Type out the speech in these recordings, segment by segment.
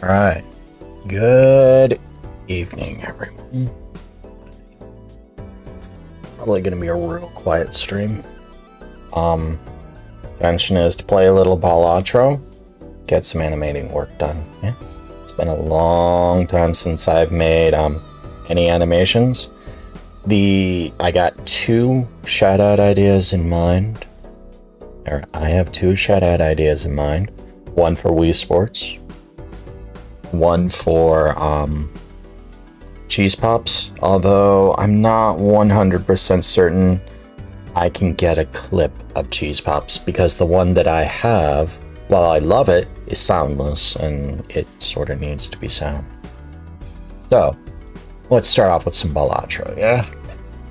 Alright, good evening, everyone. Probably gonna be a real quiet stream. Intention is to play a little balatro, get some animating work done. Yeah, it's been a long time since I've made any animations. I got two shoutout ideas in mind. Or I have two shoutout ideas in mind. One for Wii Sports. One for Cheese Pops, although I'm not 100% certain I can get a clip of Cheese Pops because the one that I have, while I love it, is soundless and it sort of needs to be sound. So, let's start off with some balatro, yeah?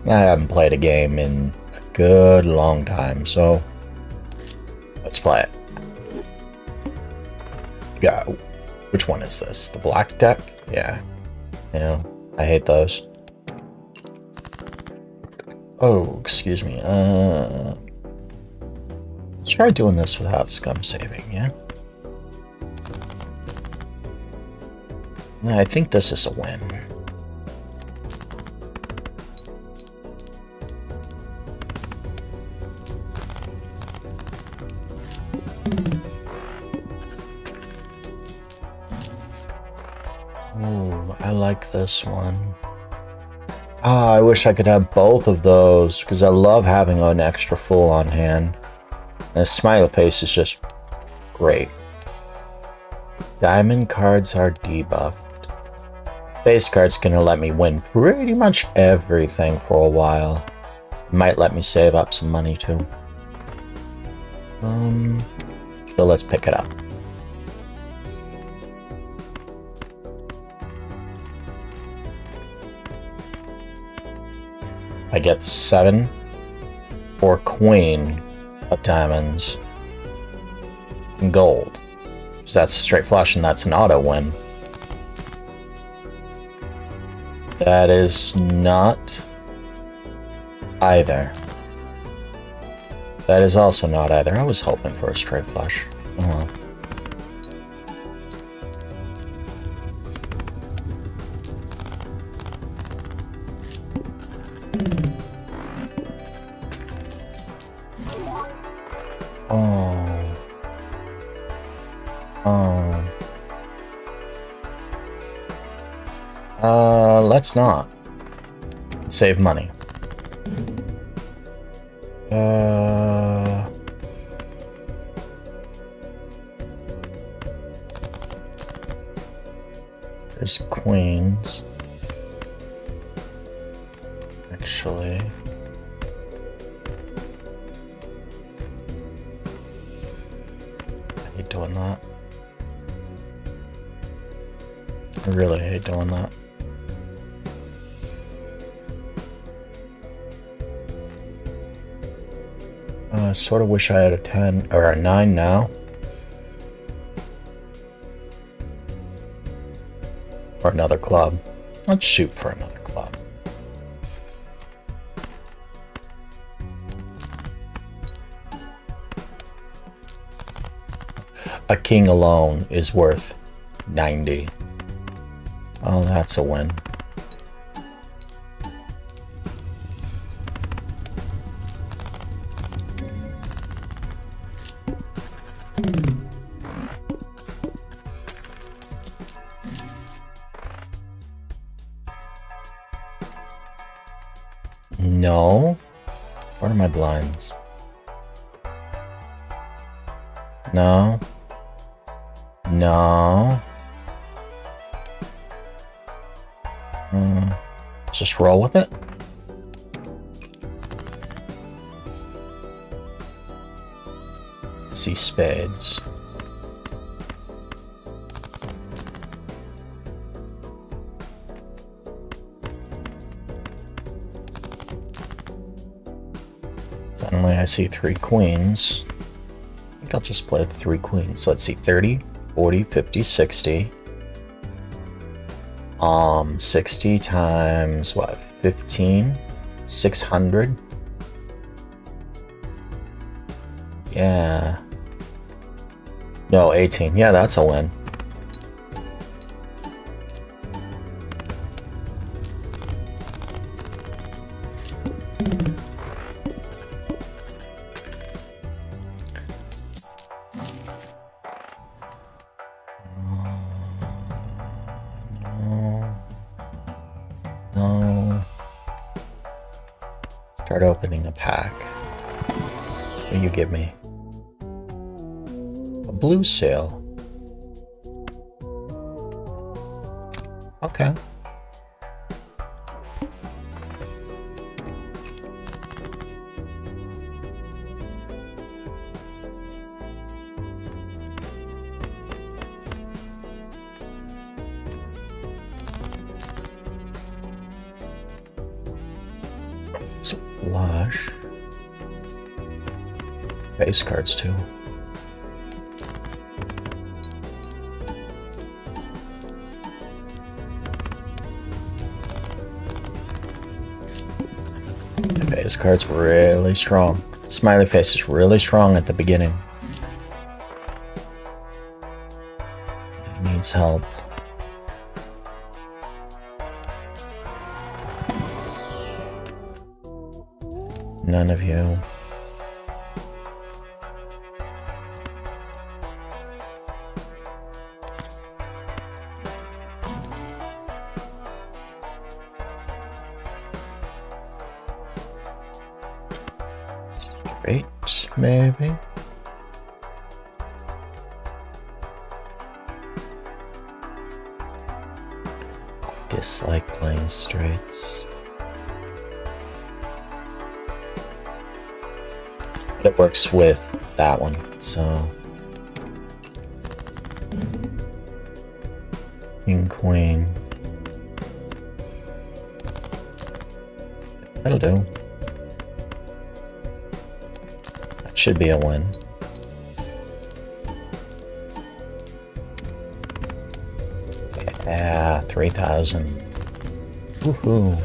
I haven't played a game in a good long time, so let's play it. Yeah. Which one is this? The black deck? Yeah. Yeah, I hate those. Oh, excuse me. Let's try doing this without scum saving, yeah? I think this is a win. Oh, I like this one. Ah, I wish I could have both of those because I love having an extra full on hand. And the smiley face is just great. Diamond cards are debuffed. Base card's gonna let me win pretty much everything for a while. Might let me save up some money too. So let's pick it up. I get 7 or queen of diamonds and gold. So that's straight flush and that's an auto win. That is not either. That is also not either. I was hoping for a straight flush. Oh well. Let's not. Let's save money. There's queens. Actually. I hate doing that. I really hate doing that. I sort of wish I had a 10 or a 9 now. Or another club. Let's shoot for another club. A king alone is worth 90. Oh, that's a win. No. What are my blinds? No. No. Just roll with it. See spades. Suddenly I see 3 queens. I think I'll just play 3 queens. Let's see, 30, 40, 50, 60. 60 times what? 15? 600? Yeah. No, 18. Yeah, that's a win. Start opening a pack. What do you give me? A blue seal. Okay. It's a flush. Base cards too. Base card's really strong. Smiley face is really strong at the beginning. It needs help. None of you. Straight, maybe? Dislike playing straights. But it works with that one, so. King, queen. That'll do. That should be a win. Yeah, 3,000. Woohoo.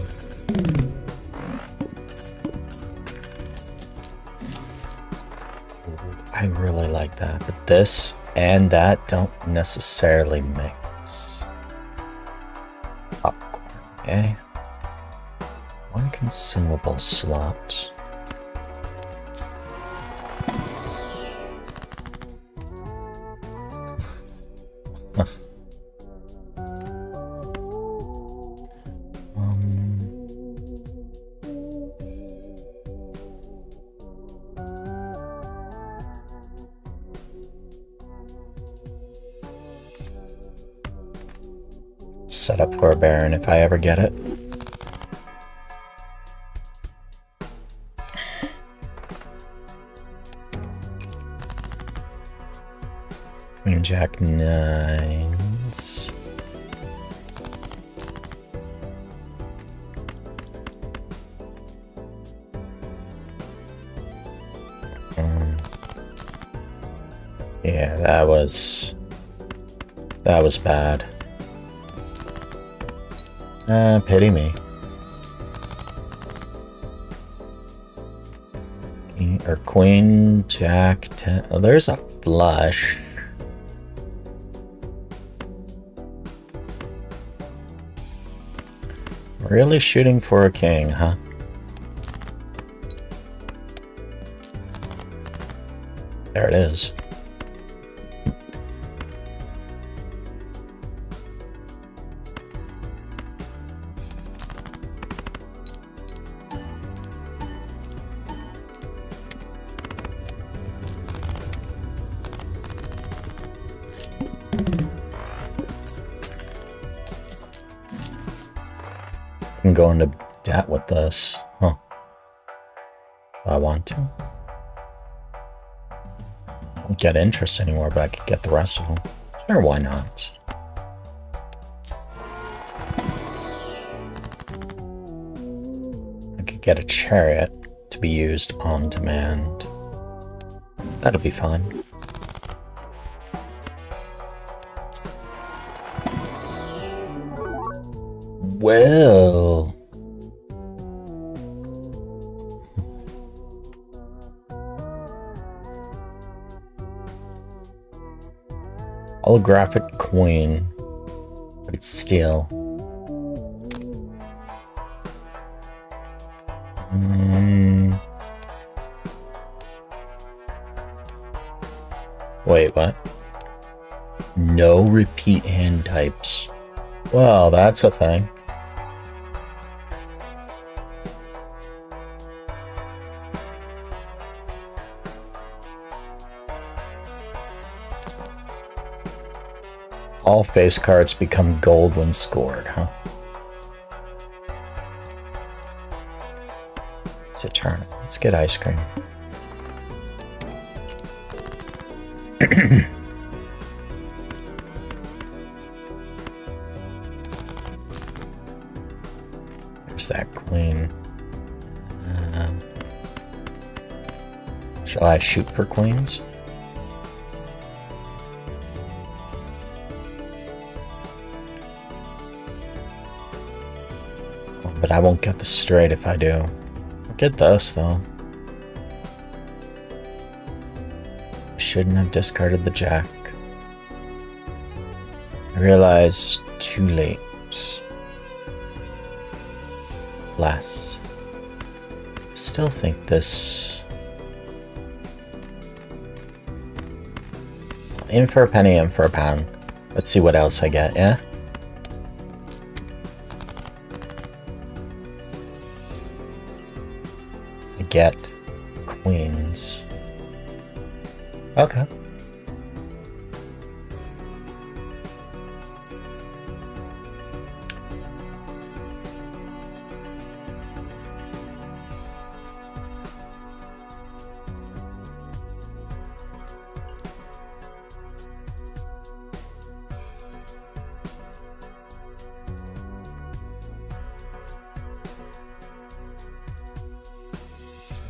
I really like that, but this and that don't necessarily mix. Popcorn, okay. One consumable slot. Set up for a Baron if I ever get it. Queen, Jack, nines. Yeah, that was bad. Pity me. King, or Queen, Jack, 10. Oh, there's a flush. Really shooting for a king, huh? There it is. I can go into debt with this. Huh. Do I want to? I don't get interest anymore, but I could get the rest of them. Sure, why not? I could get a chariot to be used on demand. That'll be fun. Well, holographic queen, but it's still. Wait, what? No repeat hand types. Well, that's a thing. all face cards become gold when scored, huh? It's eternal. Let's get ice cream. There's that queen. Shall I shoot for queens? Oh, but I won't get the straight if I do. I'll get this though. Shouldn't have discarded the jack. I realized too late. Less. I still think this... In for a penny, in for a pound. Let's see what else I get, yeah? I get queens. Okay.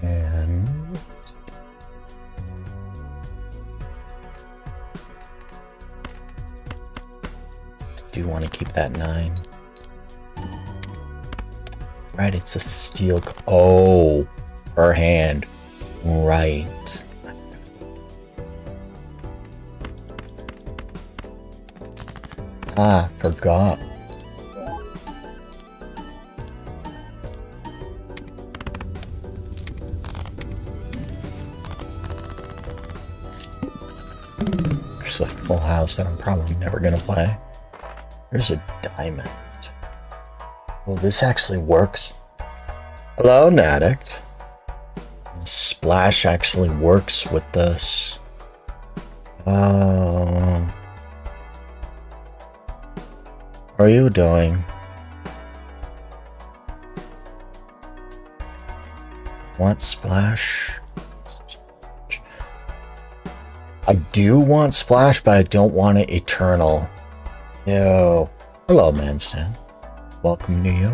And I do want to keep that 9. Right, it's a steel. Oh, her hand. Right. Ah, forgot. There's a full house that I'm probably never gonna play. There's a diamond. Well, this actually works. Hello, Nadict. Splash actually works with this. How are you doing? Want splash? I do want splash, but I don't want it eternal. Yo. Hello, Manstan. Welcome to you.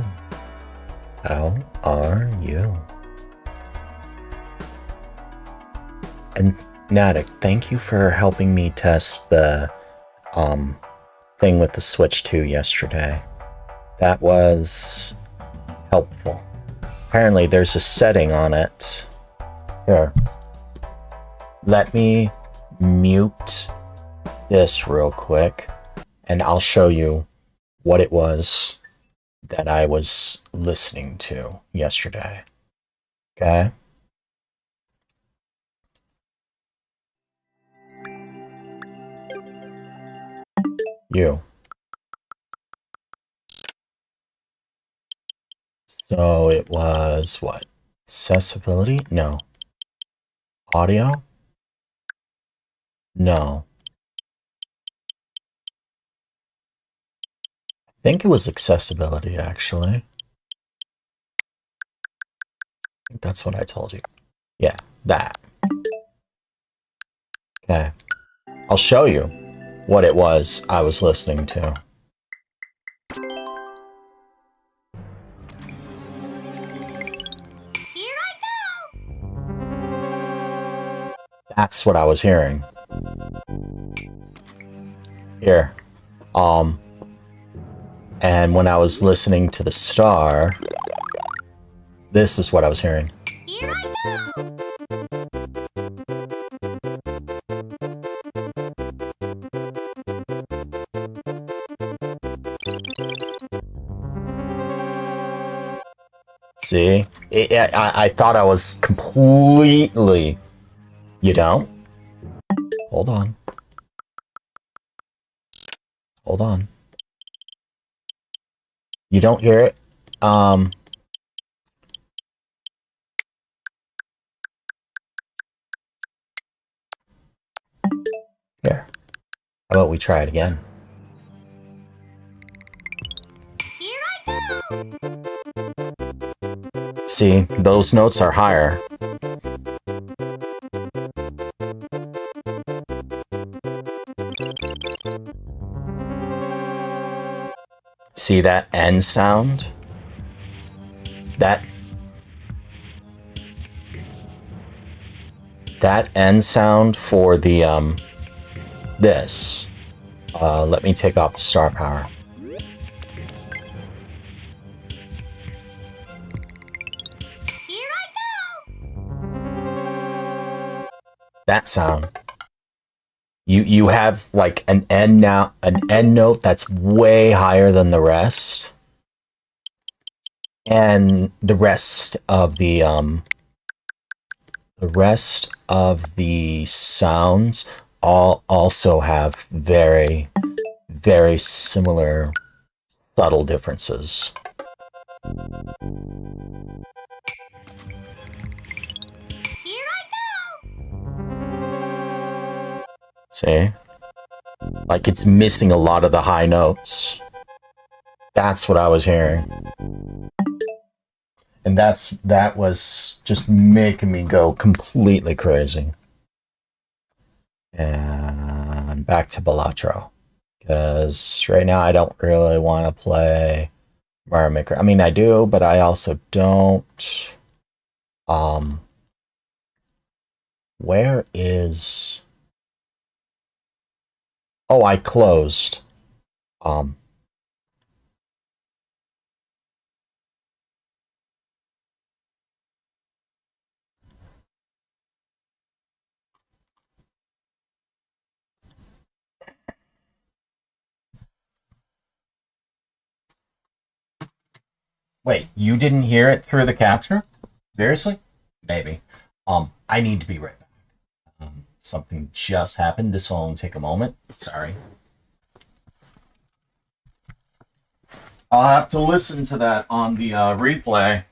How are you? And Nadic, thank you for helping me test the thing with the Switch 2 yesterday. That was helpful. Apparently there's a setting on it. Here. Let me mute this real quick and I'll show you what it was that I was listening to yesterday. Okay? You. So it was what? Accessibility? No. Audio? No. I think it was accessibility, actually. I think that's what I told you. Yeah, that. Okay. I'll show you what it was I was listening to. Here I go! That's what I was hearing. Here. And when I was listening to the star, this is what I was hearing. Here I go! See? I thought I was completely... You don't? Hold on. Hold on. You don't hear it? Here. How about we try it again? See, those notes are higher. See that N sound? That N sound for the this. Let me take off the star power. Here I go! That sound. You have like an N note that's way higher than the rest. And the rest of the sounds all also have very, very similar subtle differences. Here I go! See? Like it's missing a lot of the high notes. That's what I was hearing. And that was just making me go completely crazy. And back to balatro. Because right now I don't really want to play Mario Maker. I mean, I do, but I also don't. Where is... Oh, I closed. Wait, you didn't hear it through the capture? Seriously? Maybe. I need to be right back. Something just happened. This will only take a moment. Sorry. I'll have to listen to that on the replay.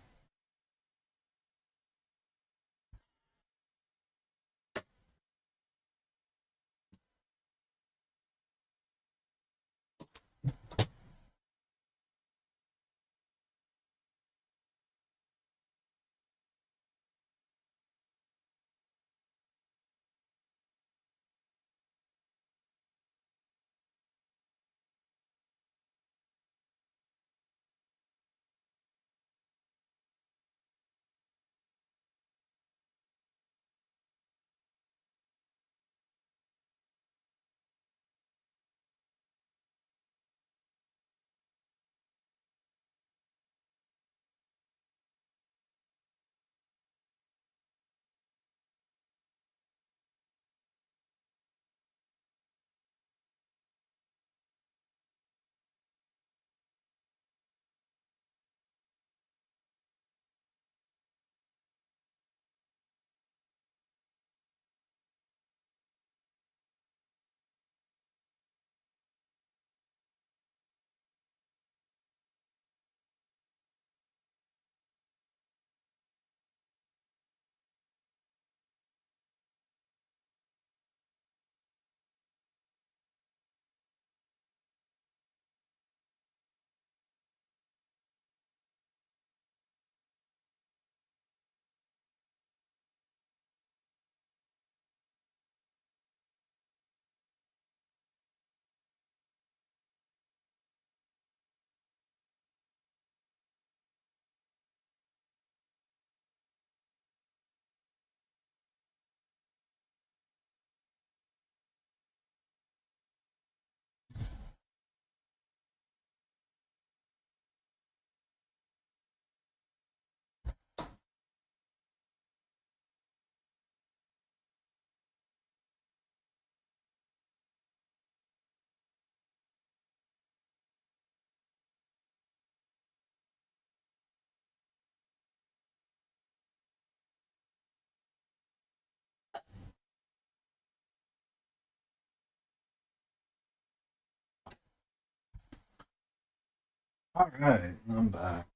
All right, I'm back.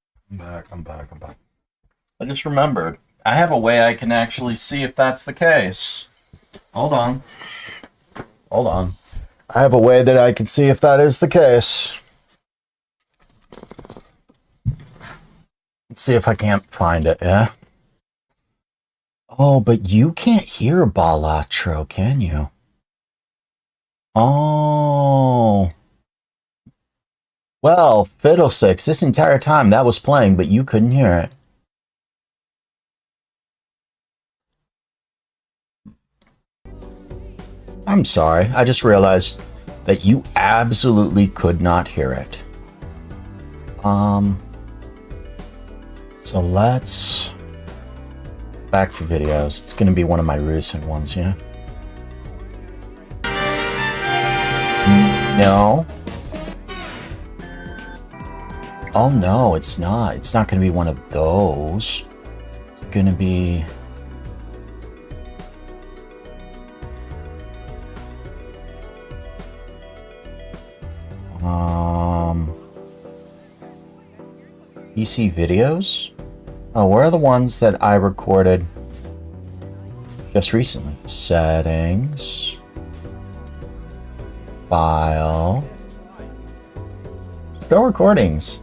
I'm back. I just remembered. I have a way I can actually see if that's the case. Hold on. I have a way that I can see if that is the case. Let's see if I can't find it, yeah? Oh, but you can't hear balatro, can you? Oh. Well, fiddlesticks, this entire time that was playing, but you couldn't hear it. I'm sorry, I just realized that you absolutely could not hear it. So let's... back to videos. It's gonna be one of my recent ones, yeah? No. Oh no, it's not. It's not gonna be one of those. It's gonna be... PC videos? Oh, where are the ones that I recorded just recently? Settings. File. Show recordings.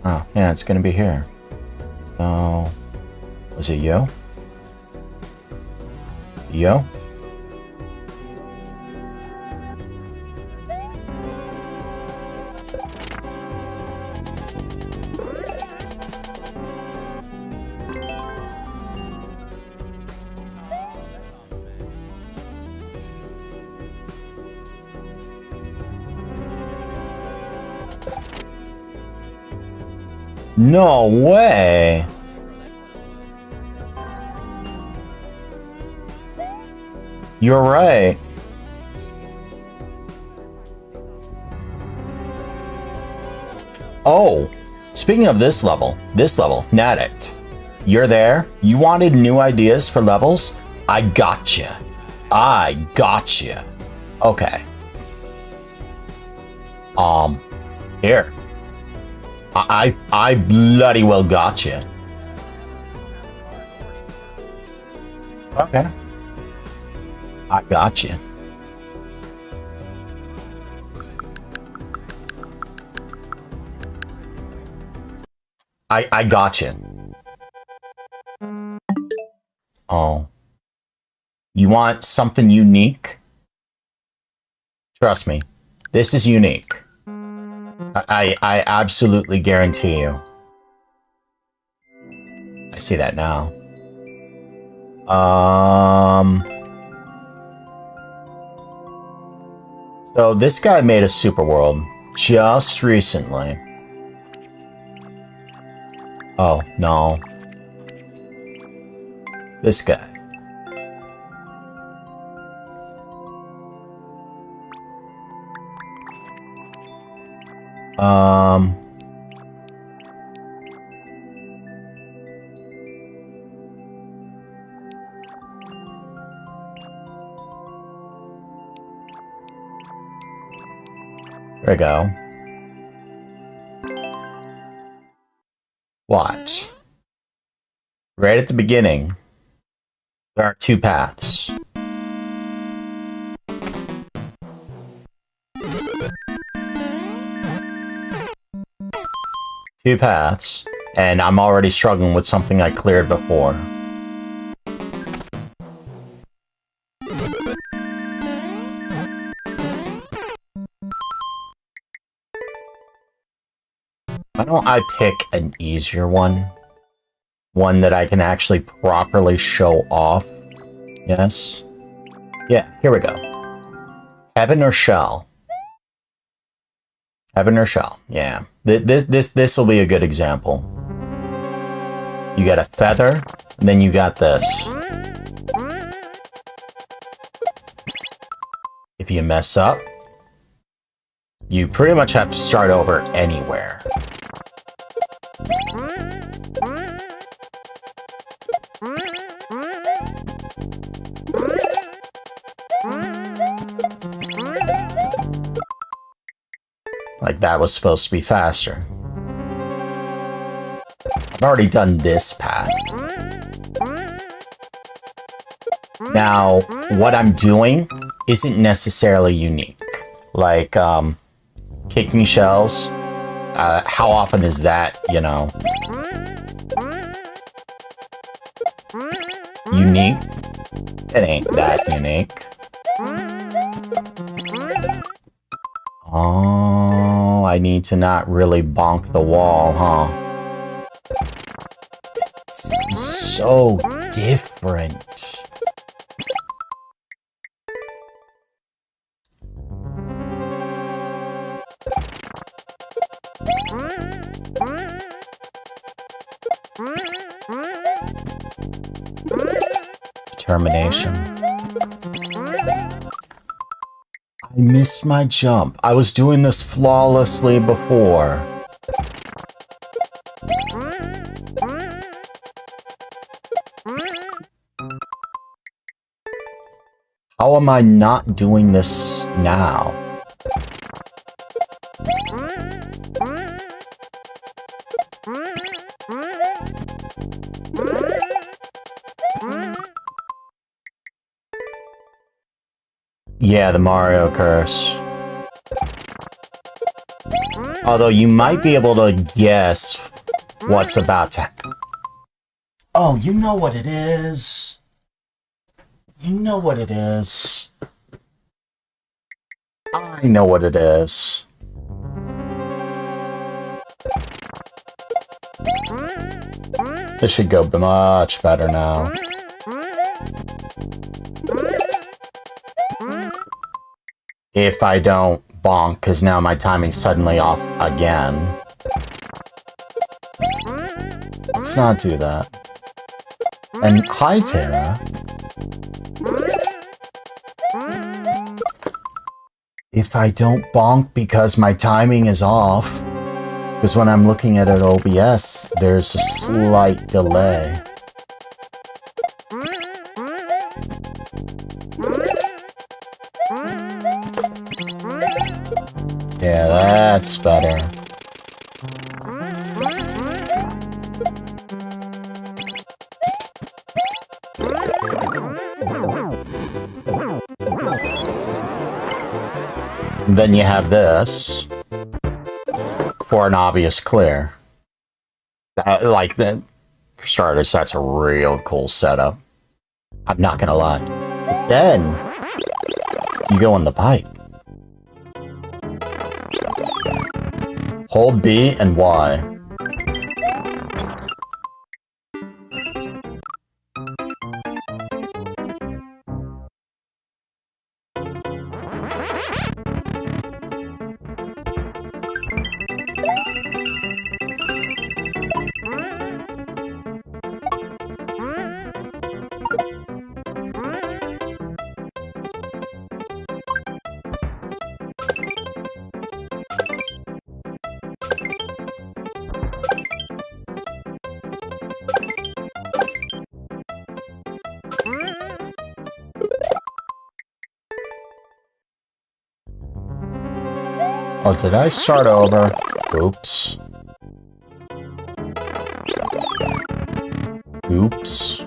Oh, yeah, it's gonna be here. So, was it you? Yo? No way! You're right. Oh, speaking of this level, Nadict, you're there? You wanted new ideas for levels? I gotcha. I gotcha. Okay. Here. I bloody well gotcha. Okay. I gotcha. I gotcha. Oh. You want something unique? Trust me, this is unique. I absolutely guarantee you. I see that now. So this guy made a super world just recently. Oh, no. This guy. There we go. Watch. Right at the beginning, there are two paths. Two paths, and I'm already struggling with something I cleared before. Why don't I pick an easier one? One that I can actually properly show off. Yes? Yeah, here we go. Heaven or Shell? Heaven or Shell, yeah. This will be a good example. You got a feather, and then you got this. If you mess up, you pretty much have to start over anywhere. Like that was supposed to be faster. I've already done this path. Now, what I'm doing isn't necessarily unique. Like, kicking shells. How often is that, you know? unique. It ain't that unique. Oh, I need to not really bonk the wall, huh? It's so different. Determination. I missed my jump. I was doing this flawlessly before. How am I not doing this now? Yeah, the Mario curse. Although you might be able to guess what's about to happen. Oh, you know what it is. You know what it is. I know what it is. This should go much better now. If I don't bonk, because now my timing's suddenly off again. Let's not do that. And hi, Tara. If I don't bonk because my timing is off, because when I'm looking at an OBS, there's a slight delay. Yeah, that's better. And then you have this for an obvious clear. Like that, for starters, that's a real cool setup. I'm not gonna lie. But then you go in the pipe. Hold B and Y. Oh, did I start over? Oops. Oops.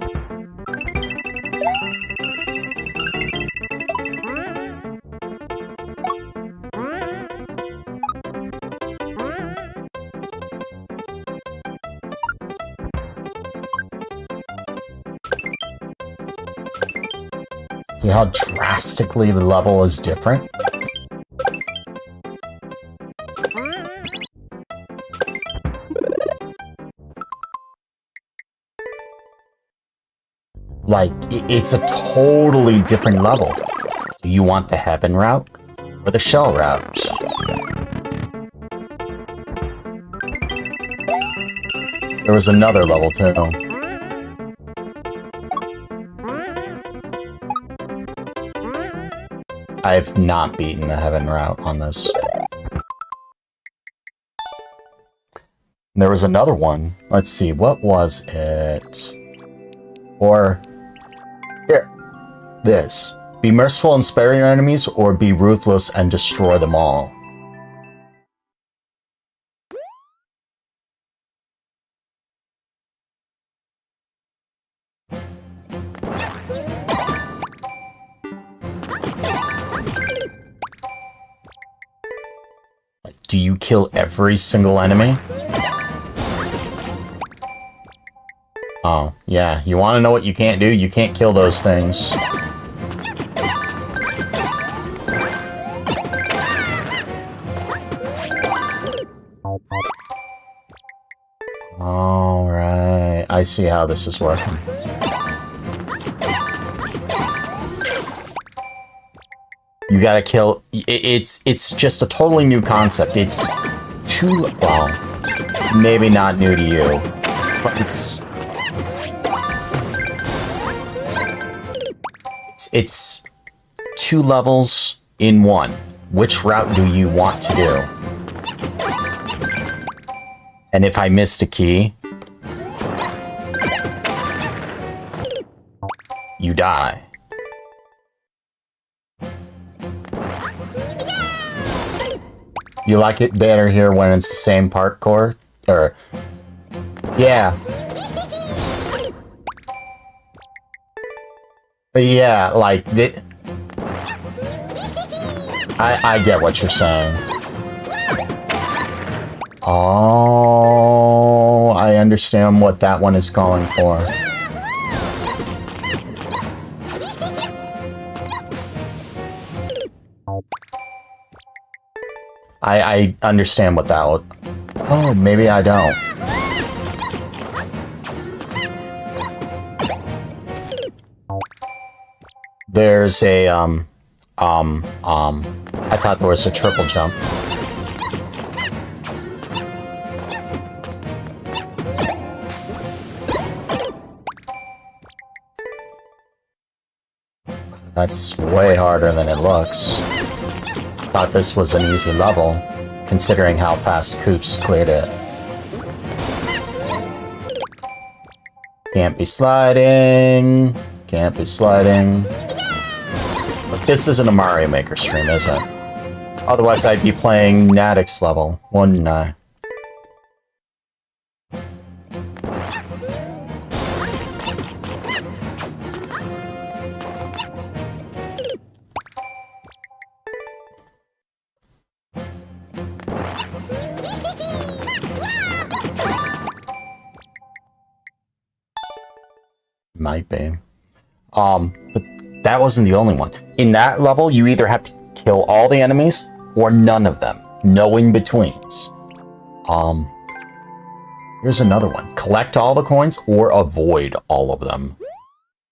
See how drastically the level is different? Like, it's a totally different level. Do you want the heaven route or the shell route? There was another level too. I've not beaten the heaven route on this. There was another one. Let's see, what was it? Or... here. This. Be merciful and spare your enemies, or be ruthless and destroy them all. Do you kill every single enemy? Oh, yeah. You want to know what you can't do? You can't kill those things. Alright. I see how this is working. You gotta kill... It's just a totally new concept. It's too... Well, maybe not new to you. But it's 2 levels in 1. Which route do you want to do? And if I missed a key, you die. You like it better here when it's the same parkour? Or... Yeah. But yeah, like... I get what you're saying. Oh, I understand what that one is calling for. I understand what that was. Oh, maybe I don't. There's a, I thought there was a triple jump. That's way harder than it looks. Thought this was an easy level, considering how fast Koops cleared it. Can't be sliding. Can't be sliding. But this isn't a Mario Maker stream, is it? Otherwise I'd be playing Nadix level, wouldn't I? Might be. But that wasn't the only one. In that level, you either have to kill all the enemies or none of them. No in-betweens. Here's another one. Collect all the coins or avoid all of them.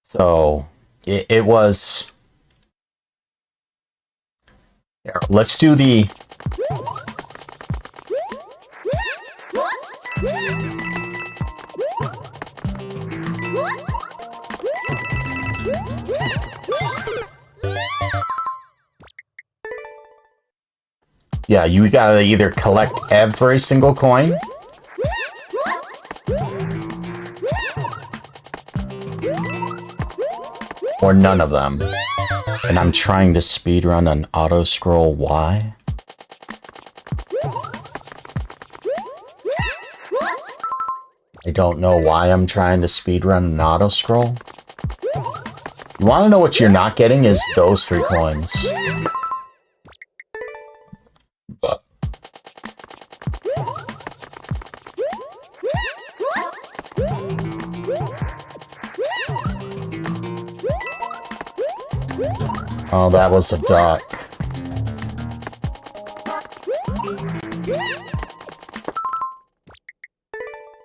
So, it was... Here, let's do the... Yeah, you gotta either collect every single coin or none of them. And I'm trying to speedrun an auto-scroll. Why? I don't know why I'm trying to speedrun an auto-scroll. You wanna know what you're not getting is those 3 coins. Oh, that was a duck.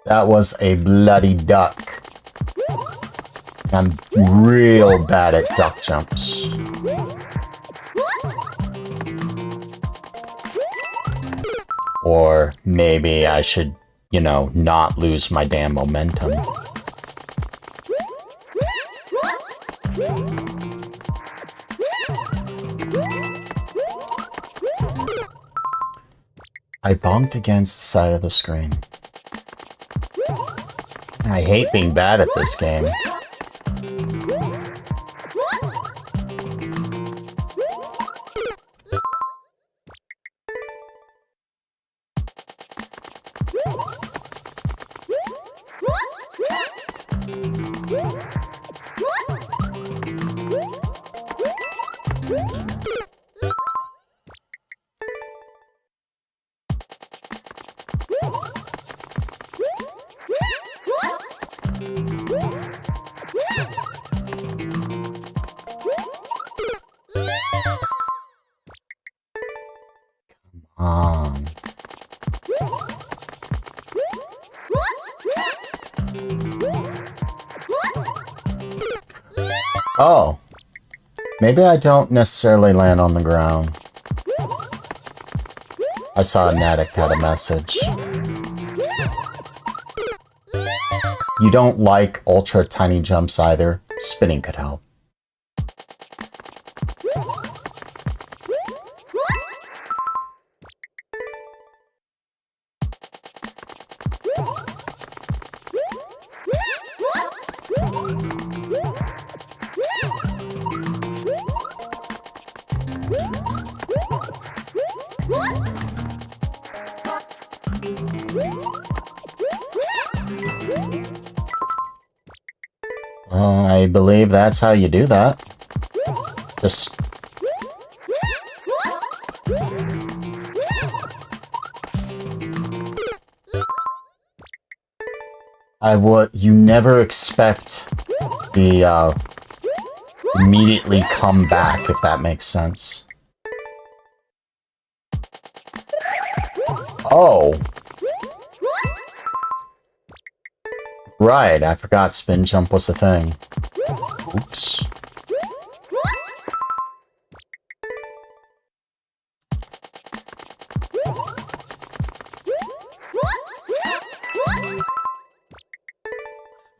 That was a bloody duck. I'm real bad at duck jumps. Or maybe I should, you know, not lose my damn momentum. I bonked against the side of the screen. I hate being bad at this game. Oh. Maybe I don't necessarily land on the ground. I saw an addict had a message. You don't like ultra tiny jumps either. Spinning could help. I believe that's how you do that. Just... You never expect the, immediately come back, if that makes sense. Oh! Right, I forgot spin jump was a thing. Oops.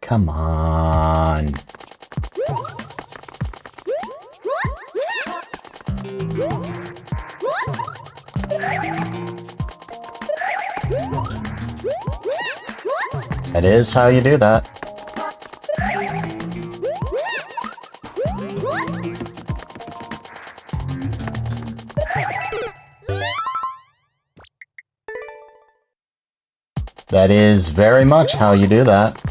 Come on. That is how you do that. That is very much how you do that.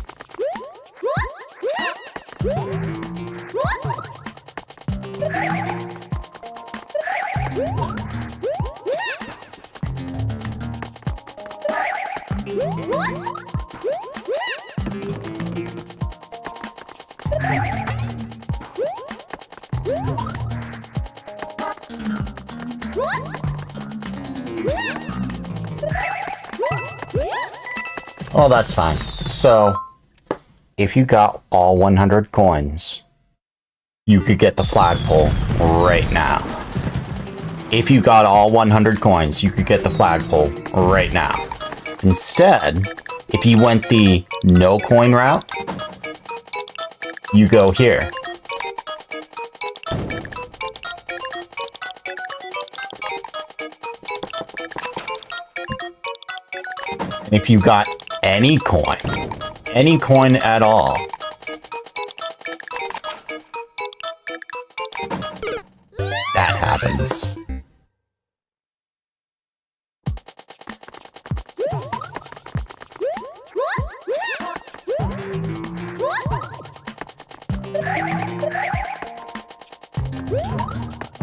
Oh, that's fine. So, if you got all 100 coins, you could get the flagpole right now. If you got all 100 coins, you could get the flagpole right now. Instead, if you went the no coin route, you go here. If you got any coin at all, that happens.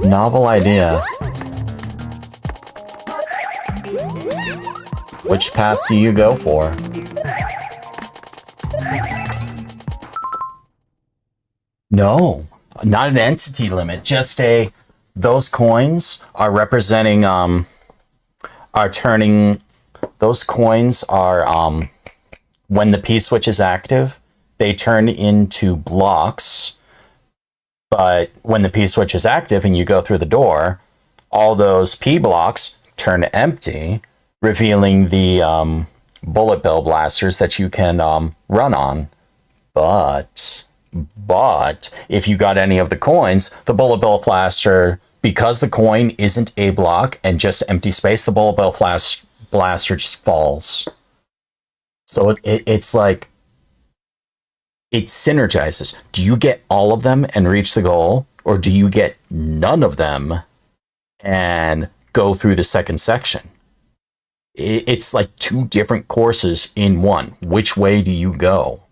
Novel idea. Which path do you go for? No, not an entity limit, just those coins are representing, those coins are, when the P-switch is active, they turn into blocks, but when the P-switch is active and you go through the door, all those P blocks turn empty, revealing the bullet bill blasters that you can run on. But if you got any of the coins, the bullet bill blaster, because the coin isn't a block and just empty space, the bullet bill blaster just falls. So it's like, it synergizes. Do you get all of them and reach the goal, or do you get none of them and go through the second section? It's like two different courses in one. Which way do you go?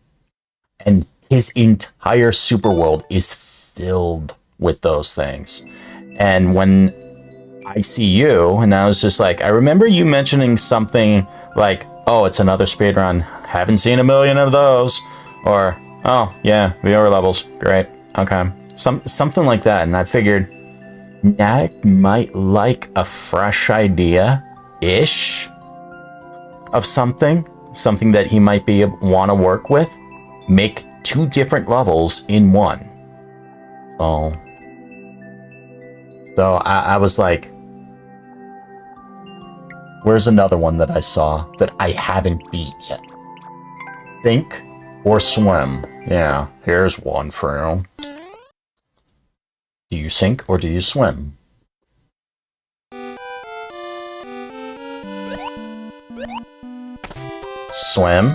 And his entire super world is filled with those things. And when I see you, and I was just like, I remember you mentioning something like, oh, it's another speedrun. Haven't seen a million of those. Or, oh, yeah, VR levels. Great. Okay. Something like that. And I figured Natic might like a fresh idea-ish of something that he might want to work with. Make two different levels in one. Oh. So I was like, where's another one that I saw that I haven't beat yet? Think or swim? Yeah, here's one for you. Do you sink or do you swim? Swim.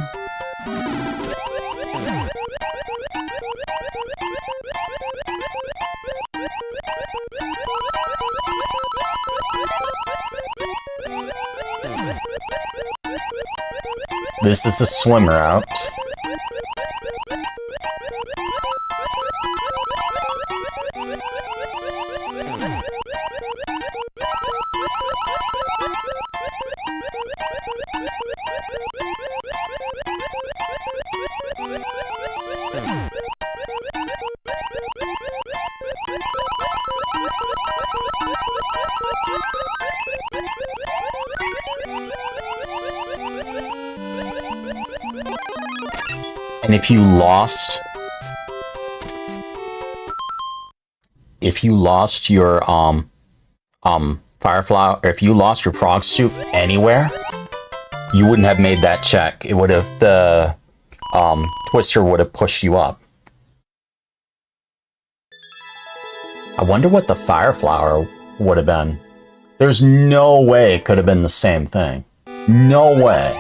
This is the swim route. And if you lost your Firefly, or if you lost your prog suit anywhere, you wouldn't have made that check. It would have, the Twister would have pushed you up. I wonder what the Fire Flower would have been. There's no way it could have been the same thing. No way.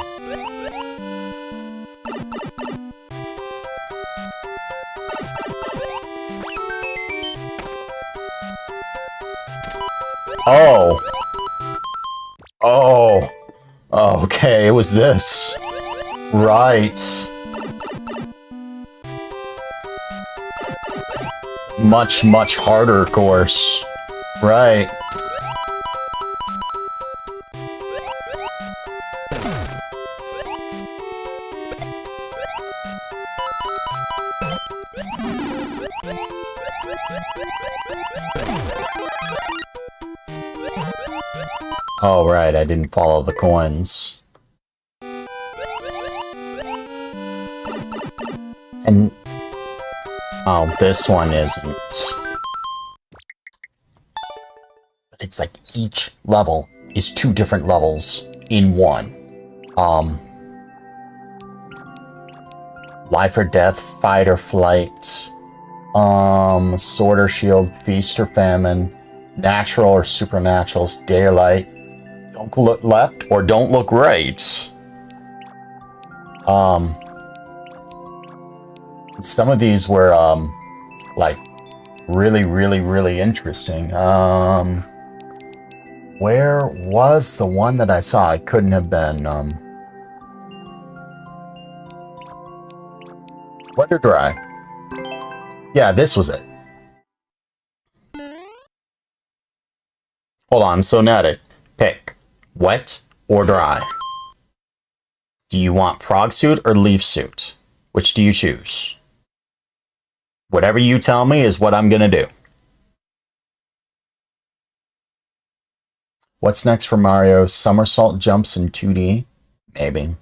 Oh. Oh. Okay, it was this. Right. Much, much harder course. Right. Oh, right, I didn't follow the coins. And... oh, this one isn't. But it's like each level is 2 different levels in one. Life or death, fight or flight. Sword or shield, feast or famine. Natural or supernaturals, day or light. Don't look left or don't look right. Some of these were, like, really interesting. Where was the one that I saw? It couldn't have been, wet or dry? Yeah, this was it. Hold on, so Nedic, pick. Wet or dry? Do you want frog suit or leaf suit? Which do you choose? Whatever you tell me is what I'm gonna do. What's next for Mario? Somersault jumps in 2D? Maybe.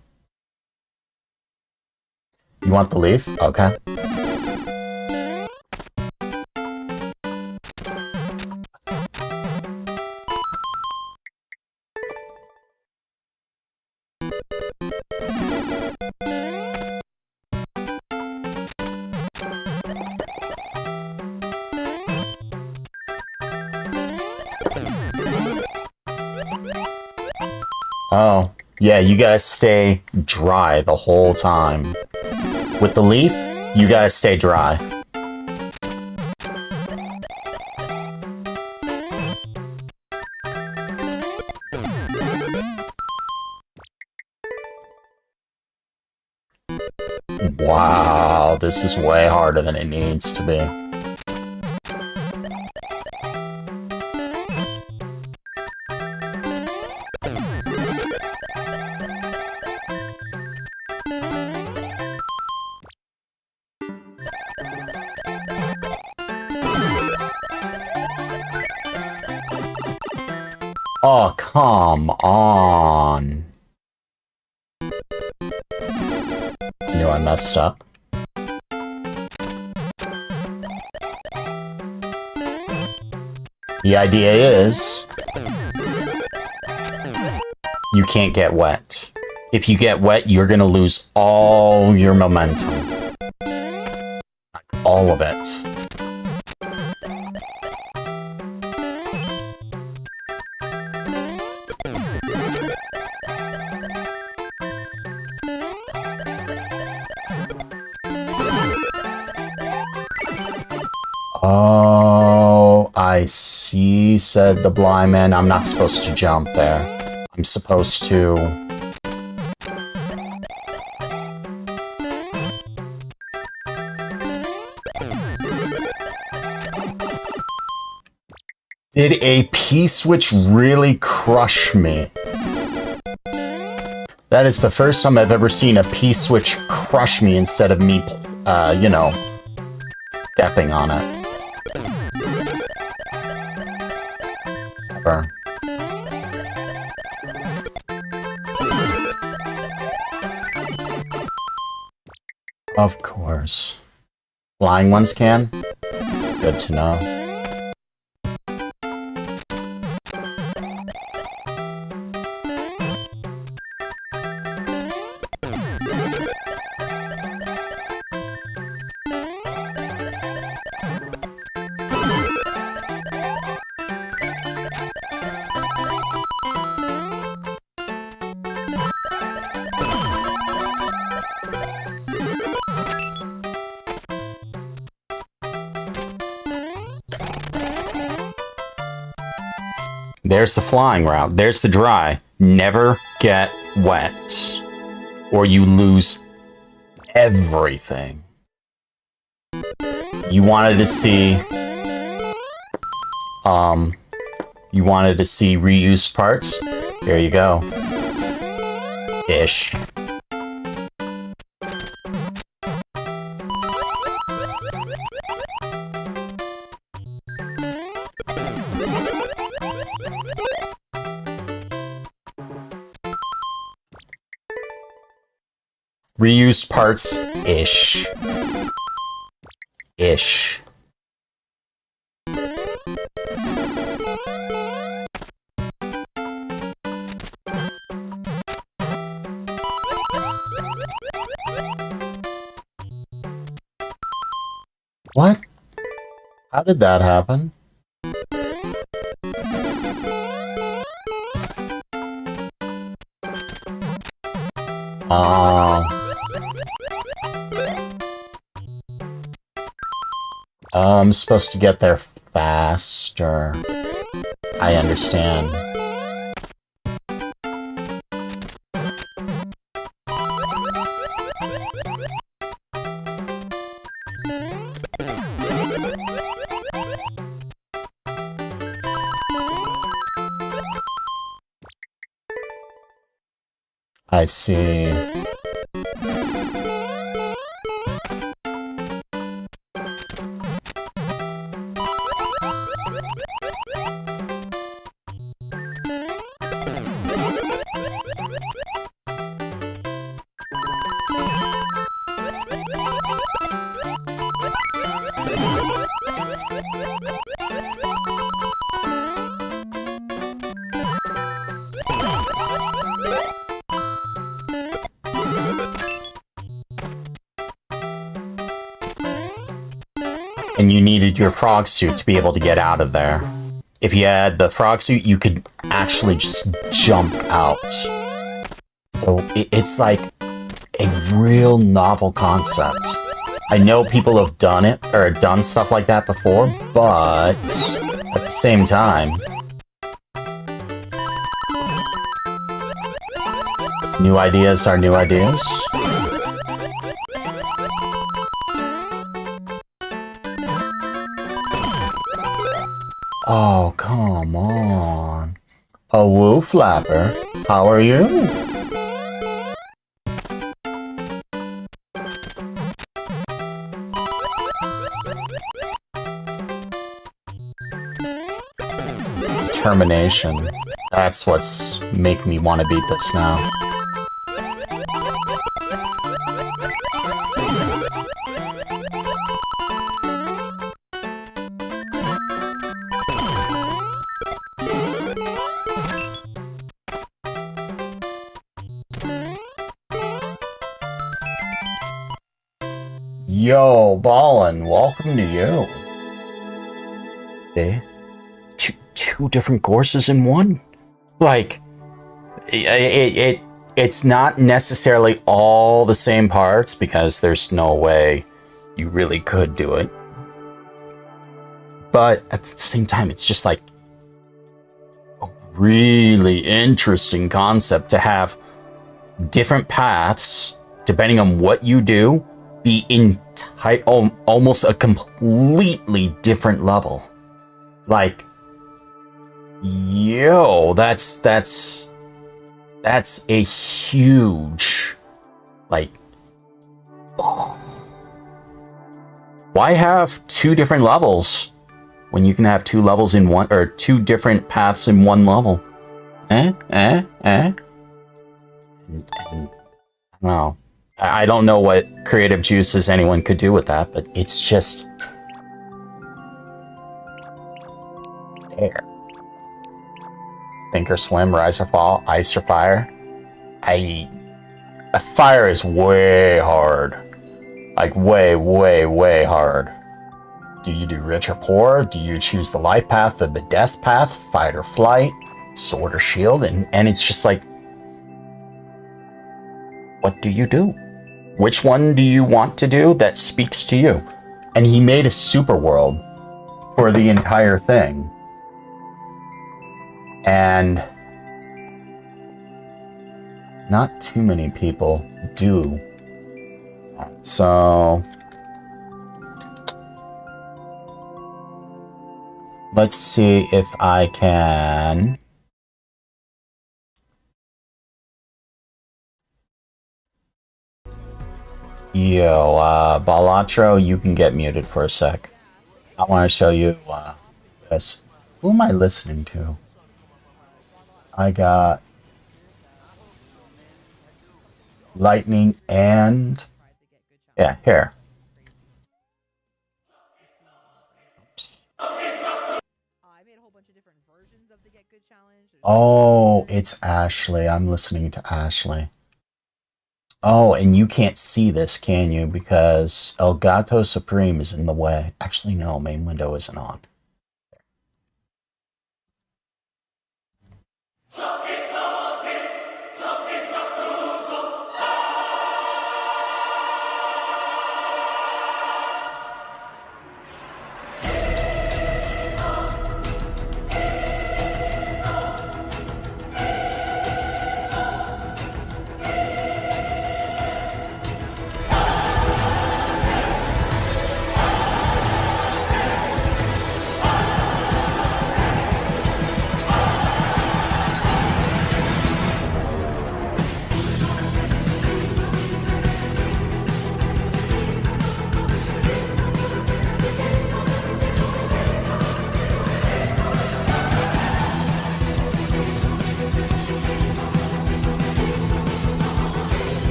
You want the leaf? Okay. Oh, yeah, you gotta stay dry the whole time. With the leaf, you gotta stay dry. Wow, this is way harder than it needs to be. Oh, come on. I knew I messed up. The idea is you can't get wet. If you get wet, you're gonna lose all your momentum. Like all of it. Oh, I see, said the blind man. I'm not supposed to jump there. I'm supposed to... Did a P-switch really crush me? That is the first time I've ever seen a P-switch crush me instead of me, you know, stepping on it. Ever. Of course. Flying ones can? Good to know. There's the flying route. There's the dry. Never get wet, or you lose everything. You wanted to see, reused parts? Here you go. Ish. Reused parts, ish. Ish. What? How did that happen? I'm supposed to get there faster. I understand. I see. And you needed your frog suit to be able to get out of there. If you had the frog suit, you could actually just jump out. So it's like a real novel concept. I know people have done it, or done stuff like that before, but at the same time, new ideas are new ideas. Oh, come on. Awoooo Flapper, how are you? Determination. That's what's making me want to beat this now. Yo, Ballin, welcome to you. See? Two different courses in one? Like, it's not necessarily all the same parts because there's no way you really could do it. But at the same time, it's just like a really interesting concept to have different paths, depending on what you do, be in almost a completely different level. Like, yo, that's a huge, like, why have two different levels when you can have two levels in one, or two different paths in one level? No, I don't know what creative juices anyone could do with that, but it's just there. Sink or swim, rise or fall, ice or fire. A fire is way hard. Like way hard. Do you do rich or poor? Do you choose the life path or the death path? Fight or flight? Sword or shield? And it's just like, what do you do? Which one do you want to do that speaks to you? And he made a super world for the entire thing. And not too many people do that. So let's see if I can. Yo, Balatro, you can get muted for a sec. I want to show you this. Who am I listening to? I got lightning and yeah, here. Oh, it's Ashley. I'm listening to Ashley. Oh, and you can't see this, can you? Because El Gato Supreme is in the way. Actually, no, main window isn't on.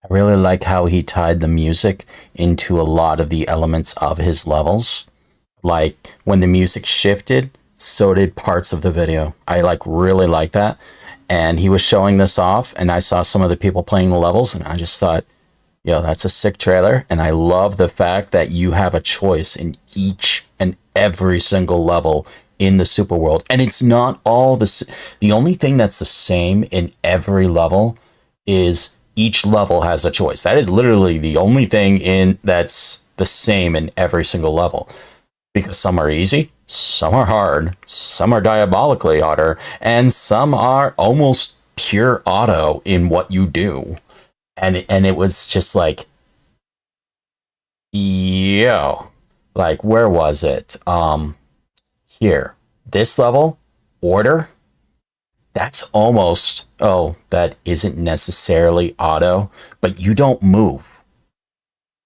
I really like how he tied the music into a lot of the elements of his levels. Like when the music shifted, so did parts of the video. I like really like that. And he was showing this off, and I saw some of the people playing the levels, and I just thought, yo, that's a sick trailer. And I love the fact that you have a choice in each and every single level in the super world. And it's not all the only thing that's the same in every level is each level has a choice. That is literally the only thing in that's the same in every single level. Because some are easy, some are hard, some are diabolically harder, and some are almost pure auto in what you do. And it was just like, yo, like where was it? Here, this level, order. That's almost, oh, that isn't necessarily auto, but you don't move.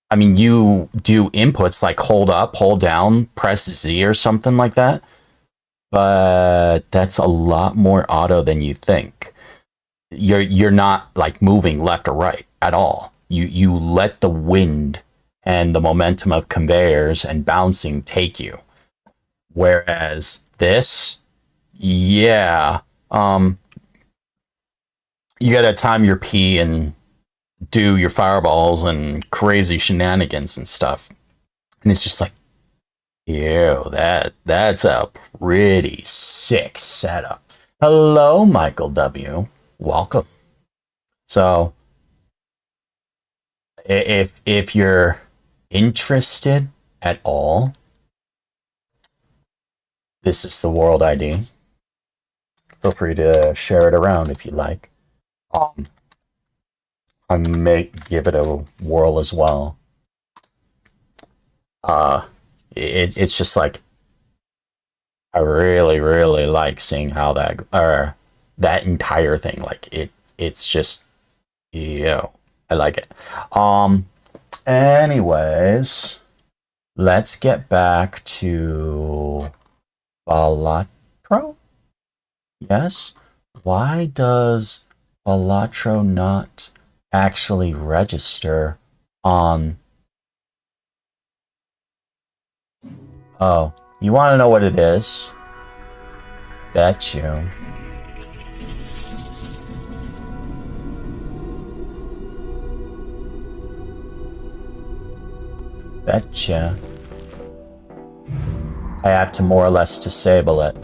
I mean, you do inputs like hold up, hold down, press Z or something like that. But that's a lot more auto than you think. You're not like moving left or right at all. You let the wind and the momentum of conveyors and bouncing take you. Whereas this, yeah, you gotta time your P and do your fireballs and crazy shenanigans and stuff. And it's just like, ew, that's a pretty sick setup. Hello, Michael W. Welcome. So if you're interested at all, this is the world ID. Feel free to share it around if you like. I may give it a whirl as well. It's just like, I really, really like seeing how that entire thing, like it's just, yo, I like it. Anyways, let's get back to balatro. Yes. Why does balatro not actually register on? Oh, you want to know what it is? Bet you. Betcha. I have to more or less disable it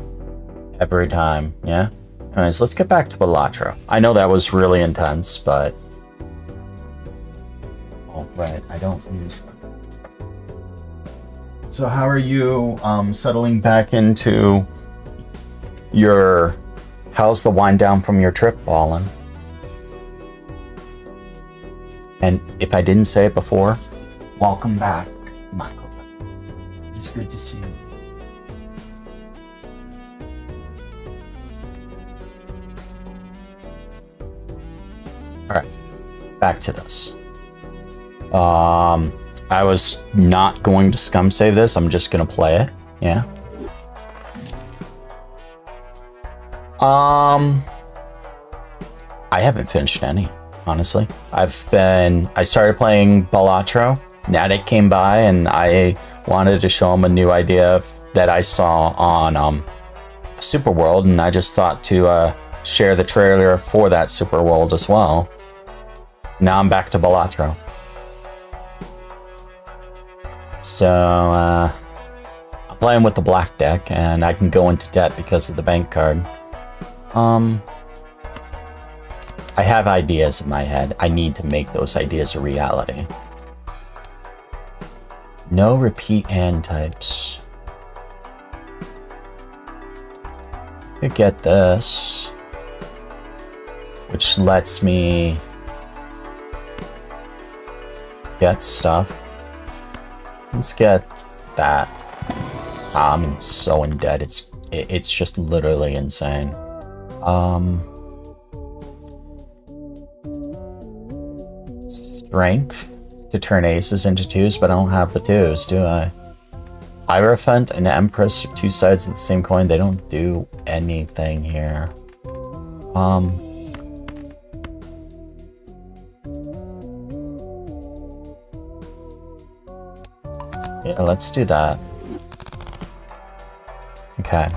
every time, yeah? Anyways, let's get back to balatro. I know that was really intense, but... Oh, right, I don't use them. So how are you settling back into your... How's the wind down from your trip, Ballin? And if I didn't say it before, welcome back, Michael. It's good to see you. Alright, back to this. I was not going to scum save this, I'm just gonna play it, yeah. I haven't finished any, honestly. I started playing balatro, Natic came by, and I wanted to show him a new idea that I saw on Super World, and I just thought to share the trailer for that Super World as well. Now I'm back to balatro. So, I'm playing with the black deck, and I can go into debt because of the bank card. I have ideas in my head. I need to make those ideas a reality. No repeat hand types. I could get this, which lets me get stuff. Let's get that. I'm so in debt. It's just literally insane. Strength to turn aces into twos, but I don't have the twos, do I? Hierophant and Empress are two sides of the same coin. They don't do anything here. Yeah, let's do that. Okay.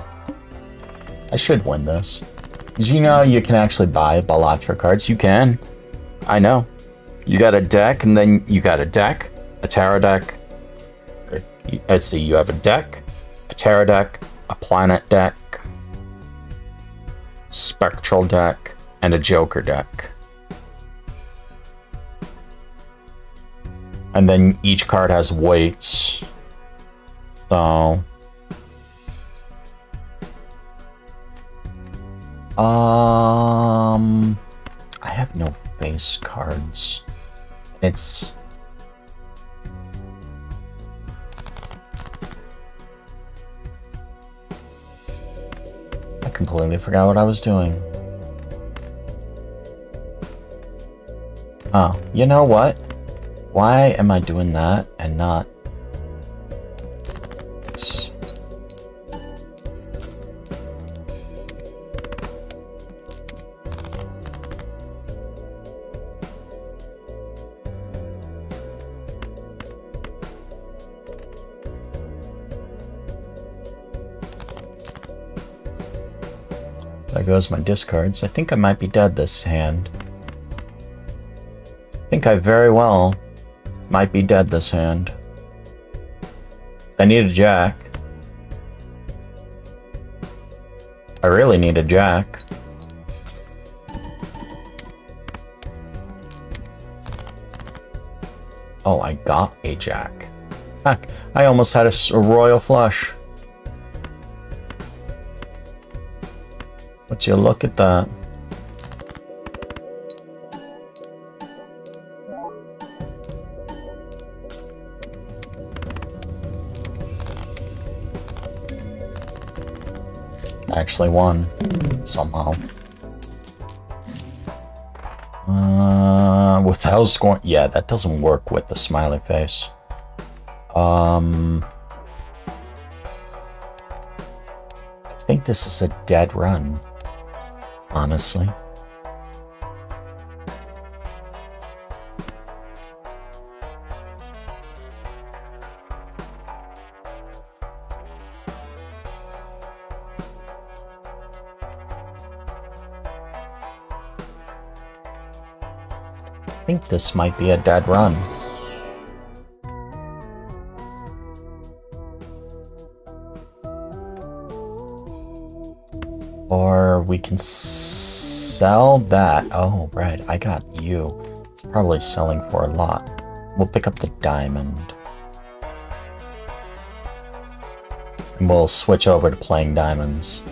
I should win this. Did you know you can actually buy balatro cards? You can. I know. You got a deck, and then you got a deck, a tarot deck. Let's see, you have a deck, a tarot deck, a planet deck, spectral deck, and a joker deck. And then each card has weights. So... I have no face cards. It's... I completely forgot what I was doing. Oh, you know what? Why am I doing that and not... There goes my discards. I think I might be dead this hand. I think I very well might be dead this hand. I need a jack. I really need a jack. Oh, I got a jack. Heck, I almost had a royal flush. Would you look at that? I actually won somehow. Without scoring, yeah, that doesn't work with the smiley face. I think this is a dead run. Honestly. I think this might be a dead run. Or we can sell that. Oh, right. I got you. It's probably selling for a lot. We'll pick up the diamond. And we'll switch over to playing diamonds.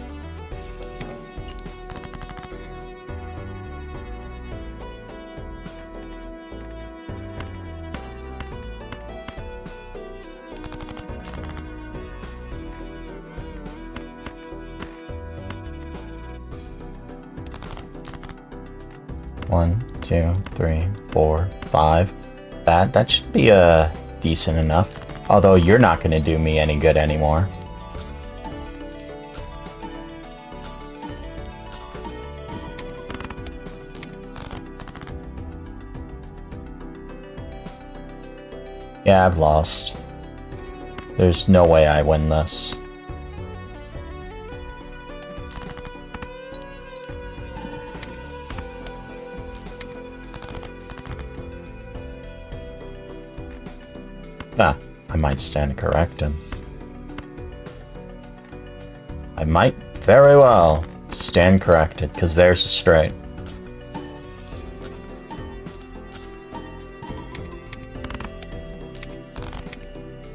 One, two, three, 4, 5. That should be decent enough. Although you're not going to do me any good anymore. Yeah, I've lost. There's no way I win this. Ah, I might stand corrected. I might very well stand corrected, because there's a straight.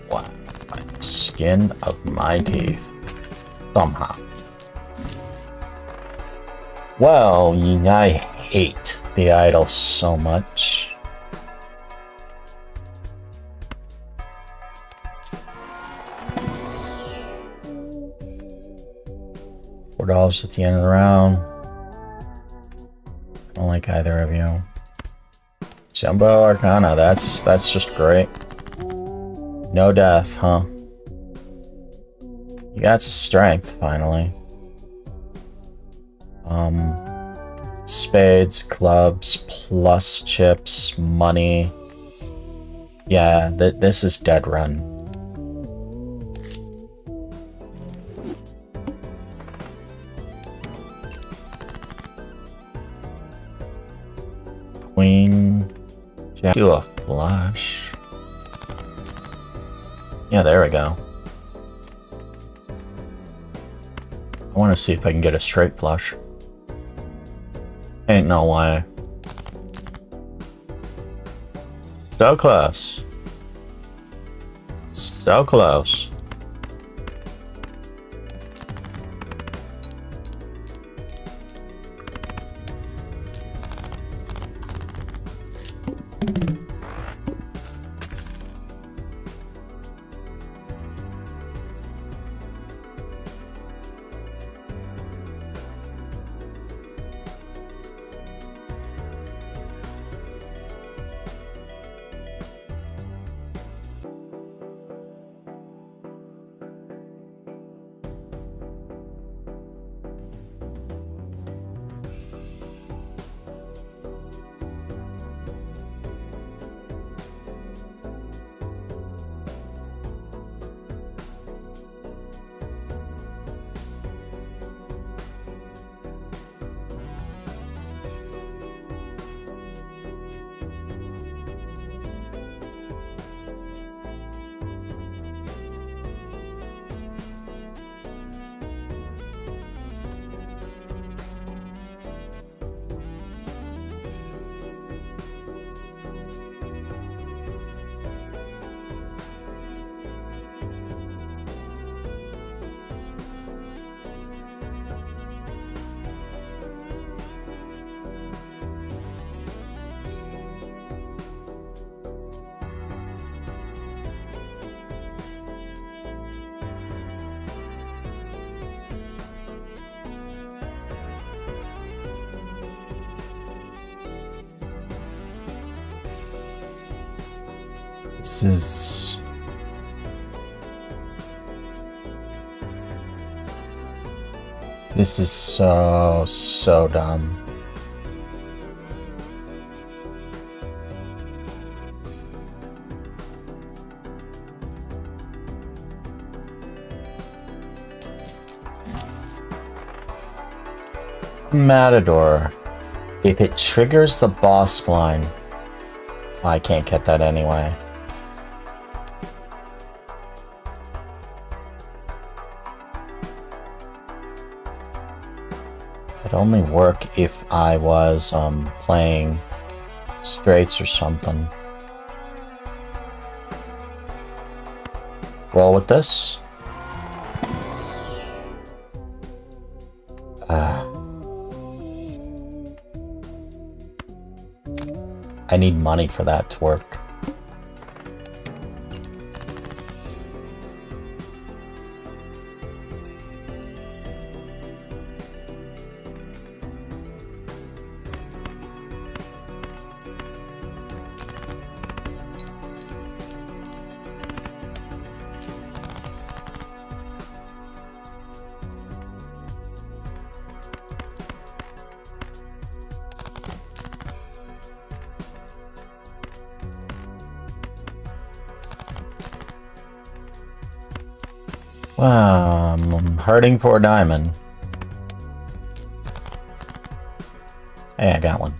Wow, by the skin of my teeth. Somehow. Well, I hate the idol so much. $4 at the end of the round. I don't like either of you. Jumbo Arcana, that's just great. No death, huh? You got strength, finally. Spades, clubs, plus chips, money. Yeah, this is dead run. Do a flush. Yeah, there we go. I want to see if I can get a straight flush. Ain't no way. So close. So close. This is so dumb. Matador. If it triggers the boss blind, I can't get that anyway. It'd only work if I was playing straights or something. Roll with this. I need money for that to work. Wow, I'm hurting for a diamond. Hey, I got one.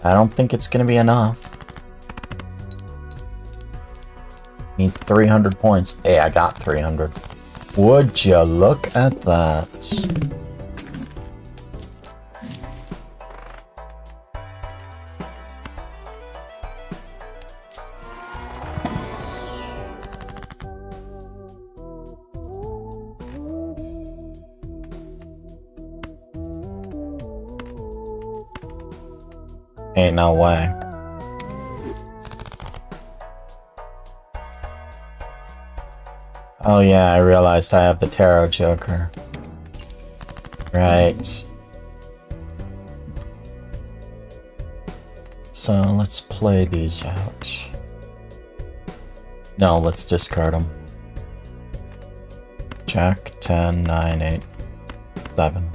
I don't think it's gonna be enough. Need 300 points. Hey, I got 300. Would you look at that? Ain't no way. Oh yeah, I realized I have the Tarot Joker. Right. So let's play these out. No, let's discard them. Jack, 10, 9, 8, 7.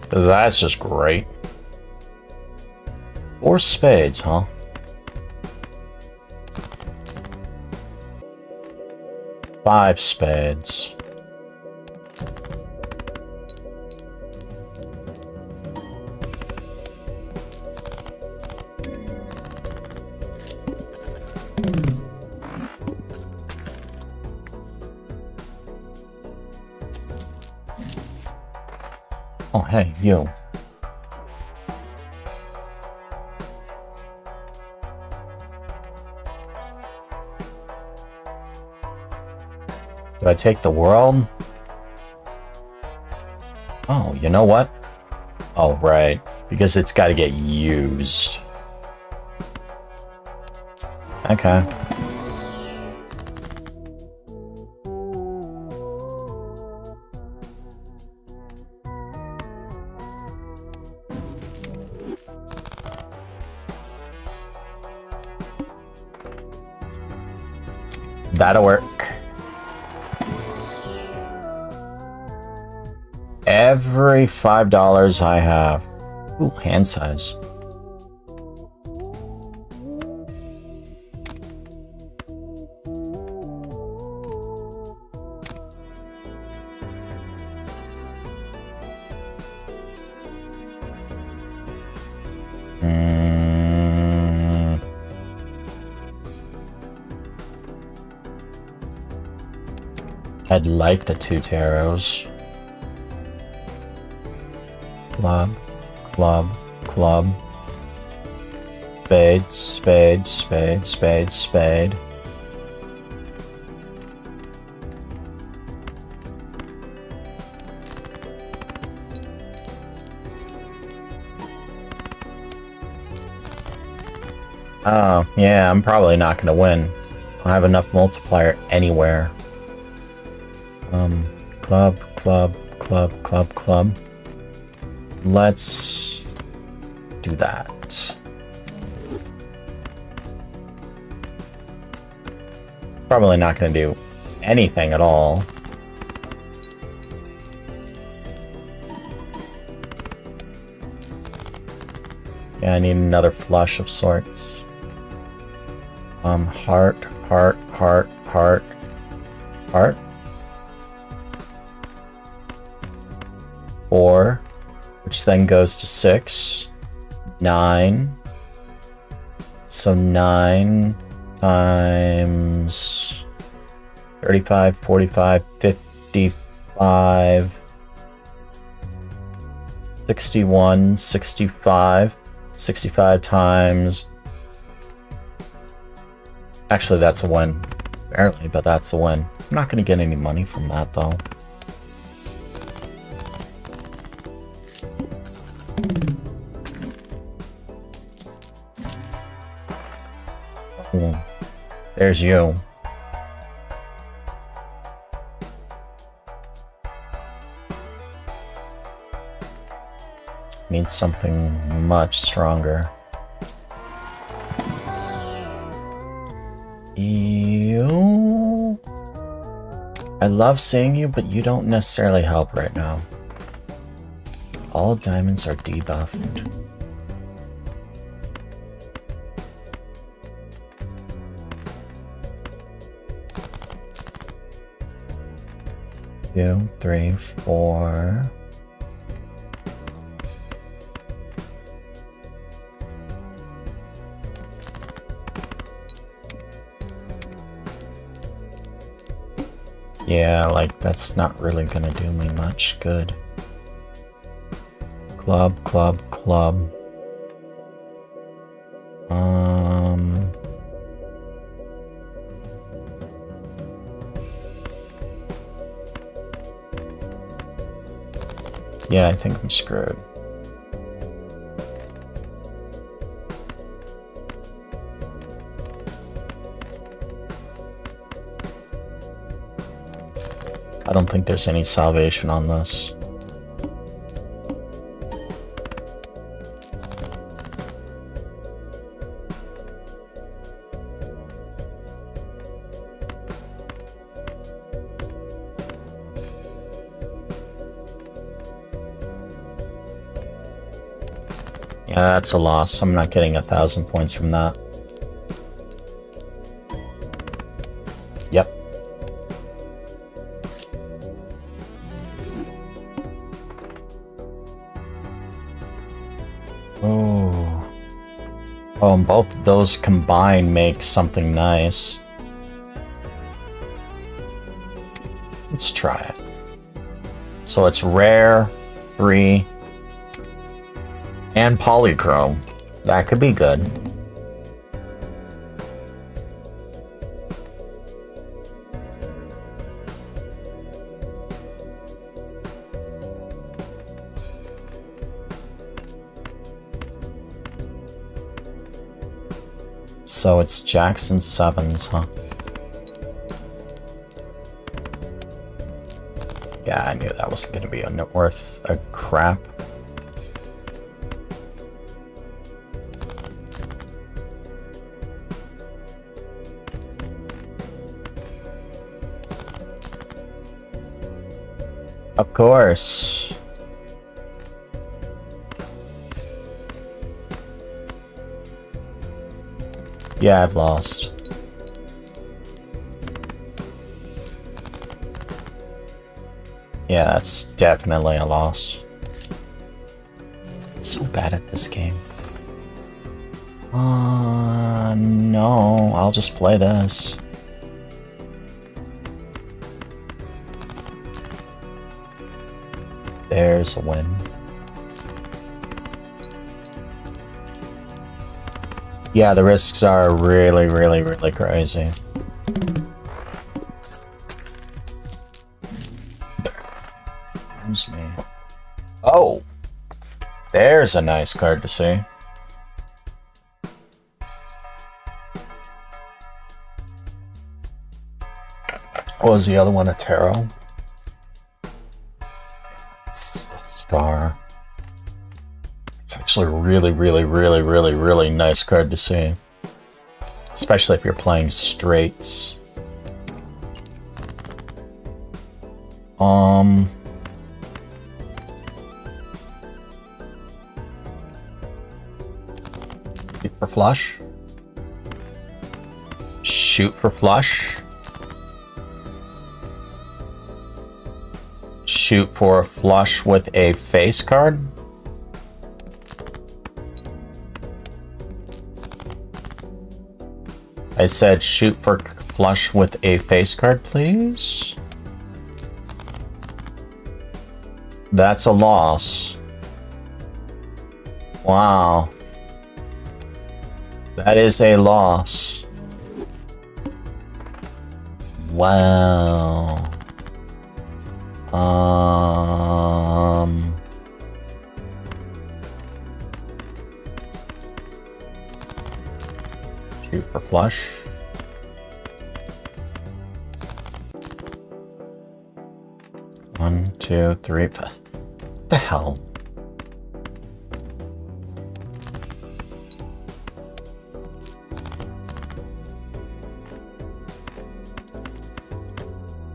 Because that's just great. 4 spades, huh? Five spades. Hey, you. Do I take the world? Oh, you know what? Oh, right. Because it's got to get used. Okay. That'll work. Every $5 I have. Ooh, hand size. I'd like the 2 tarots. Club, club, club. Spade, spade, spade, spade, spade. Oh, yeah, I'm probably not gonna win. I don't have enough multiplier anywhere. Club, club, club, club, club. Let's do that. Probably not gonna do anything at all. Yeah, I need another flush of sorts. Heart, heart, heart, heart, heart. 4, which then goes to 6, 9. So 9 times 35, 45, 55, 61, 65, 65 times... Actually, that's a win. Apparently, but that's a win. I'm not going to get any money from that, though. Oh, there's you. Need something much stronger. You... I love seeing you, but you don't necessarily help right now. All diamonds are debuffed. Two, three, four. Yeah, like, that's not really gonna do me much good. Club, club, club. Yeah, I think I'm screwed. I don't think there's any salvation on this. Yeah, that's a loss. I'm not getting 1,000 points from that. Yep. Oh. Oh, and both of those combined make something nice. Let's try it. So it's rare, 3, And polychrome. That could be good. So it's jacks and sevens, huh? Yeah, I knew that wasn't gonna be worth a crap. Of course. Yeah, I've lost. Yeah, that's definitely a loss. I'm so bad at this game. No, I'll just play this. There's a win. Yeah, the risks are really, really, really crazy. Excuse me. Oh! There's a nice card to see. What was the other one? A tarot? It's a star. It's actually a really, really, really, really, really nice card to see. Especially if you're playing straights. Shoot for flush. Shoot for flush. Shoot for a flush with a face card. I said shoot for flush with a face card, please. That's a loss. Wow. That is a loss. Wow. Shoot for flush. One, two, three. What the hell?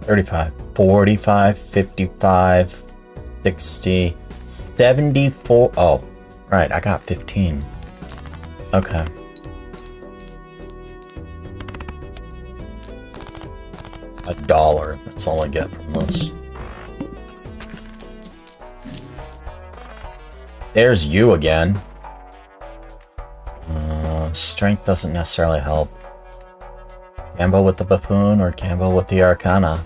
$35, $45, $55, $60, $74. Oh, right, I got 15. Okay. $1. That's all I get from this. There's you again. Strength doesn't necessarily help. Gamble with the buffoon or gamble with the arcana?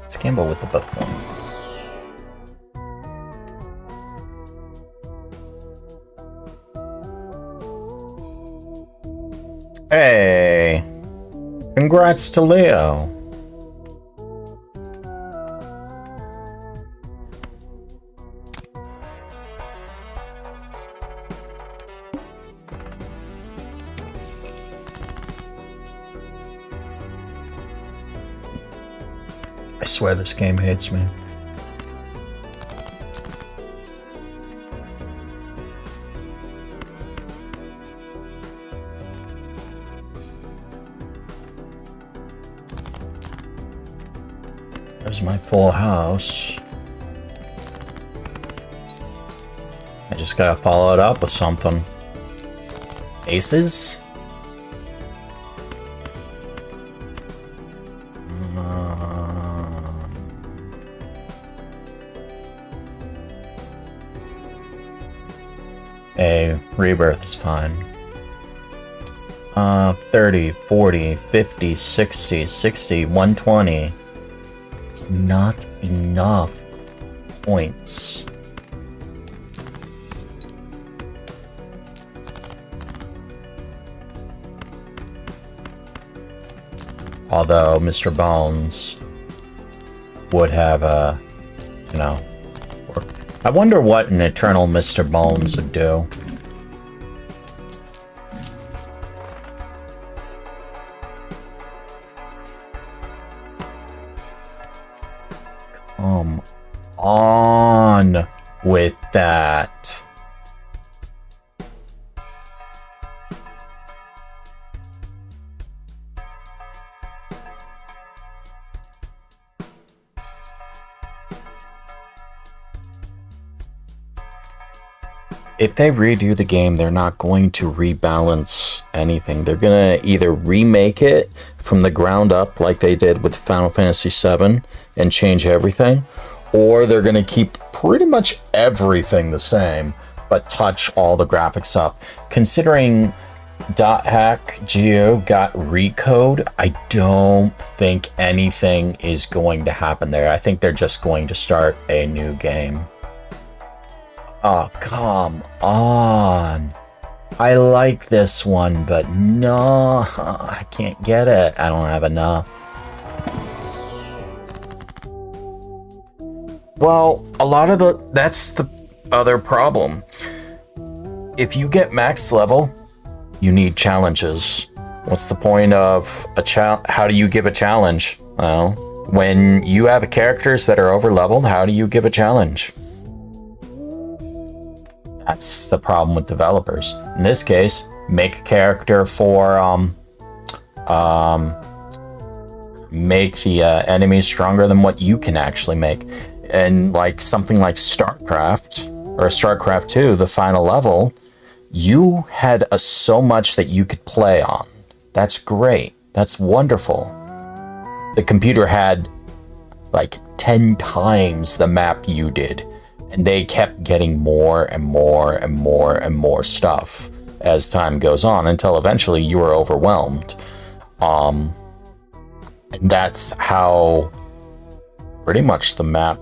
Let's gamble with the buffoon. Hey! Congrats to Leo! I swear this game hates me. There's my full house. I just gotta follow it up with something. Aces? A rebirth is fine. 30, 40, 50, 60, 60, 120. It's not enough points. Although Mr. Bones would have I wonder what an eternal Mr. Bones would do. Come on with that. If they redo the game, they're not going to rebalance anything. They're going to either remake it from the ground up like they did with Final Fantasy VII and change everything, or they're going to keep pretty much everything the same, but touch all the graphics up. Considering .hack Geo got recode, I don't think anything is going to happen there. I think they're just going to start a new game. Oh, come on. I like this one, but no, I can't get it. I don't have enough. Well, that's the other problem. If you get max level, you need challenges. What's the point of how do you give a challenge? Well, when you have characters that are over leveled, how do you give a challenge? That's the problem with developers. In this case, make a character for make the enemies stronger than what you can actually make. And like something like StarCraft or StarCraft 2, the final level, you had so much that you could play on. That's great. That's wonderful. The computer had like 10 times the map you did. And they kept getting more and more and more and more stuff as time goes on until eventually you were overwhelmed. And that's how pretty much the map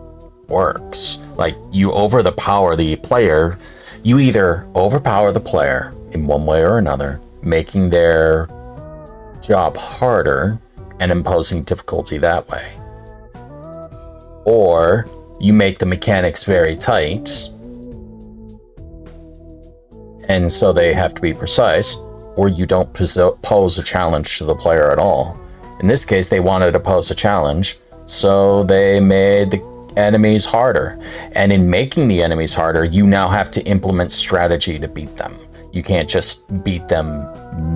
works. Like, you overpower the player. You either overpower the player in one way or another, making their job harder and imposing difficulty that way. Or you make the mechanics very tight, and so they have to be precise, or you don't pose a challenge to the player at all. In this case, they wanted to pose a challenge, so they made the enemies harder. And in making the enemies harder, you now have to implement strategy to beat them. You can't just beat them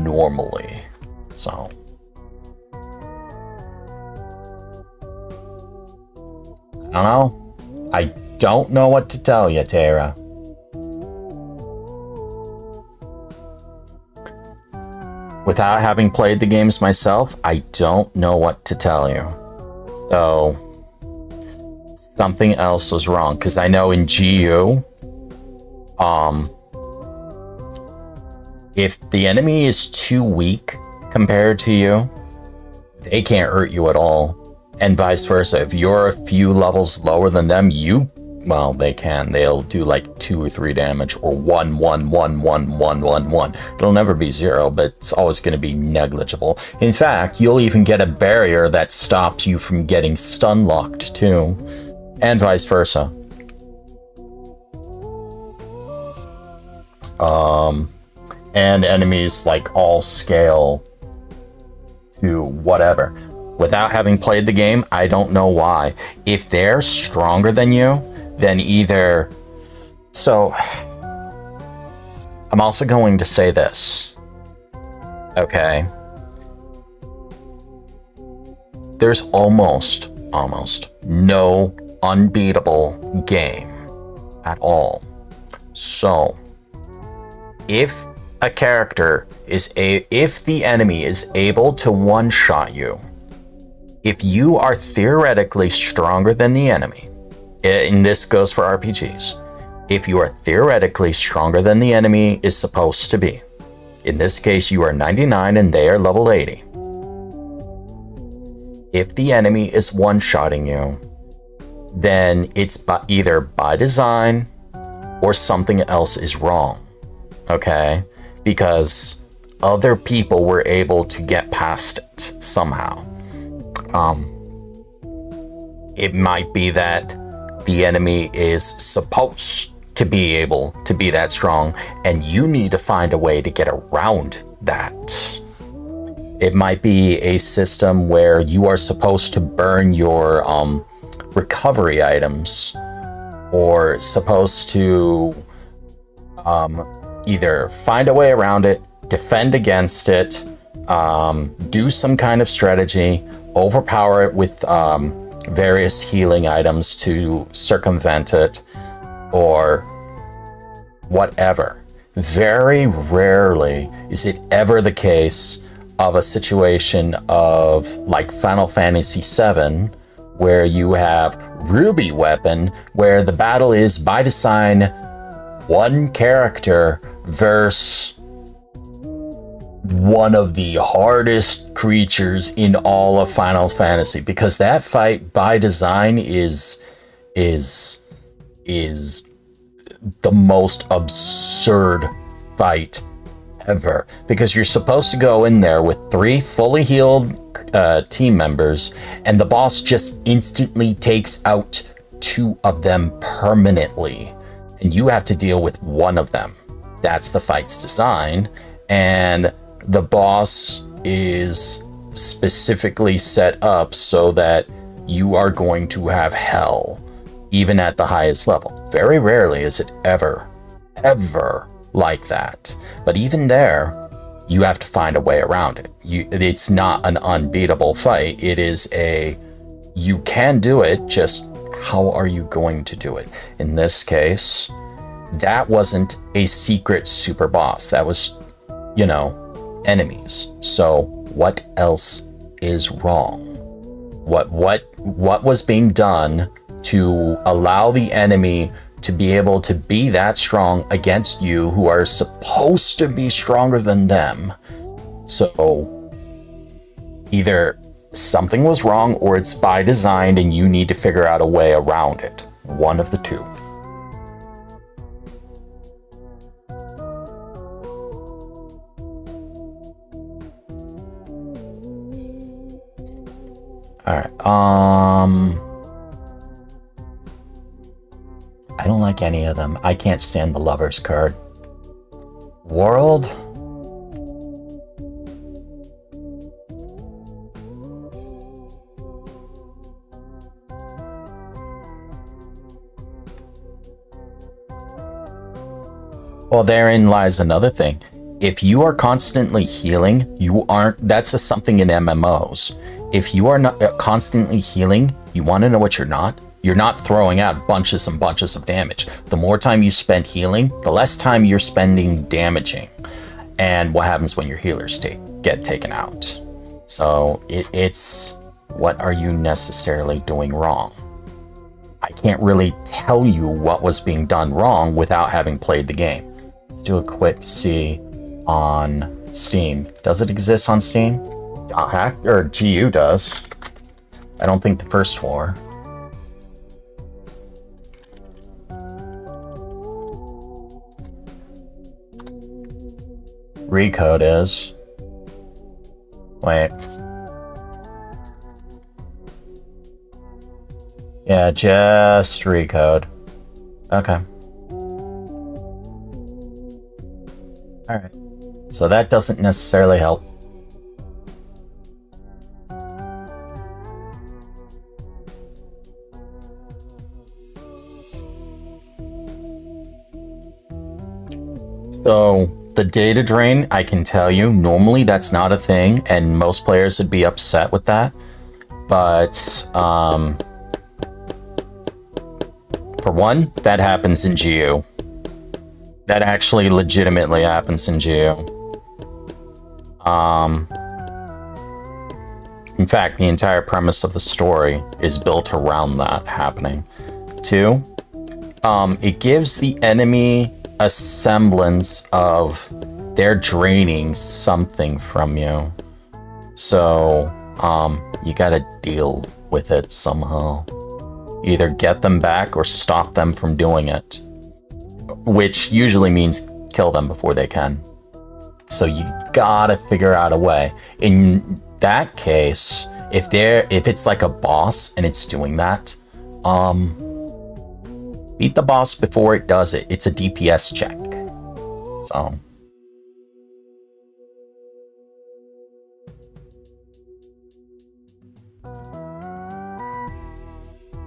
normally. So I don't know. I don't know what to tell you, Tara. Without having played the games myself, I don't know what to tell you. So, something else was wrong. Because I know in GU, if the enemy is too weak compared to you, they can't hurt you at all. And vice versa. If you're a few levels lower than them, they can. They'll do like 2 or 3 damage, or 1, 1, 1, 1, 1, 1, 1. It'll never be 0, but it's always going to be negligible. In fact, you'll even get a barrier that stops you from getting stun locked too, and vice versa. And enemies like all scale to whatever. Without having played the game, I don't know why. If they're stronger than you, then either... So, I'm also going to say this. Okay. There's almost no unbeatable game at all. So, if the enemy is able to one-shot you, if you are theoretically stronger than the enemy, and this goes for RPGs, if you are theoretically stronger than the enemy is supposed to be, in this case you are 99 and they are level 80, if the enemy is one-shotting you, then it's either by design or something else is wrong, okay? Because other people were able to get past it somehow. It might be that the enemy is supposed to be able to be that strong, and you need to find a way to get around that. It might be a system where you are supposed to burn your recovery items, or supposed to either find a way around it, defend against it, do some kind of strategy, overpower it with various healing items to circumvent it, or whatever. Very rarely is it ever the case of a situation of like Final Fantasy VII, where you have Ruby Weapon, where the battle is by design one character versus one of the hardest creatures in all of Final Fantasy, because that fight by design is the most absurd fight ever, because you're supposed to go in there with 3 fully healed team members, and the boss just instantly takes out 2 of them permanently, and you have to deal with 1 of them. That's the fight's design, and the boss is specifically set up so that you are going to have hell, even at the highest level. Very rarely is it ever like that. But even there, you have to find a way around it. It's not an unbeatable fight. It is you can do it, just how are you going to do it? In this case, that wasn't a secret super boss. That was, enemies. So what else is wrong? What was being done to allow the enemy to be able to be that strong against you, who are supposed to be stronger than them? So either something was wrong, or it's by design and you need to figure out a way around it. One of the two. Alright, I don't like any of them. I can't stand the Lover's card. World? Well, therein lies another thing. If you are constantly healing, that's something in MMOs. If you are not constantly healing, you want to know what you're not? You're not throwing out bunches and bunches of damage. The more time you spend healing, the less time you're spending damaging. And what happens when your healers get taken out? So it's what are you necessarily doing wrong? I can't really tell you what was being done wrong without having played the game. Let's do a quick see on Steam. Does it exist on Steam? GU does. I don't think the first war. Recode is. Wait. Yeah, just Recode. Okay. Alright. So that doesn't necessarily help. So the data drain, I can tell you, normally that's not a thing, and most players would be upset with that. But for one, that happens in GU. That actually legitimately happens in GU. In fact, the entire premise of the story is built around that happening. Two, it gives the enemy a semblance of they're draining something from you. So, you gotta deal with it somehow. Either get them back or stop them from doing it. Which usually means kill them before they can. So you gotta figure out a way. In that case, if it's like a boss and it's doing that, beat the boss before it does it. It's a DPS check.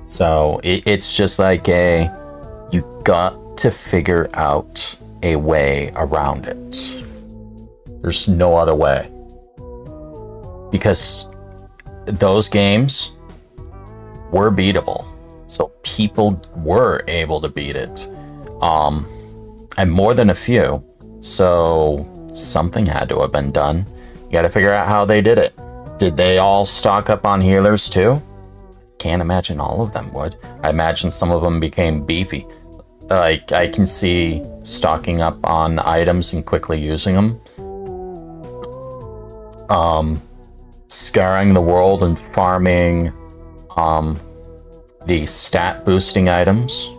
So it's just like you got to figure out a way around it. There's no other way. Because those games were beatable. So people were able to beat it. And more than a few. So something had to have been done. You gotta figure out how they did it. Did they all stock up on healers too? Can't imagine all of them would. I imagine some of them became beefy. Like, I can see stocking up on items and quickly using them. Scouring the world and farming the stat boosting items.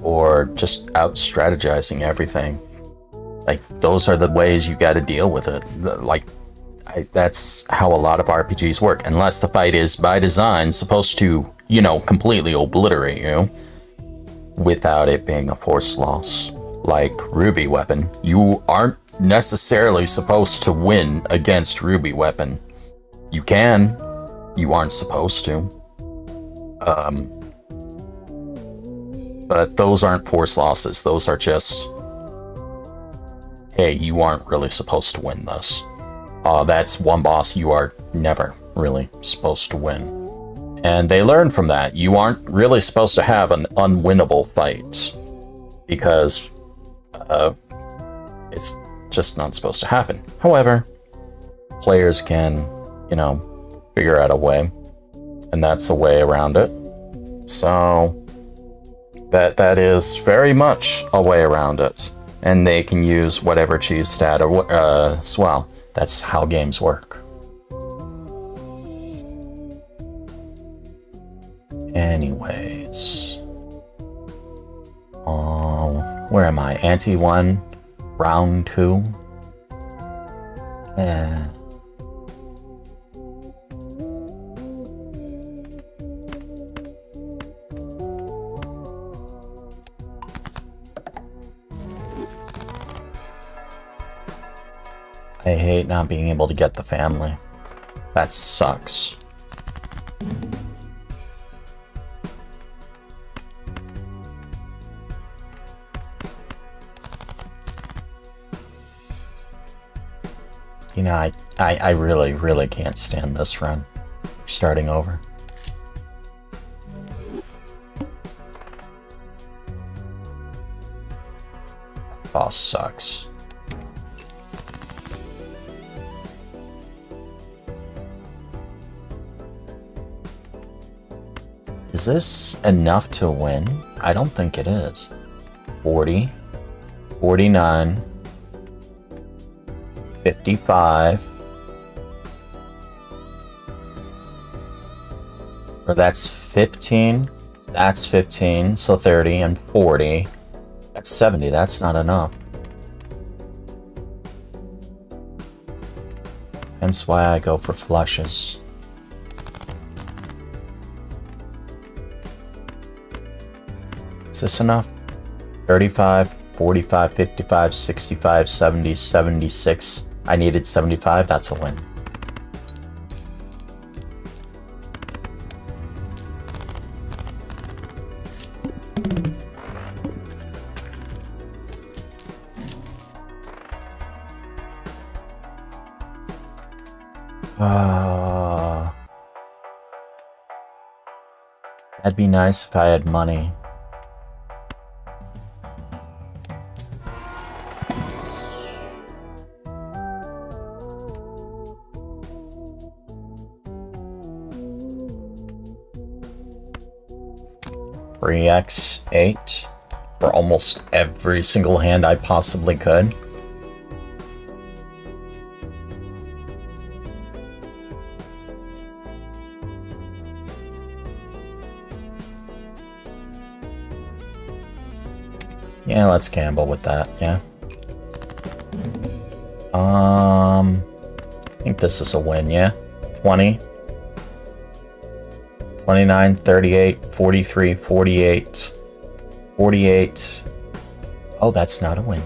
Or just out strategizing everything. Like, those are the ways you gotta deal with it. That's how a lot of RPGs work. Unless the fight is, by design, supposed to, completely obliterate you without it being a force loss. Like Ruby Weapon. You aren't necessarily supposed to win against Ruby Weapon. You can. You aren't supposed to. But those aren't force losses. Those are just, hey, you aren't really supposed to win this. That's one boss you are never really supposed to win. And they learn from that. You aren't really supposed to have an unwinnable fight. Because it's just not supposed to happen. However, players can, figure out a way. And that's a way around it. So that is very much a way around it. And they can use whatever cheese stat as well. That's how games work. Anyways. Where am I? Ante 1, round 2. Yeah. I hate not being able to get the family. That sucks. I really, really can't stand this run. Starting over. Boss sucks. Is this enough to win? I don't think it is. 40, 49, 55. Or that's 15. That's 15, so 30 and 40. That's 70, that's not enough. Hence why I go for flushes. Is this enough? 35, 45, 55, 65, 70, 76. I needed 75, that's a win. That'd be nice if I had money. X8 for almost every single hand I possibly could. Yeah, let's gamble with that, yeah. think this is a win, yeah? 20. 29, 38, 43, 48, 48. Oh, that's not a win.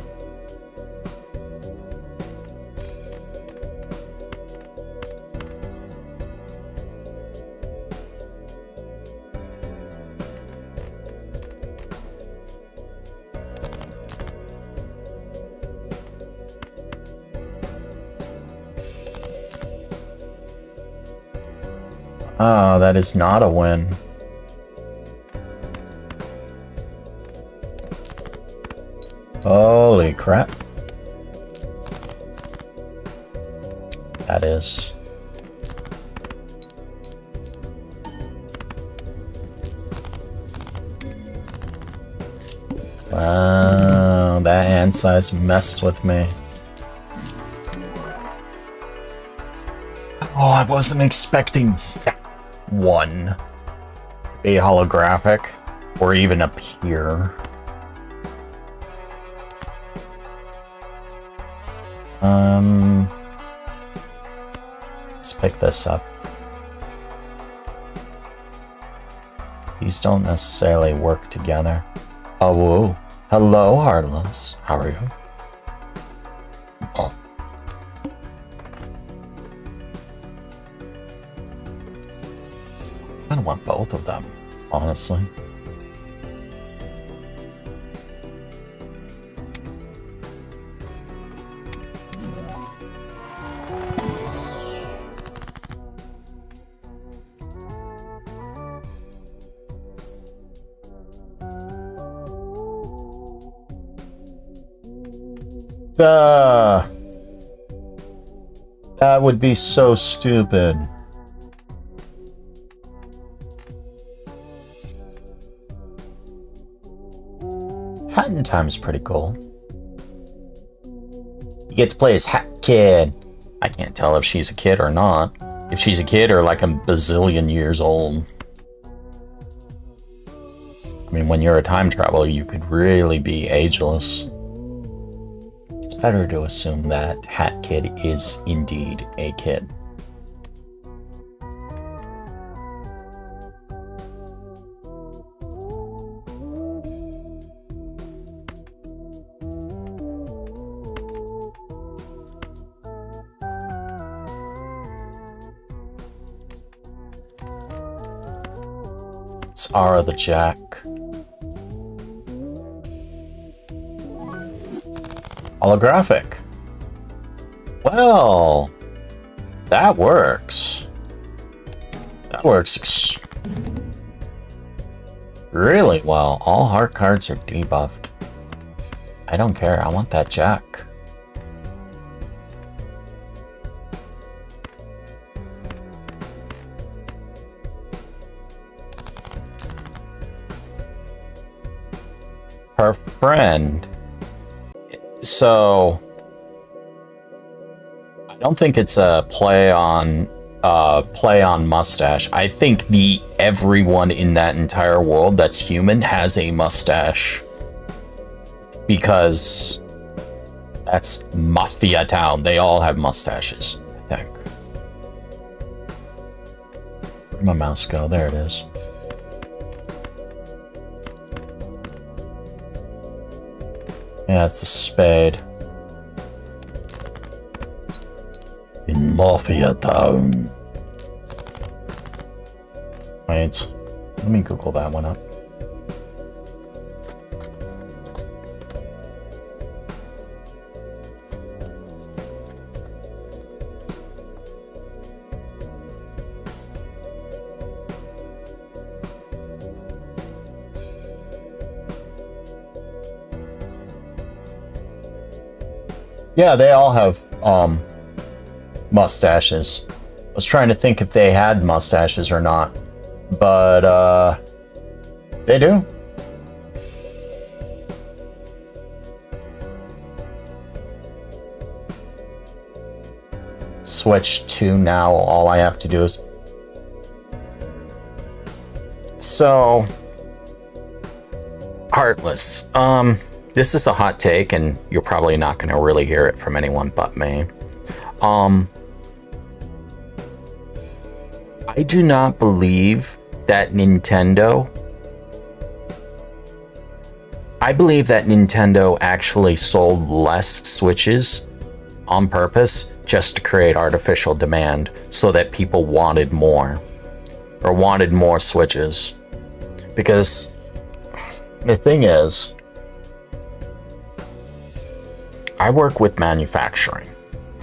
Oh, that is not a win. Holy crap. That is. Wow, that hand size messed with me. Oh, I wasn't expecting that one to be holographic or even appear. Let's pick this up. These don't necessarily work together. Awoooo. Hello, Heartless. How are you? Oh. I kind of want both of them, honestly. That would be so stupid. Hat in Time's pretty cool. You get to play as Hat Kid. I can't tell if she's a kid or not. If she's a kid or like a bazillion years old. I mean, when you're a time traveler, you could really be ageless. It's better to assume that Hat Kid is indeed a kid. It's Ara the Jack. Holographic. Well, that works. That works really well. All heart cards are debuffed. I don't care. I want that Jack. Her friend. So I don't think it's a play on mustache. I think everyone in that entire world that's human has a mustache. Because that's Mafia Town. They all have mustaches, I think. Where'd my mouse go? There it is. Yeah, it's the spade. In Mafia Town. Wait, let me Google that one up. Yeah, they all have mustaches. I was trying to think if they had mustaches or not, but they do. Switch to now. All I have to do is so Heartless. This is a hot take, and you're probably not going to really hear it from anyone but me. I do not believe that Nintendo... I believe that Nintendo actually sold less Switches on purpose just to create artificial demand so that people wanted more. Or wanted more Switches. Because the thing is, I work with manufacturing.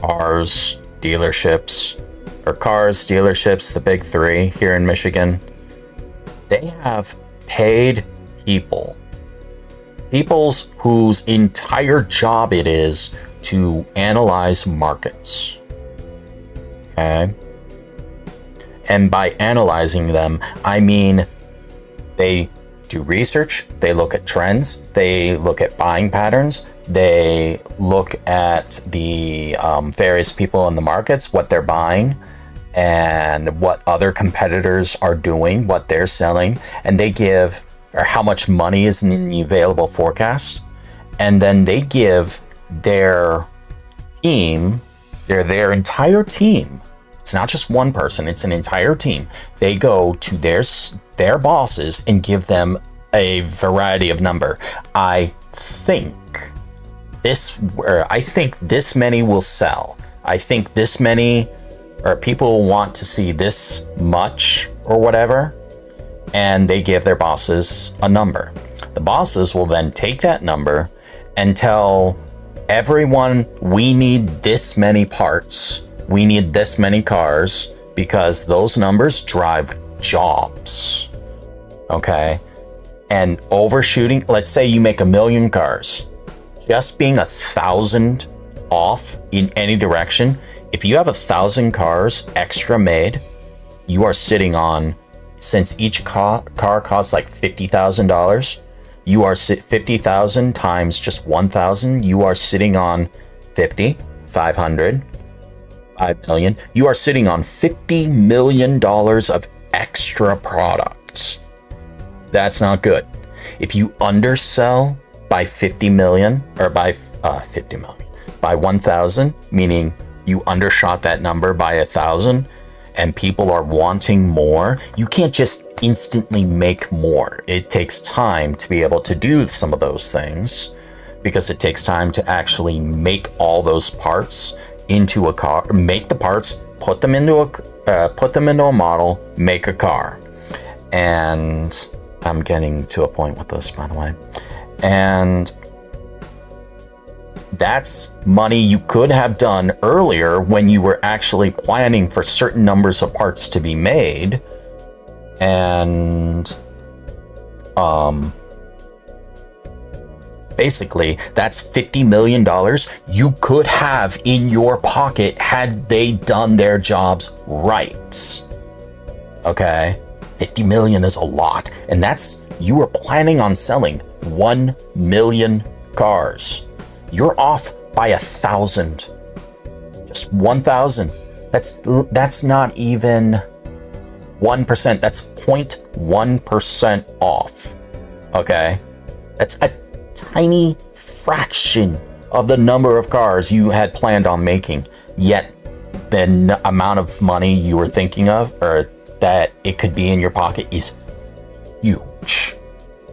Cars, dealerships, the big three here in Michigan. They have paid people. People's whose entire job it is to analyze markets. Okay? And by analyzing them, I mean they do research, they look at trends, they look at buying patterns, they look at the various people in the markets, what they're buying, and what other competitors are doing, what they're selling, and they give, or how much money is in the available forecast, and then they give their team, their entire team. It's not just one person, it's an entire team. They go to their bosses and give them a variety of number. I think this many will sell. I think this many, or people want to see this much or whatever, and they give their bosses a number. The bosses will then take that number and tell everyone, we need this many parts. We need this many cars because those numbers drive jobs. Okay? And overshooting, let's say you make 1 million cars. Just being 1,000 off in any direction, if you have 1,000 cars extra made, you are sitting on, since each car costs like $50,000, you are 50,000 times just 1,000, you are sitting on 50, 500, 5 million. You are sitting on $50 million of extra products. That's not good. If you undersell by 50 million, or by 50 million, by 1,000, meaning you undershot that number by 1,000, and people are wanting more, you can't just instantly make more. It takes time to be able to do some of those things, because it takes time to actually make all those parts into a car, make the parts, put them into a model, make a car. And I'm getting to a point with this, by the way. And that's money you could have done earlier when you were actually planning for certain numbers of parts to be made. And basically, that's $50 million you could have in your pocket had they done their jobs right. Okay? 50 million is a lot. And that's, you were planning on selling 1 million cars. You're off by 1,000. Just 1,000. That's not even 1%. That's 0.1% off. Okay? That's a tiny fraction of the number of cars you had planned on making, yet the amount of money you were thinking of, or that it could be in your pocket, is huge.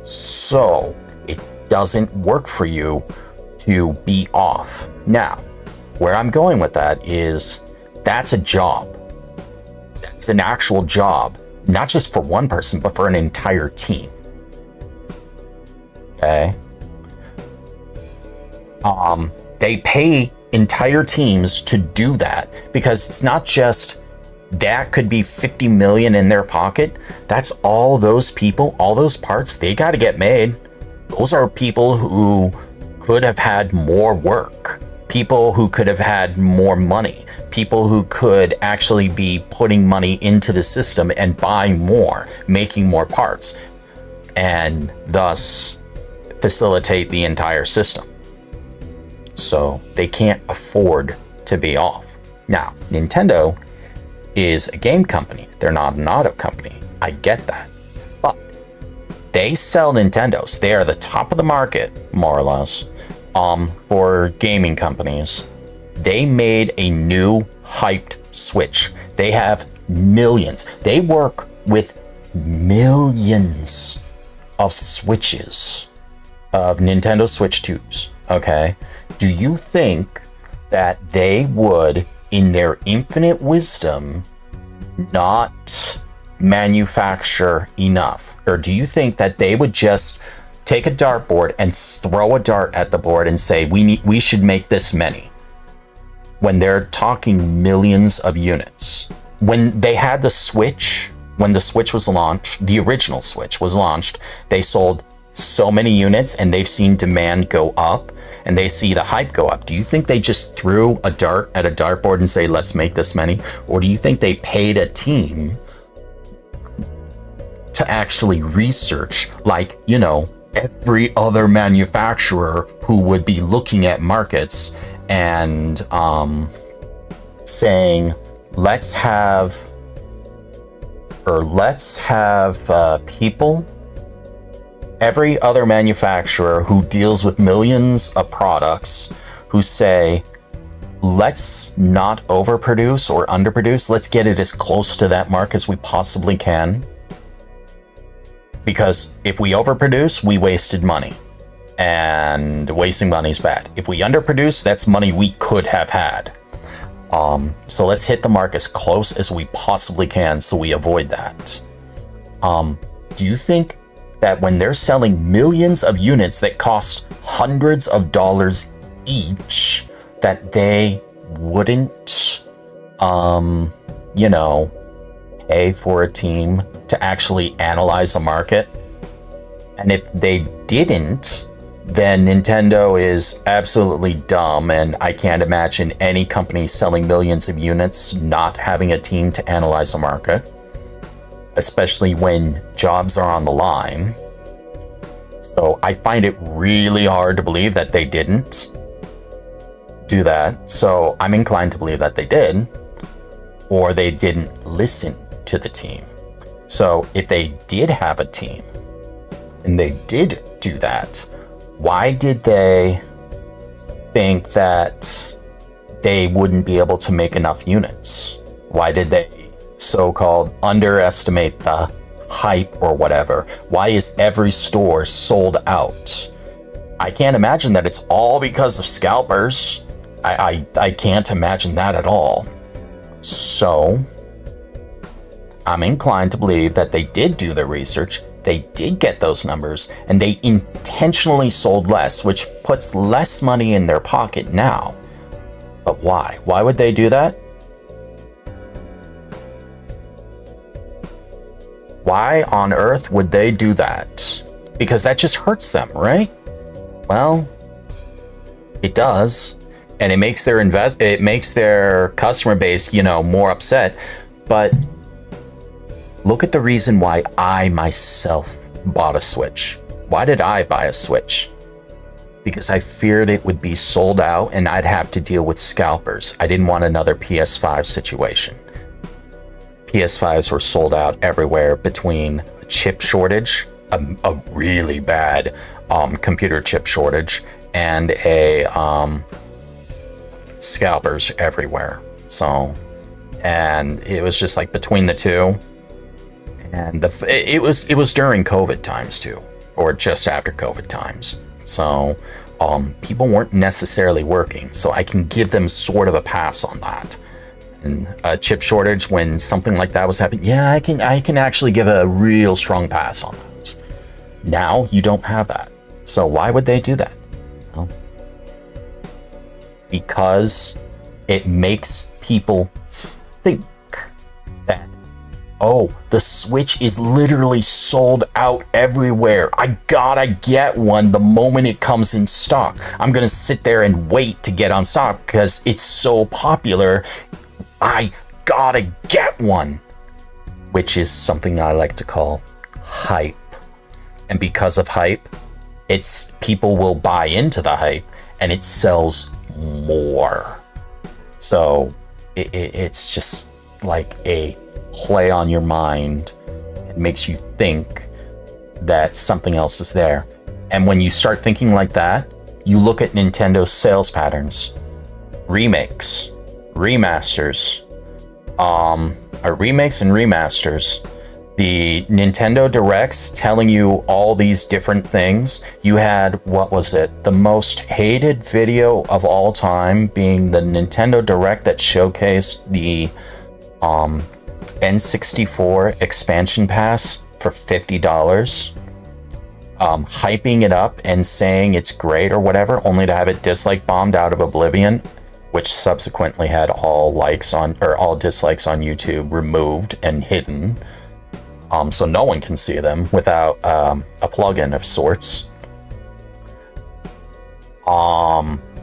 So it doesn't work for you to be off. Now, where I'm going with that is, that's a job. That's an actual job, not just for one person, but for an entire team. Okay? They pay entire teams to do that, because it's not just that could be 50 million in their pocket. That's all those people, all those parts, they got to get made. Those are people who could have had more work, people who could have had more money, people who could actually be putting money into the system and buying more, making more parts, and thus facilitate the entire system. So they can't afford to be off. Now, Nintendo is a game company. They're not an auto company. I get that. But they sell Nintendos. They are the top of the market, more or less, for gaming companies. They made a new hyped Switch. They have millions. They work with millions of Switches, of Nintendo Switch 2s, okay? Do you think that they would, in their infinite wisdom, not manufacture enough? Or do you think that they would just take a dartboard and throw a dart at the board and say, we should make this many? When they're talking millions of units. When they had the Switch, when the Switch was launched, the original Switch was launched, they sold so many units and they've seen demand go up and they see the hype go up. Do you think they just threw a dart at a dartboard and say, let's make this many? Or do you think they paid a team to actually research, like, you know, every other manufacturer who would be looking at markets and saying, let's have people, every other manufacturer who deals with millions of products, who say, let's not overproduce or underproduce, let's get it as close to that mark as we possibly can. Because if we overproduce, we wasted money. And wasting money is bad. If we underproduce, that's money we could have had. So let's hit the mark as close as we possibly can so we avoid that. Do you think that when they're selling millions of units that cost hundreds of dollars each, that they wouldn't, you know, pay for a team to actually analyze a market? And if they didn't, then Nintendo is absolutely dumb, and I can't imagine any company selling millions of units not having a team to analyze a market, especially when jobs are on the line. So I find it really hard to believe that they didn't do that. So I'm inclined to believe that they did, or they didn't listen to the team. So if they did have a team and they did do that, why did they think that they wouldn't be able to make enough units? Why did they so-called underestimate the hype or whatever? Why is every store sold out? I can't imagine that it's all because of scalpers. I can't imagine that at all. So I'm inclined to believe that they did do their research, they did get those numbers, and they intentionally sold less, which puts less money in their pocket now. But why? Why would they do that? Why on earth would they do that? Because that just hurts them, right? Well, it does. And it makes their customer base, you know, more upset. But look at the reason why I myself bought a Switch. Why did I buy a Switch? Because I feared it would be sold out and I'd have to deal with scalpers. I didn't want another PS5 situation. PS5s were sold out everywhere between a chip shortage, a really bad computer chip shortage, and a scalpers everywhere. So, and it was just like between the two. And it was during COVID times too, or just after COVID times. So people weren't necessarily working, so I can give them sort of a pass on that. And a chip shortage, when something like that was happening, yeah, I can actually give a real strong pass on that. Now you don't have that, so why would they do that? Well, because it makes people think that, oh, the Switch is literally sold out everywhere. I gotta get one the moment it comes in stock. I'm gonna sit there and wait to get on stock because it's so popular. I gotta get one. Which is something I like to call hype. And because of hype, people will buy into the hype and it sells more. So it's just like a play on your mind. It makes you think that something else is there. And when you start thinking like that, you look at Nintendo's sales patterns, remakes, remasters, are remakes and remasters. The Nintendo Directs telling you all these different things. You had, what was it? The most hated video of all time being the Nintendo Direct that showcased the N64 expansion pass for $50. Hyping it up and saying it's great or whatever, only to have it dislike bombed out of oblivion, which subsequently had all likes on, or all dislikes on YouTube removed and hidden. So no one can see them without a plugin of sorts.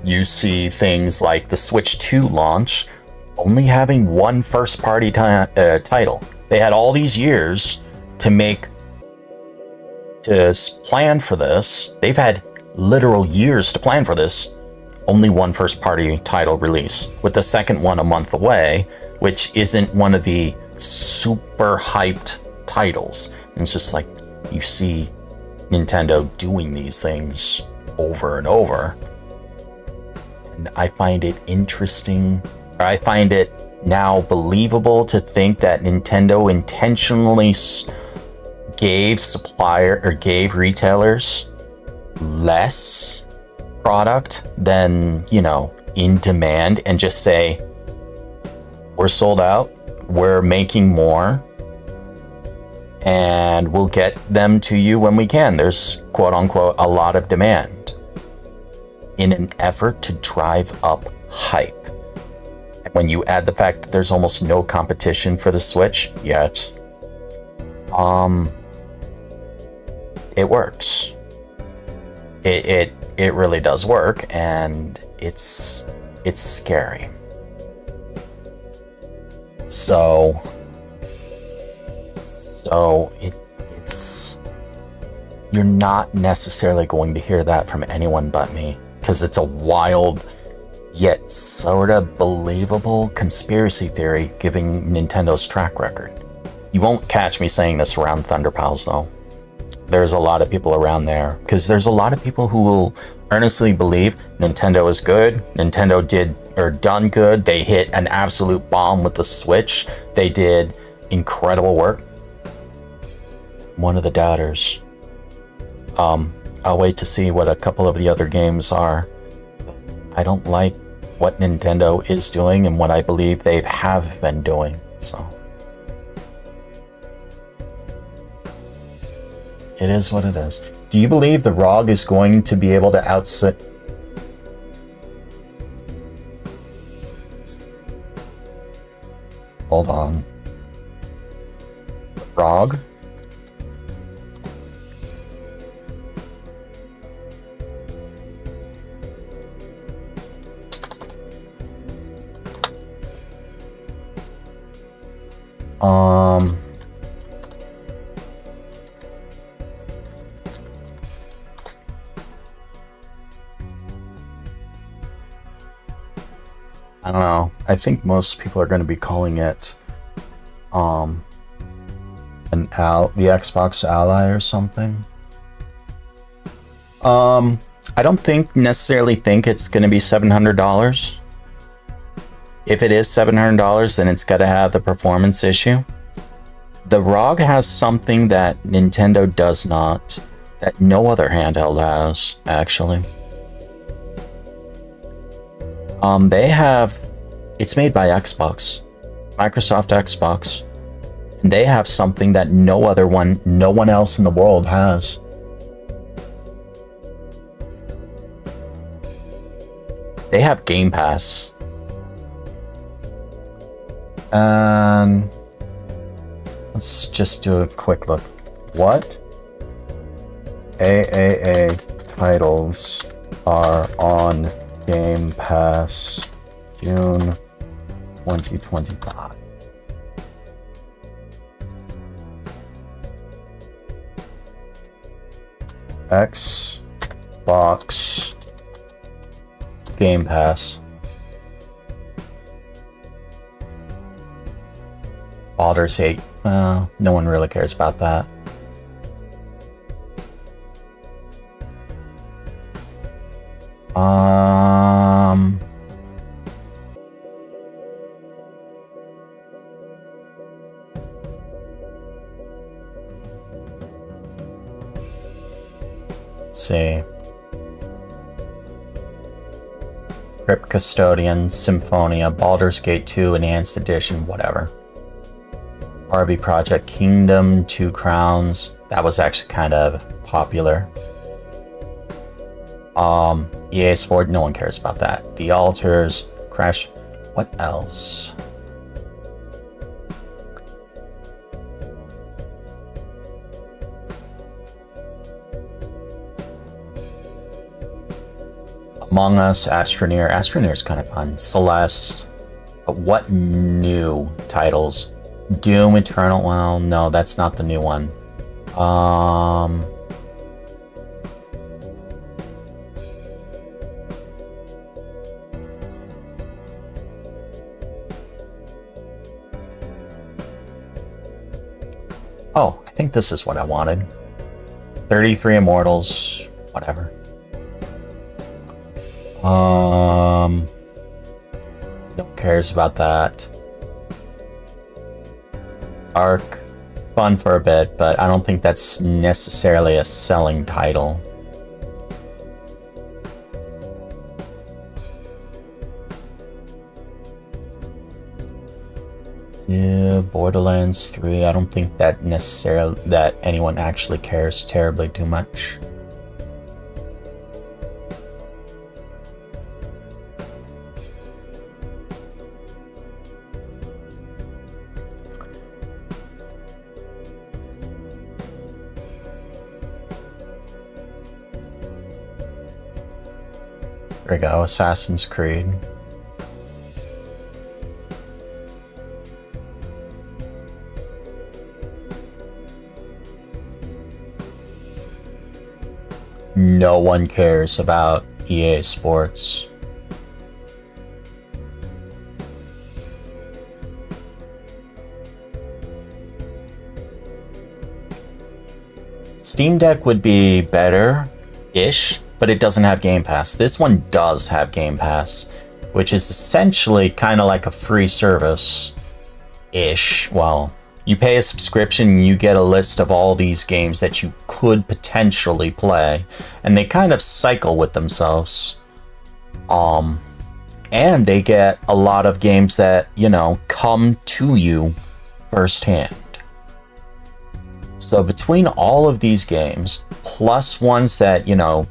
You see things like the Switch 2 launch only having one first-party title. They had all these years to plan for this. They've had literal years to plan for this. Only one first-party title release, with the second one a month away, which isn't one of the super hyped titles. And it's just like, you see Nintendo doing these things over and over. And I find it interesting, or I find it now believable to think that Nintendo intentionally gave retailers less product than, in demand, and just say, we're sold out, we're making more, and we'll get them to you when we can. There's, quote unquote, a lot of demand, in an effort to drive up hype. And when you add the fact that there's almost no competition for the Switch yet, it works. It really does work, and it's scary. So it's you're not necessarily going to hear that from anyone but me, because it's a wild yet sort of believable conspiracy theory given Nintendo's track record. You won't catch me saying this around Thunder Pals though. There's a lot of people around there, because there's a lot of people who will earnestly believe Nintendo is good. Nintendo done good. They hit an absolute bomb with the Switch. They did incredible work. One of the doubters. I'll wait to see what a couple of the other games are. I don't like what Nintendo is doing and what I believe they have been doing, so. It is what it is. Do you believe the ROG is going to be able to outsit... Hold on. ROG? I don't know. I think most people are going to be calling it the Xbox Ally or something. I don't necessarily think it's going to be $700. If it is $700, then it's got to have the performance issue. The ROG has something that Nintendo does not, that no other handheld has, actually. It's made by Xbox, Microsoft Xbox, and they have something that no one else in the world has. They have Game Pass. And let's just do a quick look. What AAA titles are on Game Pass June 2025? Xbox Game Pass. Baldur's Gate. No one really cares about that. see. Crypt Custodian, Symphonia, Baldur's Gate 2, Enhanced Edition, whatever. Barbie Project Kingdom, Two Crowns. That was actually kind of popular. EA Sport, no one cares about that. The Altars, Crash. What else? Among Us, Astroneer. Astroneer's kind of fun. Celeste. But what new titles? Doom Eternal. Well, no, that's not the new one. Oh, I think this is what I wanted. 33 Immortals, whatever. No one cares about that. Ark, fun for a bit, but I don't think that's necessarily a selling title. Yeah, Borderlands 3, I don't think that necessarily that anyone actually cares terribly too much. There we go, Assassin's Creed. No one cares about EA Sports. Steam Deck would be better-ish, but it doesn't have Game Pass. This one does have Game Pass, which is essentially kind of like a free service-ish. Well, you pay a subscription and you get a list of all these games that you could potentially play, and they kind of cycle with themselves. And they get a lot of games that, you know, come to you firsthand. So between all of these games, plus ones that, you know,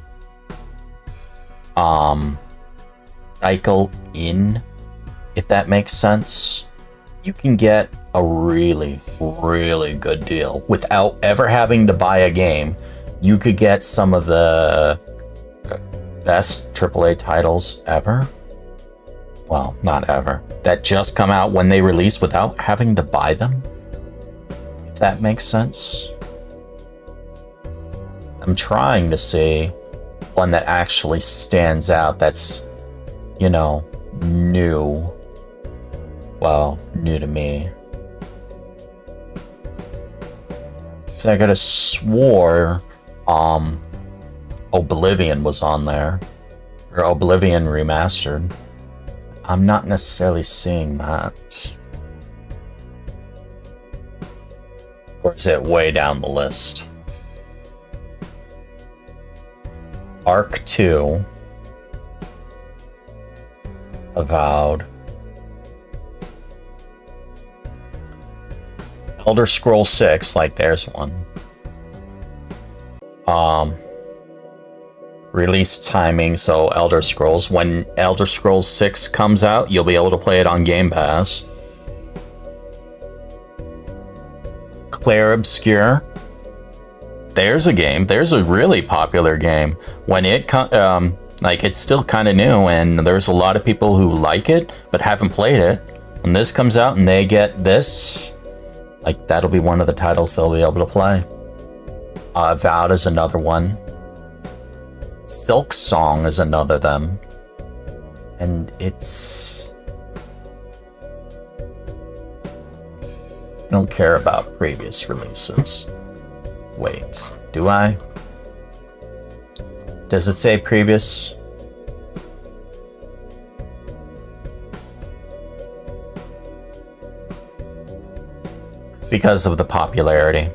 cycle in, if that makes sense, you can get a really, really good deal without ever having to buy a game. You could get some of the best AAA titles ever. Well, not ever. That just come out when they release without having to buy them. If that makes sense. I'm trying to see one that actually stands out that's, you know, new. Well, new to me. So I could have swore Oblivion was on there. Or Oblivion Remastered. I'm not necessarily seeing that. Or is it way down the list? Ark 2. Avowed. Elder Scrolls 6, like there's one. Release timing, so Elder Scrolls. When Elder Scrolls 6 comes out, you'll be able to play it on Game Pass. Claire Obscure. There's a game. There's a really popular game. When it like, it's still kind of new, and there's a lot of people who like it but haven't played it. When this comes out and they get this, like, that'll be one of the titles they'll be able to play. Avowed is another one. Silk Song is another them. And it's... I don't care about previous releases. Wait, do I? Does it say previous? Because of the popularity.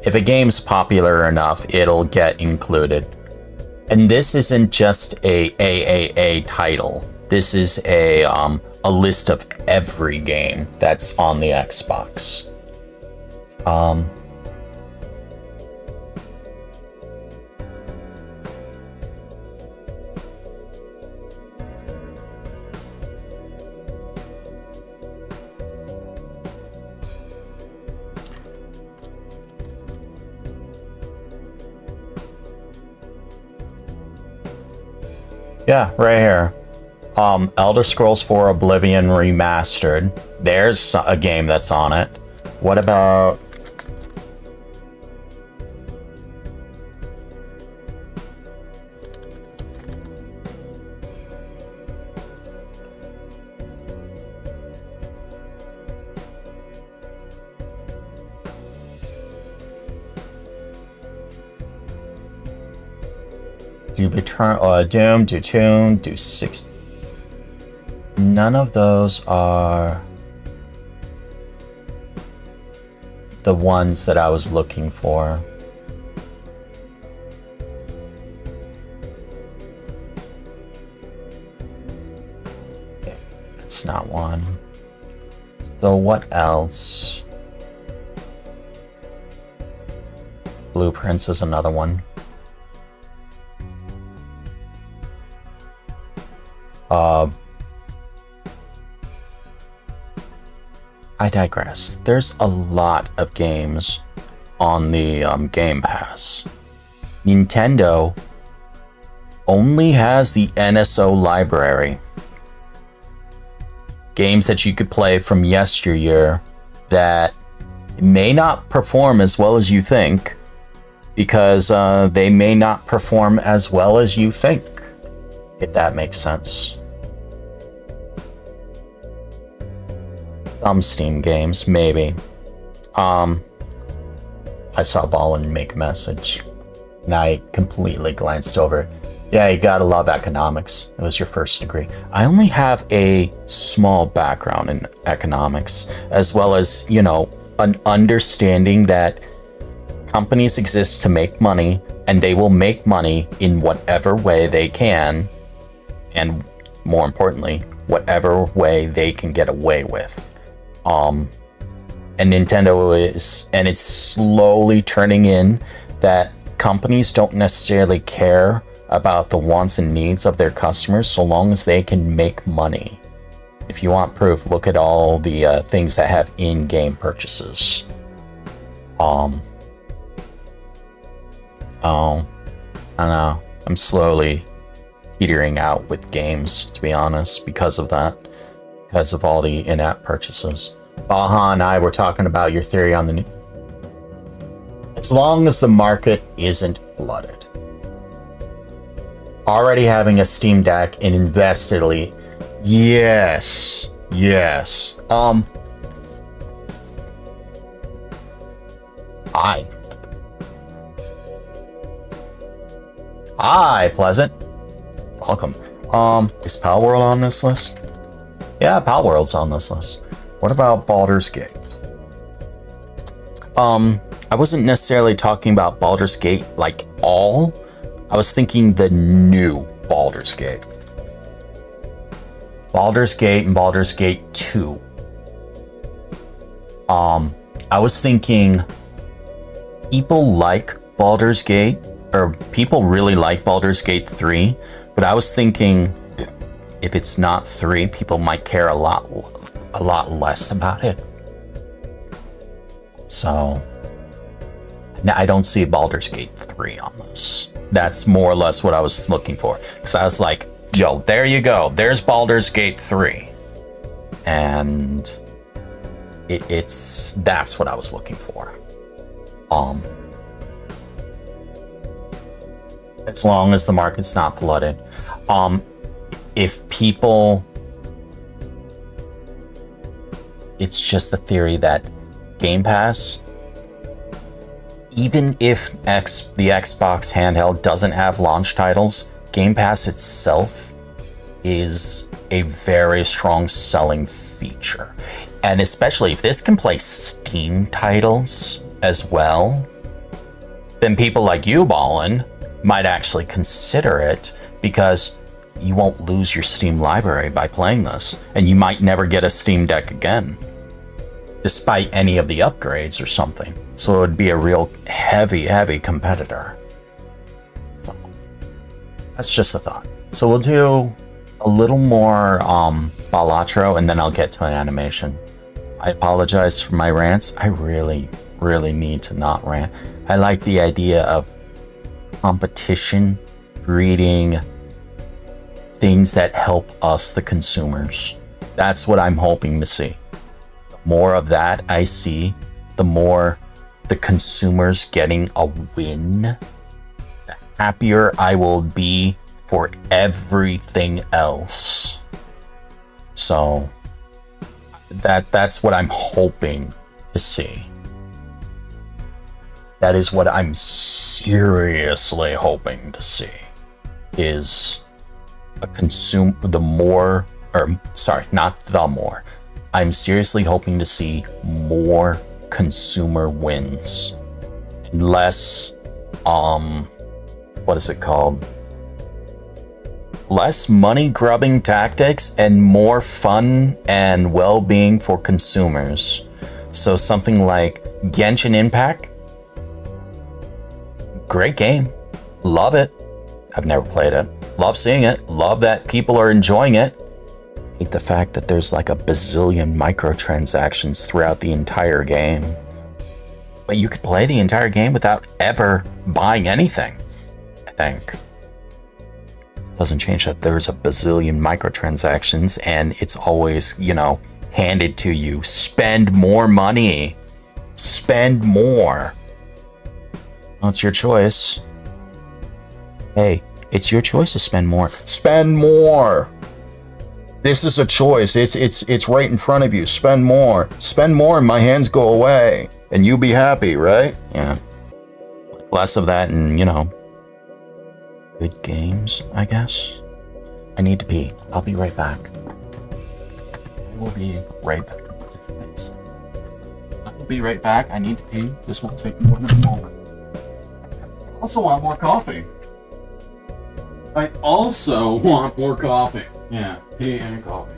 if a game's popular enough, it'll get included. And this isn't just a AAA title. This is a list of every game that's on the Xbox. Yeah, right here. Elder Scrolls 4 Oblivion Remastered. There's a game that's on it. What about... Doom, do 6. None of those are the ones that I was looking for. Okay, that's not one. So what else? Blueprints is another one. I digress. There's a lot of games on the Game Pass. Nintendo only has the NSO library. Games that you could play from yesteryear that may not perform as well as you think, because they may not perform as well as you think, if that makes sense. Some Steam games, maybe. I saw Ballin make a message, and I completely glanced over. Yeah, you gotta love economics. It was your first degree. I only have a small background in economics, as well as, you know, an understanding that companies exist to make money, and they will make money in whatever way they can, and more importantly, whatever way they can get away with. And Nintendo it's slowly turning in that companies don't necessarily care about the wants and needs of their customers so long as they can make money. If you want proof, look at all the things that have in-game purchases. So, I don't know. I'm slowly teetering out with games, to be honest, because of that. Because of all the in-app purchases. Baha and I were talking about your theory on the new... As long as the market isn't flooded. Already having a Steam Deck and investedly... Yes. Hi, Pleasant. Welcome. Is Pal World on this list? Yeah, Pal World's on this list. What about Baldur's Gate? I wasn't necessarily talking about Baldur's Gate like all. I was thinking the new Baldur's Gate. Baldur's Gate and Baldur's Gate 2. I was thinking people like Baldur's Gate, or people really like Baldur's Gate 3, but I was thinking if it's not 3, people might care a lot less about it. So, I don't see Baldur's Gate 3 on this. That's more or less what I was looking for. So I was like, yo, there you go. There's Baldur's Gate 3. And that's what I was looking for. As long as the market's not flooded. If people... It's just the theory that Game Pass, even if the Xbox handheld doesn't have launch titles, Game Pass itself is a very strong selling feature. And especially if this can play Steam titles as well, then people like you, Ballin, might actually consider it because you won't lose your Steam library by playing this, and you might never get a Steam Deck again, despite any of the upgrades or something. So it would be a real heavy competitor. So that's just a thought. So we'll do a little more balatro, and then I'll get to an animation. I apologize for my rants. I really need to not rant. I like the idea of competition breeding things that help us, the consumers. That's what I'm hoping to see. The more of that I see, the more the consumers getting a win, the happier I will be for everything else. So that's what I'm hoping to see. That is what I'm seriously hoping to see, is I'm seriously hoping to see more consumer wins and less, what is it called? Less money grubbing tactics and more fun and well-being for consumers. So something like Genshin Impact, great game, love it. I've never played it. Love seeing it. Love that people are enjoying it. Hate the fact that there's like a bazillion microtransactions throughout the entire game. But you could play the entire game without ever buying anything, I think. Doesn't change that there's a bazillion microtransactions and it's always, handed to you. Spend more money. Spend more. Well, it's your choice. Hey, it's your choice to spend more. Spend more. This is a choice. It's right in front of you. Spend more. Spend more and my hands go away. And you be happy, right? Yeah. Less of that and, good games, I guess. I need to pee. I'll be right back. I will be right back. Thanks. I will be right back. I need to pee. This won't take more than a moment. Also want more coffee. I also want more coffee. Yeah, tea and coffee.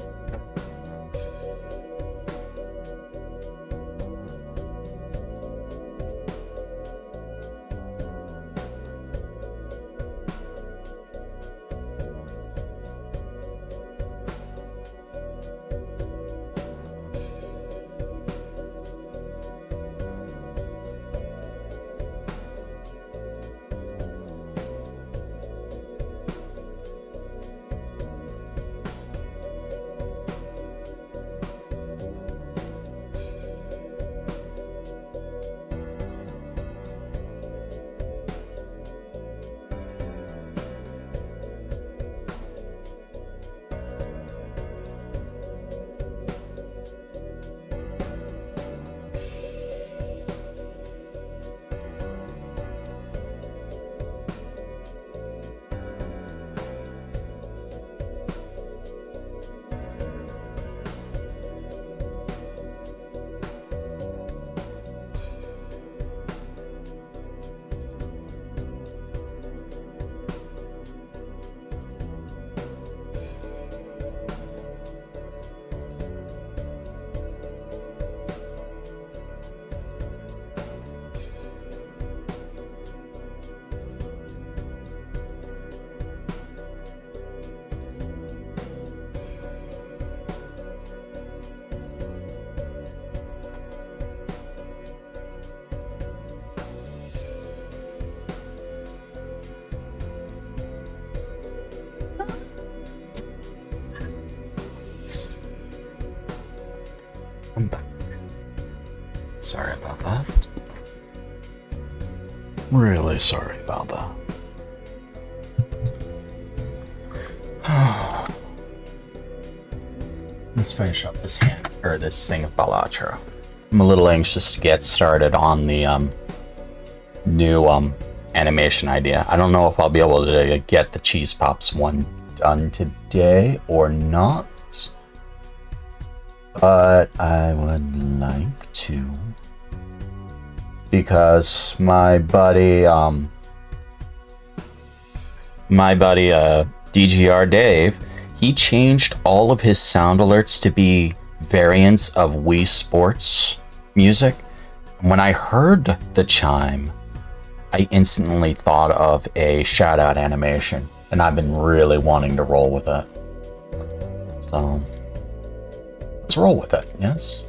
I'm back. Sorry about that. Really sorry about that. Let's finish up this thing of balatro. I'm a little anxious to get started on the new animation idea. I don't know if I'll be able to get the Cheese Pops one done today or not, but I would like to because my buddy DGR Dave, he changed all of his sound alerts to be variants of Wii Sports music. When I heard the chime, I instantly thought of a shoutout animation, and I've been really wanting to roll with it. So let's roll with it, yes?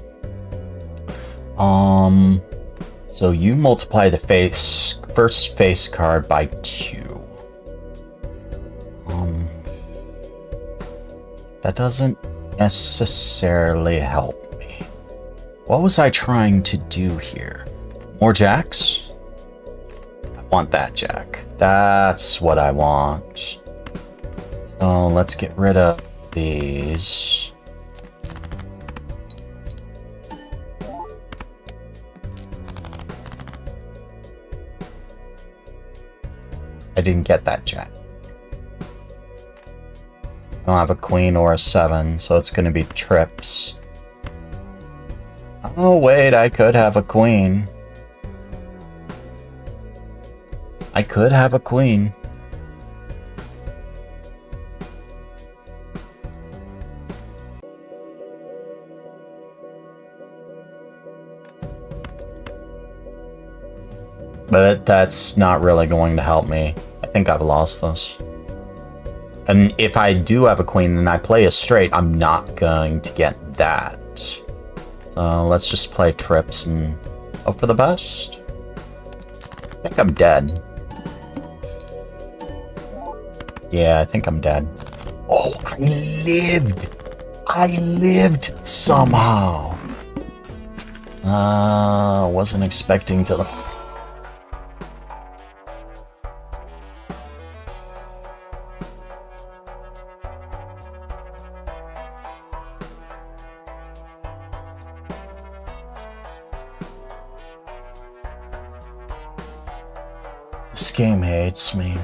So you multiply the first face card by 2. That doesn't necessarily help me. What was I trying to do here? More jacks? I want that jack. That's what I want. So let's get rid of these. I didn't get that jack. I don't have a queen or a 7, so it's going to be trips. Oh, wait, I could have a queen. I could have a queen. But that's not really going to help me. I think I've lost this. And if I do have a queen and I play a straight, I'm not going to get that. So let's just play trips and hope for the best. I think I'm dead. Yeah, I think I'm dead. Oh, I lived! I lived somehow! Wasn't expecting to... This game hates me.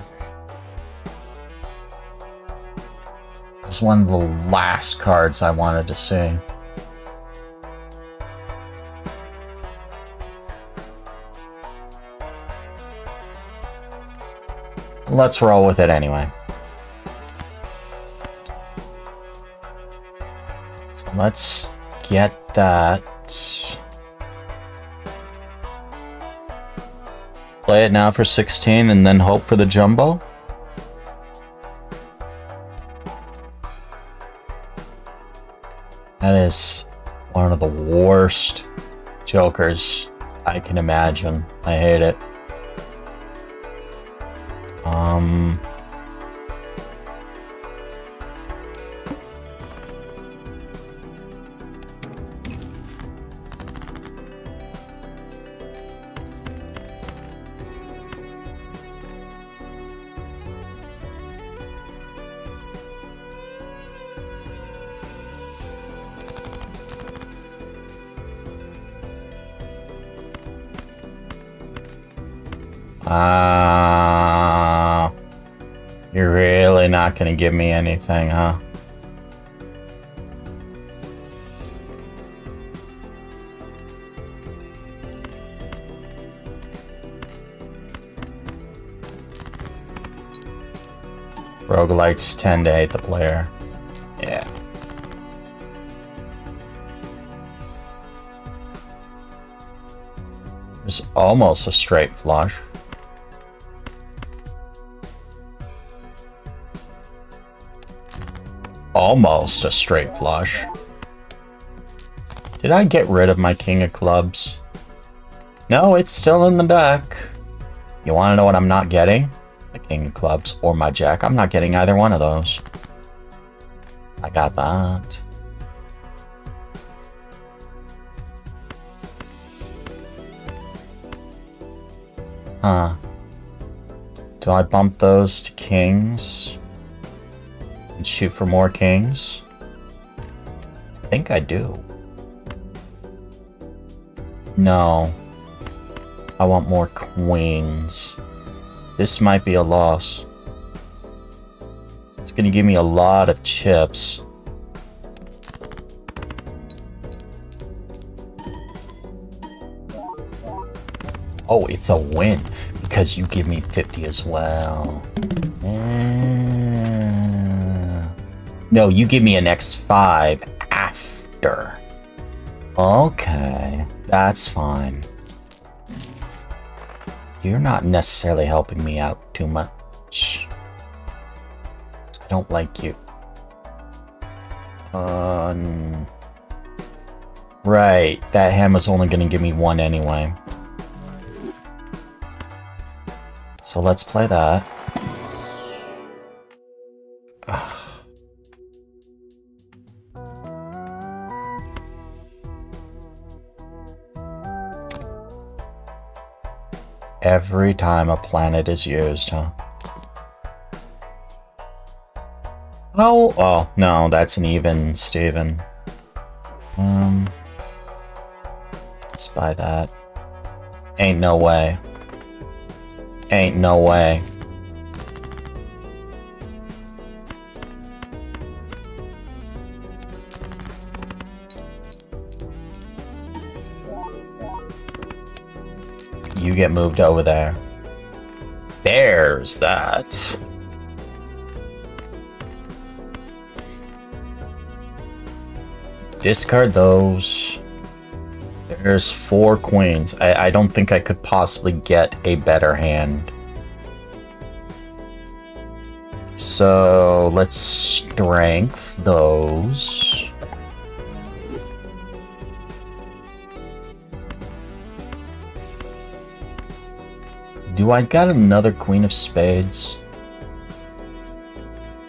It's one of the last cards I wanted to see. Let's roll with it anyway. So let's get that. Play it now for 16 and then hope for the jumbo. That is one of the worst jokers I can imagine. I hate it. You're really not gonna give me anything, huh? Roguelites tend to hate the player. Yeah. There's almost a straight flush. Almost a straight flush. Did I get rid of my king of clubs? No, it's still in the deck. You want to know what I'm not getting? The king of clubs or my jack. I'm not getting either one of those. I got that. Huh. Do I bump those to kings? And shoot for more kings? I think I do. No. I want more queens. This might be a loss. It's gonna give me a lot of chips. Oh, it's a win because you give me 50 as well. No, you give me an X5 after. Okay, that's fine. You're not necessarily helping me out too much. I don't like you. Right, that hammer's only gonna give me one anyway. So let's play that. Every time a planet is used, huh? Oh, no, that's an even, Steven. Let's buy that. Ain't no way. Ain't no way. You get moved over there. There's that. Discard those. There's 4 queens. I don't think I could possibly get a better hand. So let's strength those. Do I got another Queen of Spades?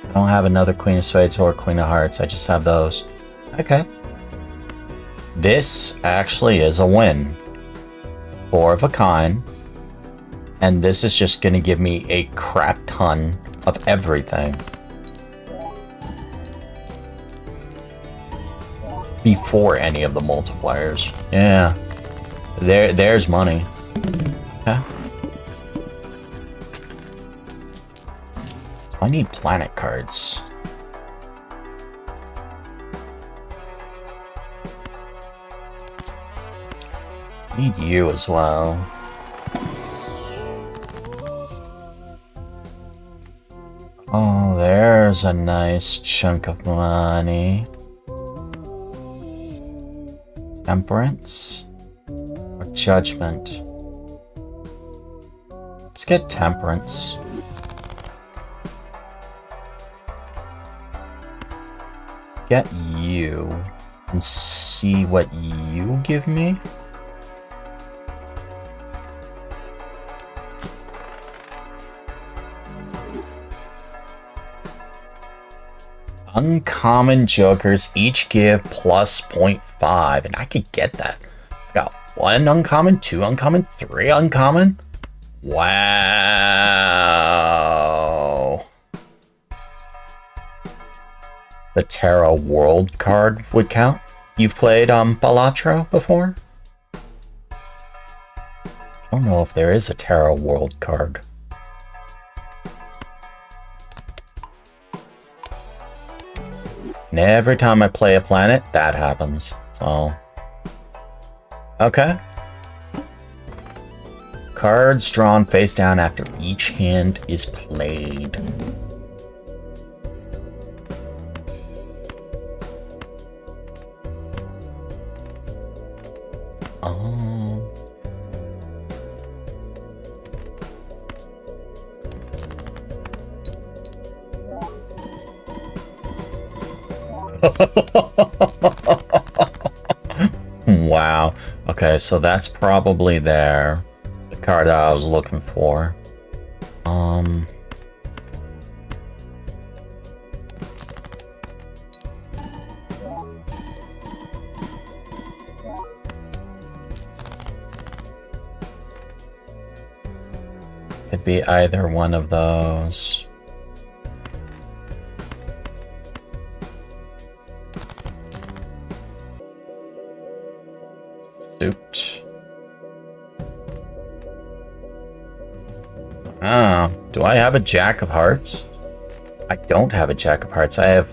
I don't have another Queen of Spades or Queen of Hearts. I just have those. Okay. This actually is a win. 4 of a kind. And this is just going to give me a crap ton of everything. Before any of the multipliers. Yeah. There's money. Okay. So I need planet cards. Need you as well. Oh, there's a nice chunk of money. Temperance or judgment? Let's get temperance. Let's get you and see what you give me. Uncommon jokers each give plus 0.5, and I could get that. I got 1 uncommon, 2 uncommon, 3 uncommon. Wow. The Terra World card would count. You've played Balatro before? I don't know if there is a Terra World card. And every time I play a planet, that happens. So, okay. Cards drawn face down after each hand is played. Oh. Wow. Okay, so that's probably there. The card that I was looking for. Could be either one of those. Suit. Do I have a Jack of Hearts? I don't have a Jack of Hearts. I have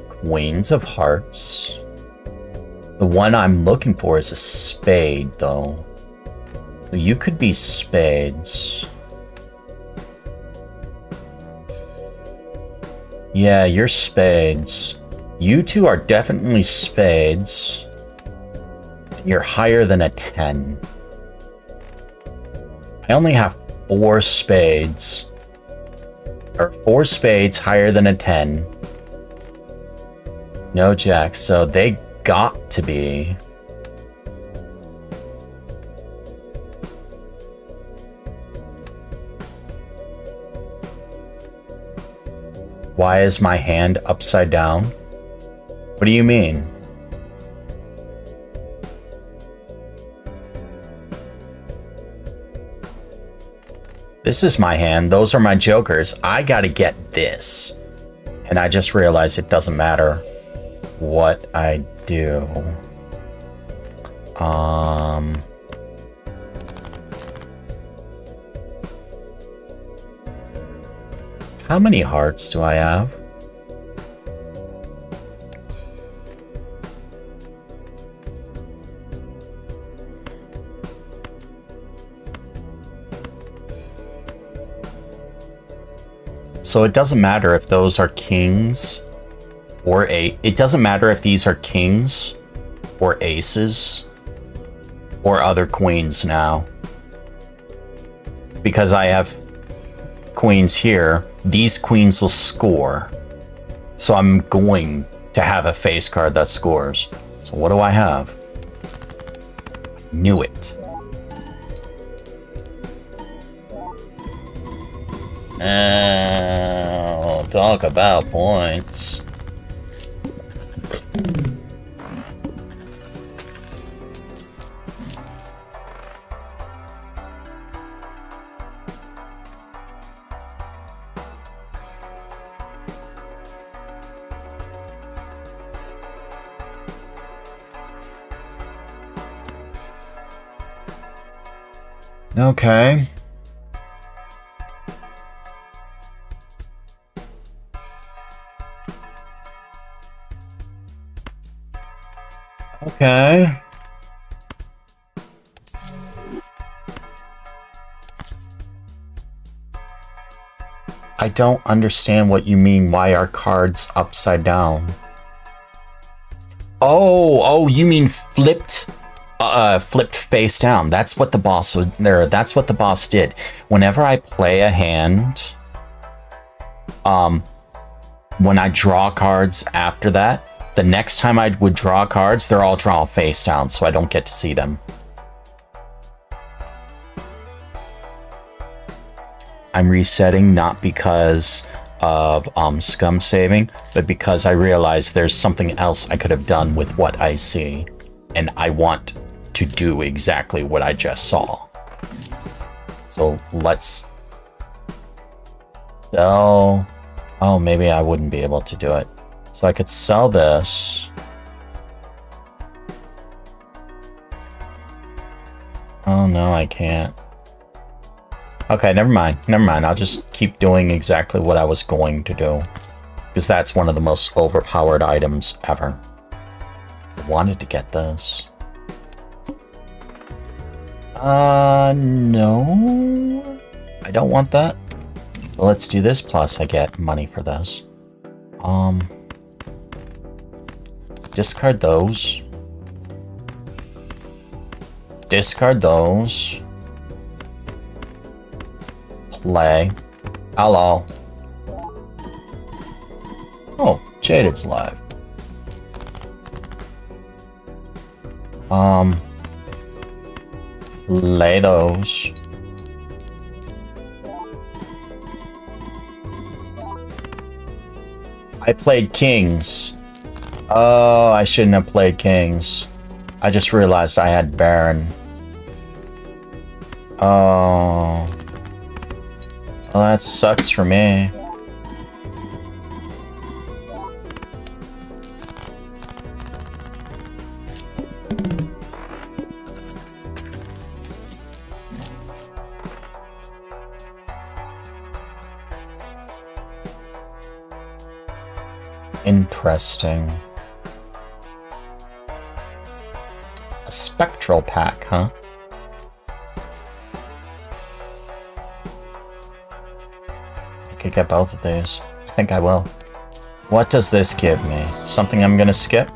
Queens of Hearts. The one I'm looking for is a spade, though. So you could be spades. Yeah, you're spades. You two are definitely spades. You're higher than a 10. I only have 4 spades. Or 4 spades higher than a 10. No jacks, so they got to be... Why is my hand upside down? What do you mean? This is my hand. Those are my jokers. I gotta get this. And I just realized it doesn't matter what I do. How many hearts do I have? So it doesn't matter if those are kings or it doesn't matter if these are kings or aces or other queens now. Because I have queens here, these queens will score. So I'm going to have a face card that scores. So what do I have? Knew it. Oh, talk about points. Okay. Okay. I don't understand what you mean. Why are cards upside down? Oh, you mean flipped face down. That's what the boss would there. That's what the boss did. Whenever I play a hand, when I draw cards after that, the next time I would draw cards, they're all drawn face down, so I don't get to see them. I'm resetting not because of scum saving, but because I realize there's something else I could have done with what I see, and I want to do exactly what I just saw. So let's sell. Oh, maybe I wouldn't be able to do it. So I could sell this. Oh no, I can't. Okay, never mind. Never mind. I'll just keep doing exactly what I was going to do. Because that's one of the most overpowered items ever. I wanted to get this. No. I don't want that. So let's do this, plus I get money for this. Discard those. Discard those. Play. Hello. Oh, Jaded's live. Lay those. I played kings. Oh, I shouldn't have played kings. I just realized I had Baron. Oh. Well, that sucks for me. Interesting. A spectral pack, huh? could get both of these. I think I will. What does this give me? Something I'm gonna skip?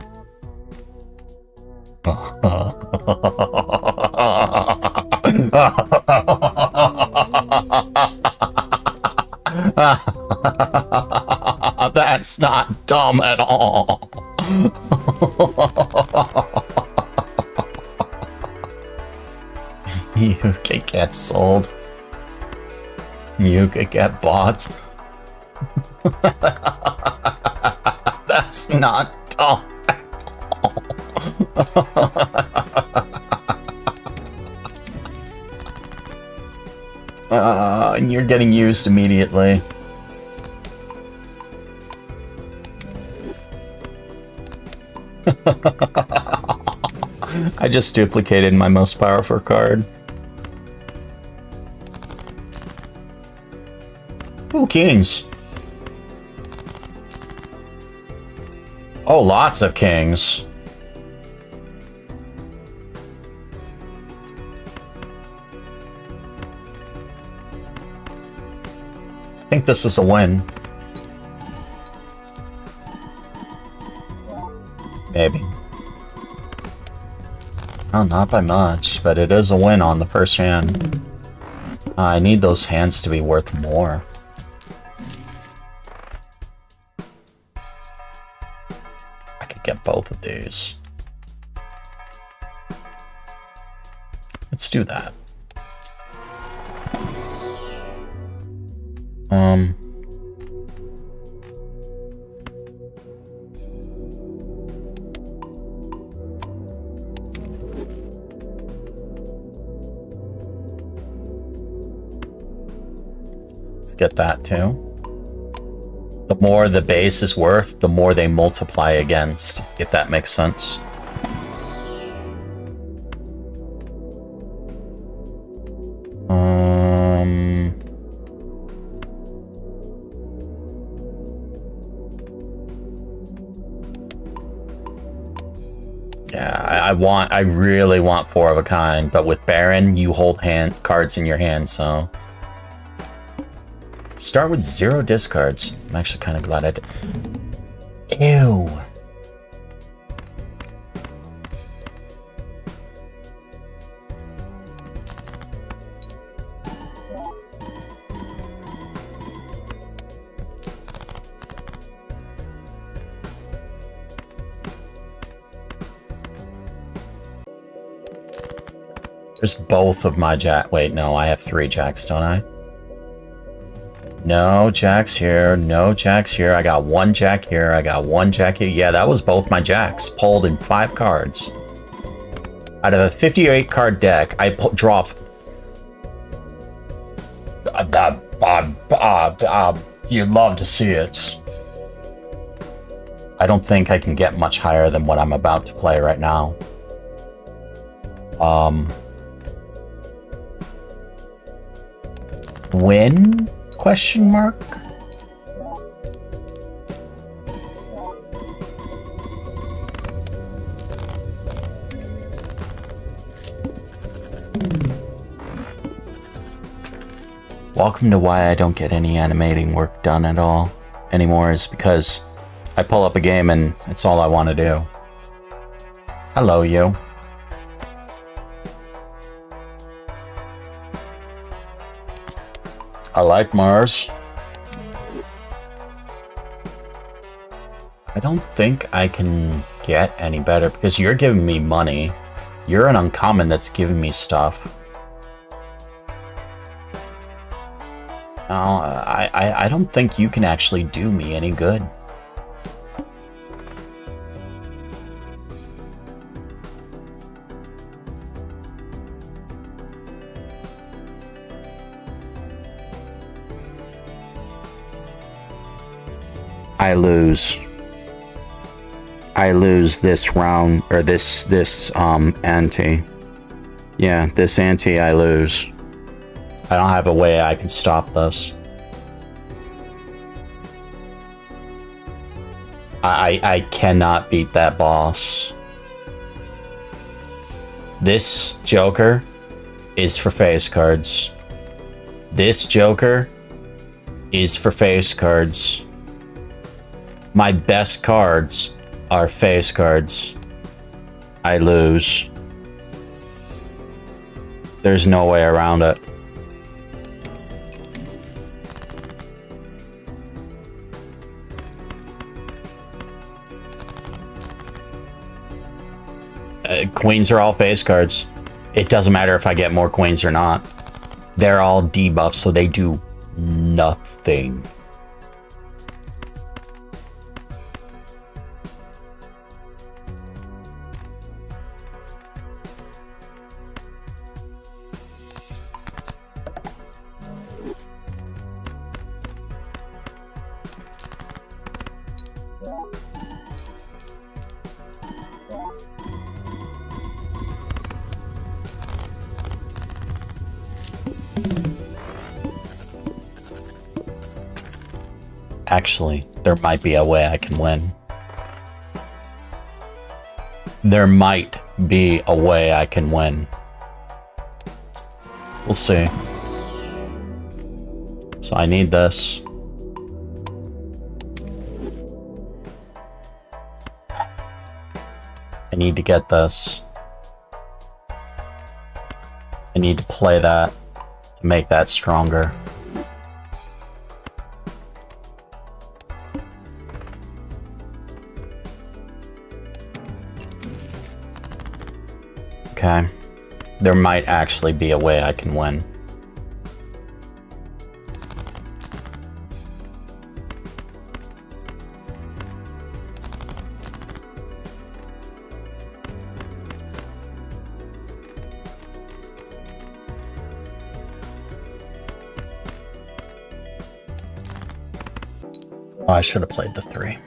That's not dumb at all. You could get sold. You could get bought. That's not dumb at all. And you're getting used immediately. I just duplicated my most powerful card. Ooh, kings. Oh, lots of kings. I think this is a win. Maybe. Oh, not by much, but it is a win on the first hand. I need those hands to be worth more. I could get both of these. Let's do that. Let's get that too. The more the base is worth, the more they multiply against, if that makes sense. Yeah, I really want 4 of a kind, but with Baron, you hold cards in your hand, so... Start with 0 discards. I'm actually kind of glad I did. Ew. There's both of my jack. Wait, no, I have 3 jacks, don't I? No jacks here, no jacks here. I got 1 jack here, I got 1 jack here. Yeah, that was both my jacks, pulled in 5 cards. Out of a 58 card deck, I draw... You'd love to see it. I don't think I can get much higher than what I'm about to play right now. Win? Question mark? Welcome to why I don't get any animating work done at all anymore, is because I pull up a game and it's all I want to do. Hello, you. I like Mars. I don't think I can get any better because you're giving me money. You're an uncommon that's giving me stuff. No, I don't think you can actually do me any good. I lose this round, or this ante. Yeah, this ante I lose. I don't have a way I can stop this. I cannot beat that boss. This Joker is for face cards. This Joker is for face cards. My best cards are face cards. I lose. There's no way around it. Queens are all face cards. It doesn't matter if I get more queens or not. They're all debuffs, so they do nothing. Actually, there might be a way I can win. There might be a way I can win. We'll see. So I need this. I need to get this. I need to play that to make that stronger. Okay. There might actually be a way I can win. Oh, I should have played the 3.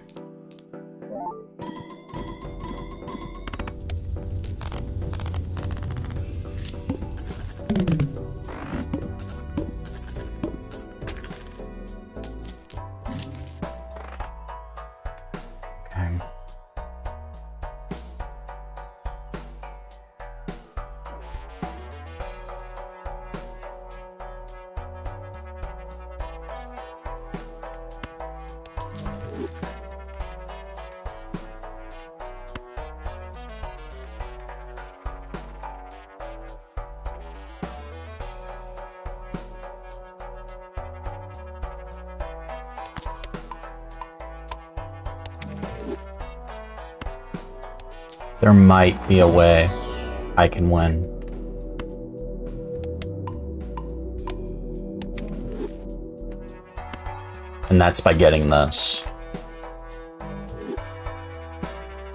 There might be a way I can win. And that's by getting this.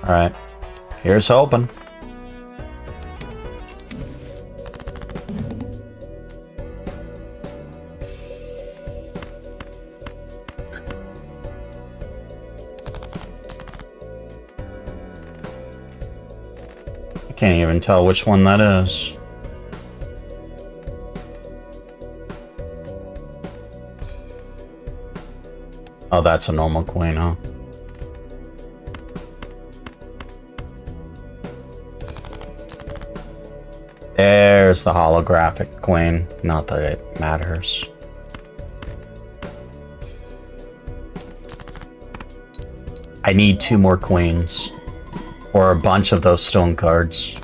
Alright, here's hoping. Can't even tell which one that is. Oh, that's a normal queen, huh? There's the holographic queen. Not that it matters. I need 2 more queens. Or a bunch of those stone cards.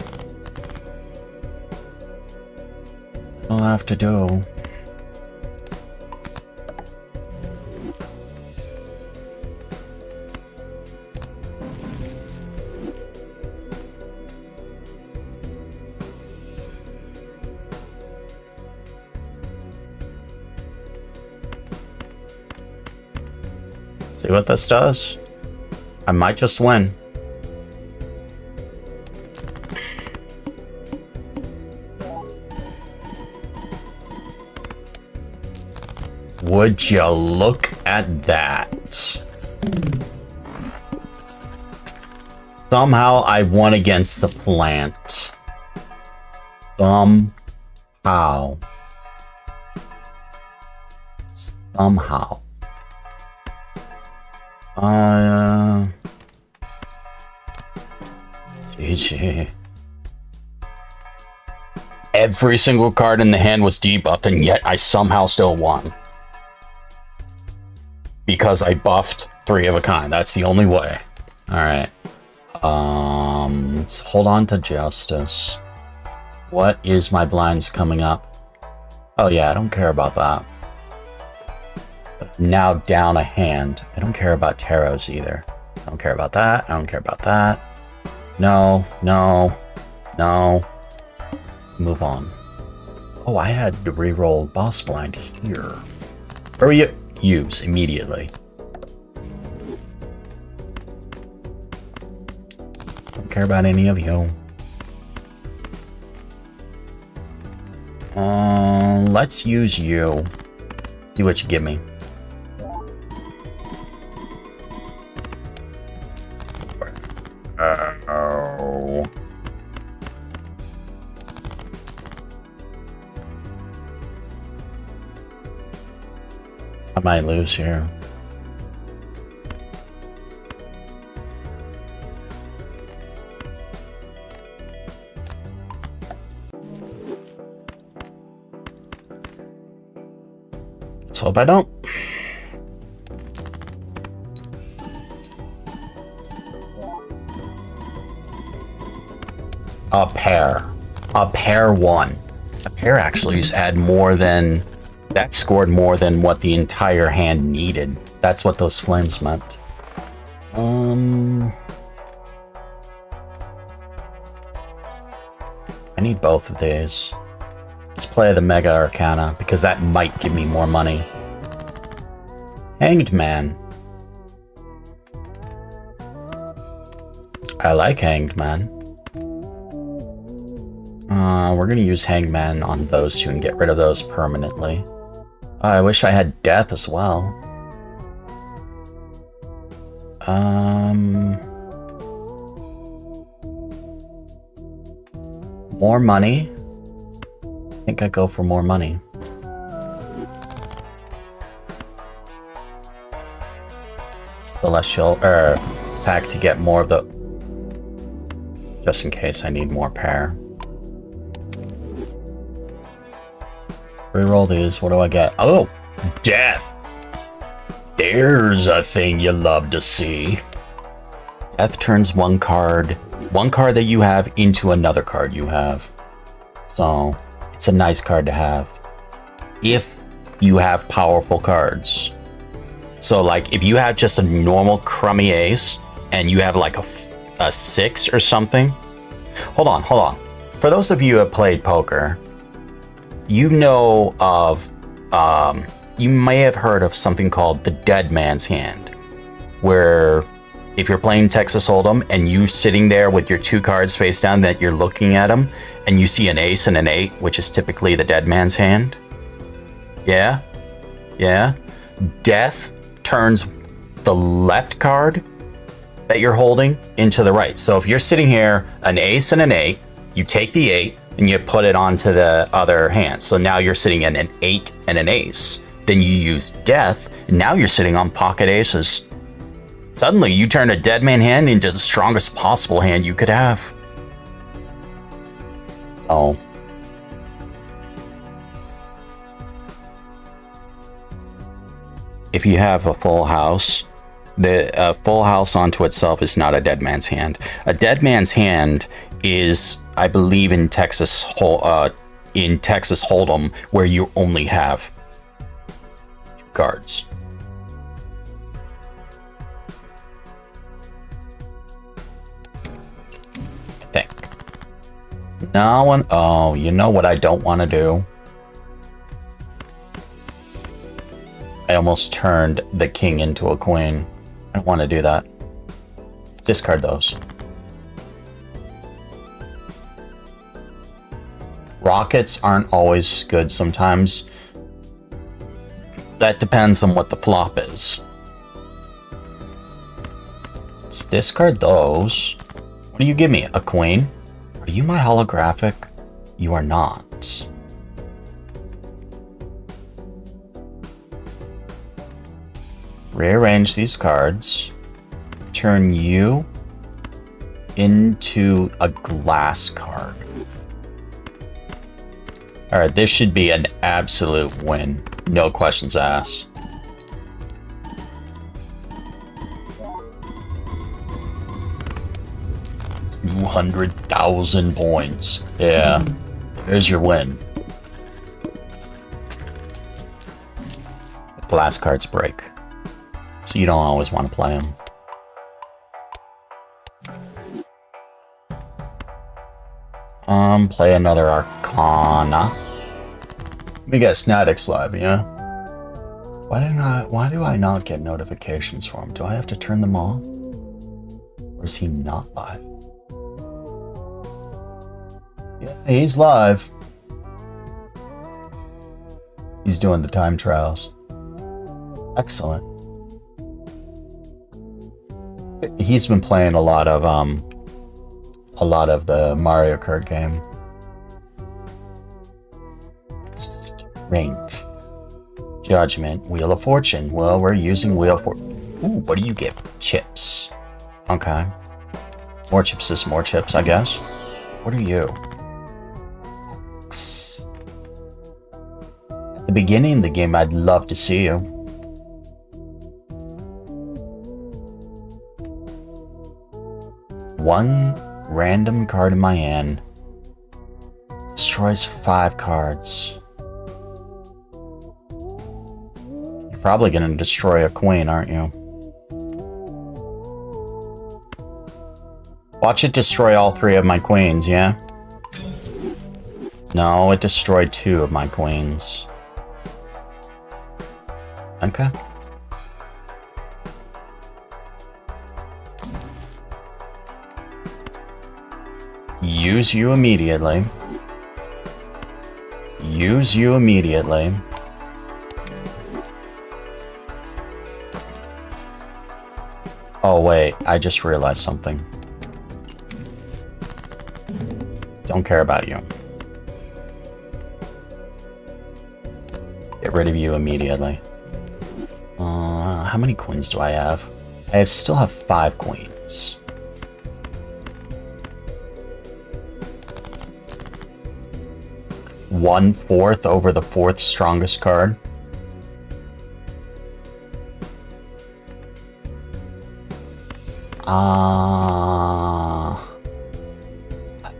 I'll have to do. See what this does? I might just win. Would you look at that? Somehow I won against the plant. Somehow. GG. Every single card in the hand was debuffed, and yet I somehow still won. because I buffed 3 of a kind. That's the only way. Alright. Let's hold on to justice. What is my blinds coming up? Oh yeah, I don't care about that. Now down a hand. I don't care about tarots either. I don't care about that. I don't care about that. No, no, no. Let's move on. Oh, I had to reroll boss blind here. Where you use immediately. Don't care about any of you. Let's use you. See what you give me. Oh. I might lose here. Let's hope I don't. A pair. A pair won. A pair actually had more than... That scored more than what the entire hand needed. That's what those flames meant. I need both of these. Let's play the Mega Arcana, because that might give me more money. Hanged Man. I like Hanged Man. We're gonna use Hanged Man on those two and get rid of those permanently. I wish I had Death as well. More money? I think I go for more money. Celestial, pack to get more of the... Just in case I need more pair. Reroll these, what do I get? Oh! Death! There's a thing you love to see. Death turns one card that you have into another card you have. So, it's a nice card to have. If you have powerful cards. So, like, if you have just a normal crummy ace, and you have like a 6 or something. Hold on. For those of you who have played poker, you know of, you may have heard of something called the dead man's hand, where if you're playing Texas Hold'em and you sitting there with your 2 cards face down that you're looking at them, and you see an ace and an 8, which is typically the dead man's hand. Yeah? Death turns the left card that you're holding into the right. So if you're sitting here, an ace and an 8, you take the 8 and you put it onto the other hand. So now you're sitting in an 8 and an ace. Then you use Death, and now you're sitting on pocket aces. Suddenly, you turn a dead man hand into the strongest possible hand you could have. So... if you have a full house, the full house onto itself is not a dead man's hand. A dead man's hand is, I believe, in Texas Hold'em, where you only have 2 cards. I think. No one. Oh, you know what I don't want to do? I almost turned the king into a queen. I don't want to do that. Let's discard those. Rockets aren't always good sometimes. That depends on what the flop is. Let's discard those. What do you give me? A queen? Are you my holographic? You are not. Rearrange these cards. Turn you into a glass card. Alright, this should be an absolute win. No questions asked. 200,000 points. Yeah. There's your win. Glass cards break. So you don't always want to play them. Play another Arcana. Let me guess, Natix live, yeah? Why do I not get notifications for him? Do I have to turn them off? Or is he not live? Yeah, he's live. He's doing the time trials. Excellent. He's been playing a lot of the Mario Kart game. Strength. Judgment. Wheel of Fortune. Well, we're using Wheel of Fortune. Ooh, what do you get? Chips. Okay. More chips is more chips, I guess. What are you? X. At the beginning of the game, I'd love to see you. One random card in my hand destroys 5 cards. You're probably going to destroy a queen, aren't you? Watch it destroy all 3 of my queens, yeah? No, it destroyed 2 of my queens. Okay. Use you immediately. Use you immediately. Oh wait, I just realized something. Don't care about you. Get rid of you immediately. How many queens do I have? I still have 5 queens. One-fourth over the 4th strongest card.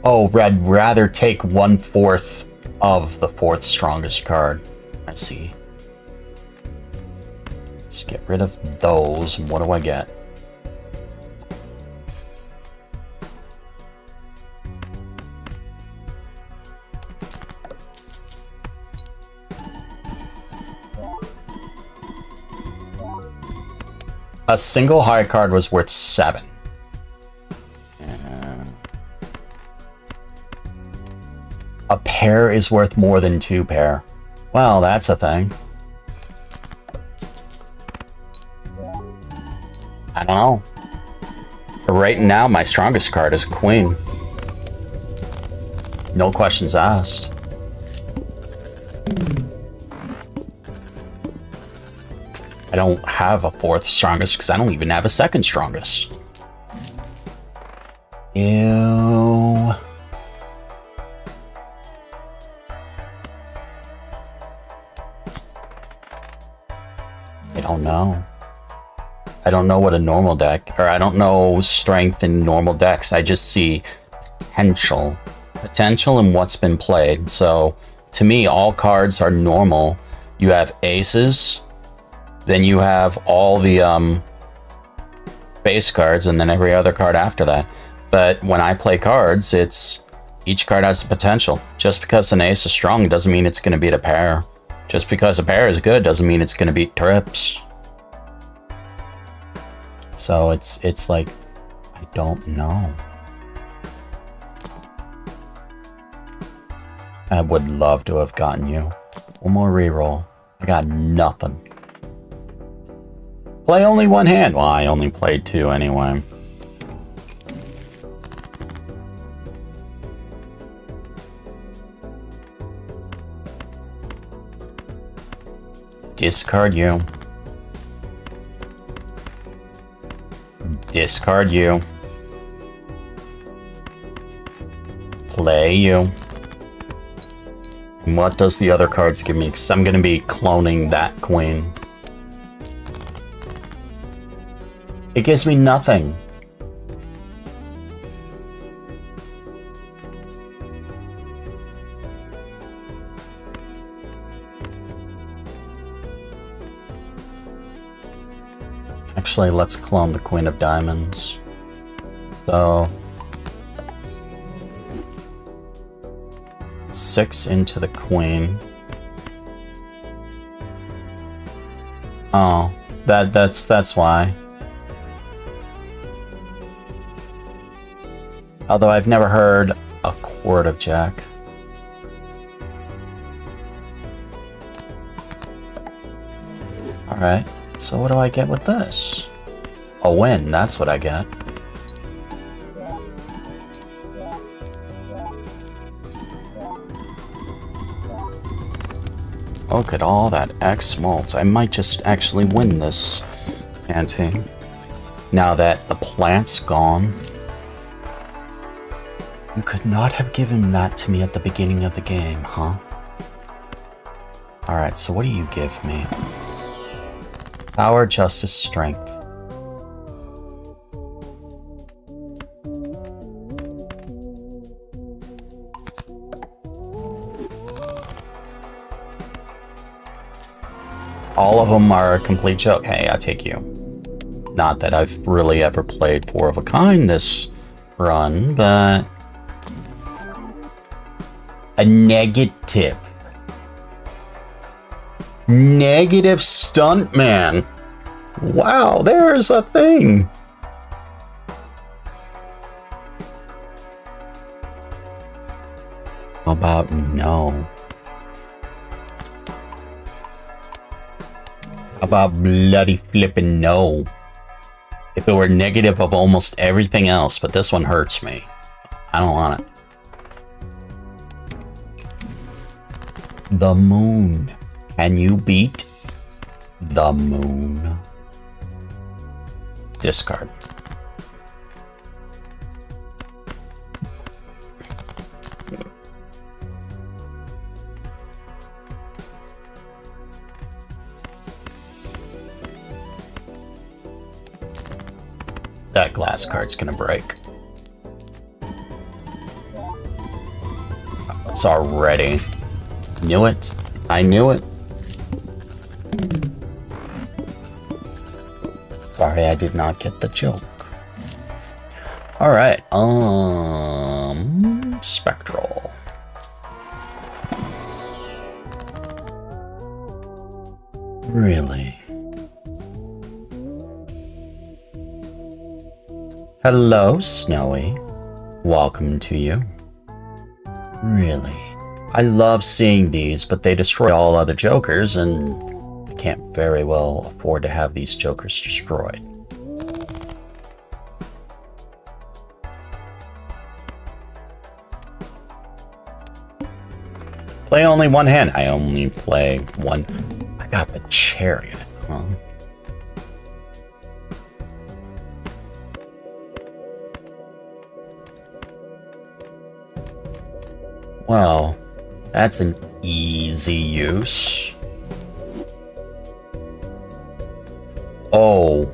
Oh, I'd rather take 1/4 of the 4th strongest card. I see. Let's get rid of those. And what do I get? A single high card was worth 7. A pair is worth more than 2 pair. Well, that's a thing. I don't know. But right now, my strongest card is a queen. No questions asked. I don't have a 4th strongest because I don't even have a 2nd strongest. Ew. I don't know. I don't know what a normal deck, or I don't know strength in normal decks. I just see potential. Potential in what's been played. So, to me, all cards are normal. You have aces, then you have all the base cards, and then every other card after that. But when I play cards, it's each card has the potential. Just because an ace is strong doesn't mean it's going to beat a pair. Just because a pair is good doesn't mean it's going to beat trips. So it's like, I don't know. I would love to have gotten you. One more reroll. I got nothing. Play only one hand. Well, I only played 2 anyway. Discard you. Discard you. Play you. And what does the other cards give me? Because I'm going to be cloning that queen. It gives me nothing. Actually, let's clone the Queen of Diamonds. So 6 into the Queen. Oh, that's why. Although I've never heard a Quart of Jack. Alright, so what do I get with this? A win, that's what I get. Look at all that X mults. I might just actually win this ante. Now that the plant's gone. You could not have given that to me at the beginning of the game, huh? Alright, so what do you give me? Power, justice, strength. All of them are a complete joke. Hey, I take you. Not that I've really ever played Four of a Kind this run, but... a negative. Negative stuntman. Wow, there's a thing. How about no? How about bloody flippin' no? If it were negative of almost everything else, but this one hurts me. I don't want it. The moon. Can you beat the moon? Discard. That glass card's gonna break. It's already. Knew it. I knew it. Sorry, I did not get the joke. Alright, Spectral. Really? Hello, Snowy. Welcome to you. Really? I love seeing these, but they destroy all other Jokers, and I can't very well afford to have these Jokers destroyed. Play only one hand. I only play one. I got the Chariot, huh? Well, that's an easy use. Oh.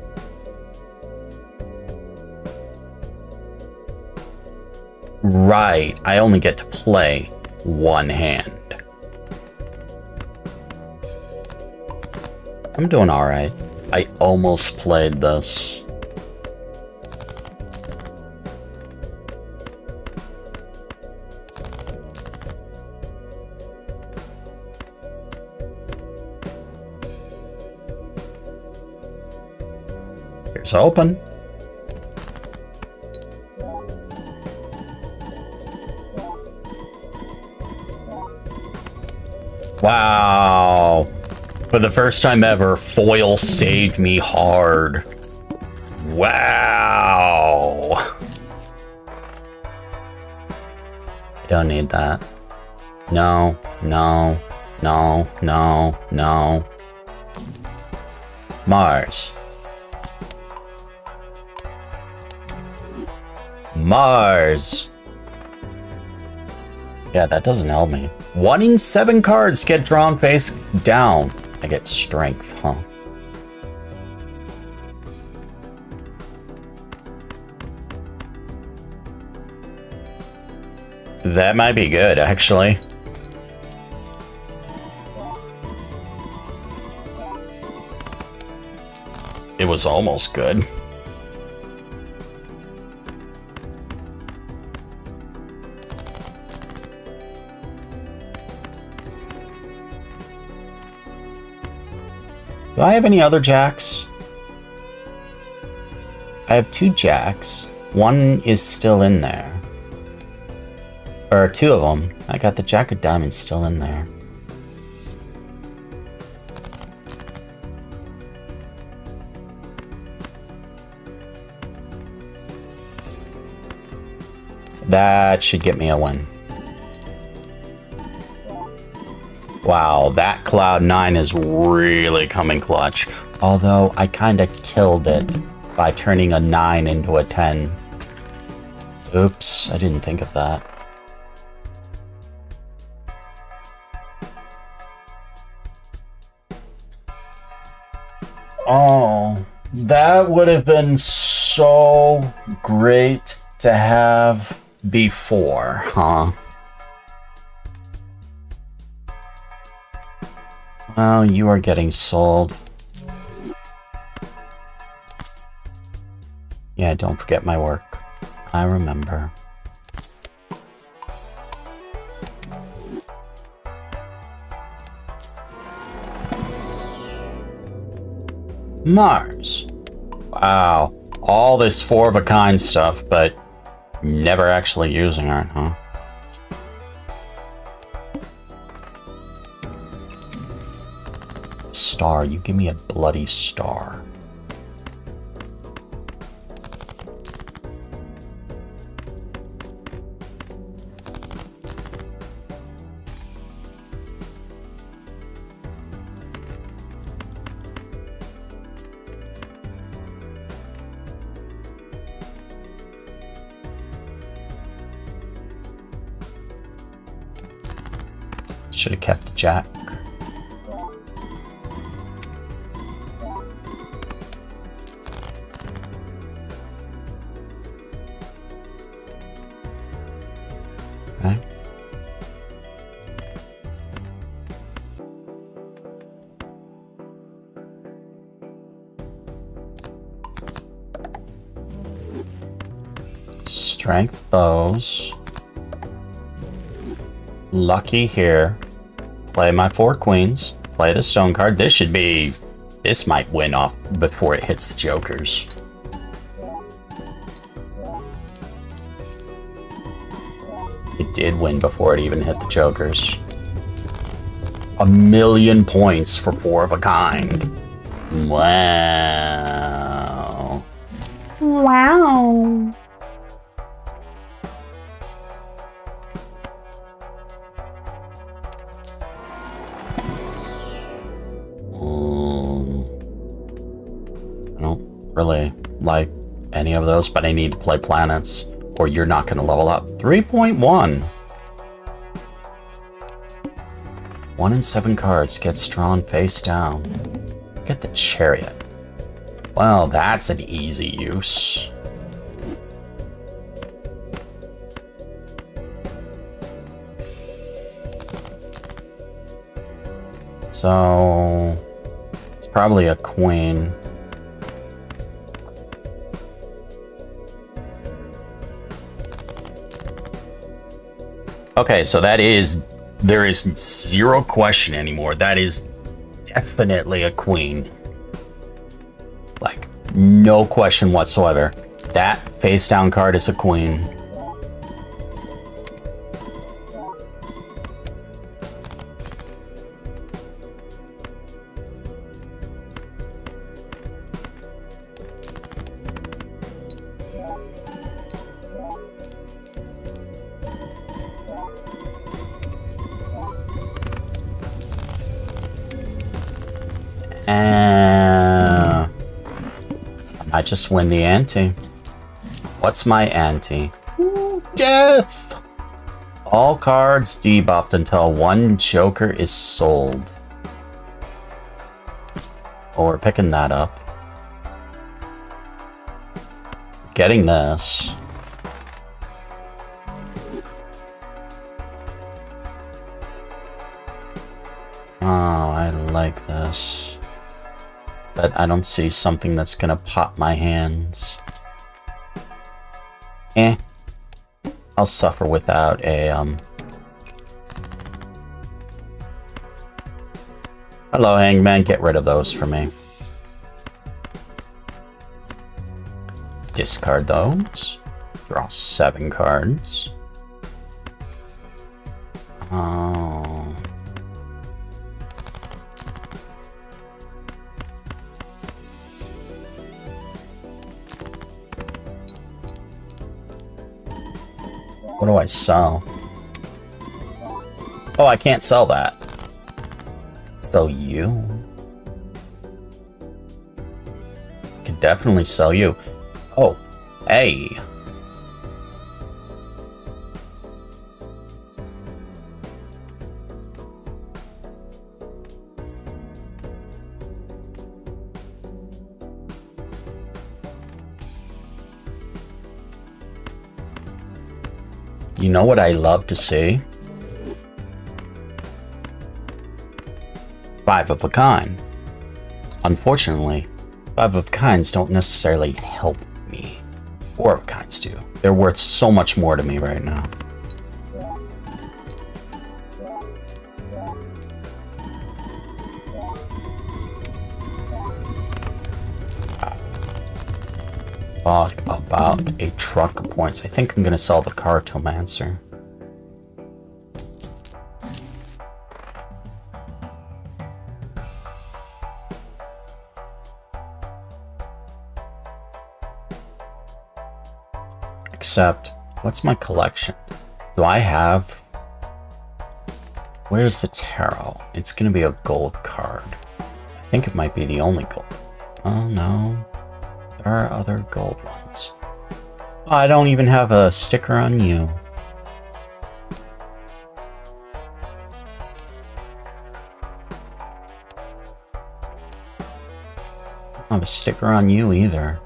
Right, I only get to play one hand. I'm doing alright. I almost played this. Here's open. Wow. For the first time ever, foil saved me hard. Wow. I don't need that. No, no, no, no, no. Mars. Mars. Yeah, that doesn't help me. 1 in 7 cards get drawn face down. I get strength, huh? That might be good, actually. it was almost good. Do I have any other jacks? I have 2 jacks. One is still in there. Or 2 of them. I got the jack of diamonds still in there. That should get me a win. Wow, that Cloud 9 is really coming clutch. Although I kind of killed it by turning a 9 into a 10. Oops, I didn't think of that. Oh, that would have been so great to have before, huh? Well, you are getting sold. Yeah, don't forget my work. I remember. Mars. Wow. All this 4-of-a-kind stuff, but never actually using it, huh? Star. You give me a bloody star. Should have kept the jack. Okay. Strength those. Lucky here. Play my 4 queens. Play the stone card. This might win off before it hits the jokers. It did win before it even hit the jokers. 1,000,000 points for 4-of-a-kind. Wow. Wow. I don't really like any of those, but I need to play planets or you're not going to level up. 3.1. 1 in 7 cards gets drawn face down. Get the chariot. Well, that's an easy use. So it's probably a queen. Okay, so there is 0 question anymore. That is definitely a queen. Like, no question whatsoever. That face down card is a queen. I just win the ante. What's my ante? Ooh, death! All cards debuffed until 1 joker is sold. Oh, we're picking that up. Getting this. Oh, I like this. but I don't see something that's gonna pop my hands. I'll suffer without a, Hello, Hangman, get rid of those for me. Discard those. Draw 7 cards. Oh. What do I sell? Oh, I can't sell that. Sell you. Could definitely sell you. Oh, hey. You know what I love to see? 5 of a kind. Unfortunately, 5 of a kinds don't necessarily help me. 4 of a kinds do. They're worth so much more to me right now. Talk about a truck of points. I think I'm gonna sell the Cartomancer. Except, what's my collection? Do I have... Where's the tarot? It's gonna be a gold card. I think it might be the only gold. Oh no. There are other gold ones. Oh, I don't even have a sticker on you. I don't have a sticker on you either.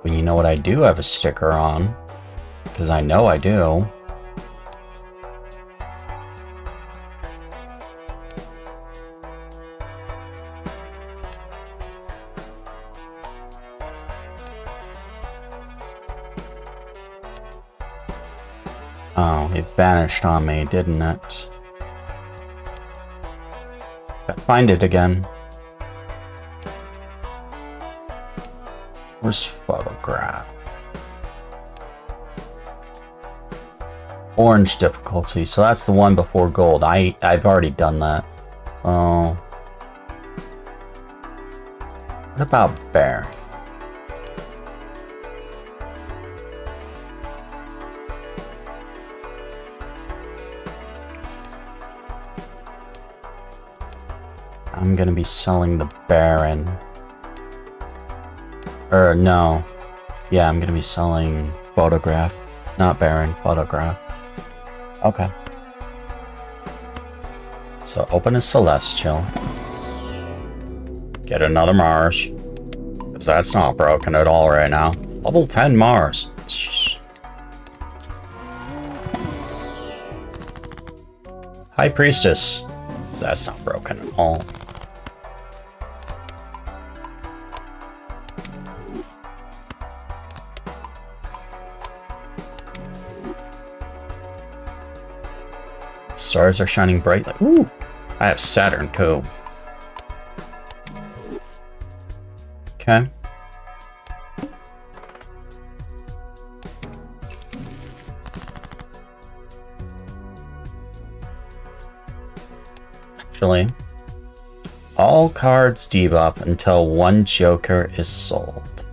But you know what I do have a sticker on? Because I know I do. Oh, it vanished on me, didn't it? Gotta find it again. Where's photograph? Orange difficulty, so that's the one before gold. I've already done that. So what about bear? I'm gonna be selling the Baron. Or no. Yeah, I'm gonna be selling photograph. Not Baron, photograph. Okay. So open a Celestial. Get another Mars. Because that's not broken at all right now. Level 10 Mars. High Priestess. Because that's not broken at all. Stars are shining brightly. Ooh, I have Saturn too. Okay. Actually, all cards debuff until one Joker is sold.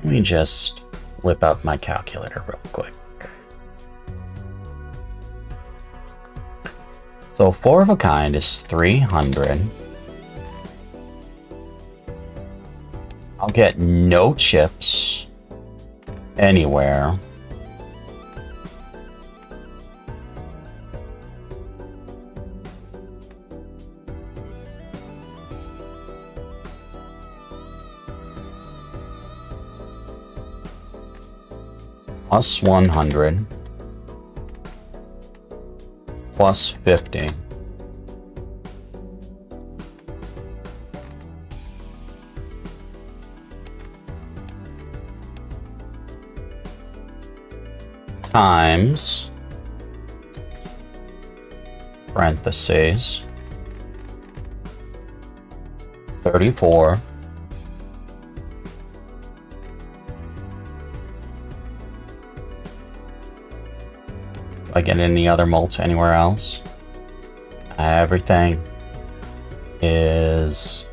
Let me just whip up my calculator real quick. So 4 of a kind is 300. I'll get no chips anywhere. plus 100 plus 50 times parentheses 34 if I get any other mults anywhere else, everything is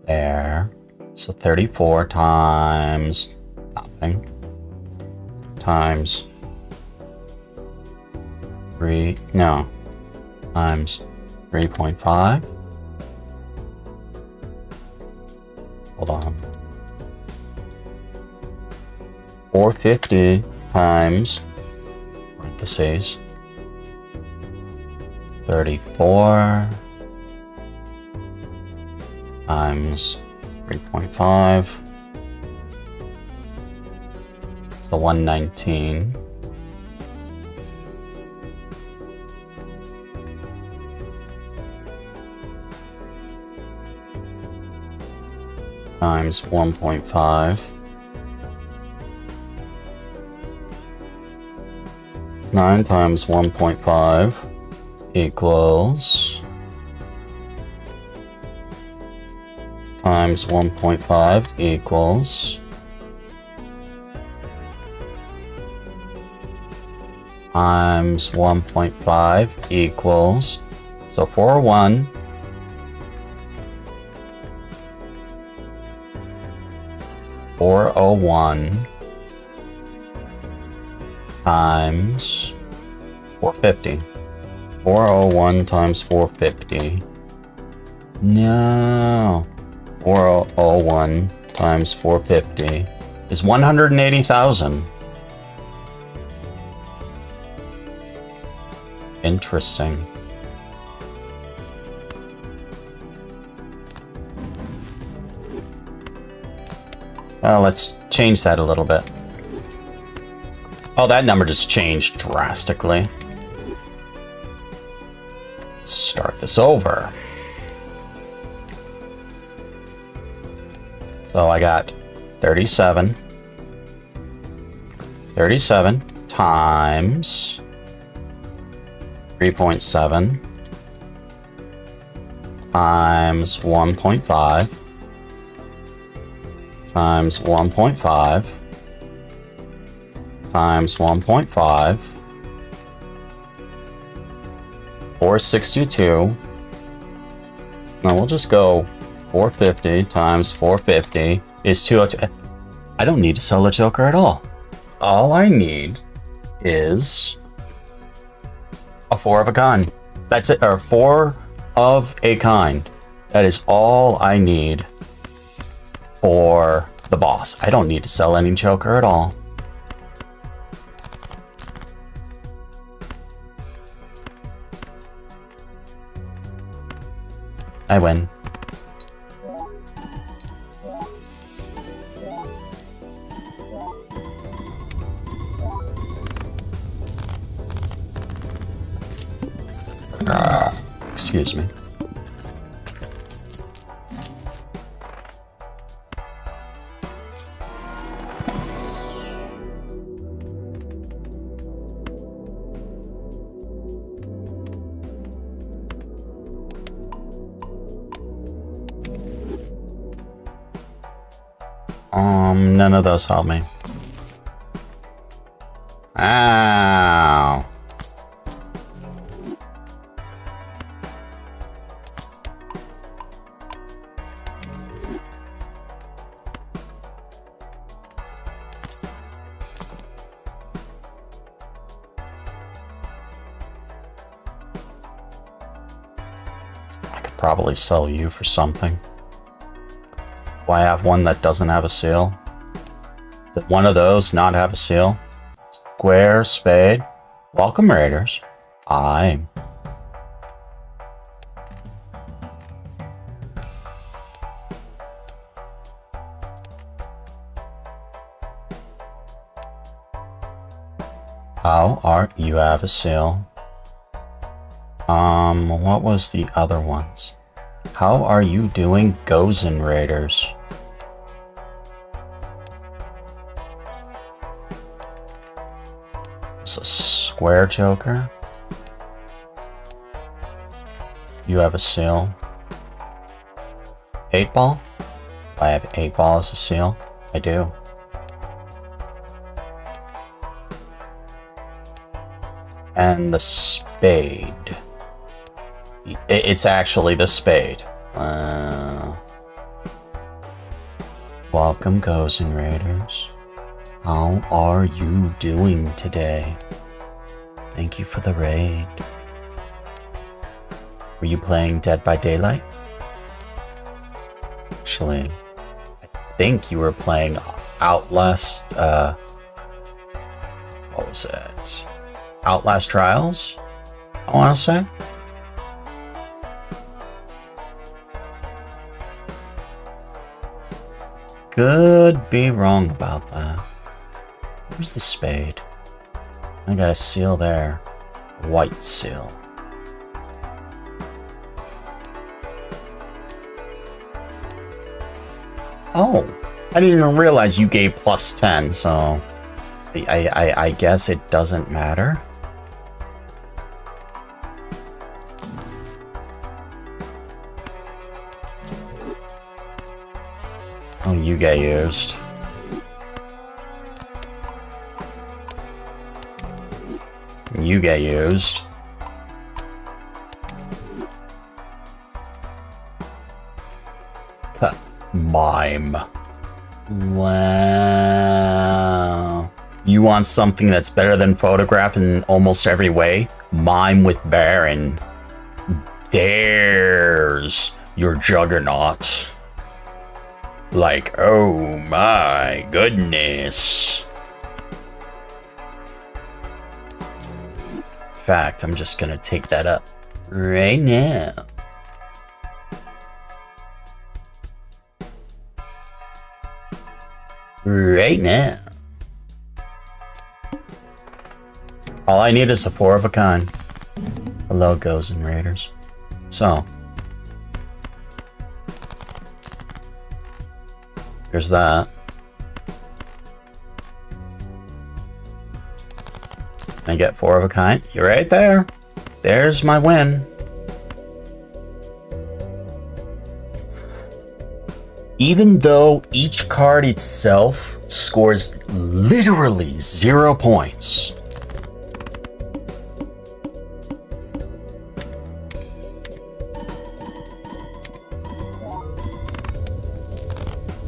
there. So 34 times nothing times 3, no, times 3.5. Hold on. 450 times parentheses 34 times 3.5. So 119. Times 1.5. 9 times 1.5 equals times 1.5 equals times 1.5 equals, so 401 401 times 450. 401 times 450. No. 401 times 450 is 180,000. Interesting. Let's change that a little bit. Oh, that number just changed drastically. Start this over. So I got 37 times 3.7 times 1.5 times 1.5 times 1.5 462. Now we'll just go 450 times 450 is 202. I don't need to sell the Joker at all. All I need is a 4 of a kind. That's it, or 4 of a kind. That is all I need for the boss. I don't need to sell any Joker at all. I win. Excuse me. None of those help me. Ow. I could probably sell you for something. Do I have one that doesn't have a seal? Did one of those not have a seal? Square, spade. Welcome, Raiders. Aye. How are you? Have a seal. What was the other ones? How are you doing, Gozen Raiders? It's a square joker. You have a seal. 8 ball? I have 8 ball as a seal. I do. And the spade. It's actually the spade. Welcome, Gozen Raiders. How are you doing today? Thank you for the raid. Were you playing Dead by Daylight? Actually, I think you were playing Outlast, what was it? Outlast Trials, I want to say. Could be wrong about that. Where's the spade? I got a seal there. White seal. Oh, I didn't even realize you gave plus 10, so I guess it doesn't matter. Oh, you get used. You get used. Mime. Wow. You want something that's better than photograph in almost every way? Mime with Baron. There's your juggernaut. Like, oh my goodness. In fact, I'm just gonna take that up right now. Right now. All I need is a 4 of a kind. Hello, Gozen Raiders. So, here's that. I get 4 of a kind. You're right there. There's my win. Even though each card itself scores literally 0 points.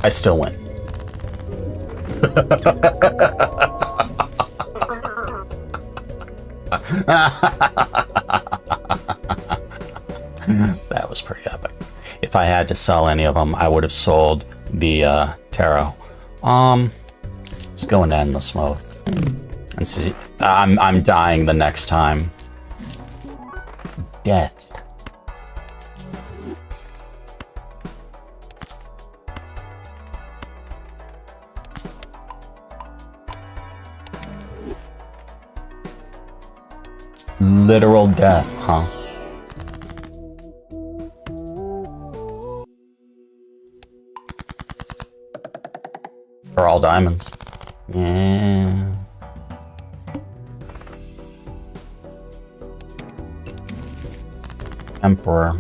I still win. That was pretty epic. If I had to sell any of them, I would have sold the tarot. Let's go into endless mode and see. I'm dying the next time. Death. Literal death, huh? For all diamonds. Yeah. Emperor.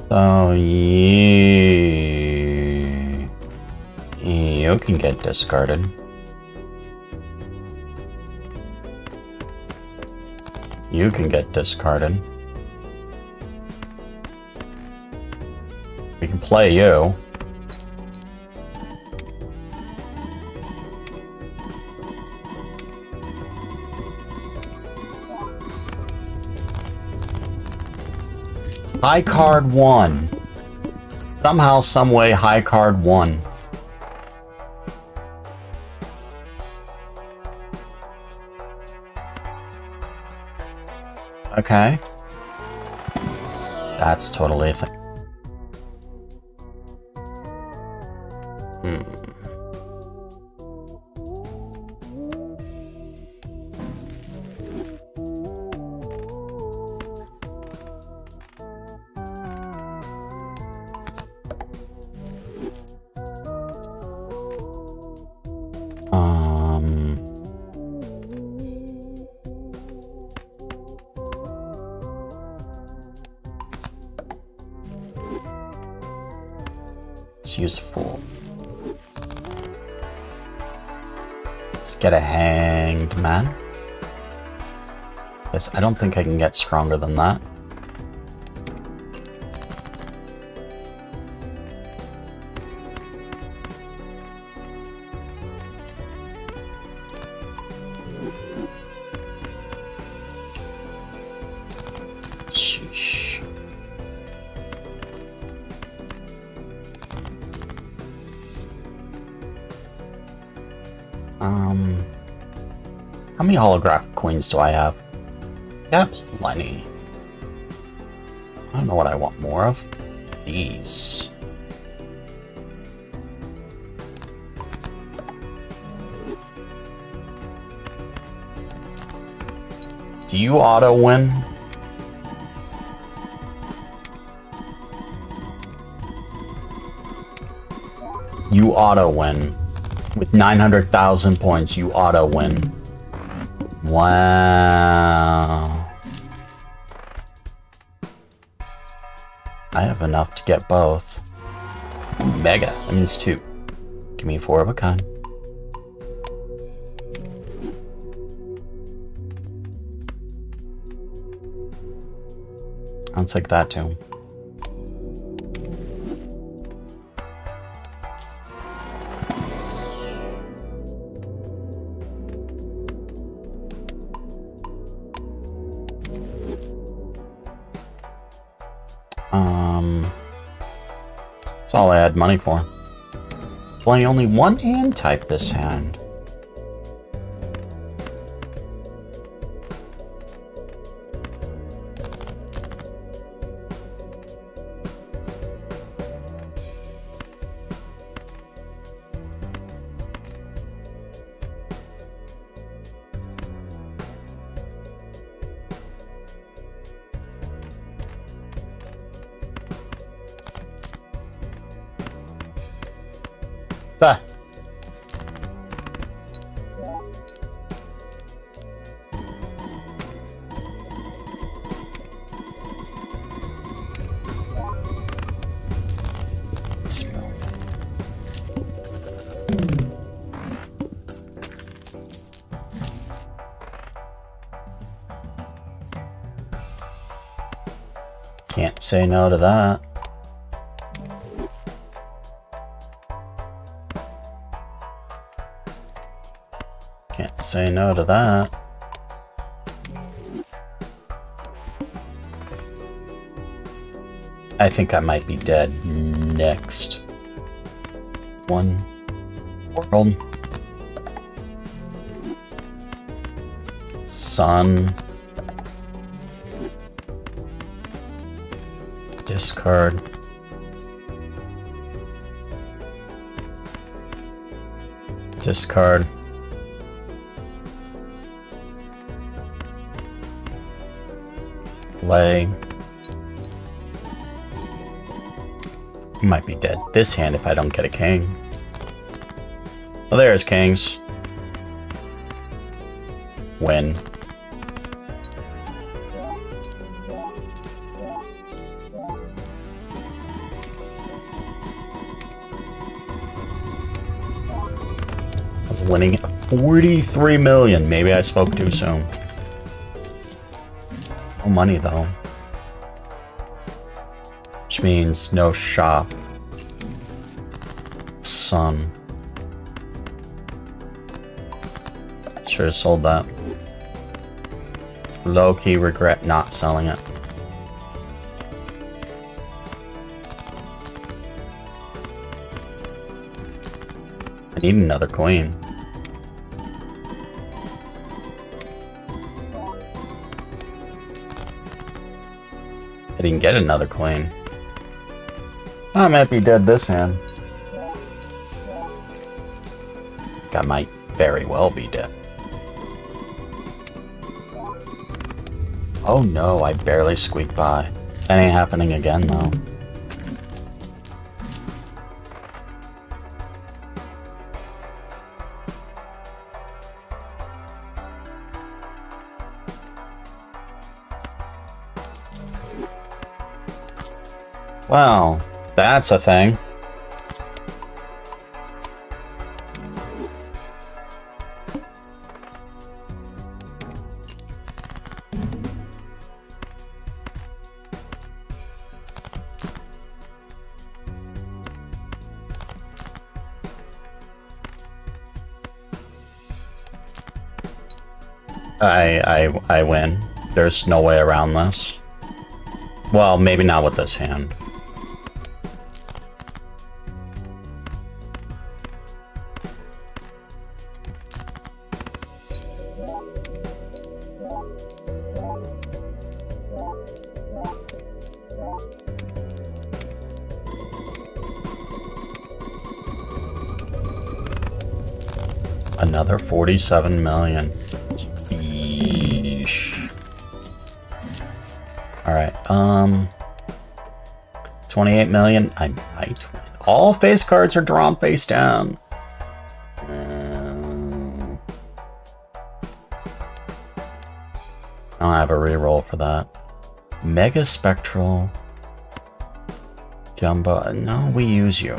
So you can get discarded. You can get discarded. We can play you. High card 1. Somehow, someway, high card 1. Okay. That's totally a thing. It's useful. Let's get a hanged man. Yes, I don't think I can get stronger than that. Sheesh. How many holographic coins do I have? Yeah, plenty. I don't know what I want more of. These. Do you auto win? You auto win. With 900,000 points, you auto win. Wow. I have enough to get both. Mega. That means 2. Give me 4 of a kind. I'll take that too. That's all I had money for. Playing only one hand type this hand. Ah. Can't say no to that. Can't say no to that. I think I might be dead next. One world. Sun. Discard. Discard. Play. Might be dead this hand if I don't get a king. Oh, there's kings. Win. I was winning 43 million. Maybe I spoke too soon. No money though. Which means no shop. Sun. Should have sold that. Low-key regret not selling it. I need another queen. I didn't get another queen. I might be dead this hand. I might very well be dead. Oh no, I barely squeaked by. That ain't happening again though. Well, that's a thing. I win. There's no way around this. Well, maybe not with this hand. Another 47 million. Yeesh. Alright, 28 million. I might win. All face cards are drawn face down. I don't have a reroll for that. Mega Spectral. Jumbo. No, we use you.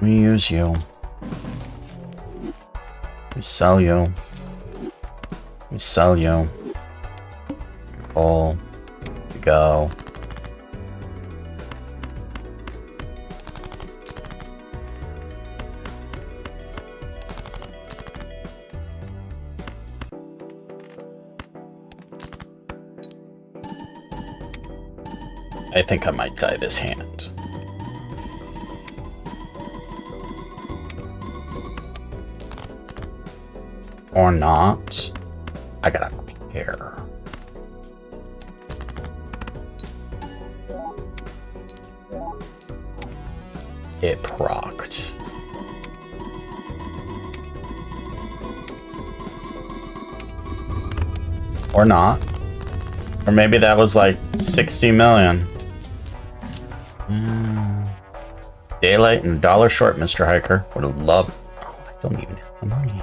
We use you. We sell you. We sell you. Roll. Go. I think I might die this hand. Or not. I gotta prepare. It procced. Or not. Or maybe that was like 60 million. Daylight and $1 short, Mr. Hiker. Would have loved. Oh, I don't even have the money.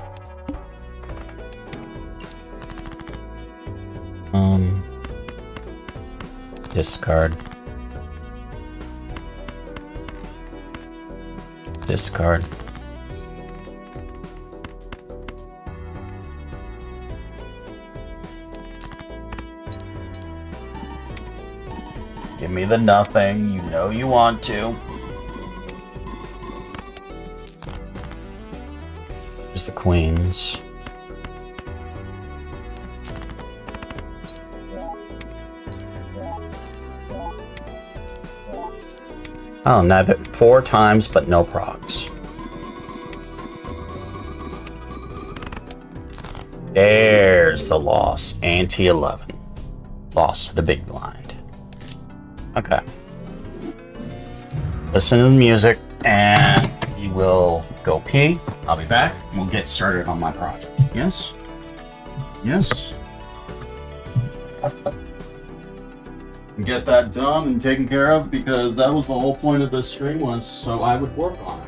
Discard. Discard. Give me the nothing. You know you want to. Here's the queens. Oh, neither 4 times, but no procs. There's the loss. Ante 11. Loss to the big blind. Okay. Listen to the music, and you will go pee. I'll be back, and we'll get started on my project. Yes? Yes? Get that done and taken care of, because that was the whole point of this stream, was so I would work on it.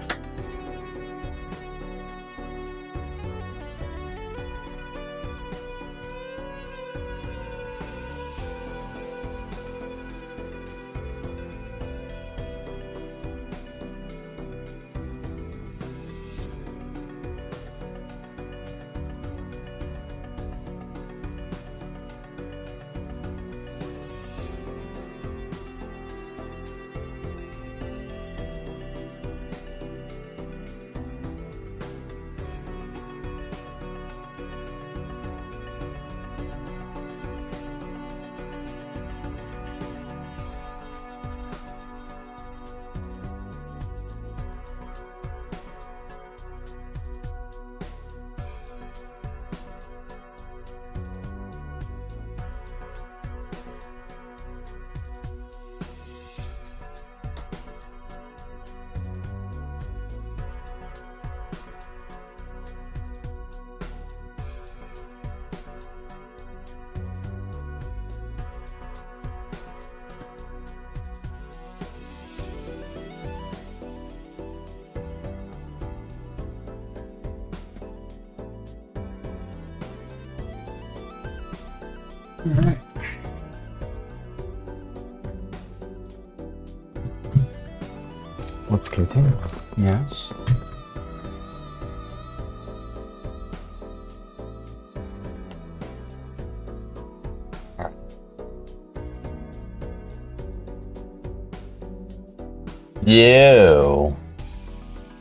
Let's continue. Yes.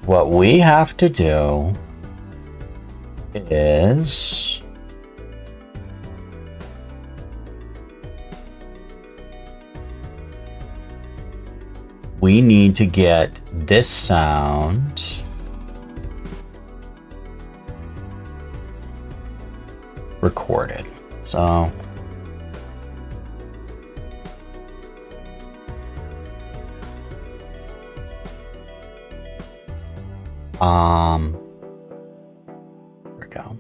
What we have to do is we need to get this sound recorded. So there we go.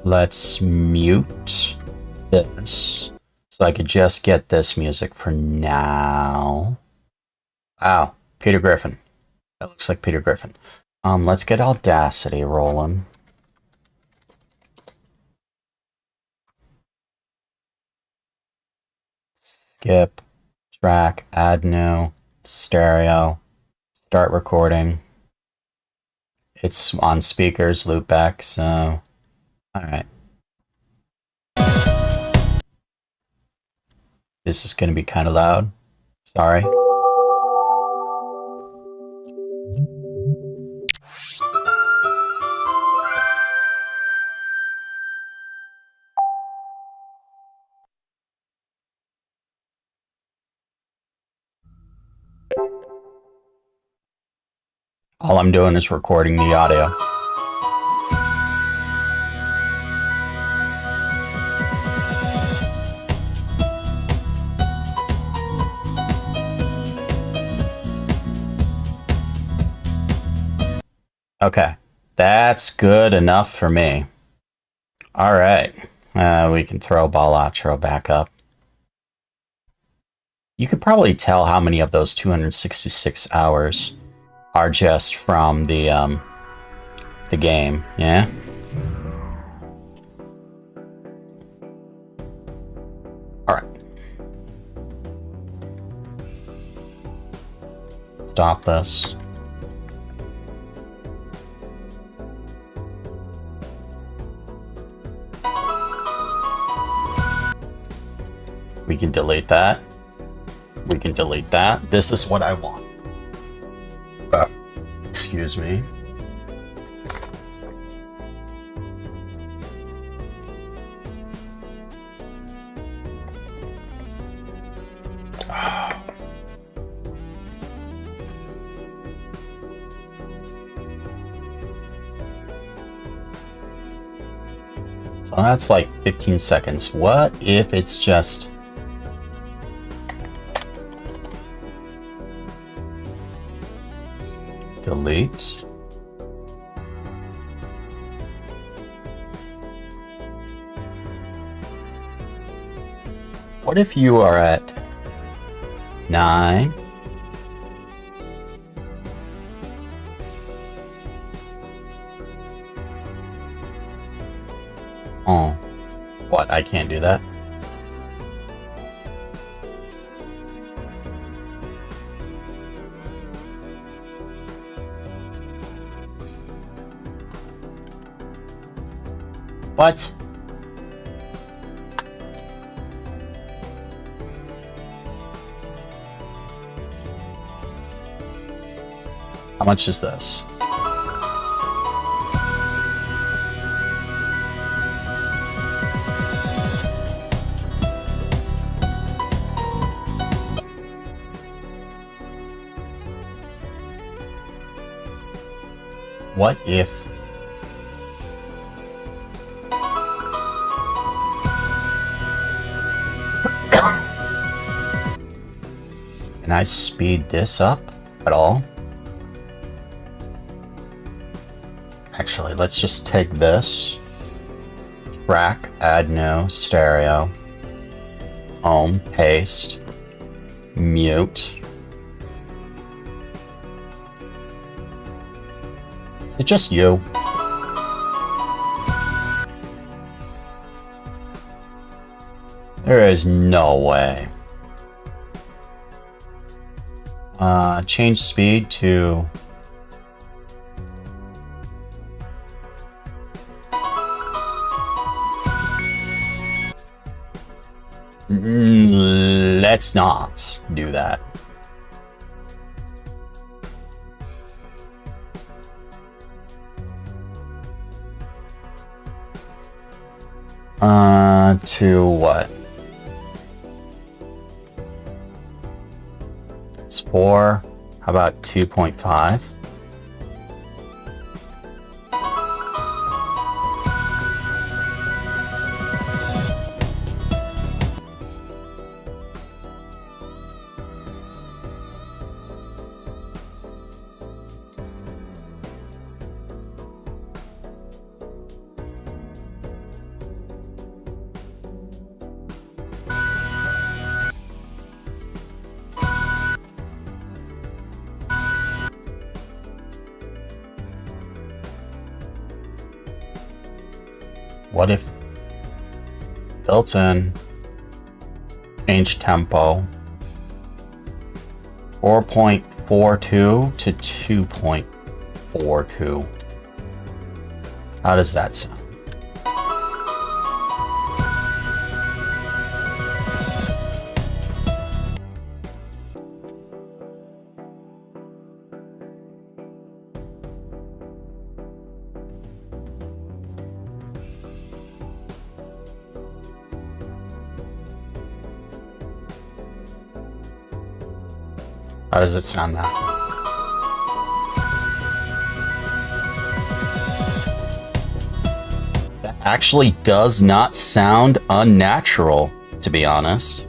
Let's mute this so I could just get this music for now. Wow, Peter Griffin. That looks like Peter Griffin. Let's get Audacity rolling. Skip, track, add new, stereo, start recording. It's on speakers, loopback, so alright. This is going to be kind of loud. Sorry. All I'm doing is recording the audio. Okay, that's good enough for me. All right, we can throw balatro back up. You could probably tell how many of those 266 hours are just from the game, yeah? All right. Stop this. We can delete that. We can delete that. This is what I want. Excuse me. So that's like 15 seconds. What if it's just... delete. What if you are at 9? Oh, what? I can't do that. What? How much is this? What if... Can I speed this up at all? Actually, let's just take this. Track, add new, stereo. Home, paste. Mute. Is it just you? There is no way. Change speed to... Let's not do that. To what? It's 4. How about 2.5? What if built-in change tempo 4.42 to 2.42? How does that sound? How does it sound now? That actually does not sound unnatural, to be honest.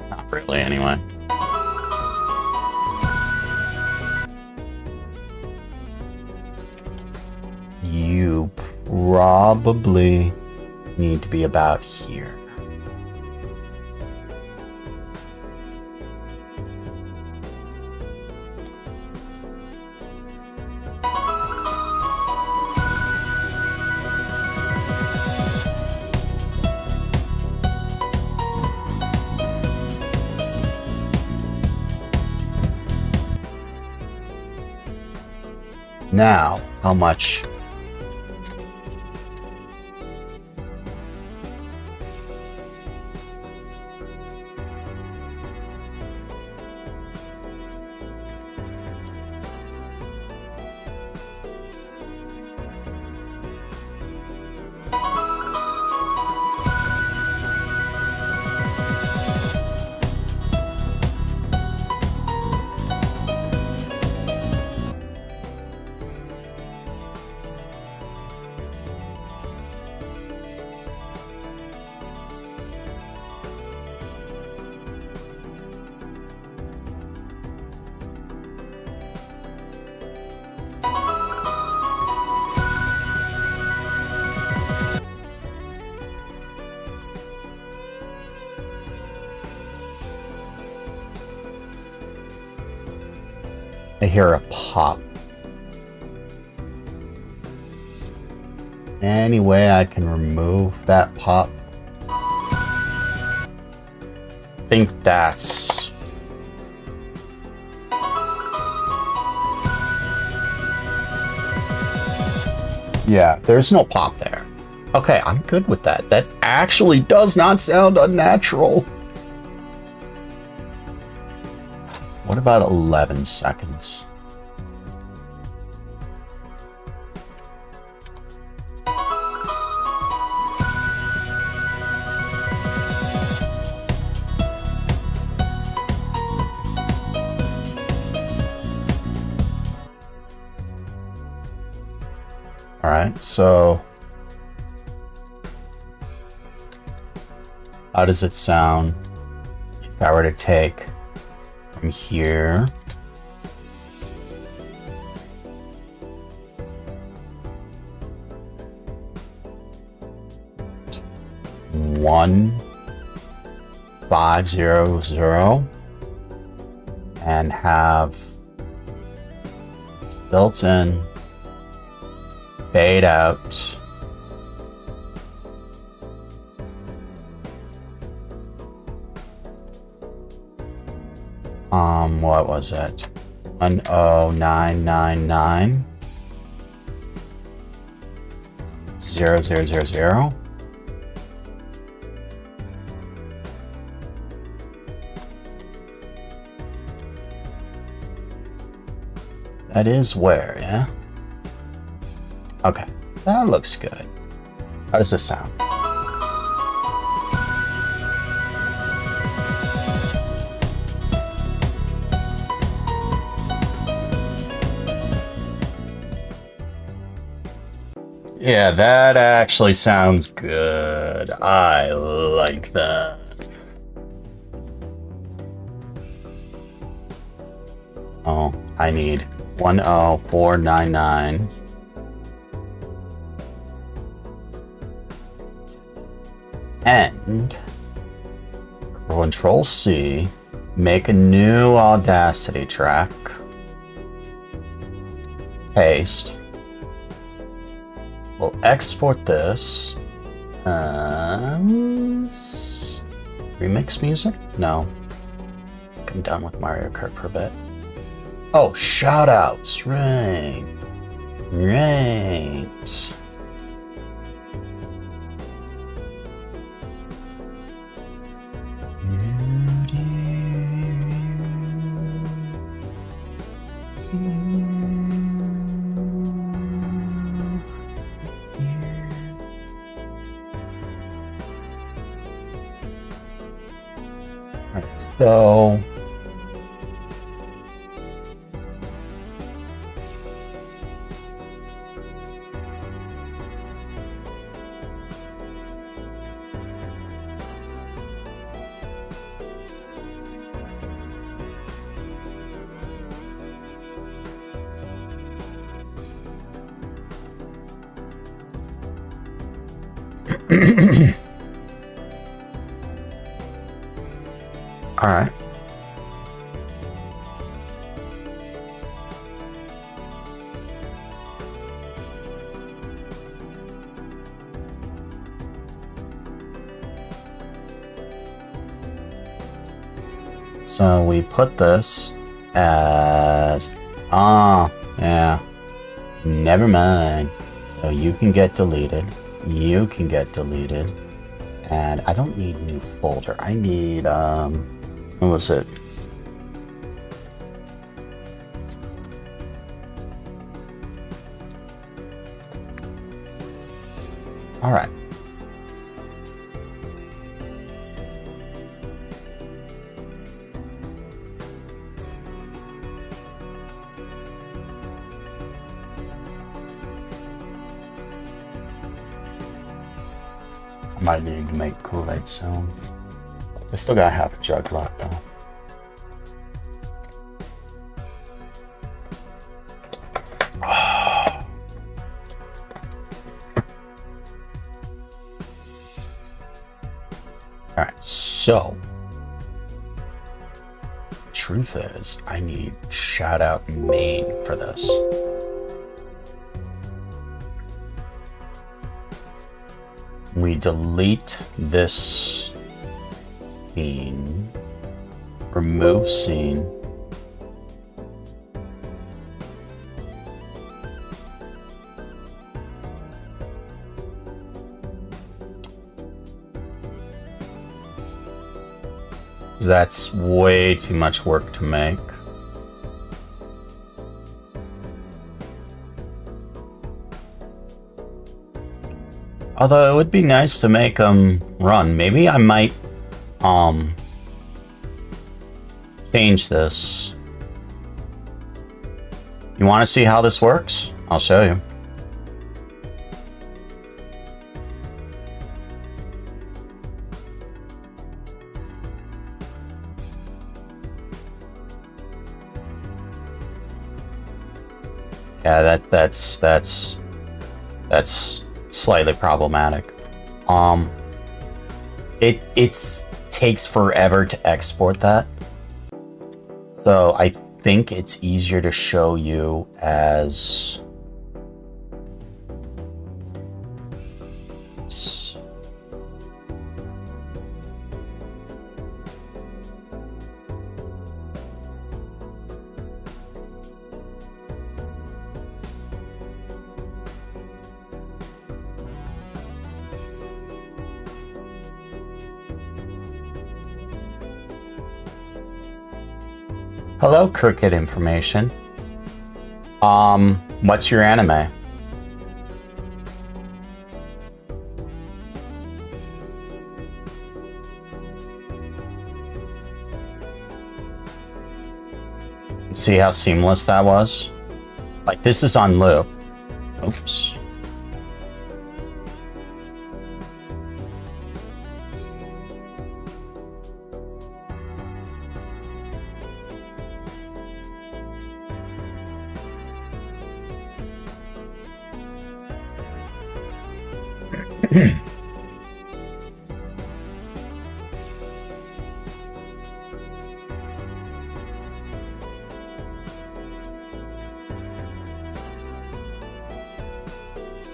Not really, anyway. You probably need to be about here. Now, how much? I hear a pop. Any way I can remove that pop? I think that's... Yeah, there's no pop there. Okay, I'm good with that. That actually does not sound unnatural. What about 11 seconds? All right, so how does it sound if I were to take from here one 500 and have built in, fade out. What was it? 10999 0000. That is where, yeah? Okay, that looks good. How does this sound? Yeah, that actually sounds good. I like that. Oh, I need 10499. And Control C, make a new Audacity track. Paste. We'll export this as remix music? No. I'm done with Mario Kart for a bit. Oh, shoutouts, right. Right. Alright, so all right. So we put this as, yeah, never mind. So you can get deleted. You can get deleted. And I don't need a new folder. I need, what was it? All right. I might need to make Kool-Aid soon. I still got half a jug left though. Alright, so truth is I need shout out main for this. We delete this scene, remove scene, that's way too much work to make. Although it would be nice to make them run. Maybe I might change this. You want to see how this works? I'll show you. Yeah, that's slightly problematic. It takes forever to export that. So I think it's easier to show you as... Hello, Cricket Information. What's your anime? See how seamless that was? Like, this is on loop. Oops.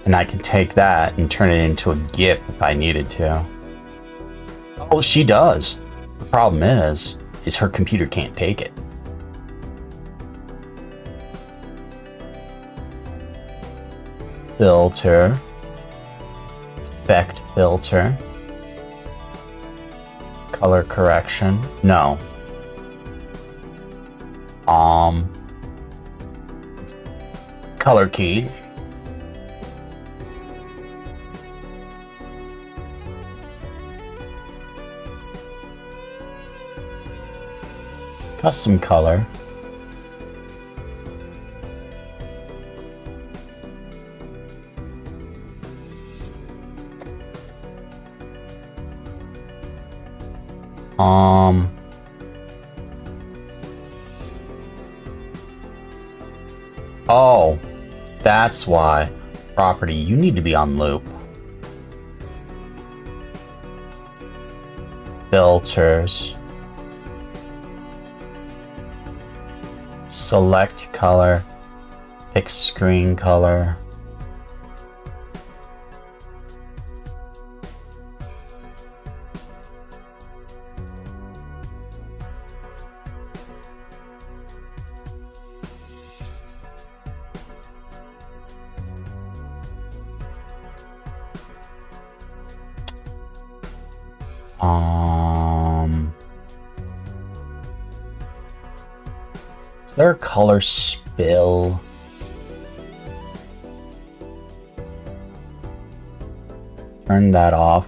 And I can take that and turn it into a GIF if I needed to. Oh, she does. The problem is her computer can't take it. Filter. Effect filter. Color correction. No. Color key. Custom color. Oh, that's why. Property, you need to be on loop. Filters. Select color. Pick screen color. Is there a color spill? Turn that off.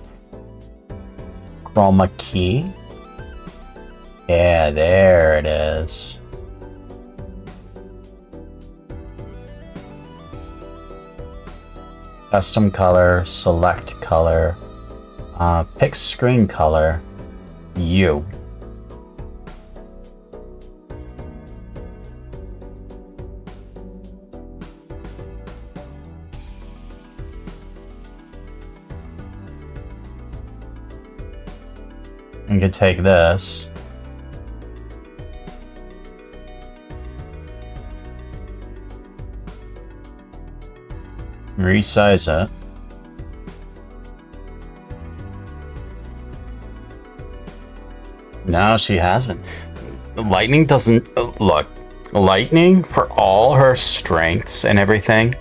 Chroma key. Yeah, there it is. Custom color, select color, pick screen color, U. You could take this. Resize it. No, she hasn't. Lightning doesn't look. Lightning, for all her strengths and everything,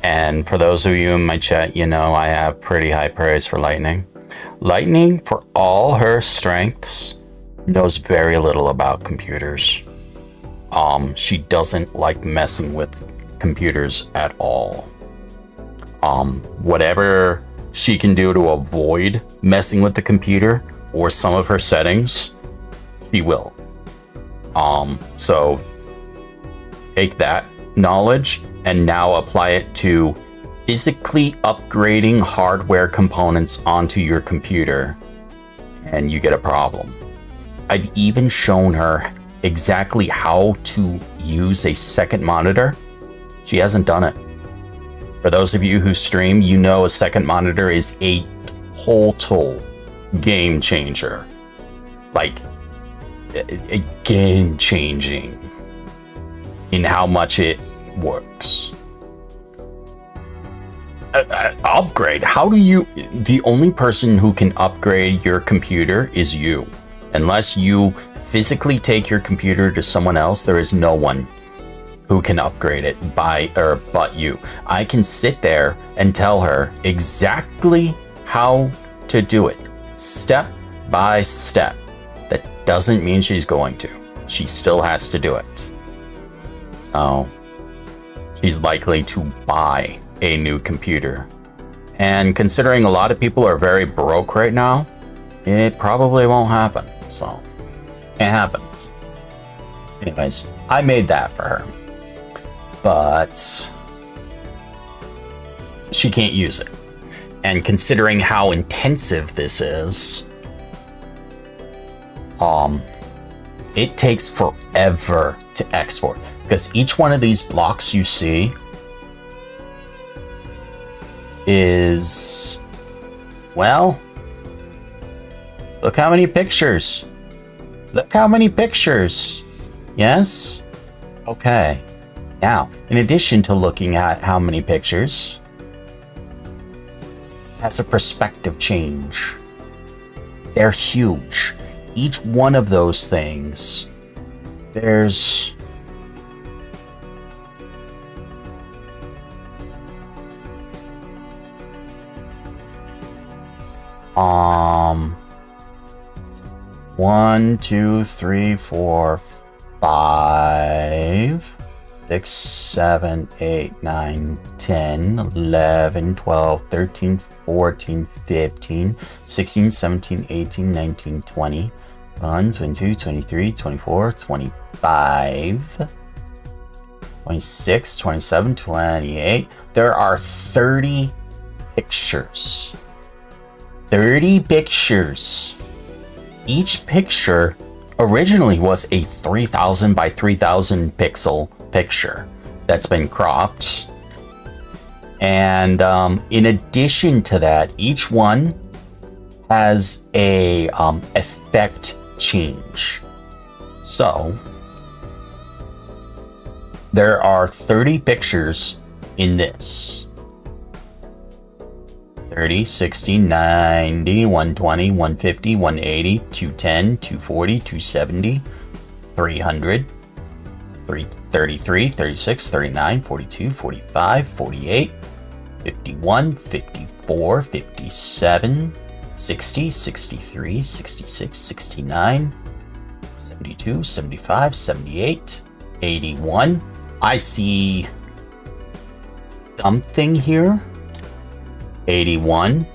and for those of you in my chat, you know I have pretty high praise for Lightning. Lightning, for all her strengths, knows very little about computers. She doesn't like messing with computers at all. Whatever she can do to avoid messing with the computer or some of her settings, she will. So take that knowledge and now apply it to physically upgrading hardware components onto your computer, and you get a problem. I've even shown her exactly how to use a second monitor. She hasn't done it. For those of you who stream, you know a second monitor is a total game changer. Like, game changing in how much it works. Upgrade. How do you... The only person who can upgrade your computer is you. Unless you physically take your computer to someone else, there is no one who can upgrade it but you. I can sit there and tell her exactly how to do it, step by step. That doesn't mean she's going to. She still has to do it. So she's likely to buy a new computer. And considering a lot of people are very broke right now, it probably won't happen. So, can't happen. Anyways, I made that for her. But she can't use it. And considering how intensive this is, it takes forever to export. Because each one of these blocks you see is, well, look how many pictures. Look how many pictures. Yes? Okay. Now, in addition to looking at how many pictures, has a perspective change. They're huge. Each one of those things, there's one, two, three, four, 5, 6, 7, 8, 9, 10, 11, 12, 13, 14, 15, 16, 17, 18, 19, 20, 21, 22, 23, 24, 25, 26, 27, 28. There are 30 pictures. 30 pictures. Each picture originally was a 3000 by 3000 pixel picture that's been cropped. And in addition to that, each one has a effect change. So there are 30 pictures in this. 30, 60, 90, 120, 150, 180, 210, 240, 270, 300, 33, 36, 39, 42, 45, 48, 51, 54, 57, 60, 63, 66, 69, 72, 75, 78, 81. I see something here. 81,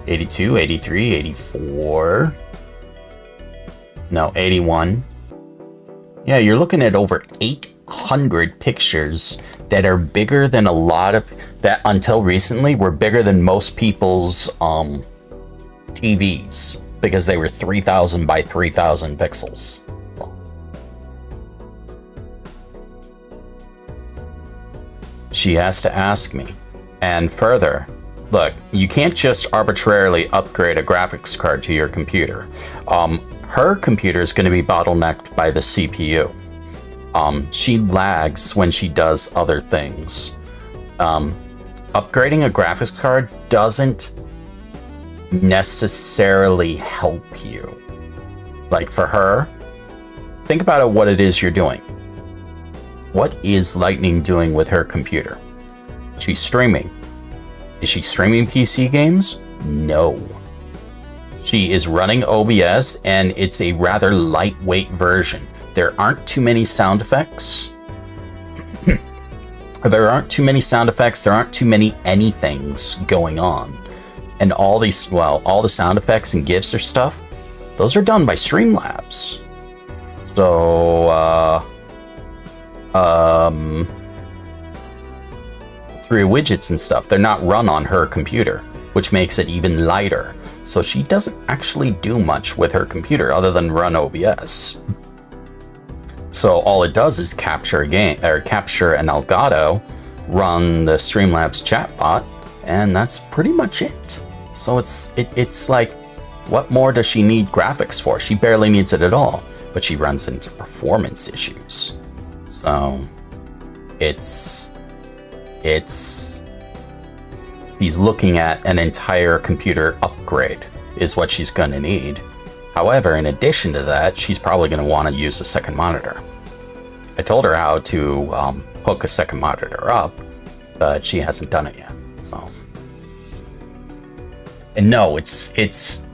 82, 83, 84. No, 81. Yeah, you're looking at over 800 pictures that are bigger than a lot of that until recently were bigger than most people's TVs because they were 3000 by 3000 pixels. So. She has to ask me. And further, look, you can't just arbitrarily upgrade a graphics card to your computer. Her computer is going to be bottlenecked by the CPU. She lags when she does other things. Upgrading a graphics card doesn't necessarily help you. Like for her, think about what it is you're doing. What is Lightning doing with her computer? She's streaming. Is she streaming PC games? No. She is running OBS, and it's a rather lightweight version. There aren't too many sound effects. There aren't too many sound effects. There aren't too many anythings going on. And all these, well, all the sound effects and GIFs or stuff, those are done by Streamlabs. So, through widgets and stuff, they're not run on her computer, which makes it even lighter. So she doesn't actually do much with her computer other than run OBS. So all it does is capture a game or capture an Elgato, run the Streamlabs chatbot, and that's pretty much it. So it's like What more does she need graphics for? She barely needs it at all, but she runs into performance issues. So it's she's looking at an entire computer upgrade is what she's going to need. However, in addition to that, she's probably going to want to use a second monitor. I told her how to hook a second monitor up, but she hasn't done it yet. So, and no, it's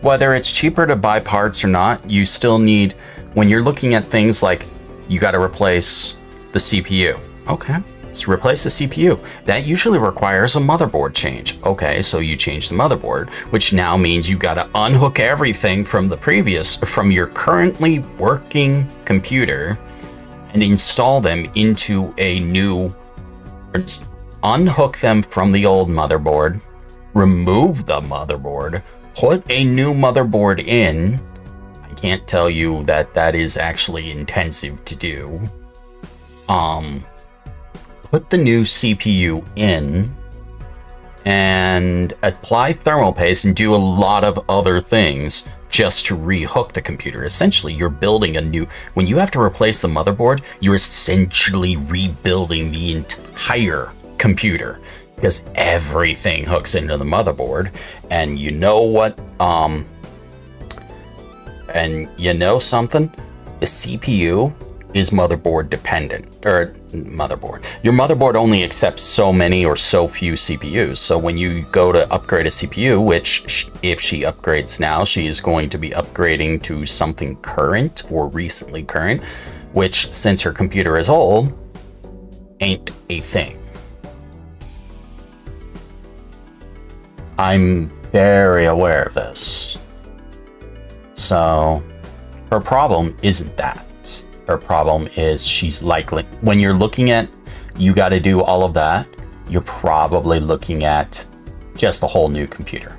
whether it's cheaper to buy parts or not, you still need, when you're looking at things like you got to replace the CPU. Okay. So replace the CPU. That usually requires a motherboard change. Okay, so you change the motherboard, which now means you gotta unhook everything from from your currently working computer and install them into a new, unhook them from the old motherboard, remove the motherboard, put a new motherboard in. I can't tell you that that is actually intensive to do. Put the new CPU in and apply thermal paste and do a lot of other things just to rehook the computer. Essentially, you're building a new, when you have to replace the motherboard, you're essentially rebuilding the entire computer because everything hooks into the motherboard. And you know what? And you know something? The CPU is motherboard dependent, or motherboard. Your motherboard only accepts so many or so few CPUs. So when you go to upgrade a CPU, which if she upgrades now, she is going to be upgrading to something current or recently current, which since her computer is old, ain't a thing. I'm very aware of this. So her problem isn't that. Her problem is she's likely, when you're looking at, you got to do all of that, you're probably looking at just a whole new computer.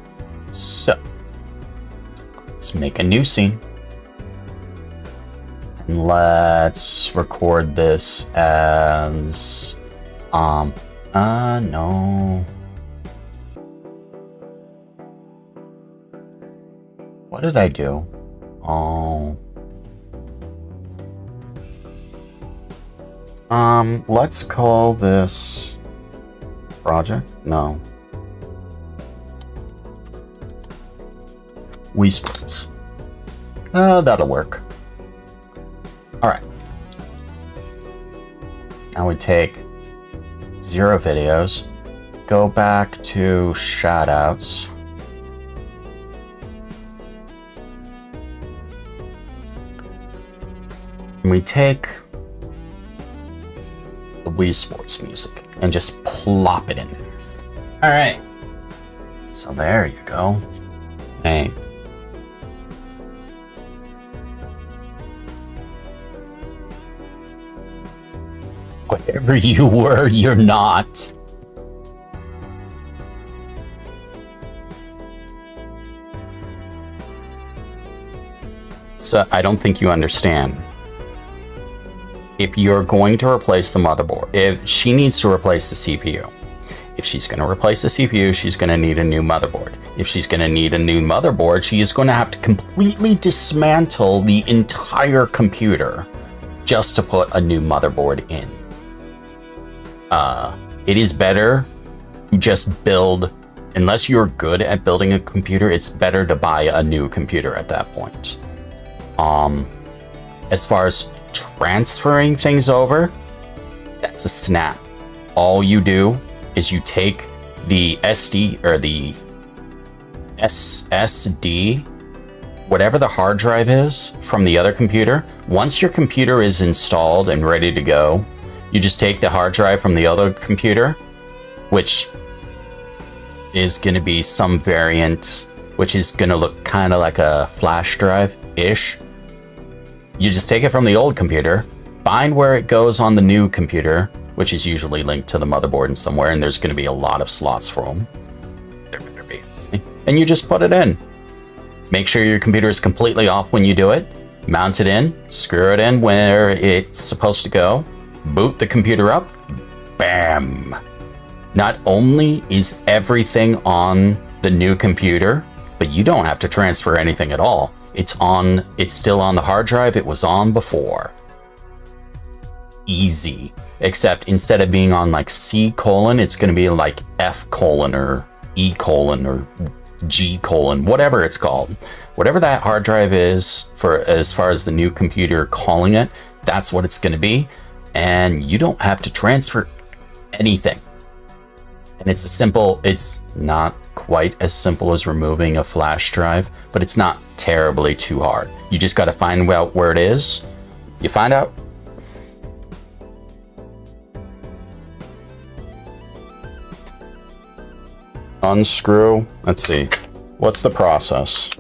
So let's make a new scene. And let's record this as, no. What did I do? Let's call this project. No. Wii Sports. That'll work. Alright. Now we take 0 videos, go back to shoutouts. And we take the Wii Sports music and just plop it in there. All right. So there you go. Hey. Whatever you were, you're not. So I don't think you understand. If you're going to replace the motherboard, if she needs to replace the CPU, if she's going to replace the CPU, she's going to need a new motherboard. If she's going to need a new motherboard, she is going to have to completely dismantle the entire computer just to put a new motherboard in. It is better to just build, unless you're good at building a computer, it's better to buy a new computer at that point. As far as transferring things over, that's a snap. All you do is you take the SD or the SSD, whatever the hard drive is from the other computer. Once your computer is installed and ready to go, you just take the hard drive from the other computer, which is going to be some variant, which is going to look kind of like a flash drive-ish. You just take it from the old computer, find where it goes on the new computer, which is usually linked to the motherboard in somewhere, and there's going to be a lot of slots for them. There better be. And you just put it in. Make sure your computer is completely off when you do it. Mount it in, screw it in where it's supposed to go, boot the computer up, bam! Not only is everything on the new computer but you don't have to transfer anything at all. It's still on the hard drive it was on before. Easy. Except instead of being on like C colon, it's going to be like F colon or E colon or G colon, whatever it's called. Whatever that hard drive is, for as far as the new computer calling it, that's what it's going to be. And you don't have to transfer anything. And it's not quite as simple as removing a flash drive, but it's not terribly too hard. You just got to find out where it is. You find out. Unscrew. Let's see. What's the process?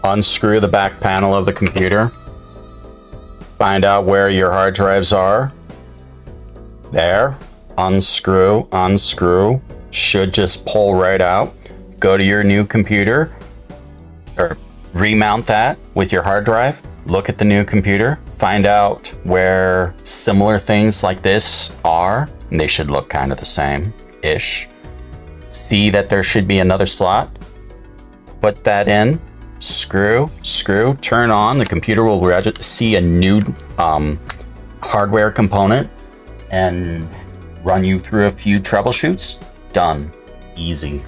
Unscrew the back panel of the computer. Find out where your hard drives are. There. Unscrew. Unscrew. Should just pull right out. Go to your new computer. Or remount that with your hard drive. Look at the new computer. Find out where similar things like this are. And they should look kind of the same-ish. See that there should be another slot. Put that in. Screw, turn on. The computer will see a new hardware component and run you through a few troubleshoots. Done. Easy.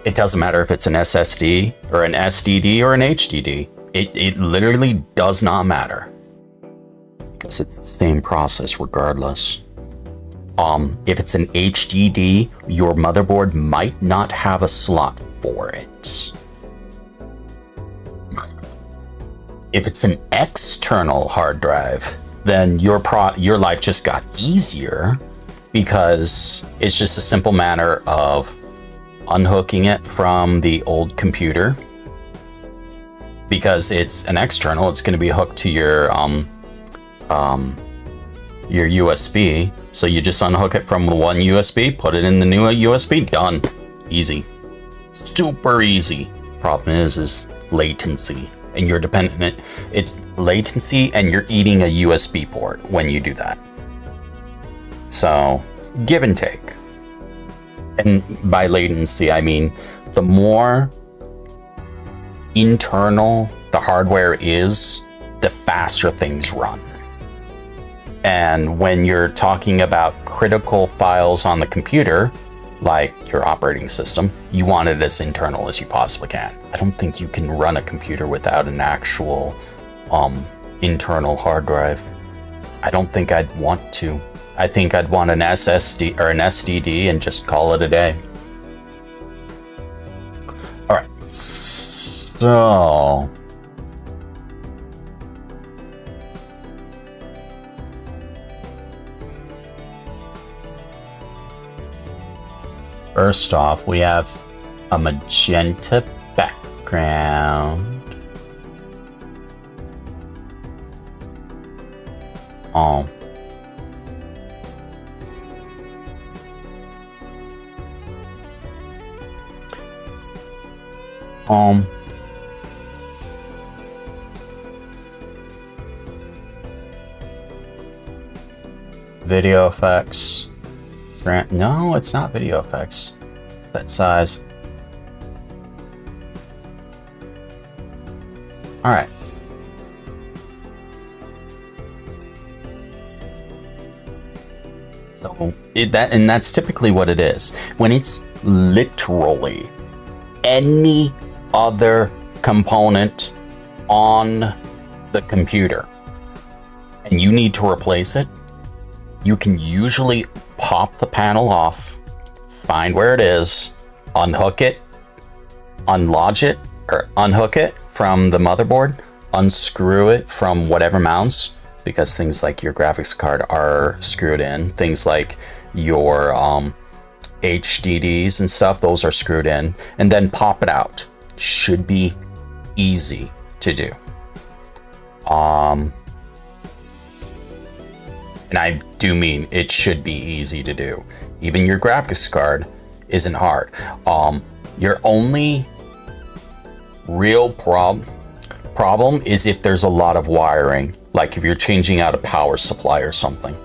It doesn't matter if it's an SSD or an SDD or an HDD. It literally does not matter. Because it's the same process regardless. If it's an HDD, your motherboard might not have a slot for it. If it's an external hard drive, then your life just got easier because it's just a simple matter of unhooking it from the old computer. Because it's an external, it's going to be hooked to your USB. So you just unhook it from one USB, put it in the new USB, done. Easy. Super easy. Problem is latency. And you're dependent, it's latency and you're eating a USB port when you do that. So, give and take. And by latency, I mean the more internal the hardware is, the faster things run. And when you're talking about critical files on the computer, like your operating system, you want it as internal as you possibly can. I don't think you can run a computer without an actual internal hard drive. I don't think I'd want to. I think I'd want an SSD or an SDD and just call it a day. All right, so first off, we have a magenta background. Video effects. No, it's not video effects. It's that size. All right. So that's typically what it is. When it's literally any other component on the computer and you need to replace it, you can usually pop the panel off, find where it is, unhook it, unlodge it, or unhook it from the motherboard, unscrew it from whatever mounts, because things like your graphics card are screwed in. Things like your HDDs and stuff, those are screwed in, and then pop it out. Should be easy to do. And I do mean it should be easy to do. Even your graphics card isn't hard. Your only real problem is if there's a lot of wiring, like if you're changing out a power supply or something.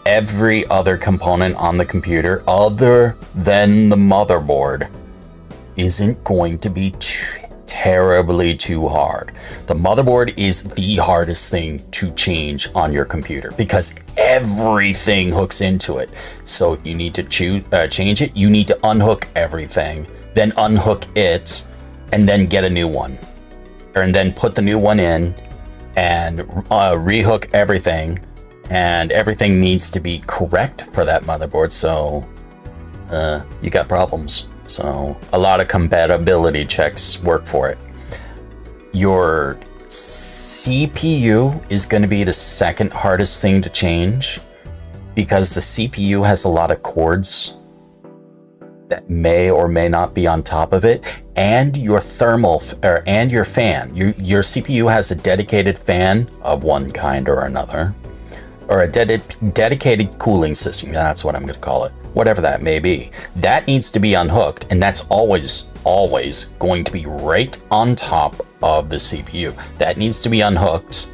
every other component on the computer other than the motherboard isn't going to be terribly too hard. The motherboard is the hardest thing to change on your computer because everything hooks into it. So if you need to change it, you need to unhook everything, then unhook it, and then get a new one. And then put the new one in and rehook everything. And everything needs to be correct for that motherboard. So you got problems. So a lot of compatibility checks work for it. Your CPU is going to be the second hardest thing to change because the CPU has a lot of cords that may or may not be on top of it, and your and your fan. Your CPU has a dedicated fan of one kind or another, or a dedicated cooling system. That's what I'm going to call it. Whatever that may be, that needs to be unhooked, and that's always going to be right on top of the CPU. That needs to be unhooked,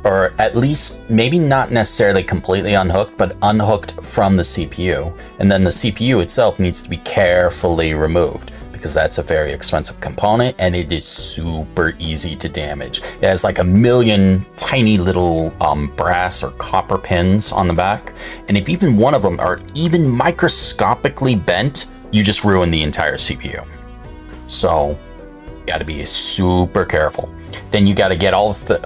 or at least maybe not necessarily completely unhooked, but unhooked from the CPU. And then the CPU itself needs to be carefully removed because that's a very expensive component and it is super easy to damage. It has like a million tiny little brass or copper pins on the back. And if even one of them are even microscopically bent, you just ruin the entire CPU. So you gotta be super careful. Then you gotta get all of the,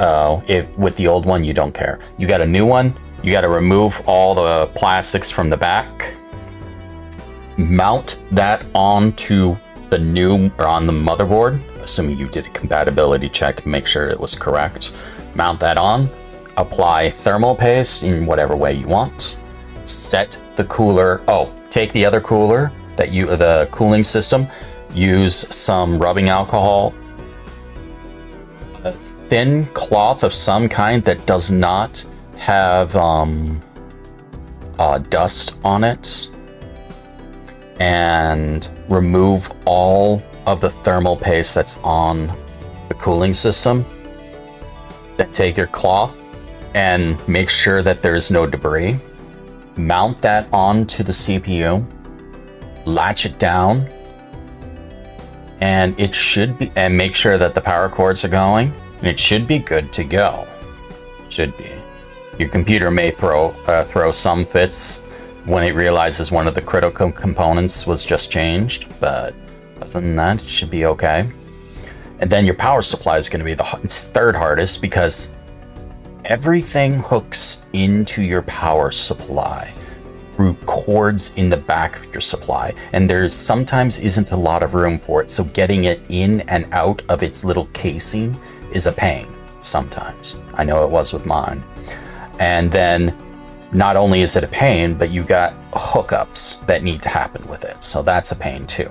if with the old one, you don't care. You got a new one, you gotta remove all the plastics from the back, mount that onto the new, or on the motherboard, assuming you did a compatibility check to make sure it was correct. Mount that on, apply thermal paste in whatever way you want, set the cooler, take the other cooler, the cooling system, use some rubbing alcohol, a thin cloth of some kind that does not have dust on it, and remove all of the thermal paste that's on the cooling system. Then take your cloth and make sure that there's no debris. Mount that onto the CPU, latch it down, and it should be, and make sure that the power cords are going, and it should be good to go. Should be. Your computer may throw some fits when it realizes one of the critical components was just changed, but other than that, it should be okay. And then your power supply is going to be the third hardest because everything hooks into your power supply through cords in the back of your supply, and there's sometimes isn't a lot of room for it, so getting it in and out of its little casing is a pain sometimes. I know it was with mine. And then not only is it a pain, but you got hookups that need to happen with it. So that's a pain too.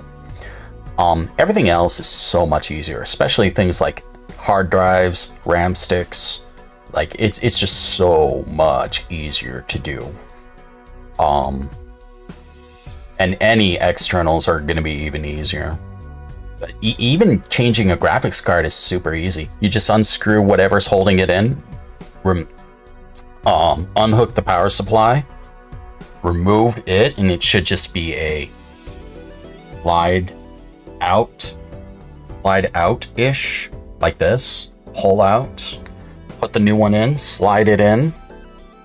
Everything else is so much easier, especially things like hard drives, RAM sticks. Like it's just so much easier to do. And any externals are going to be even easier. But even changing a graphics card is super easy. You just unscrew whatever's holding it in, unhook the power supply, remove it, and it should just be a slide out-ish, like this. Pull out, put the new one in, slide it in,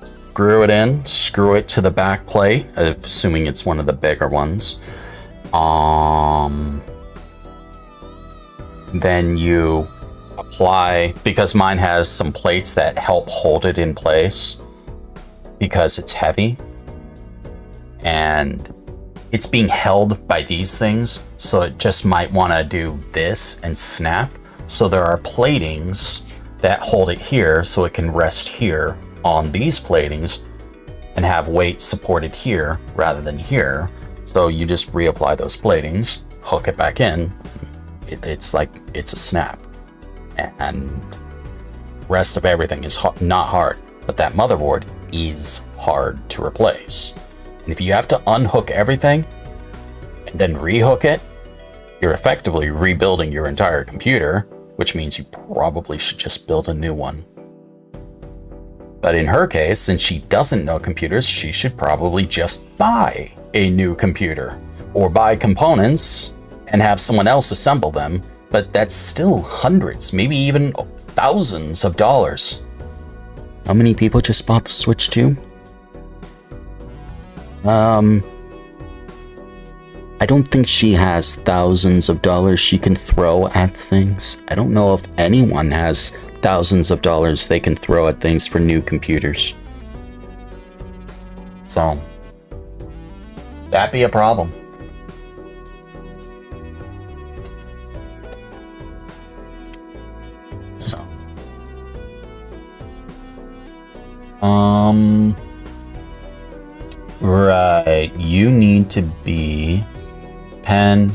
screw it in, screw it to the back plate, assuming it's one of the bigger ones. Then you apply, because mine has some plates that help hold it in place because it's heavy and it's being held by these things, so it just might want to do this and snap. So there are platings that hold it here so it can rest here on these platings and have weight supported here rather than here. So you just reapply those platings, hook it back in, it's like it's a snap. And rest of everything is not hard, but that motherboard is hard to replace. And if you have to unhook everything and then rehook it, you're effectively rebuilding your entire computer, which means you probably should just build a new one. But in her case, since she doesn't know computers, she should probably just buy a new computer or buy components and have someone else assemble them. But that's still hundreds, maybe even thousands of dollars. How many people just bought the Switch 2? I don't think she has thousands of dollars she can throw at things. I don't know if anyone has thousands of dollars they can throw at things for new computers. So, that'd be a problem. So, right, you need to be pen.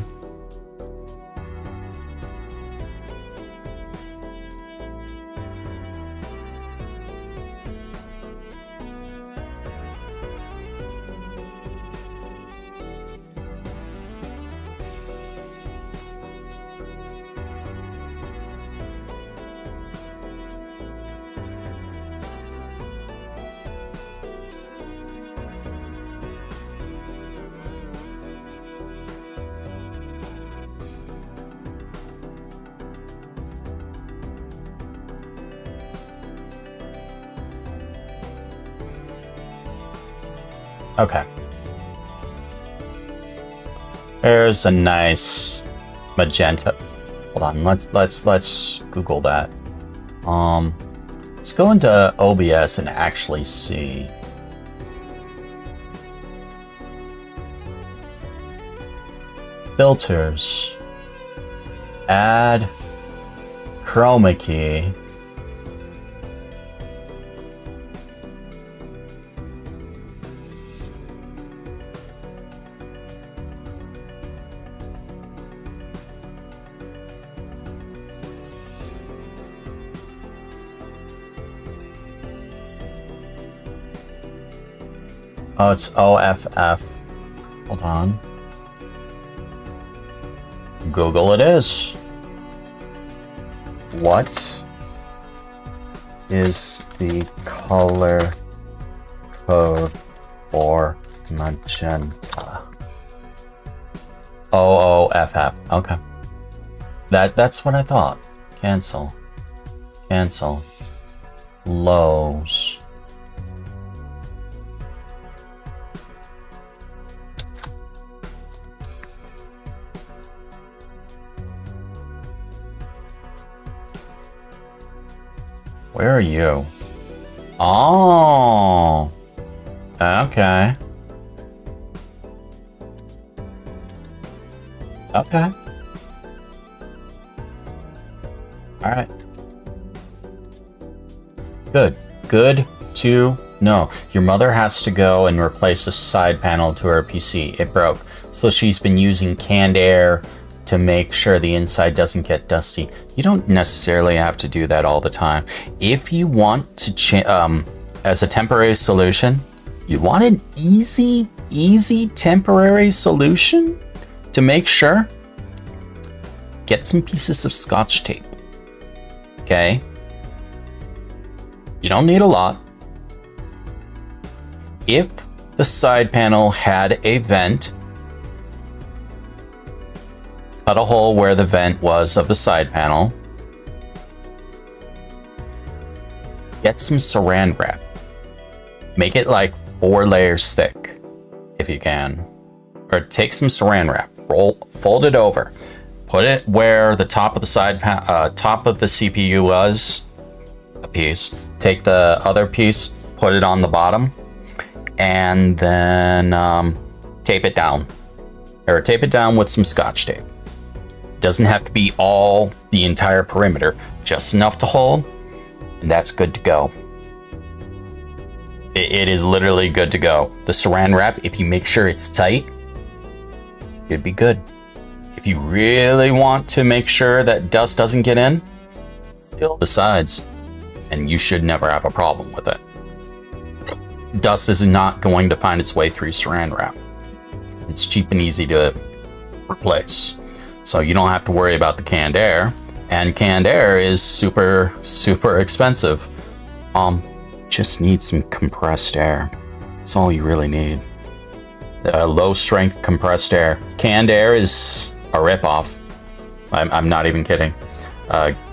Okay. There's a nice magenta. Hold on, let's Google that. Let's go into OBS and actually see. Filters. Add chroma key. Oh, it's OFF. Hold on. Google it is. What is the color code for magenta? OOFF. Okay. That's what I thought. Cancel. Cancel. Lows. Where are you? Oh, okay. Okay. All right. Good. Good to know. Your mother has to go and replace a side panel to her PC. It broke. So she's been using canned air to make sure the inside doesn't get dusty. You don't necessarily have to do that all the time. If you want to as a temporary solution, you want an easy temporary solution to make sure, get some pieces of Scotch tape. Okay? You don't need a lot. If the side panel had a vent, cut a hole where the vent was of the side panel. Get some saran wrap. Make it like 4 layers thick, if you can. Or take some saran wrap, fold it over, put it where the top of the top of the CPU was, a piece. Take the other piece, put it on the bottom, and then tape it down. Or tape it down with some Scotch tape. Doesn't have to be all the entire perimeter, just enough to hold, and that's good to go. It is literally good to go. The saran wrap, if you make sure it's tight, it'd be good. If you really want to make sure that dust doesn't get in, seal the sides, and you should never have a problem with it. Dust is not going to find its way through saran wrap. It's cheap and easy to replace. So you don't have to worry about the canned air, and canned air is super expensive. just need some compressed air. That's all you really need. Low strength compressed air. Canned air is a ripoff. I'm not even kidding.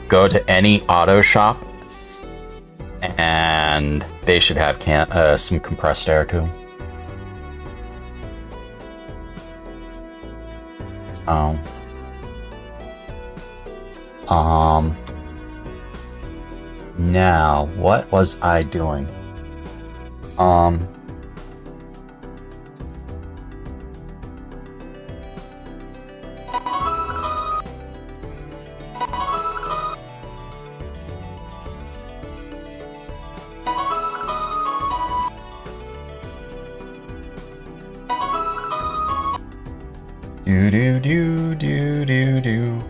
Go to any auto shop and they should have some compressed air too. So, now what was I doing? Do do do do do do.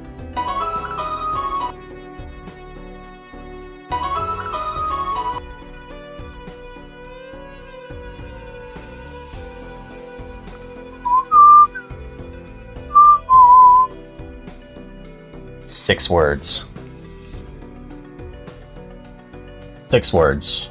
Six words. 6 words.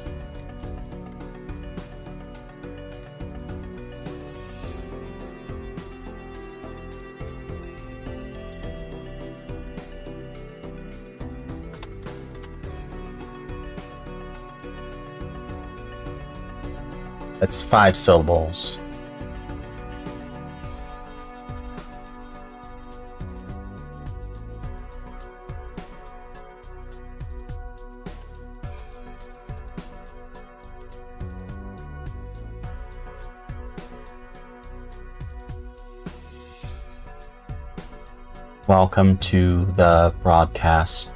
That's 5 syllables. Welcome to the broadcast.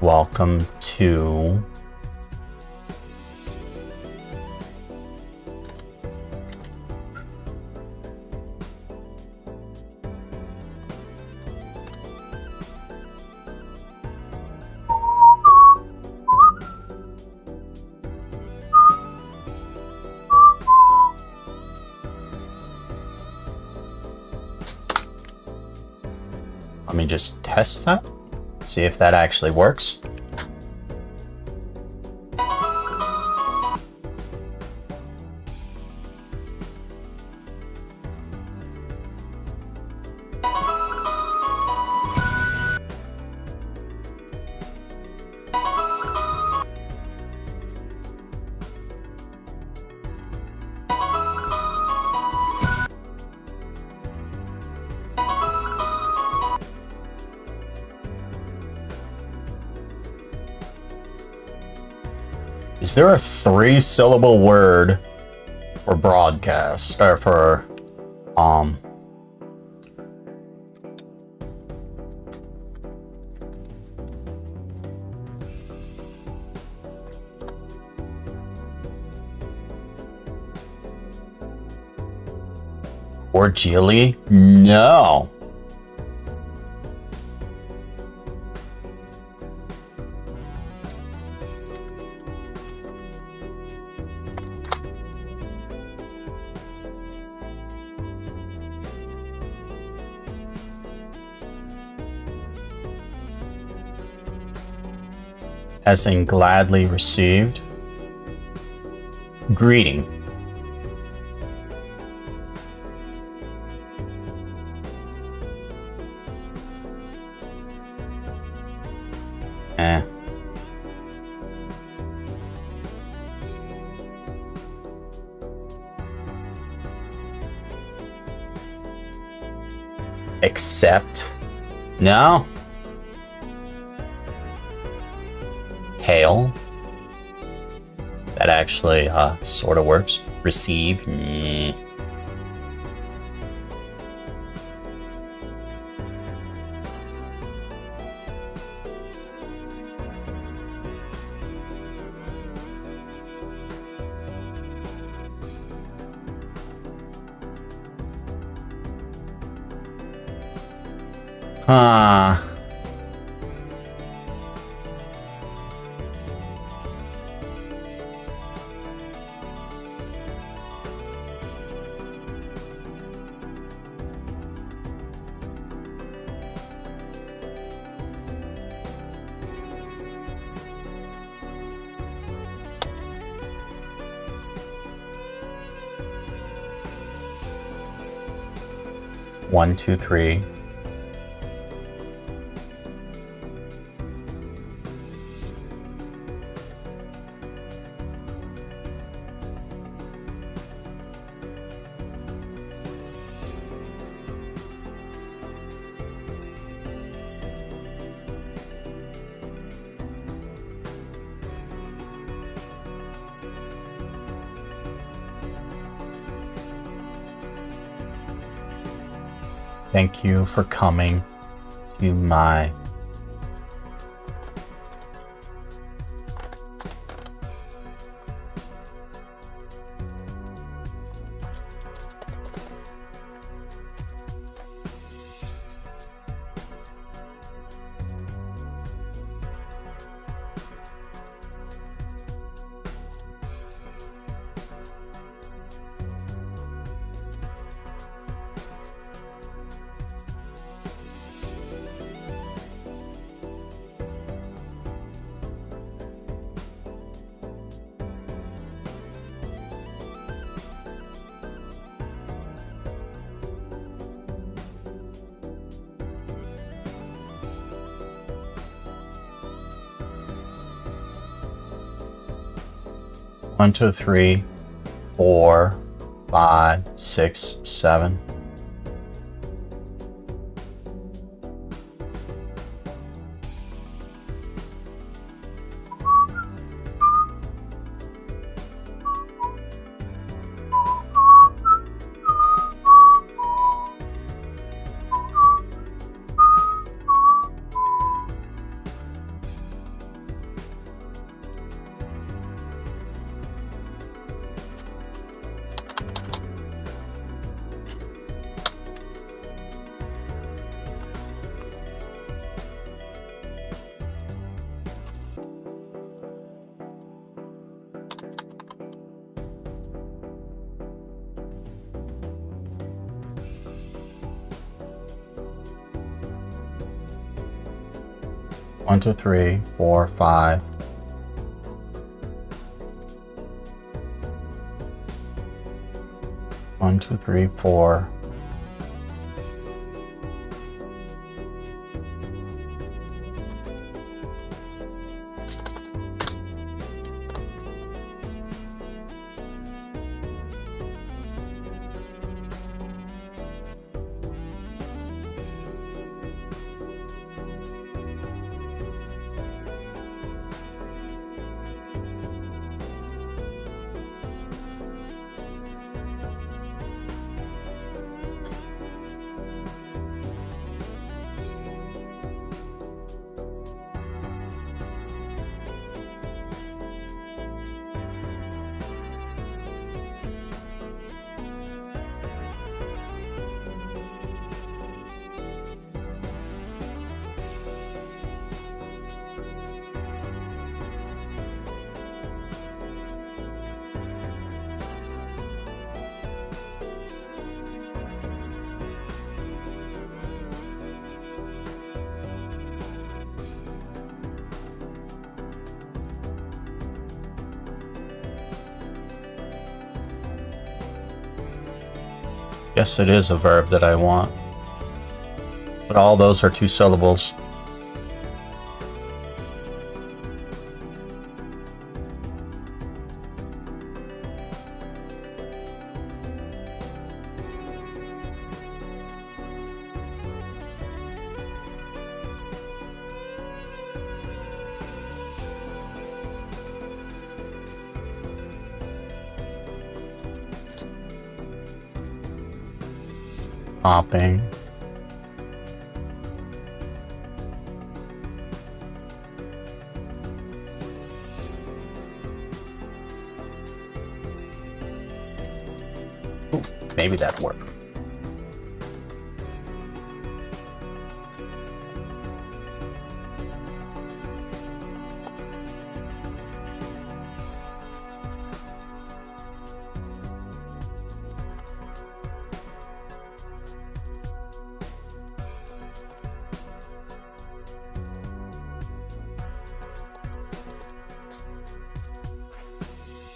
Welcome to Let me just test that, see if that actually works. Is there a 3-syllable word for broadcast or for Orgeally? No. As in gladly received. Greeting. Accept. No. Hail. That actually sort of works. Receive. Nah. 1, 2, 3. Thank you for coming to my one, two, three, 4, 5, 6, 7. One, two, three, 4, 5. One, two, three, 4. Yes, it is a verb that I want. But all those are 2 syllables. Hopping. Ooh, maybe that'd work.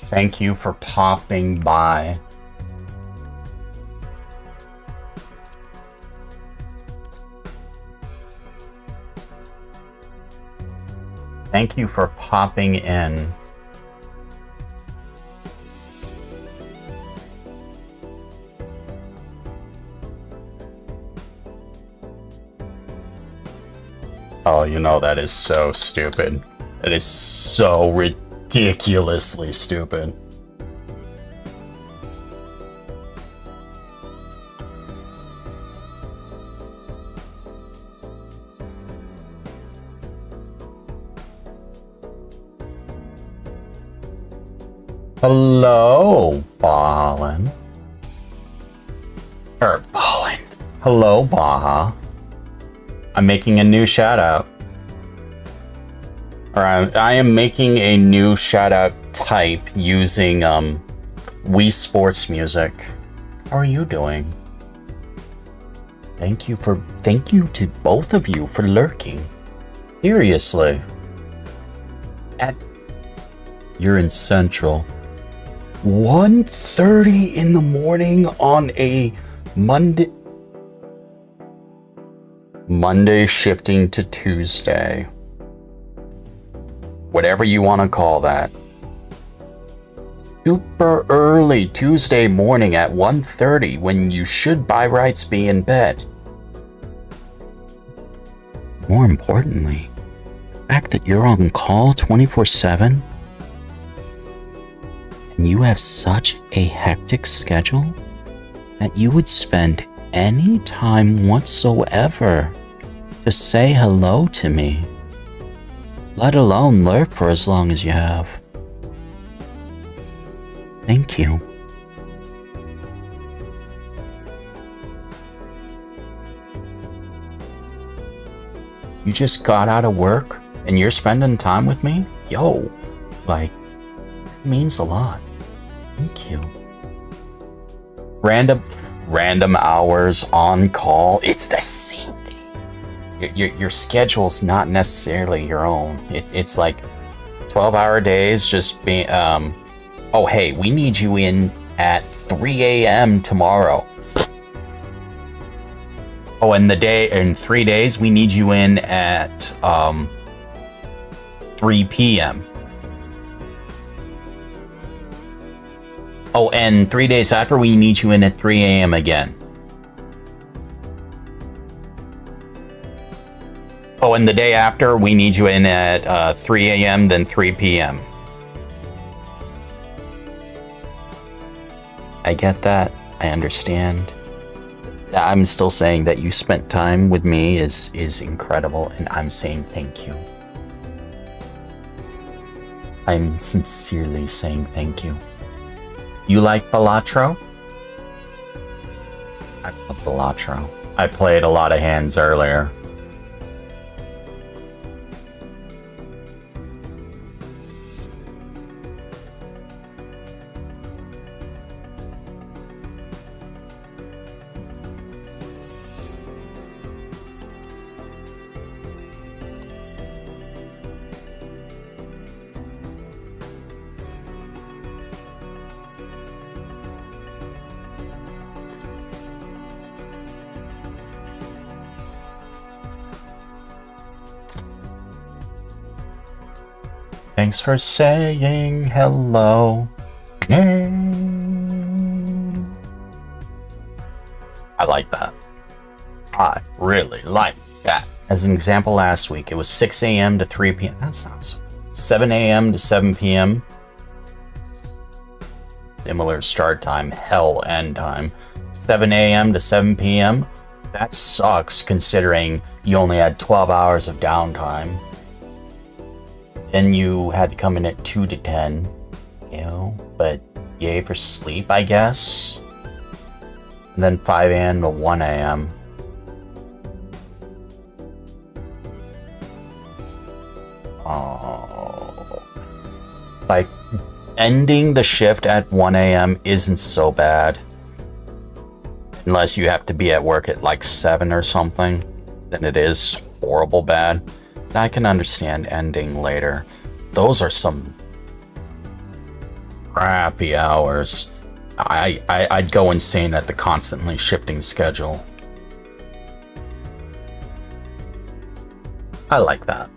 Thank you for popping by. Thank you for popping in. Oh, you know, that is so stupid. That is so ridiculously stupid. Hello, Ballin. Ballin. Hello, Baja. I'm making a new shout out. Or I am making a new shout out type using Wii Sports music. How are you doing? Thank you to both of you for lurking. Seriously. You're in Central. 1:30 in the morning on a Monday shifting to Tuesday. Whatever you want to call that. Super early Tuesday morning at 1:30 when you should by rights be in bed. More importantly, the fact that you're on call 24/7 and you have such a hectic schedule that you would spend any time whatsoever to say hello to me, let alone lurk for as long as you have. Thank you. You just got out of work and you're spending time with me? Yo, like, that means a lot. Thank you. Random hours on call. It's the same thing. Your schedule's not necessarily your own. It's like 12-hour days just being, oh, hey, we need you in at 3 a.m. tomorrow. Oh, in 3 days, we need you in at 3 p.m. Oh, and 3 days after, we need you in at 3 a.m. again. Oh, and the day after, we need you in at 3 a.m., then 3 p.m. I get that. I understand. I'm still saying that you spent time with me is incredible, and I'm saying thank you. I'm sincerely saying thank you. You like balatro? I love balatro. I played a lot of hands earlier. Thanks for saying hello. I like that. I really like that. As an example, last week, it was 6 a.m. to 3 p.m. That sounds 7 a.m. to 7 p.m. Similar start time, hell end time. 7 a.m. to 7 p.m. That sucks considering you only had 12 hours of downtime. Then you had to come in at 2 to 10, you know, but yay for sleep, I guess. And then 5 a.m. to 1 a.m. Oh. Like, ending the shift at 1 a.m. isn't so bad. Unless you have to be at work at like 7 or something, then it is horrible bad. I can understand ending later. Those are some crappy hours. I'd go insane at the constantly shifting schedule. I like that.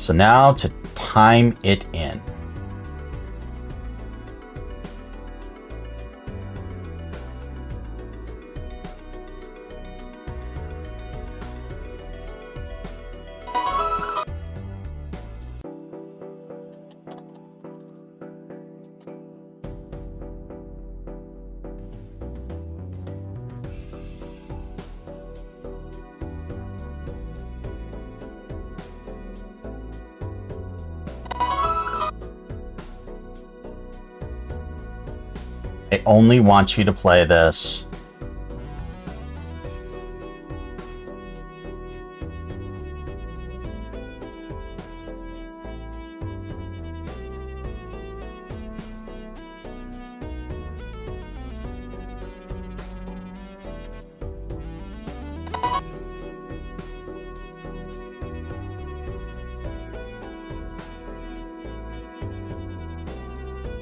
So now to time it in. I only want you to play this.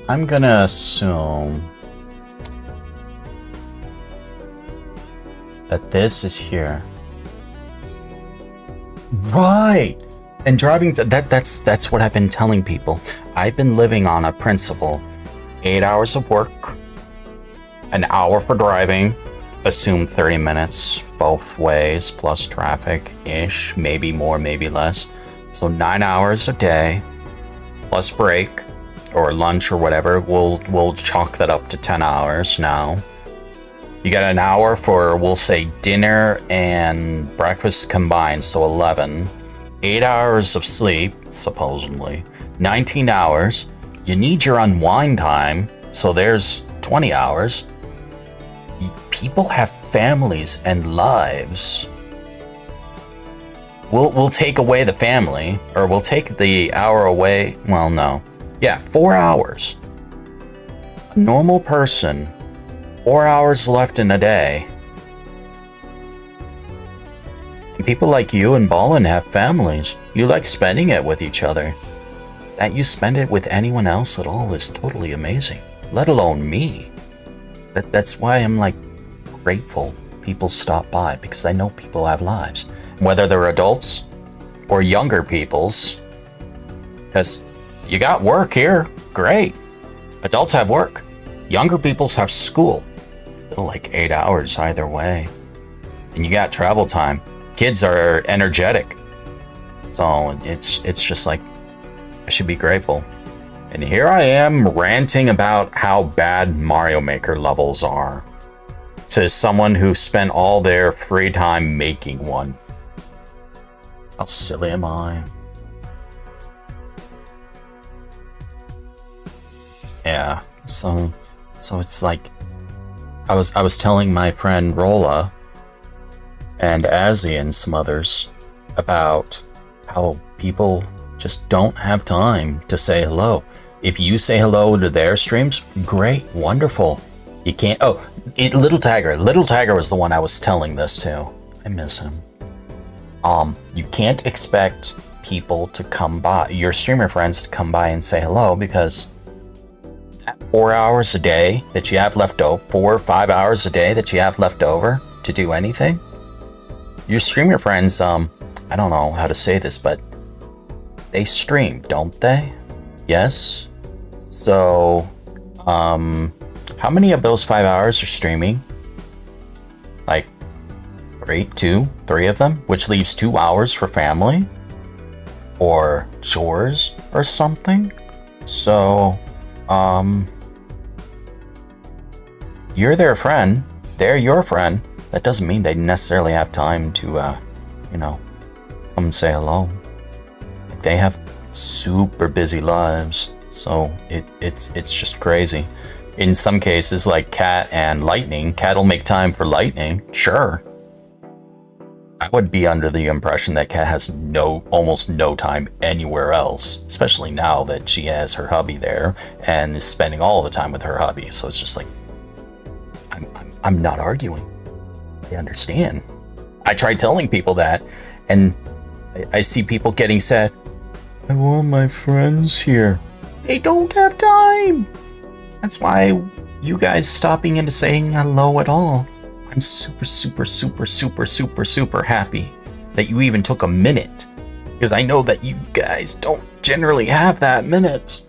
I'm gonna assume that this is here. Right. And driving to that's what I've been telling people. I've been living on a principle. 8 hours of work, an hour for driving, assume 30 minutes both ways plus traffic ish, maybe more, maybe less. So 9 hours a day plus break or lunch or whatever. We'll chalk that up to 10 hours now. You got an hour for, we'll say, dinner and breakfast combined, so 11. 8 hours of sleep, supposedly. 19 hours. You need your unwind time, so there's 20 hours. People have families and lives. We'll take away the family, or we'll take the hour away. Well, no. Yeah, 4 hours. A normal person, 4 hours left in a day. And people like you and Ballin have families. You like spending it with each other. That you spend it with anyone else at all is totally amazing. Let alone me. That's why I'm like grateful people stop by, because I know people have lives. Whether they're adults or younger people's. Because you got work here. Great. Adults have work. Younger people's have school. Still like 8 hours either way. And you got travel time. Kids are energetic. So it's just like, I should be grateful. And here I am ranting about how bad Mario Maker levels are to someone who spent all their free time making one. How silly am I? Yeah, so it's like I was telling my friend Rolla and Azzy and some others about how people just don't have time to say hello. If you say hello to their streams, great, wonderful. You can't. Oh, Little Tiger. Little Tiger was the one I was telling this to. I miss him. You can't expect people to come by, your streamer friends to come by and say hello, because that 4 hours a day that you have left over, 4 or 5 hours a day that you have left over to do anything, your streamer friends, I don't know how to say this, but they stream, don't they? Yes. So, how many of those 5 hours are streaming? Like 3 of them, which leaves 2 hours for family or chores or something. So, you're their friend, they're your friend. That doesn't mean they necessarily have time to, come and say hello. They have super busy lives, so it's just crazy. In some cases, like Cat and Lightning, Cat'll make time for Lightning, sure. I would be under the impression that Cat has almost no time anywhere else, especially now that she has her hubby there and is spending all the time with her hubby. So it's just like, I'm not arguing. I understand. I tried telling people that, and I see people getting sad. I want my friends here. They don't have time. That's why you guys stopping in to saying hello at all. I'm super happy that you even took a minute Because I know that you guys don't generally have that minute.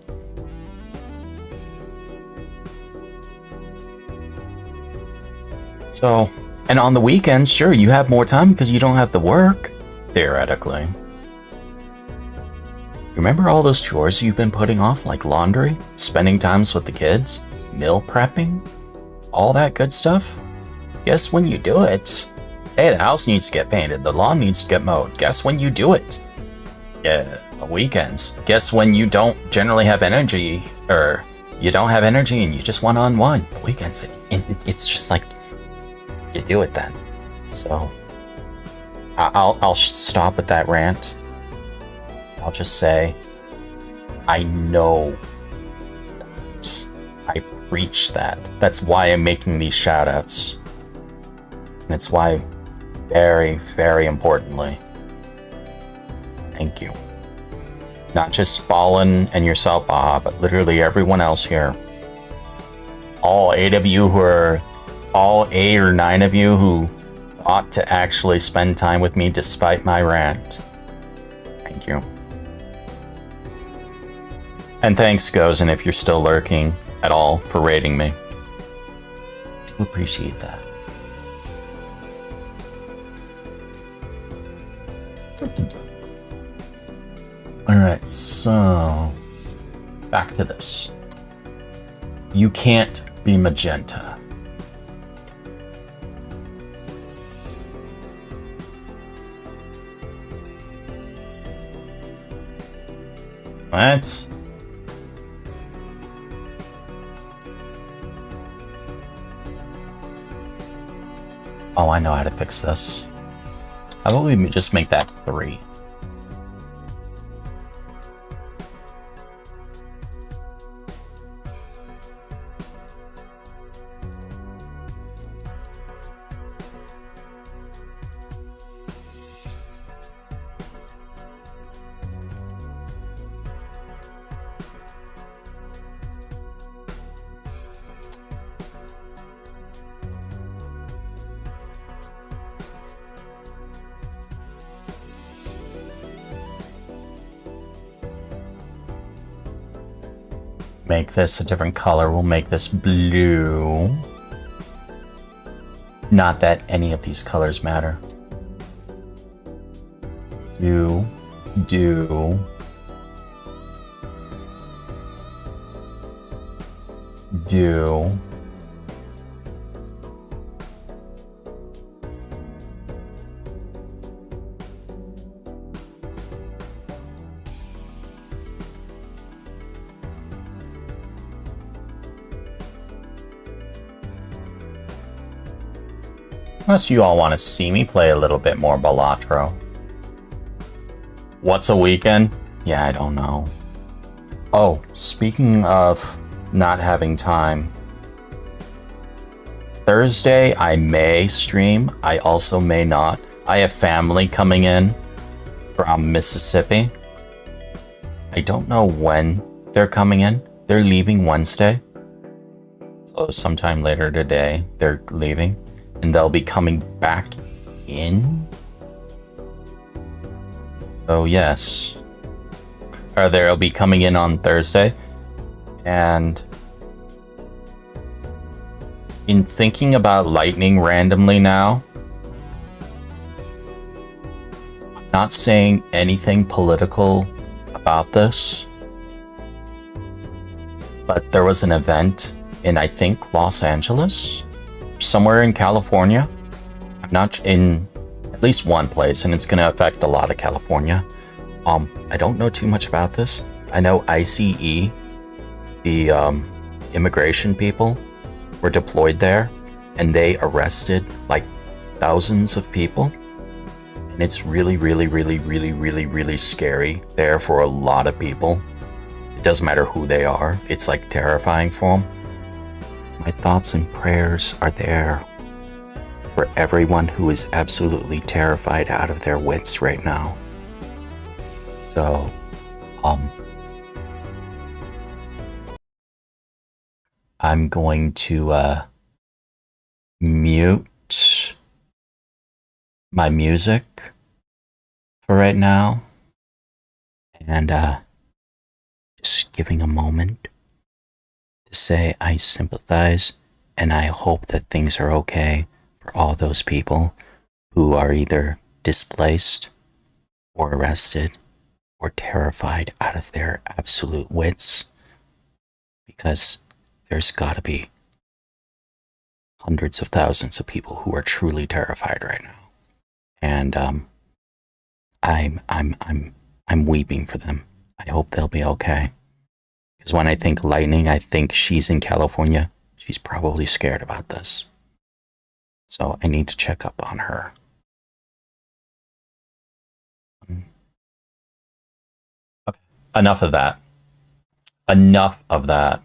So, and on the weekends, sure, you have more time because you don't have to work, theoretically. Remember all those chores you've been putting off, like laundry, spending times with the kids, meal prepping, all that good stuff? Guess when you do it? Hey, the house needs to get painted, the lawn needs to get mowed. Guess when you do it? Yeah, the weekends. Guess when you don't generally have energy, or you don't have energy and you just want to unwind. The weekends, it's just like, you do it then. So, I'll stop with that rant. I'll just say, I know that. I preach that. That's why I'm making these shoutouts. That's why, very, very importantly, thank you. Not just Ballin and yourself, Baha, but literally everyone else here. All 8 of you who are, all 8 or 9 of you who ought to actually spend time with me despite my rant. Thank you. And thanks, Gozen, if you're still lurking at all, for rating me. I do appreciate that. Alright, so back to this. You can't be magenta. What? Oh, I know how to fix this. How about we just make that 3? Make this a different color. We'll make this blue. Not that any of these colors matter. Do. Unless you all want to see me play a little bit more balatro. What's a weekend? Yeah, I don't know. Oh, speaking of not having time. Thursday, I may stream. I also may not. I have family coming in from Mississippi. I don't know when they're coming in. They're leaving Wednesday. So sometime later today, they're leaving. And they'll be coming back in. So yes. Or they'll be coming in on Thursday. And in thinking about lightning randomly now, I'm not saying anything political about this. But there was an event in, I think, Los Angeles? Somewhere in California. I'm not in at least one place, and it's going to affect a lot of California. I don't know too much about this. I know ICE, the immigration people, were deployed there, and they arrested like thousands of people. And it's really, really, really, really, really, really scary there for a lot of people. It doesn't matter who they are. It's like terrifying for them. My thoughts and prayers are there for everyone who is absolutely terrified out of their wits right now. So, I'm going to mute my music for right now. And just giving a moment to say I sympathize and I hope that things are okay for all those people who are either displaced or arrested or terrified out of their absolute wits, because there's gotta be hundreds of thousands of people who are truly terrified right now. And I'm weeping for them. I hope they'll be okay. Because when I think Lightning, I think she's in California. She's probably scared about this. So I need to check up on her. Okay. Enough of that. Enough of that.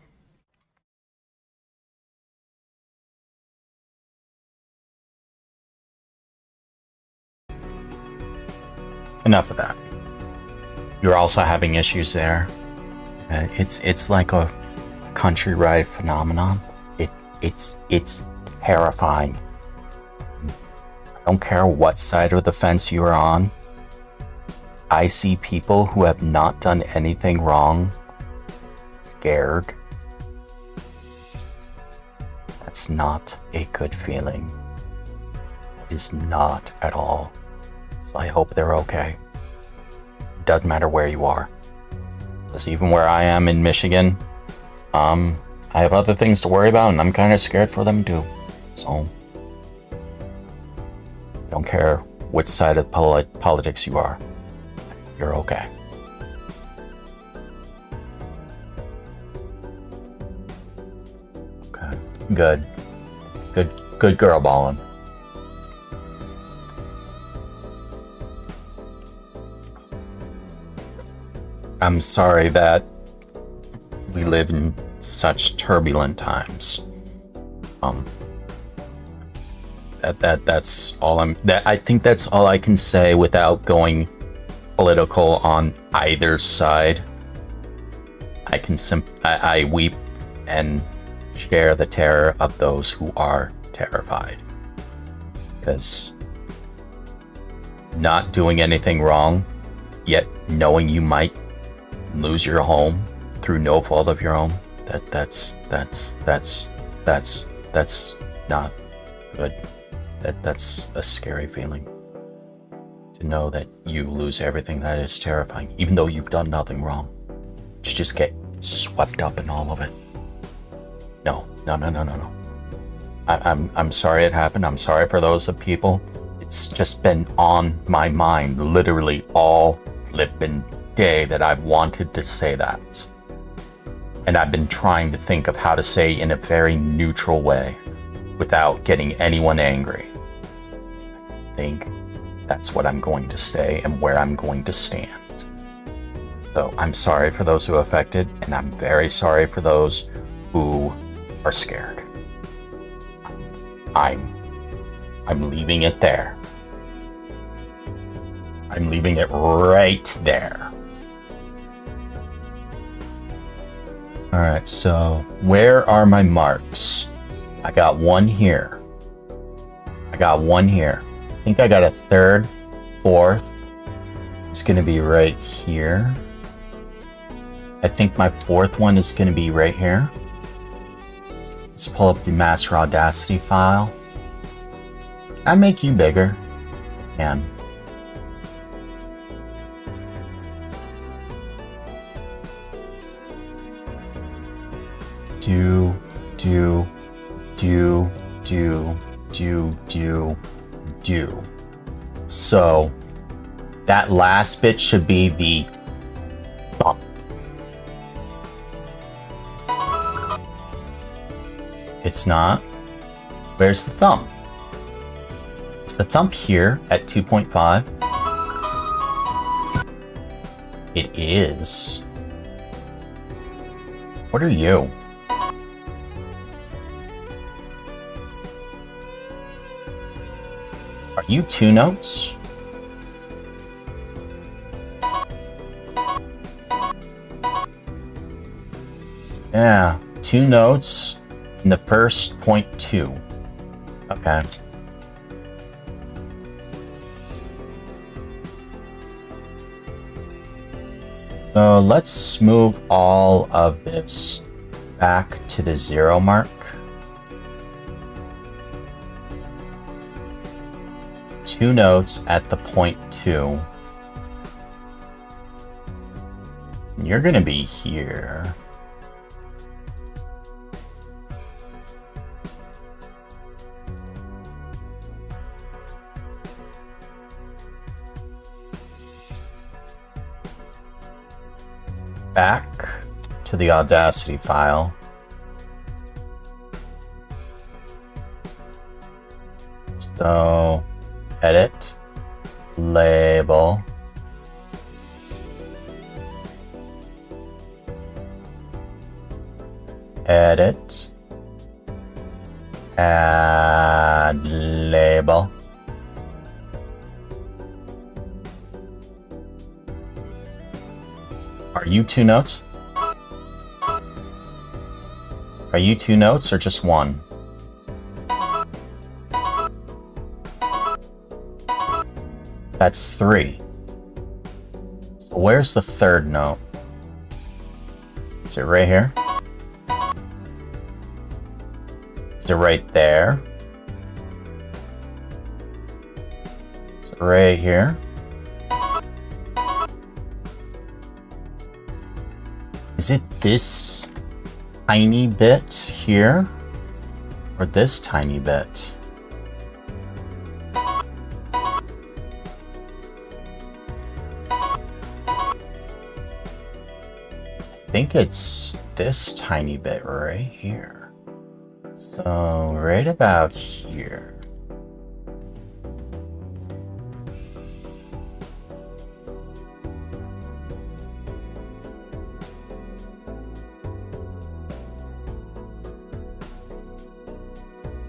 Enough of that. You're also having issues there. It's like a countrywide phenomenon. It's terrifying. I don't care what side of the fence you are on. I see people who have not done anything wrong scared. That's not a good feeling. It is not at all. So I hope they're okay. Doesn't matter where you are. Because even where I am in Michigan, I have other things to worry about, and I'm kind of scared for them too. So I don't care which side of politics you are. You're okay. Okay. Good girl balling. I'm sorry that we live in such turbulent times. That's all I think that's all I can say without going political on either side. I weep and share the terror of those who are terrified. Because not doing anything wrong, yet knowing you might lose your home through no fault of your own, that's not good. That's a scary feeling, to know that you lose everything. That is terrifying, even though you've done nothing wrong. To just get swept up in all of it. No. I'm sorry it happened. I'm sorry for those of people. It's just been on my mind literally all flippin' day that I've wanted to say that. And I've been trying to think of how to say in a very neutral way without getting anyone angry. I think that's what I'm going to say and where I'm going to stand. So I'm sorry for those who are affected, and I'm very sorry for those who are scared. I'm leaving it there. I'm leaving it right there. Alright, so where are my marks? I got one here. I think I got a third, fourth. It's gonna be right here. I think my fourth one is gonna be right here. Let's pull up the Master Audacity file. Can I make you bigger? I can. Do. So that last bit should be the thump. It's not. Where's the thump? Is the thump here at 2.5? It is. What are you? Are you 2 notes? Yeah, 2 notes in the first 0.2. Okay. So let's move all of this back to the 0 mark. Two notes at the point 2. You're gonna be here. Back to the Audacity file. So, edit, label, edit, add label. Are you two notes? Are you two notes or just one? That's 3. So where's the third note? Is it right here? Is it right there? Is it right here? Is it this tiny bit here? Or this tiny bit? I think it's this tiny bit right here. So right about here.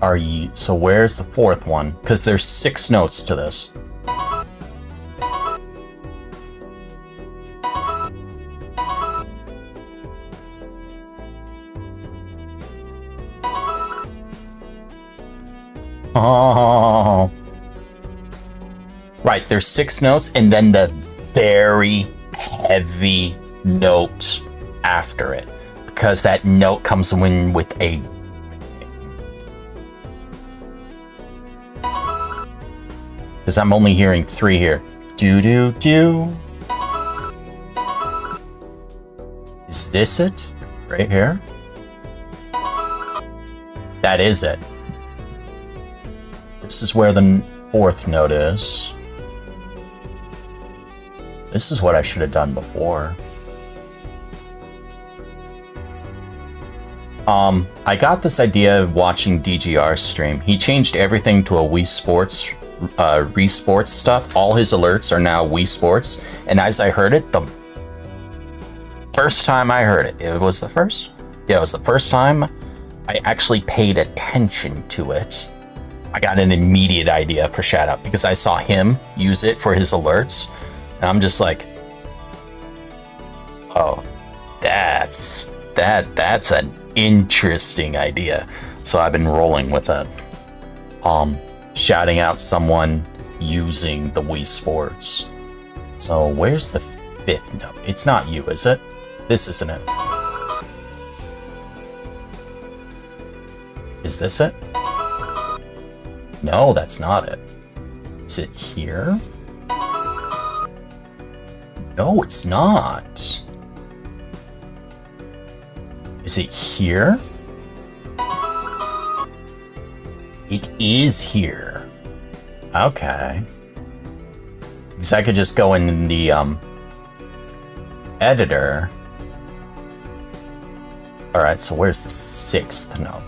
Are you, so where's the fourth one? Because there's 6 notes to this. Oh. Right, there's 6 notes and then the very heavy note after it. Because that note comes in with a... Because I'm only hearing 3 here. Do-do-do. Is this it? Right here? That is it. This is where the 4th note is. This is what I should have done before. I got this idea of watching DGR's stream. He changed everything to a Wii Sports, Sports stuff. All his alerts are now Wii Sports. And as I heard it, the first time I heard it, it was the first? Yeah, it was the first time I actually paid attention to it. I got an immediate idea for shoutout because I saw him use it for his alerts. And I'm just like, oh, that's an interesting idea. So I've been rolling with it. Shouting out someone using the Wii Sports. So where's the 5th note? It's not you, is it? This isn't it. Is this it? No, that's not it. Is it here? No, it's not. Is it here? It is here. Okay. Because I could just go in the editor. Alright, so where's the 6th note?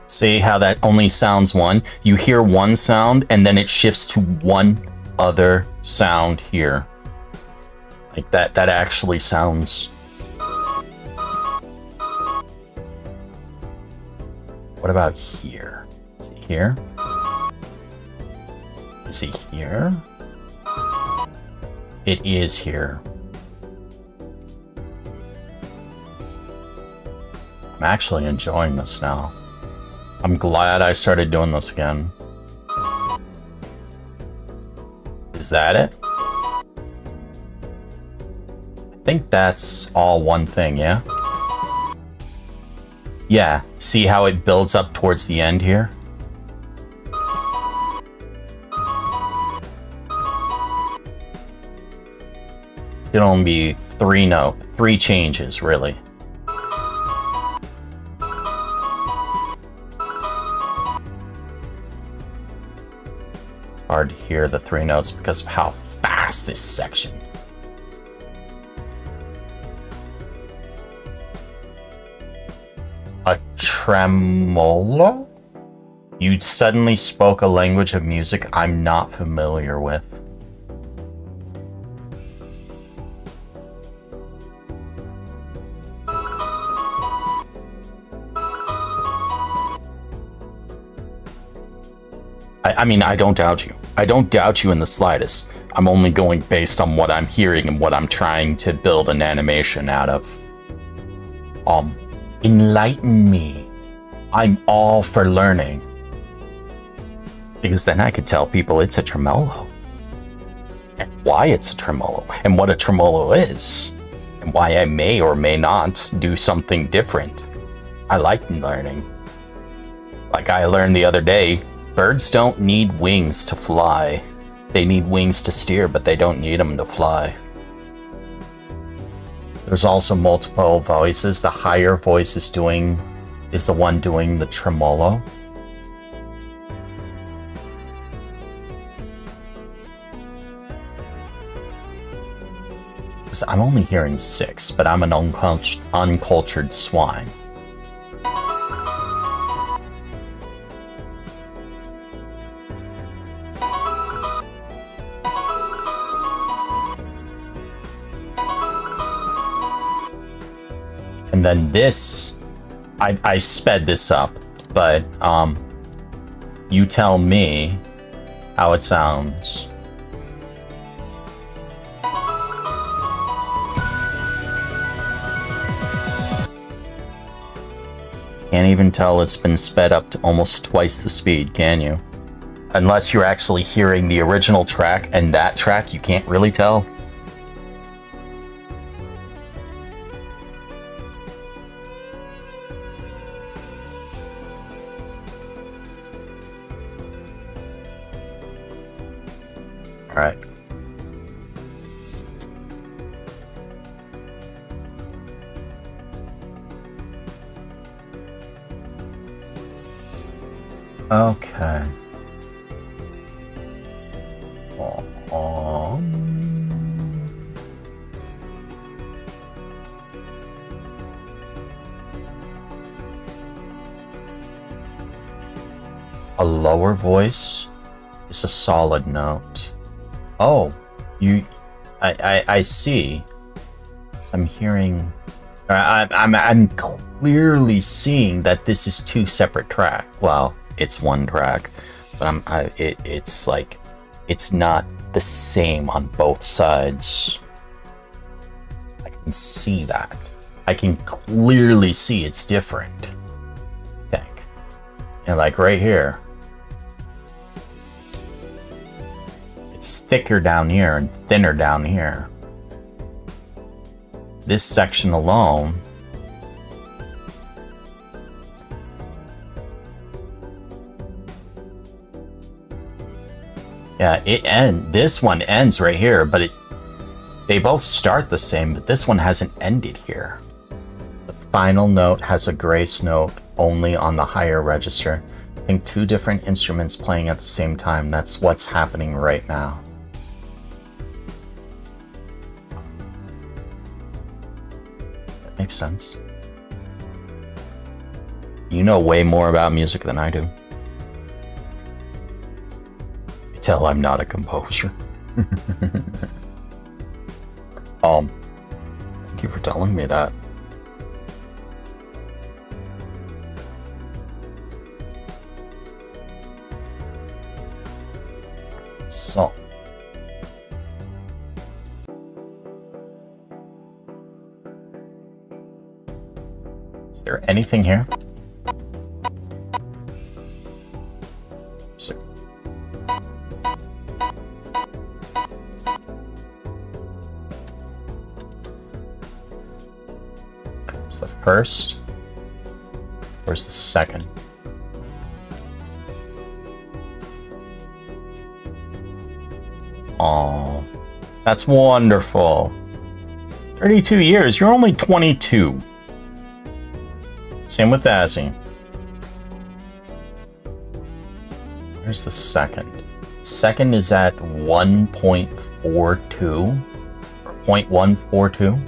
See how that only sounds one? You hear one sound and then it shifts to one other sound here. Like that actually sounds... What about here? Is it here? Is he here? It is here. I'm actually enjoying this now. I'm glad I started doing this again. Is that it? I think that's all one thing, yeah? Yeah, see how it builds up towards the end here? It'll only be three changes, really. It's hard to hear the 3 notes because of how fast this section. A tremolo? You suddenly spoke a language of music I'm not familiar with. I mean, I don't doubt you. I don't doubt you in the slightest. I'm only going based on what I'm hearing and what I'm trying to build an animation out of. Enlighten me. I'm all for learning. Because then I could tell people it's a tremolo. And why it's a tremolo. And what a tremolo is. And why I may or may not do something different. I like learning. Like I learned the other day, birds don't need wings to fly. They need wings to steer, but they don't need them to fly. There's also multiple voices. The higher voice is the one doing the tremolo. Because I'm only hearing 6, but I'm an uncultured swine. And then this, I sped this up, but you tell me how it sounds. Can't even tell it's been sped up to almost twice the speed, can you? Unless you're actually hearing the original track and that track, you can't really tell. All right. Okay. A lower voice is a solid note. Oh, I see. So I'm hearing. I'm clearly seeing that this is 2 separate tracks. Well, it's 1 track, but it's like it's not the same on both sides. I can see that. I can clearly see it's different. I think, and like right here. It's thicker down here and thinner down here. This section alone this one ends right here, but they both start the same, but this one hasn't ended here. The final note has a grace note only on the higher register. I think 2 different instruments playing at the same time. That's what's happening right now. That makes sense. You know way more about music than I do. I tell I'm not a composer. Thank you for telling me that. So. Is there anything here? So. It's the first. Where's the second? Aw, that's wonderful. 32 years, you're only 22. Same with Azzy. Where's the second? Second is at 1.42 or 0.142.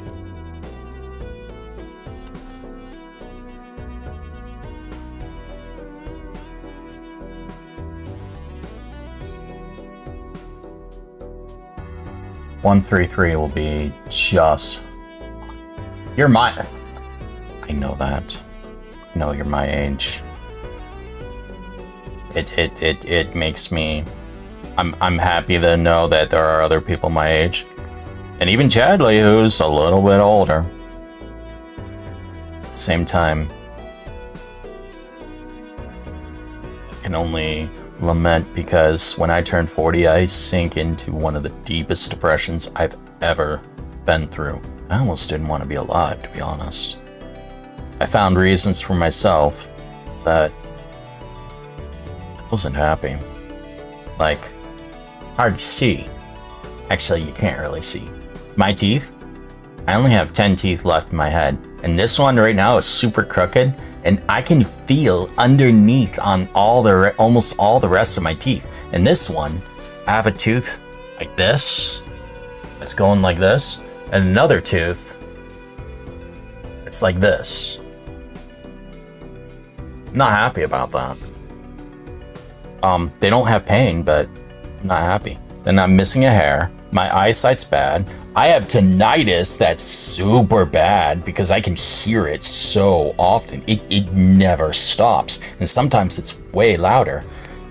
.133 will be just. You're my. I know that. I know you're my age. It makes me. I'm happy to know that there are other people my age, and even Chadley, who's a little bit older. At the same time, I can only lament because when I turned 40, I sank into one of the deepest depressions I've ever been through. I almost didn't want to be alive, to be honest. I found reasons for myself that I wasn't happy. Like, hard to see. Actually, you can't really see. My teeth? I only have 10 teeth left in my head, and this one right now is super crooked, and I can feel underneath on almost all the rest of my teeth. And this one, I have a tooth like this. It's going like this, and another tooth. It's like this. I'm not happy about that. They don't have pain, but I'm not happy. Then I'm missing a hair. My eyesight's bad. I have tinnitus that's super bad because I can hear it so often. It never stops. And sometimes it's way louder.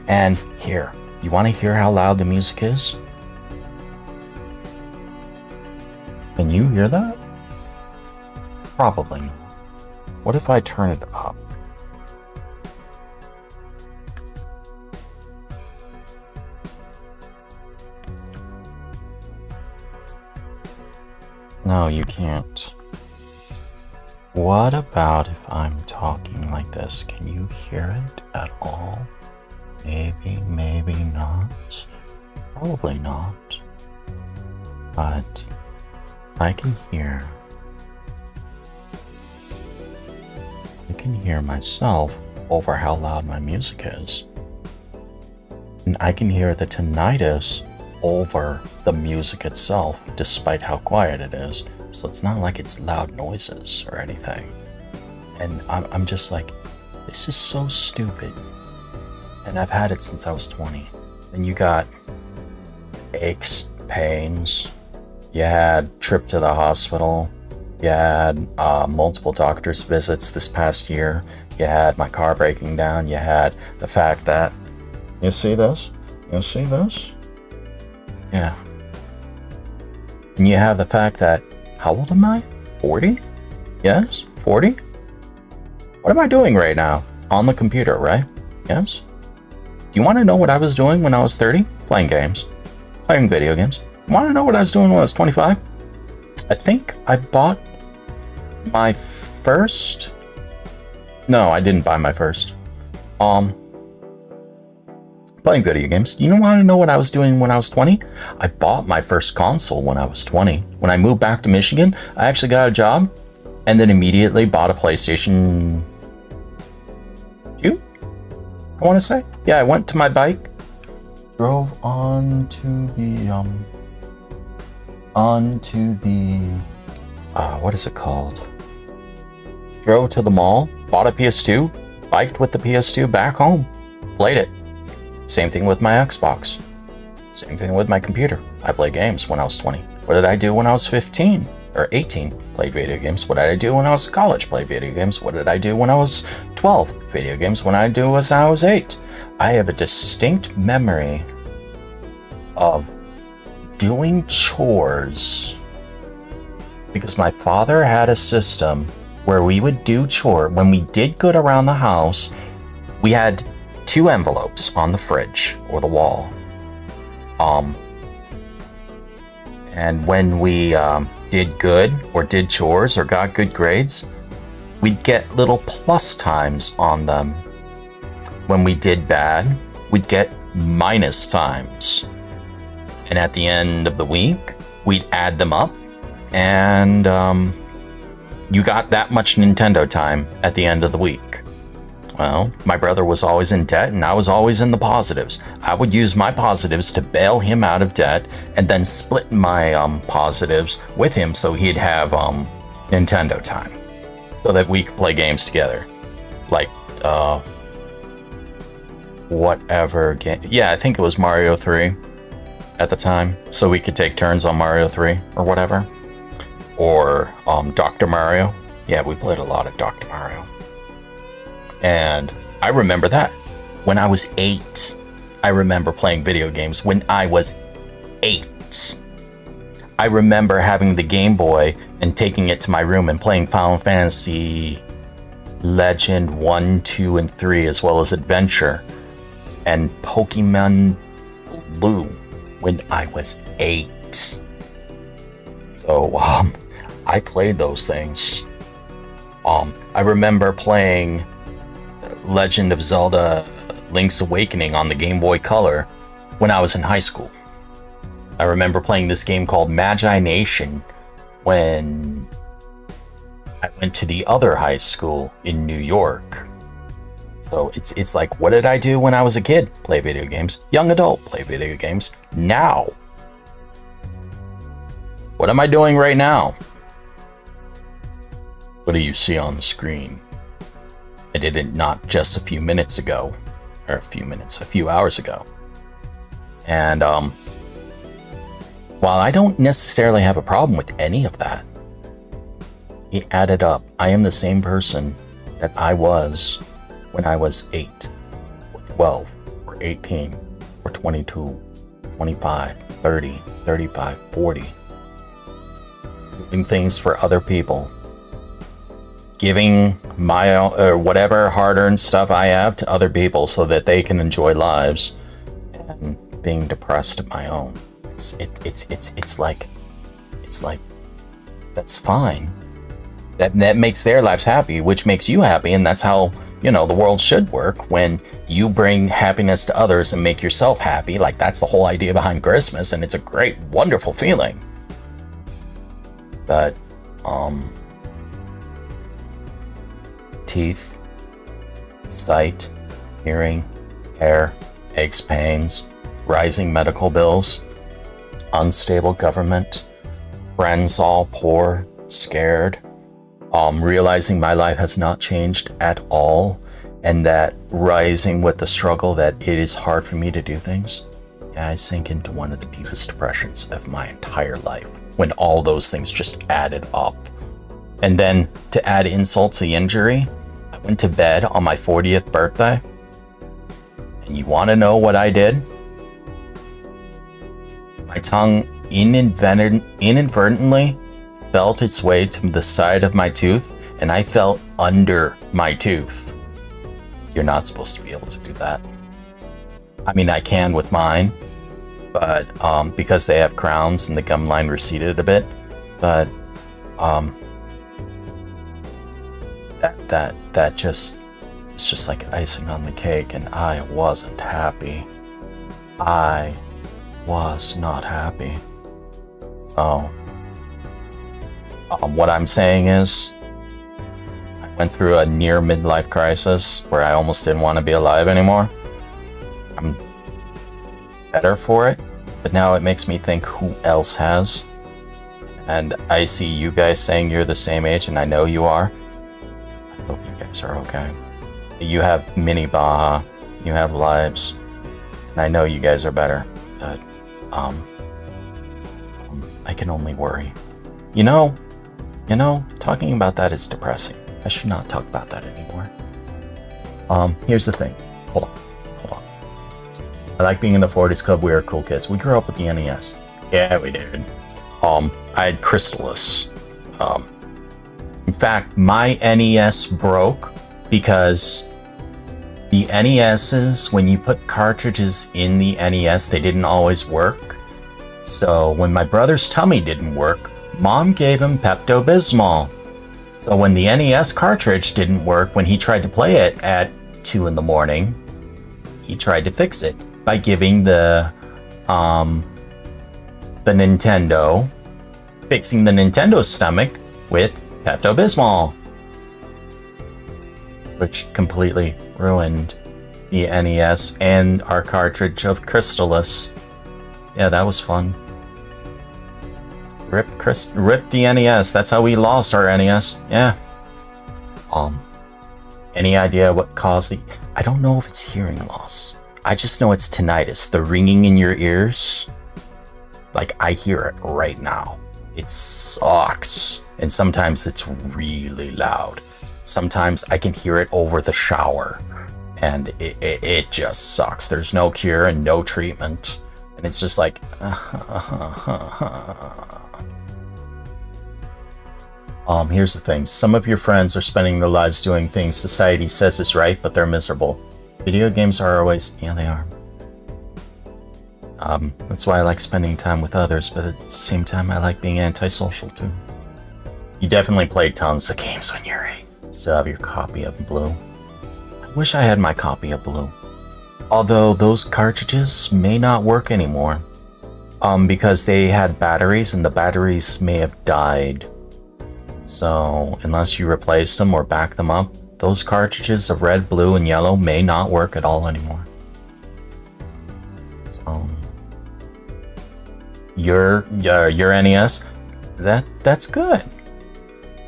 And here, you want to hear how loud the music is? Can you hear that? Probably not. What if I turn it up? No, you can't. What about if I'm talking like this? Can you hear it at all? Maybe, maybe not. Probably not. But I can hear. I can hear myself over how loud my music is. And I can hear the tinnitus over the music itself, despite how quiet it is. So it's not like it's loud noises or anything. And I'm just like, this is so stupid. And I've had it since I was 20. And you got aches, pains. You had trip to the hospital. You had multiple doctor's visits this past year. You had my car breaking down. You had the fact that, you see this? You see this? Yeah. And you have the fact that, how old am I? 40? Yes? 40? What am I doing right now? On the computer, right? Yes? Do you want to know what I was doing when I was 30? Playing games. Playing video games. Want to know what I was doing when I was 25? I think I bought my first... No, I didn't buy my first. Playing video games. You want to know what I was doing when I was 20? I bought my first console when I was 20. When I moved back to Michigan, I actually got a job and then immediately bought a PlayStation 2, I want to say. Yeah, I went to my bike, drove onto the, what is it called? Drove to the mall, bought a PS2, biked with the PS2 back home, played it. Same thing with my Xbox. Same thing with my computer. I played games when I was 20. What did I do when I was 15 or 18? Played video games. What did I do when I was in college? Played video games. What did I do when I was 12? Video games. When I do as I was 8. I have a distinct memory of doing chores, because my father had a system where we would do chore. When we did good around the house, we had 2 envelopes on the fridge or the wall. And when we did good or did chores or got good grades, we'd get little plus times on them. When we did bad, we'd get minus times. And at the end of the week, we'd add them up, and you got that much Nintendo time at the end of the week. Well, my brother was always in debt, and I was always in the positives. I would use my positives to bail him out of debt, and then split my positives with him so he'd have Nintendo time, so that we could play games together. Like, whatever game. Yeah, I think it was Mario 3 at the time, so we could take turns on Mario 3 or whatever. Or Dr. Mario. Yeah, we played a lot of Dr. Mario. And I remember that. When I was 8, I remember playing video games when I was 8. I remember having the Game Boy and taking it to my room and playing Final Fantasy Legend 1, 2, and 3, as well as Adventure and Pokemon Blue when I was 8. So, I played those things. I remember playing Legend of Zelda Link's Awakening on the Game Boy Color when I was in high school. I remember playing this game called Magi Nation when I went to the other high school in New York. So it's like, what did I do when I was a kid? Play video games. Young adult, play video games. Now, what am I doing right now? What do you see on the screen? I did it not just a few minutes ago, or a few hours ago. And while I don't necessarily have a problem with any of that, it added up. I am the same person that I was when I was 8, or 12, or 18, or 22, 25, 30, 35, 40. Doing things for other people. Giving my or whatever hard-earned stuff I have to other people so that they can enjoy lives, and being depressed at my own. It's like that's fine. That makes their lives happy, which makes you happy, and that's how, the world should work. When you bring happiness to others and make yourself happy, like, that's the whole idea behind Christmas, and it's a great, wonderful feeling. But teeth, sight, hearing, hair, aches, pains, rising medical bills, unstable government, friends all poor, scared, realizing my life has not changed at all, and that rising with the struggle that it is hard for me to do things. Yeah, I sink into one of the deepest depressions of my entire life when all those things just added up. And then, to add insult to injury, I went to bed on my 40th birthday. And you want to know what I did? My tongue inadvertently felt its way to the side of my tooth, and I fell under my tooth. You're not supposed to be able to do that. I mean, I can with mine, but because they have crowns and the gum line receded a bit, but that just, it's just like icing on the cake, and I wasn't happy. I was not happy. So what I'm saying is, I went through a near midlife crisis where I almost didn't want to be alive anymore. I'm better for it, but now it makes me think, who else has? And I see you guys saying you're the same age, and I know you are. I hope you guys are okay. You have mini Baja, you have lives, and I know you guys are better, but I can only worry. Talking about that is depressing. I should not talk about that anymore. Here's the thing. Hold on. I like being in the 40s club. We were cool kids. We grew up with the NES. Yeah, we did. I had Crystallis. In fact, my NES broke because the NESs, when you put cartridges in the NES, they didn't always work. So when my brother's tummy didn't work, Mom gave him Pepto-Bismol. So when the NES cartridge didn't work, when he tried to play it at 2 in the morning, he tried to fix it by giving the Nintendo, fixing the Nintendo's stomach with Pepto-Bismol, which completely ruined the NES and our cartridge of Crystallis. Yeah, that was fun. Rip the NES. That's how we lost our NES. Yeah. Any idea what caused the... I don't know if it's hearing loss. I just know it's tinnitus. The ringing in your ears. Like, I hear it right now. It sucks. And sometimes it's really loud. Sometimes I can hear it over the shower. And it just sucks. There's no cure and no treatment. And it's just like... Here's the thing. Some of your friends are spending their lives doing things society says is right, but they're miserable. Video games are always... Yeah, they are. That's why I like spending time with others, but at the same time, I like being antisocial, too. You definitely played tons of games when you were 8. Still have your copy of Blue. I wish I had my copy of Blue. Although those cartridges may not work anymore. Because they had batteries, and the batteries may have died. So, unless you replace them or back them up, those cartridges of red, blue, and yellow may not work at all anymore. So, your NES, that's good.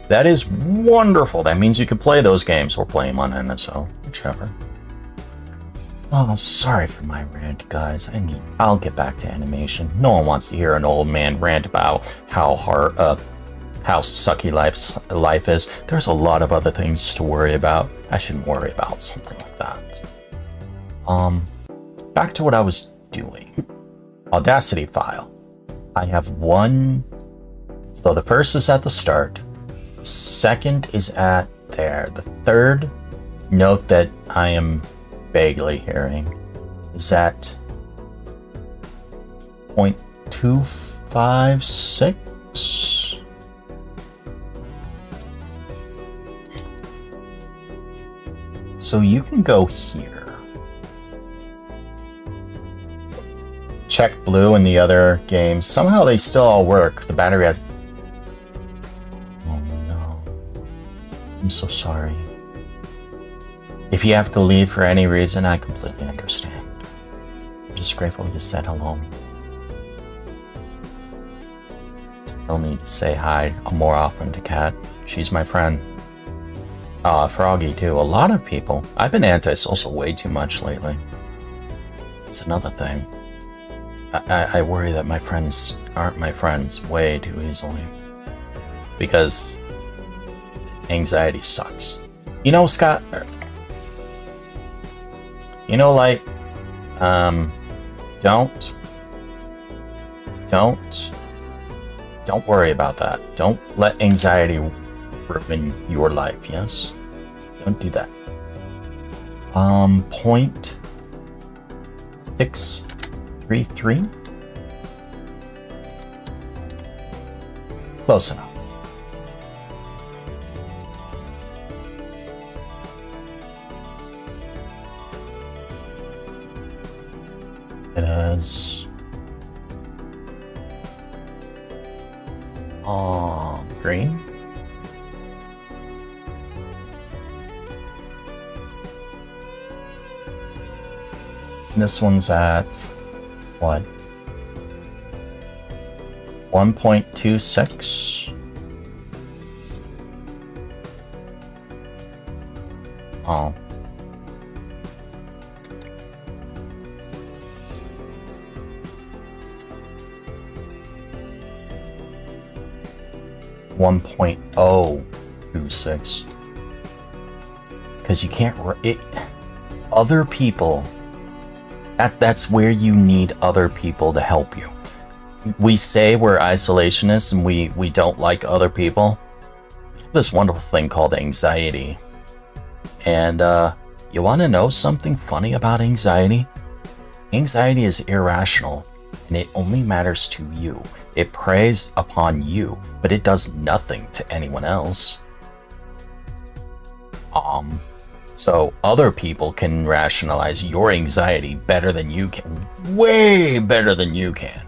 That is wonderful. That means you can play those games or play them on NSO, whichever. Oh, sorry for my rant, guys. I'll get back to animation. No one wants to hear an old man rant about how sucky life is. There's a lot of other things to worry about. I shouldn't worry about something like that. Back to what I was doing. Audacity file. I have one. So the first is at the start. The second is at there. The third note that I am vaguely hearing is at 0.256. So you can go here. Check Blue and the other games. Somehow they still all work. The battery has... Oh no. I'm so sorry. If you have to leave for any reason, I completely understand. I'm just grateful you said hello. Still need to say hi more often to Kat. She's my friend. Froggy too. A lot of people. I've been antisocial way too much lately. It's another thing. I worry that my friends aren't my friends way too easily. Because anxiety sucks. You know, Scott... You know, like... Don't worry about that. Don't let anxiety ruin your life, yes? Don't do that. 0.633? Close enough. It has... green. This one's at what? 1.26. Oh. .026. Because you can't... Other people That's where you need other people to help you. We say we're isolationists and we don't like other people. This wonderful thing called anxiety. And you want to know something funny about anxiety? Anxiety is irrational, and it only matters to you. It preys upon you, but it does nothing to anyone else. So other people can rationalize your anxiety better than you can. Way better than you can.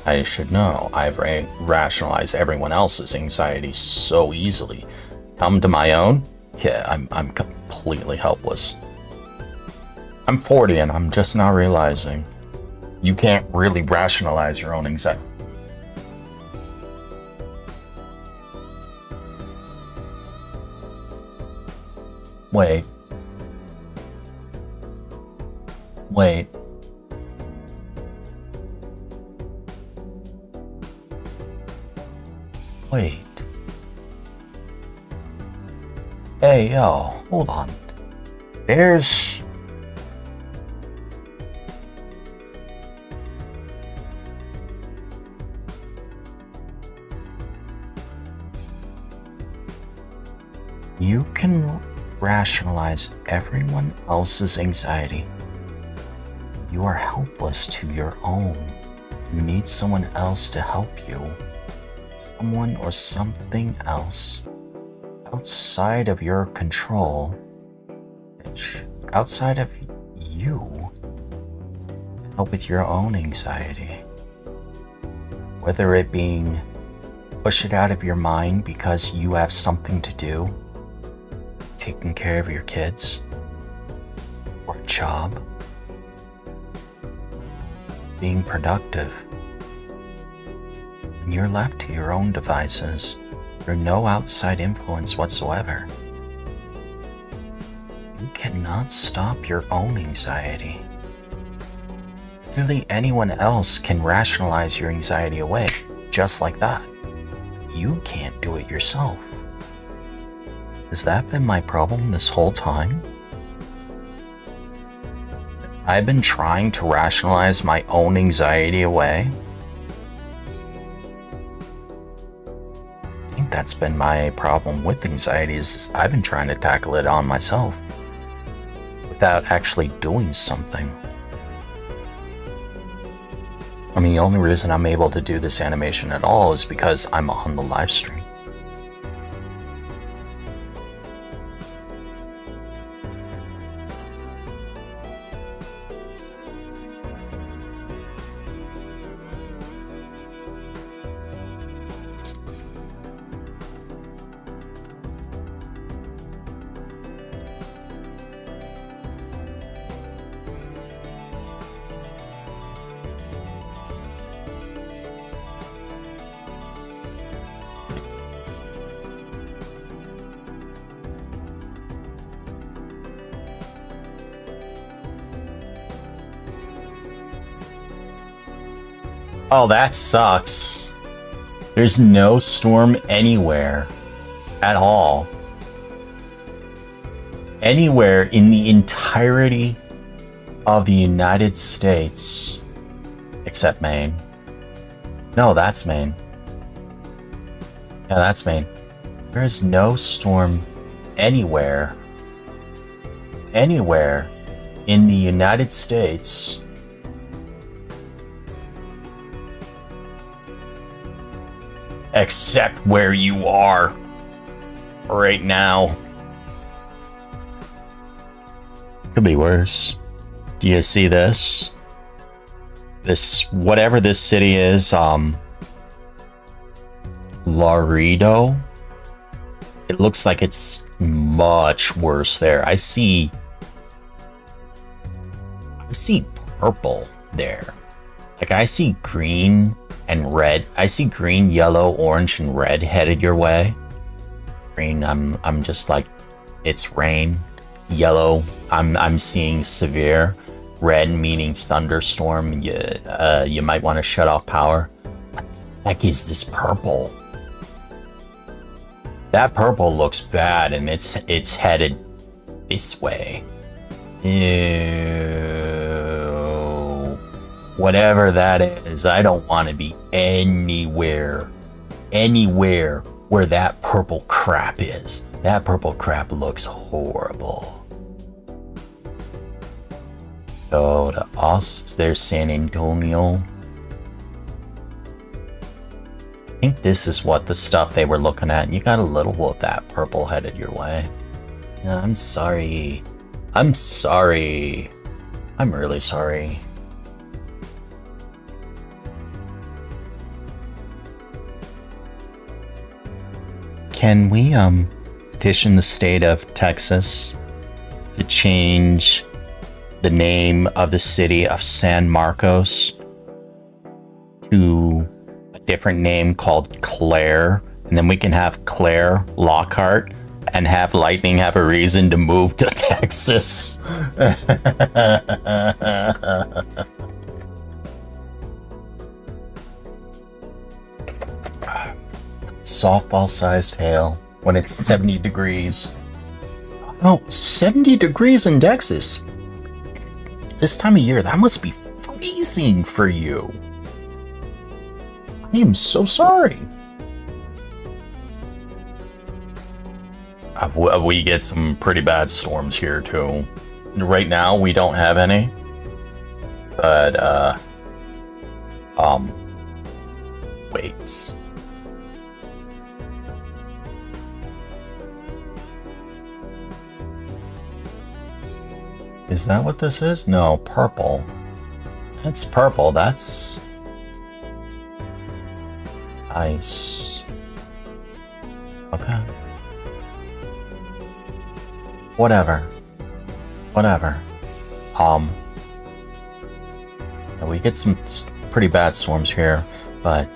I should know. I've rationalized everyone else's anxiety so easily. Come to my own? Yeah, I'm completely helpless. I'm 40 and I'm just now realizing you can't really rationalize your own anxiety. Wait. Wait. Wait. Hey, yo, hold on. There's... You can rationalize everyone else's anxiety. You are helpless to your own. You need someone else to help you. Someone or something else outside of your control, outside of you, to help with your own anxiety. Whether it being push it out of your mind because you have something to do, taking care of your kids, or a job, being productive. When you're left to your own devices, there's no outside influence whatsoever. You cannot stop your own anxiety. Literally anyone else can rationalize your anxiety away, just like that. You can't do it yourself. Has that been my problem this whole time? I've been trying to rationalize my own anxiety away. I think that's been my problem with anxiety, is I've been trying to tackle it on myself without actually doing something. I mean, the only reason I'm able to do this animation at all is because I'm on the live stream. Oh, that sucks. There's no storm anywhere at all. Anywhere in the entirety of the United States, except Maine. No, that's Maine. Yeah, that's Maine. There is no storm anywhere in the United States except where you are right now. Could be worse. Do you see this? This, whatever this city is, Laredo. It looks like it's much worse there. I see purple there. Like, I see green and red. I see green, yellow, orange, and red headed your way. Green, I'm just like, it's rain. Yellow, I'm seeing severe. Red meaning thunderstorm. You might want to shut off power. What the heck is this purple? That purple looks bad, and it's headed this way. Ew. Whatever that is, I don't want to be anywhere where that purple crap is. That purple crap looks horrible. So to us, there's San Antonio. I think this is what the stuff they were looking at. You got a little of that purple headed your way. Yeah, I'm sorry. I'm sorry. I'm really sorry. Can we petition the state of Texas to change the name of the city of San Marcos to a different name called Claire, and then we can have Claire Lockhart and have Lightning have a reason to move to Texas? Softball-sized hail when it's 70 degrees. Oh, 70 degrees in Texas. This time of year, that must be freezing for you. I am so sorry. We get some pretty bad storms here too. Right now, we don't have any. But, wait. Is that what this is? No, purple. That's purple. That's ice. Okay. Whatever. We get some pretty bad storms here, but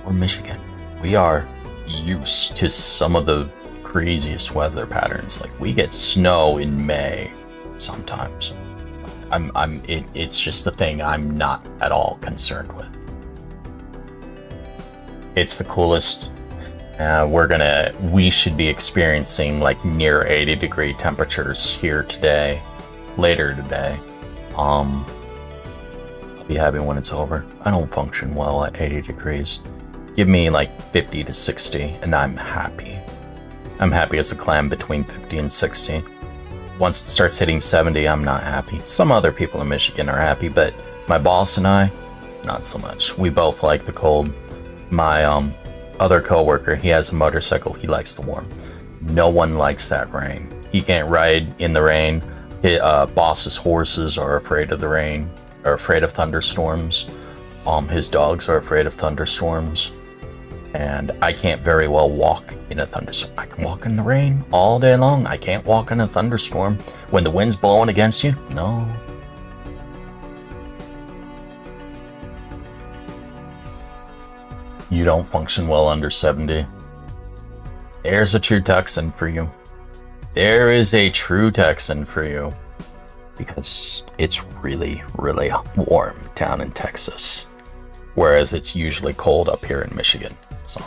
we're Michigan. We are used to some of the craziest weather patterns. Like, we get snow in May sometimes. It's just a thing I'm not at all concerned with. It's the coolest. We should be experiencing like near 80 degree temperatures here today, later today. I'll be happy when it's over. I don't function well at 80 degrees. Give me like 50 to 60 and I'm happy. I'm happy as a clam between 50 and 60. Once it starts hitting 70, I'm not happy. Some other people in Michigan are happy, but my boss and I, not so much. We both like the cold. My other coworker, he has a motorcycle. He likes the warm. No one likes that rain. He can't ride in the rain. His boss's horses are afraid of the rain, are afraid of thunderstorms. His dogs are afraid of thunderstorms. And I can't very well walk in a thunderstorm. I can walk in the rain all day long. I can't walk in a thunderstorm. When the wind's blowing against you, no. You don't function well under 70. There's a true Texan for you. There is a true Texan for you. Because it's really, really warm down in Texas. Whereas it's usually cold up here in Michigan. So,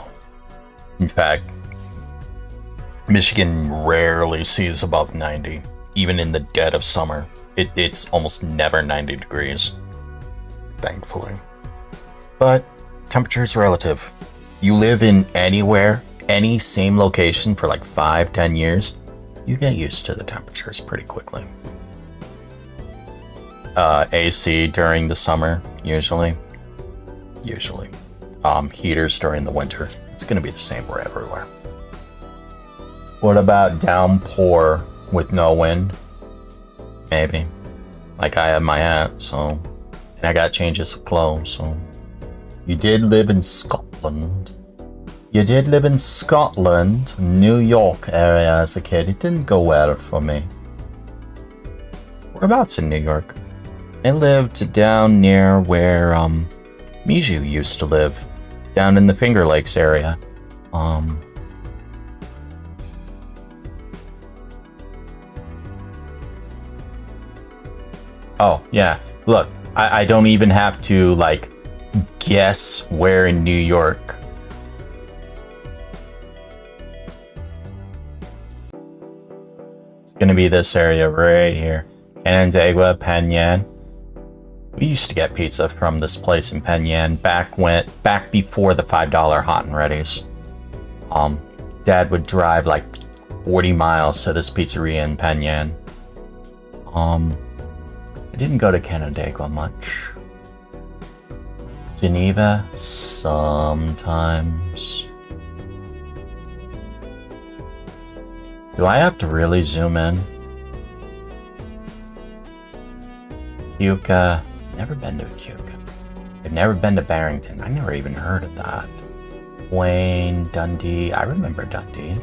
in fact, Michigan rarely sees above 90, even in the dead of summer. It's almost never 90 degrees, thankfully. But temperature's relative. You live in anywhere, any same location for like 5-10 years, you get used to the temperatures pretty quickly. AC during the summer, usually. Heaters during the winter. It's going to be the same everywhere. What about downpour with no wind? Maybe. Like I have my hat, so. And I got changes of clothes, so. You did live in Scotland. New York area as a kid. It didn't go well for me. Whereabouts in New York? I lived down near where, Miju used to live, down in the Finger Lakes area. Oh, yeah. Look, I don't even have to, like, guess where in New York. It's gonna be this area right here. Canandaigua, Penyan. We used to get pizza from this place in Penyan back before the $5 hot and readies. Dad would drive like 40 miles to this pizzeria in Penyan. I didn't go to Canandaigua much. Geneva, sometimes. Do I have to really zoom in? Keuka. Never been to Keuka. I've never been to Barrington. I never even heard of that. Wayne, Dundee. I remember Dundee.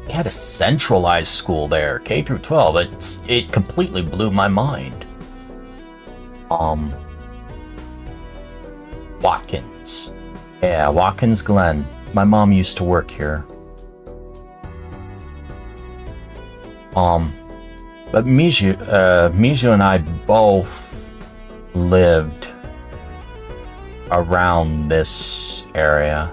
They had a centralized school there, K through 12. It completely blew my mind. Watkins. Yeah, Watkins Glen. My mom used to work here. But Miju and I both lived around this area.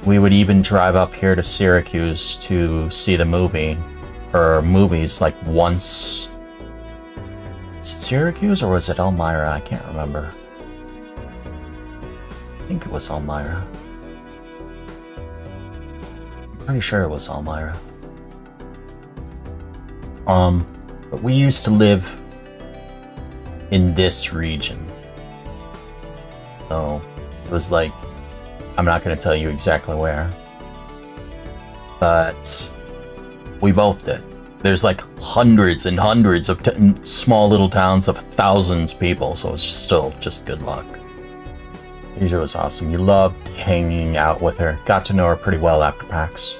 We would even drive up here to Syracuse to see the movie, or movies, like once. Is it Syracuse or was it Elmira? I can't remember. I think it was Elmira. I'm pretty sure it was Elmira. But we used to live in this region. So it was like, I'm not going to tell you exactly where, but we both did. There's like hundreds and hundreds of small little towns of thousands of people, so it's still just good luck. Asia was awesome. You loved hanging out with her. Got to know her pretty well after PAX.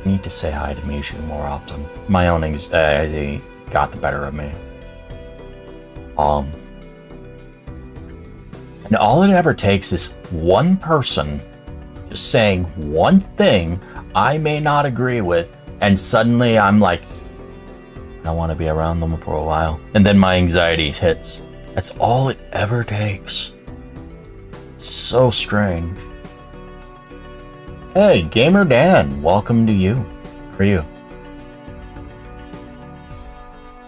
I need to say hi to Mishu more often. My own anxiety got the better of me. And all it ever takes is one person just saying one thing I may not agree with, and suddenly I'm like, I want to be around them for a while. And then my anxiety hits. That's all it ever takes. It's so strange. Hey, Gamer Dan, welcome to you. For you.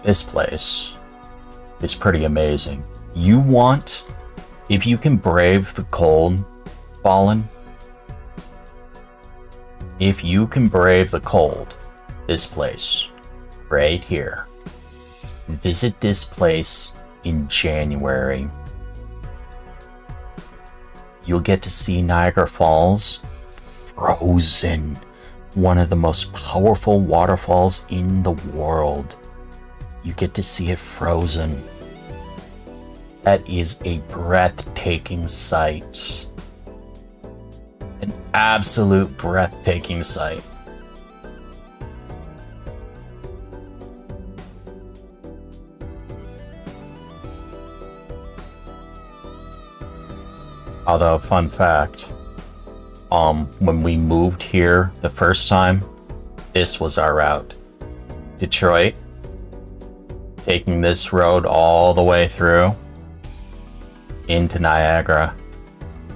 This place is pretty amazing. You want, if you can brave the cold, Fallen, if you can brave the cold, this place, right here, visit this place in January. You'll get to see Niagara Falls frozen, one of the most powerful waterfalls in the world. You get to see it frozen. That is a breathtaking sight. An absolute breathtaking sight. Although, fun fact, when we moved here the first time, this was our route. Detroit, taking this road all the way through into Niagara.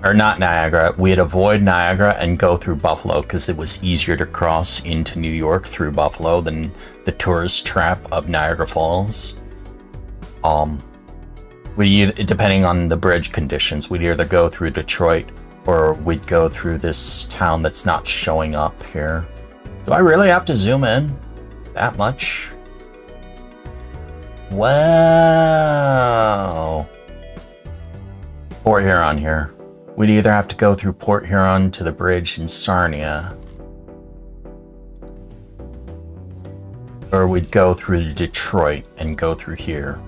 Or not Niagara, we'd avoid Niagara and go through Buffalo because it was easier to cross into New York through Buffalo than the tourist trap of Niagara Falls. Depending on the bridge conditions, we'd either go through Detroit or we'd go through this town that's not showing up here. Do I really have to zoom in that much? Wow. Port Huron here. We'd either have to go through Port Huron to the bridge in Sarnia, or we'd go through Detroit and go through here.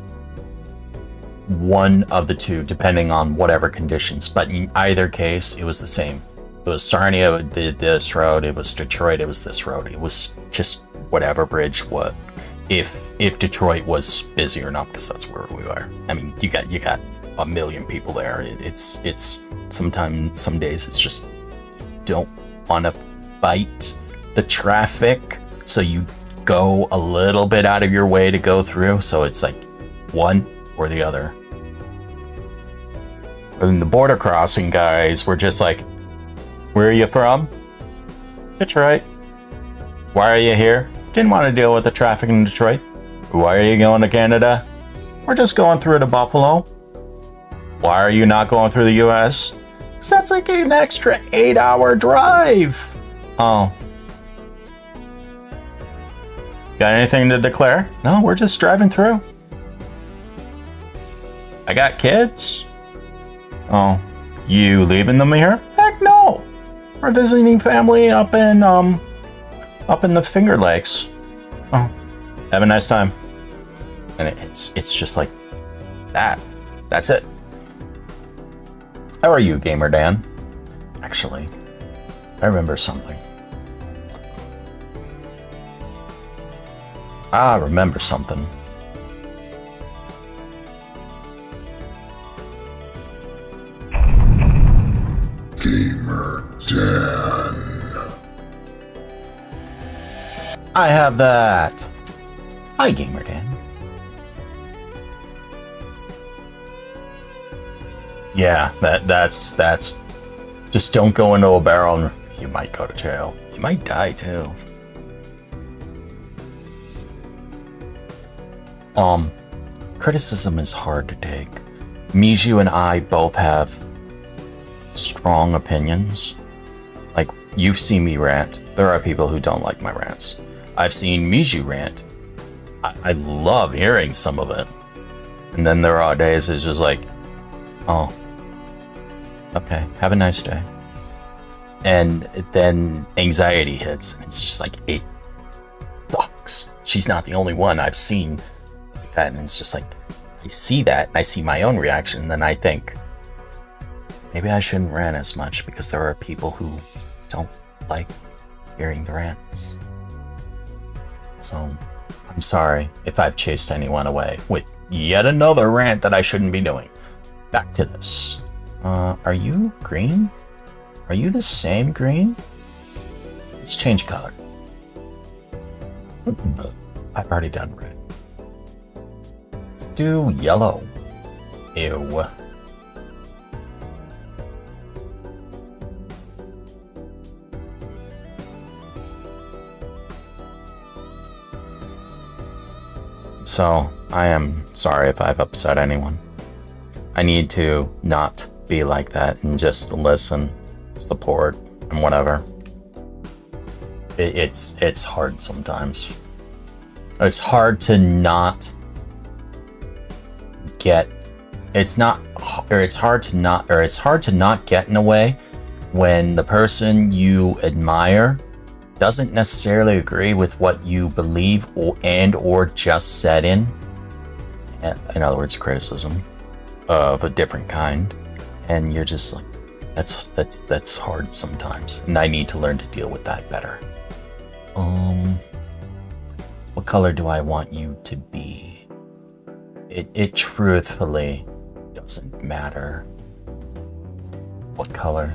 One of the two, depending on whatever conditions, but in either case, it was the same. It was Sarnia, it did this road. It was Detroit, it was this road. It was just whatever bridge, what if Detroit was busy or not, because that's where we were. I mean, you got a million people there. It's sometimes, some days it's just don't want to fight the traffic, so you go a little bit out of your way to go through. So it's like one or the other. And the border crossing guys were just like, where are you from? Detroit. Why are you here? Didn't want to deal with the traffic in Detroit. Why are you going to Canada? We're just going through to Buffalo. Why are you not going through the US? Because that's like an extra 8-hour drive. Oh. Got anything to declare? No, we're just driving through. I got kids. Oh, you leaving them here? Heck no. We're visiting family up in the Finger Lakes. Oh, have a nice time. And it's just like that. That's it. How are you, Gamer Dan? Actually, I remember something. I remember something. Gamer Dan. I have that. Hi, Gamer Dan. Yeah, that's just don't go into a barrel and you might go to jail. You might die too. Criticism is hard to take. Miju and I both have strong opinions. Like, you've seen me rant. There are people who don't like my rants. I've seen Miju rant. I love hearing some of it. And then there are days it's just like, oh, okay, have a nice day. And then anxiety hits, and it's just like, it sucks. She's not the only one I've seen like that, and it's just like, I see that, and I see my own reaction, and then I think, maybe I shouldn't rant as much, because there are people who don't like hearing the rants. So, I'm sorry if I've chased anyone away with yet another rant that I shouldn't be doing. Back to this. Are you green? Are you the same green? Let's change color. I've already done red. Let's do yellow. Ew. So, I am sorry if I've upset anyone. I need to not be like that and just listen, support, and whatever. It's hard sometimes. It's hard to not get. It's hard to not get in a way when the person you admire doesn't necessarily agree with what you believe or just said in other words, criticism of a different kind, and you're just like, that's hard sometimes, and I need to learn to deal with that better. What color do I want you to be? It truthfully doesn't matter what color.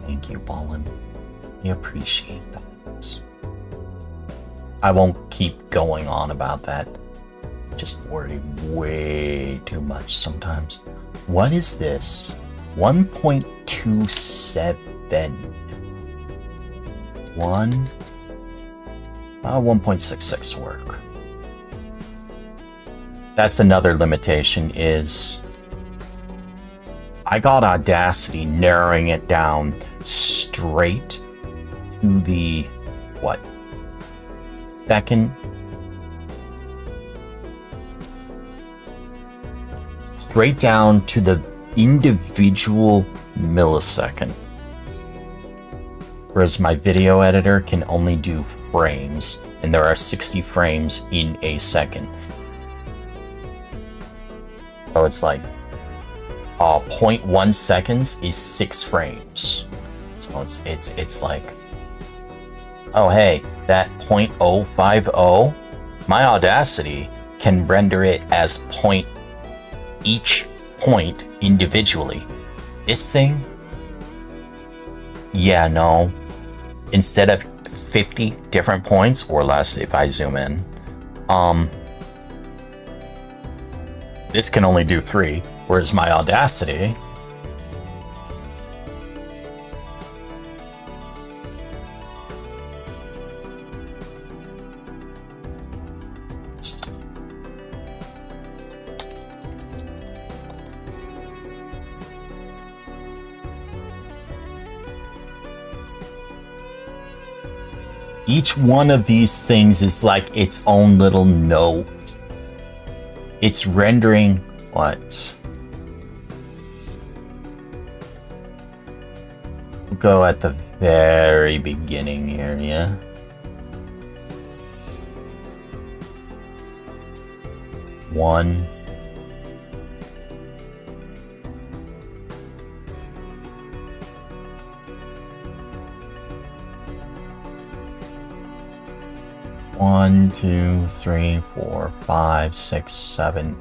Thank you, Ballin. I appreciate that. I won't keep going on about that. Just worry way too much sometimes. What is this? 1.27. 1.66 work. That's another limitation is I got Audacity narrowing it down straight to the second, straight down to the individual millisecond, whereas my video editor can only do frames, and there are 60 frames in a second. So it's like 0.1 seconds is 6 frames. So it's like, oh hey, that 0.050, my Audacity can render it as each point individually. This thing, yeah, no. Instead of 50 different points or less if I zoom in, this can only do 3, whereas my Audacity Each one of these things is like its own little note. It's rendering what? We'll go at the very beginning here, yeah? One. One, 2, 3, 4, 5, 6, 7,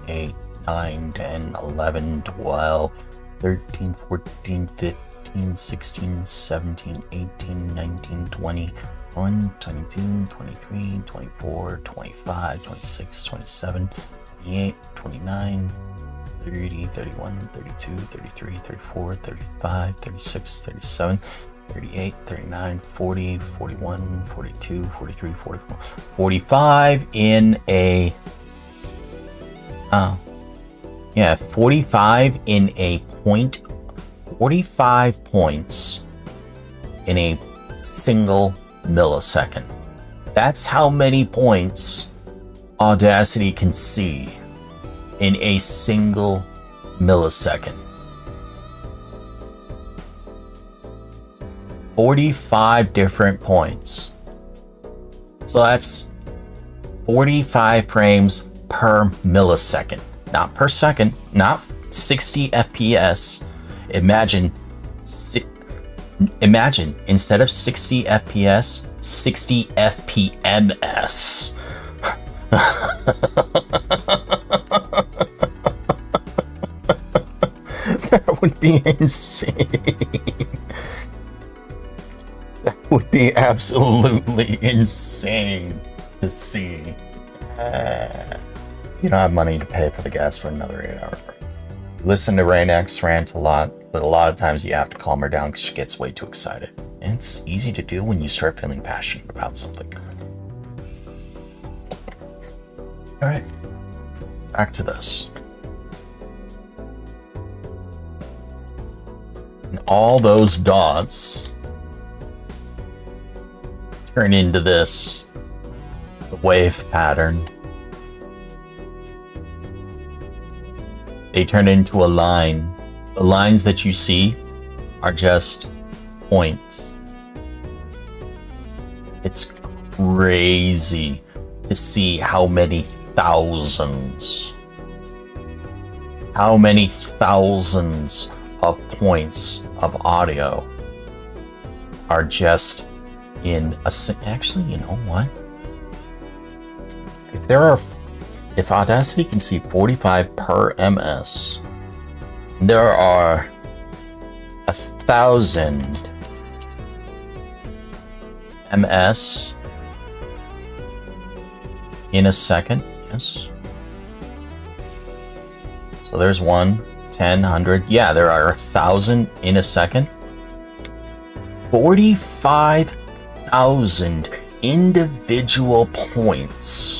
8, 9, 10, 11, 12, 13, 14, 15, 16, 17, 18, 19, 20, 21, 22, 23, 24, 25, 26, 27, 28, 29, 30, 31, 32, 33, 34, 35, 36, 37, 38, 39, 40, 41, 42, 43, 44, 45 in a... yeah, 45 in a point. 45 points in a single millisecond. That's how many points Audacity can see in a single millisecond. 45 different points. So that's 45 frames per millisecond. Not per second, not 60 FPS. Imagine instead of 60 FPS, 60 FPMS. That would be insane. That would be absolutely insane to see. You don't have money to pay for the gas for another 8 hours. Listen to Rainx rant a lot, but a lot of times you have to calm her down because she gets way too excited. And it's easy to do when you start feeling passionate about something. Alright, back to this. And all those dots turn into this wave pattern. They turn into a line. The lines that you see are just points. It's crazy to see how many thousands of points of audio are just in a... Actually, you know what? If Audacity can see 45 per ms, there are 1,000 ms in a second. Yes. So there's 1, 10, 100. Yeah, there are 1,000 in a second. 45,000 individual points.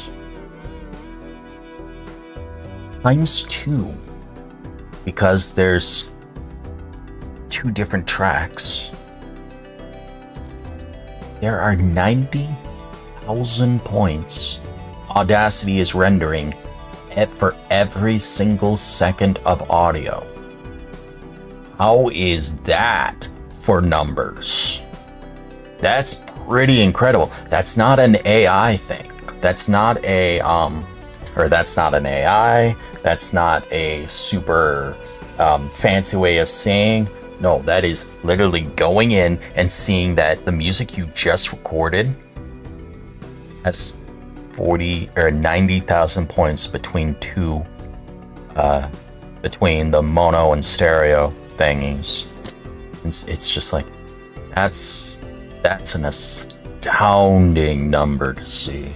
Times 2, because there's 2 different tracks. There are 90,000 points Audacity is rendering for every single second of audio. How is that for numbers? That's pretty incredible. That's not an AI thing. That's not a that's not an AI. That's not a super fancy way of saying. No, that is literally going in and seeing that the music you just recorded has 40 or 90,000 points between between the mono and stereo thingies. It's just like, that's an astounding number to see.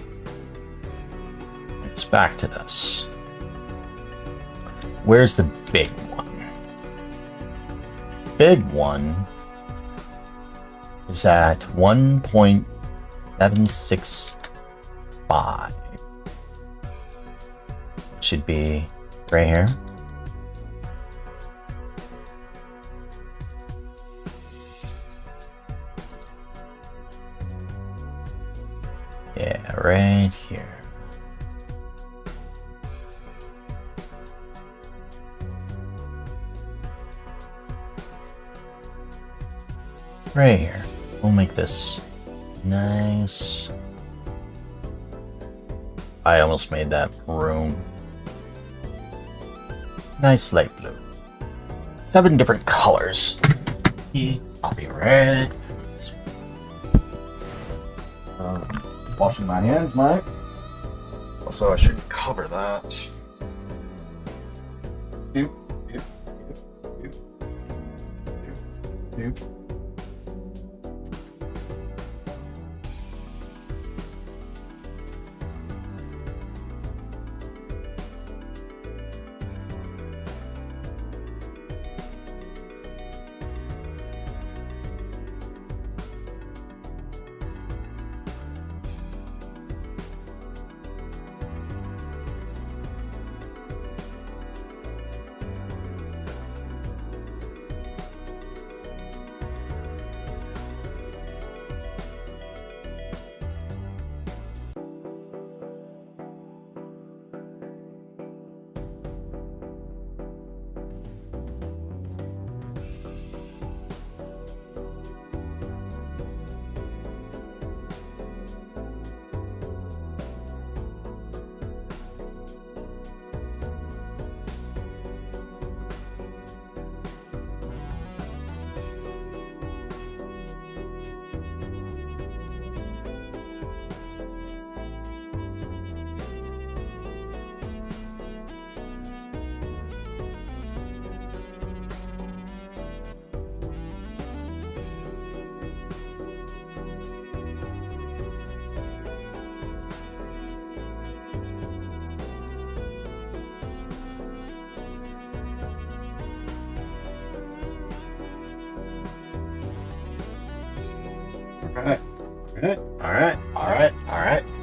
Let's back to this. Where's the big one? Big one is at 1.765. Should be right here. right here. Right here. We'll make this nice. I almost made that maroon. Nice light blue. 7 different colors. Poppy red. Washing my hands, Mike. Also, I should cover that. Doop, doop, doop, doop, doop.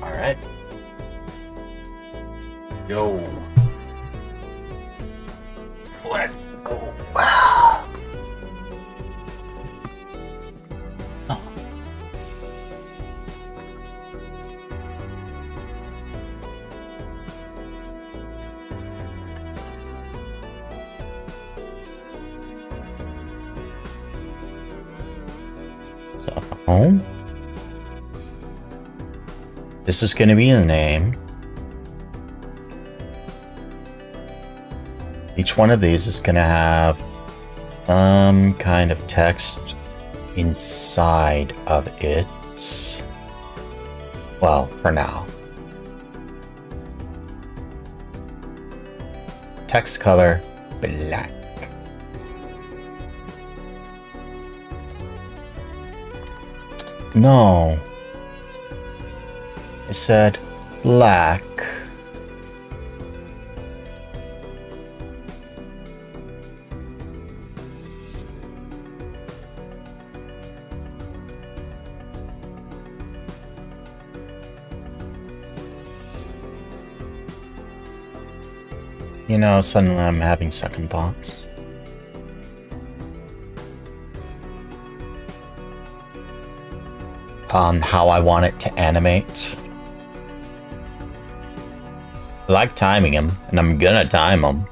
Alright. Yo. Let's go. Wow. Oh. So, this is going to be the name. Each one of these is going to have some kind of text inside of it. Well, for now. Text color, black. No. It said black. You know, suddenly I'm having second thoughts. On how I want it to animate. I like timing him, and I'm gonna time him.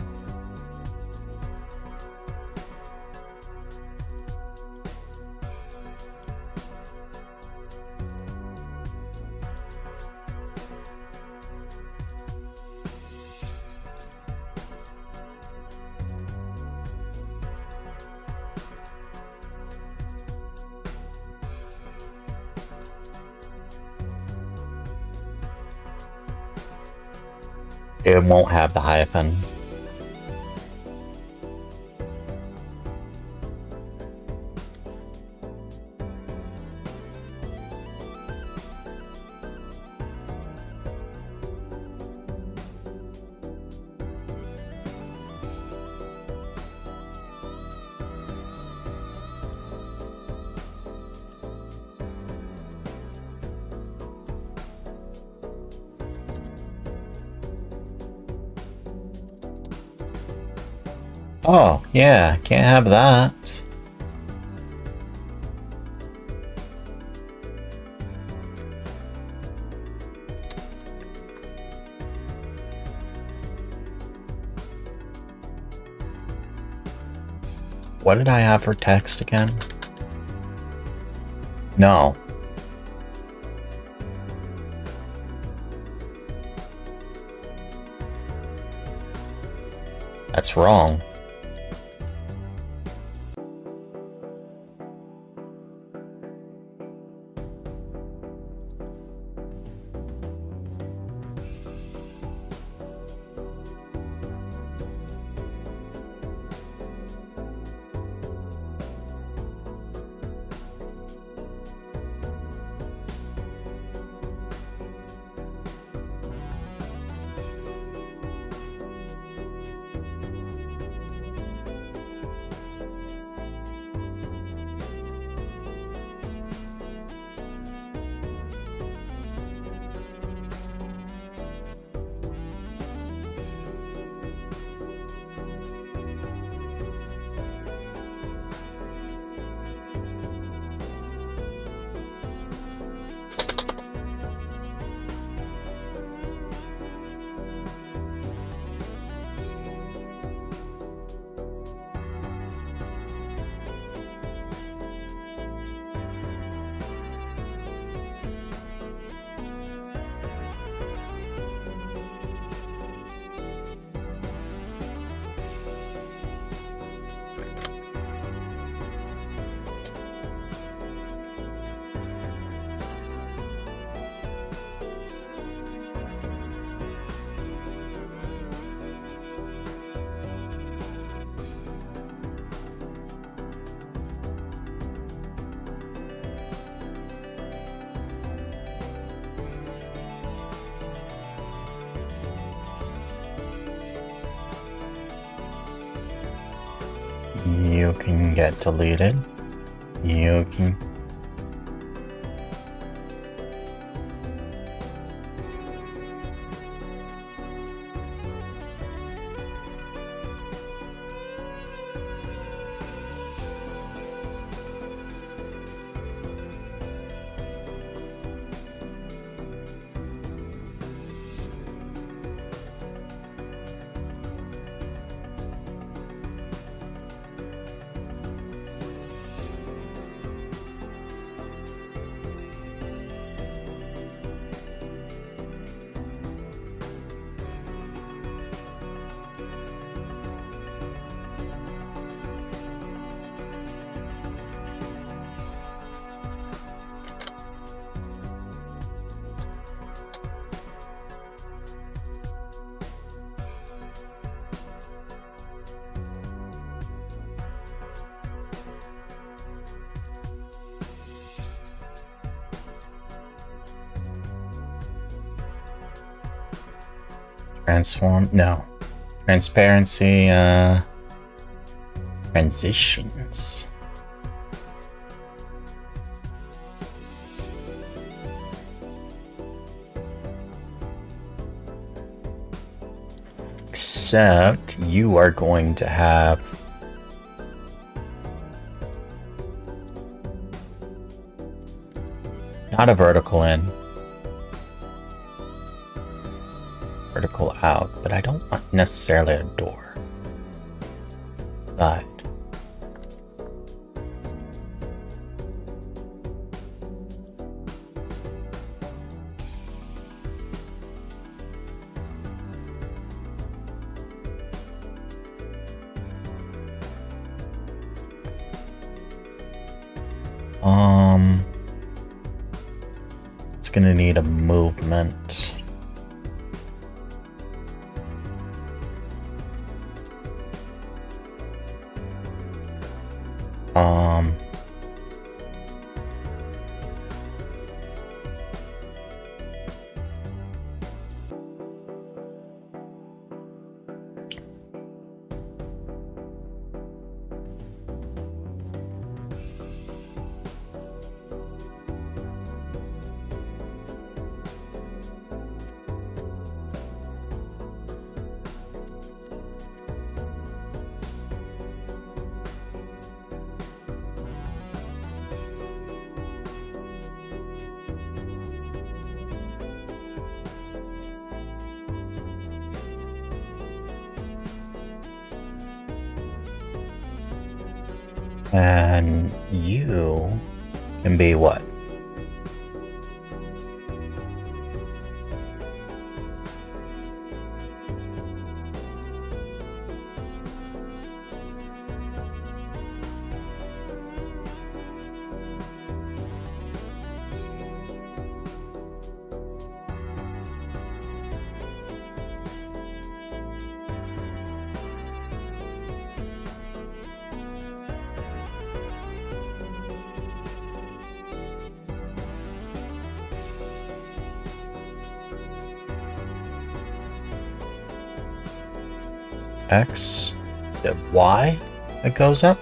It won't have the hyphen. Oh, yeah, can't have that. What did I have for text again? No. That's wrong. You can get deleted. You can... Transform? No. Transparency, transitions. Except you are going to have not a vertical in. Vertical out, but I don't want necessarily a door. Side. It's gonna need a movement. And you can be what? X? Is it Y that goes up?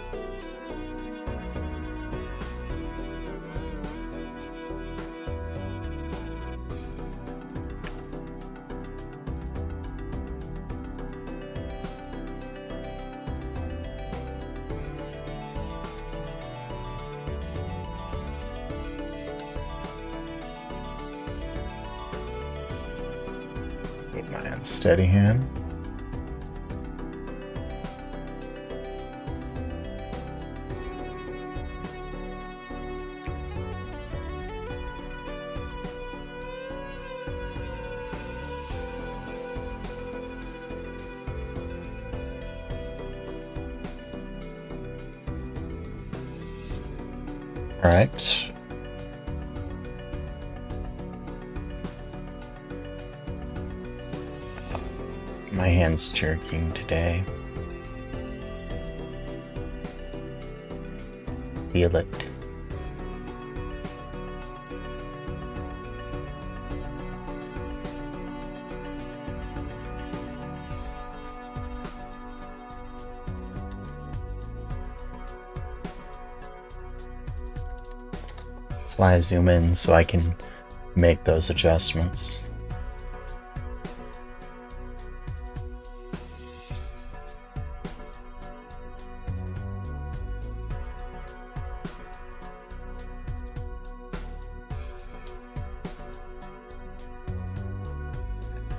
Keep my hand steady hand. All right. My hand's jerking today. Feel it. That's why I zoom in so I can make those adjustments.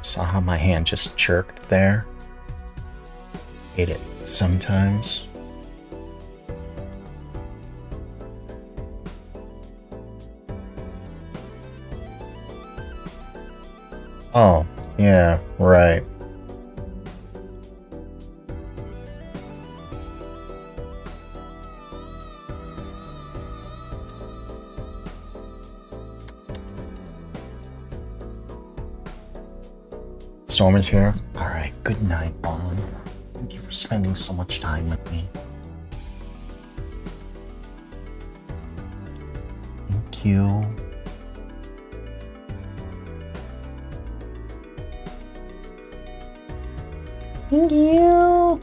Saw how my hand just jerked there? Hate it sometimes. Oh, yeah, right. Storm is here. Alright, good night, Bond. Thank you for spending so much time with me. Thank you. Thank you.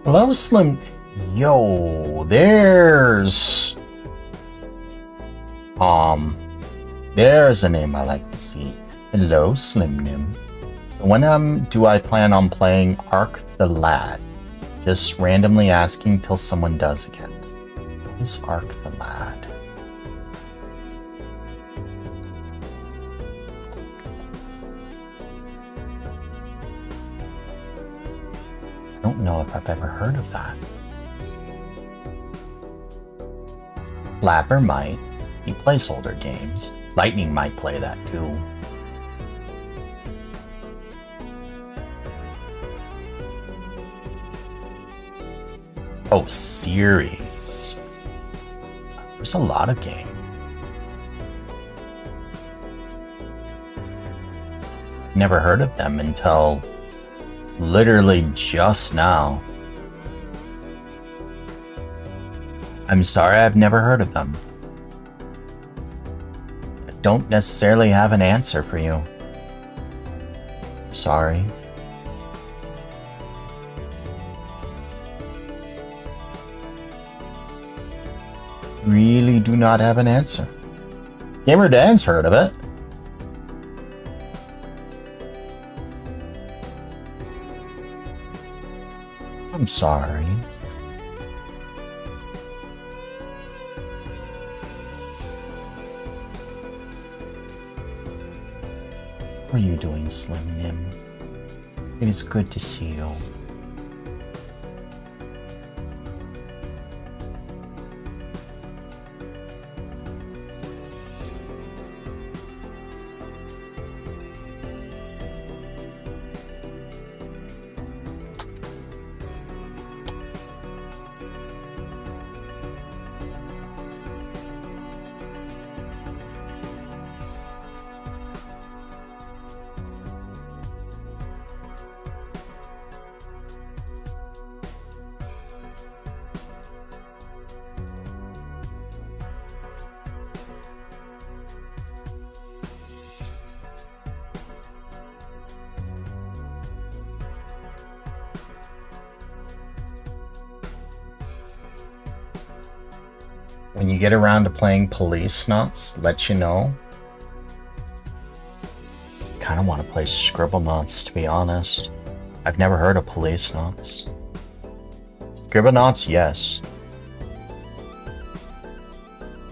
Hello, Slim. Yo, there's a name I like to see. Hello, Slim Nim. So when do I plan on playing Ark the Lad? Just randomly asking till someone does again. What is Ark the Lad? I don't know if I've ever heard of that. Lapper might. He placeholder games. Lightning might play that too. Oh, series. There's a lot of games. Never heard of them until literally just now. I'm sorry, I've never heard of them. I don't necessarily have an answer for you. Sorry. Really do not have an answer. Gamer Dan's heard of it. I'm sorry. How are you doing, Slim Nim? It is good to see you. When you get around to playing Police Knots, let you know. Kind of want to play Scribble Knots, to be honest. I've never heard of Police Knots. Scribble Knots, yes.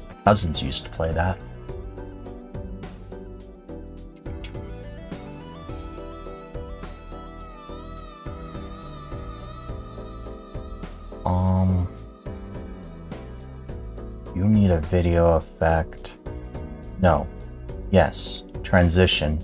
My cousins used to play that. You need a video effect. No. Yes. Transition.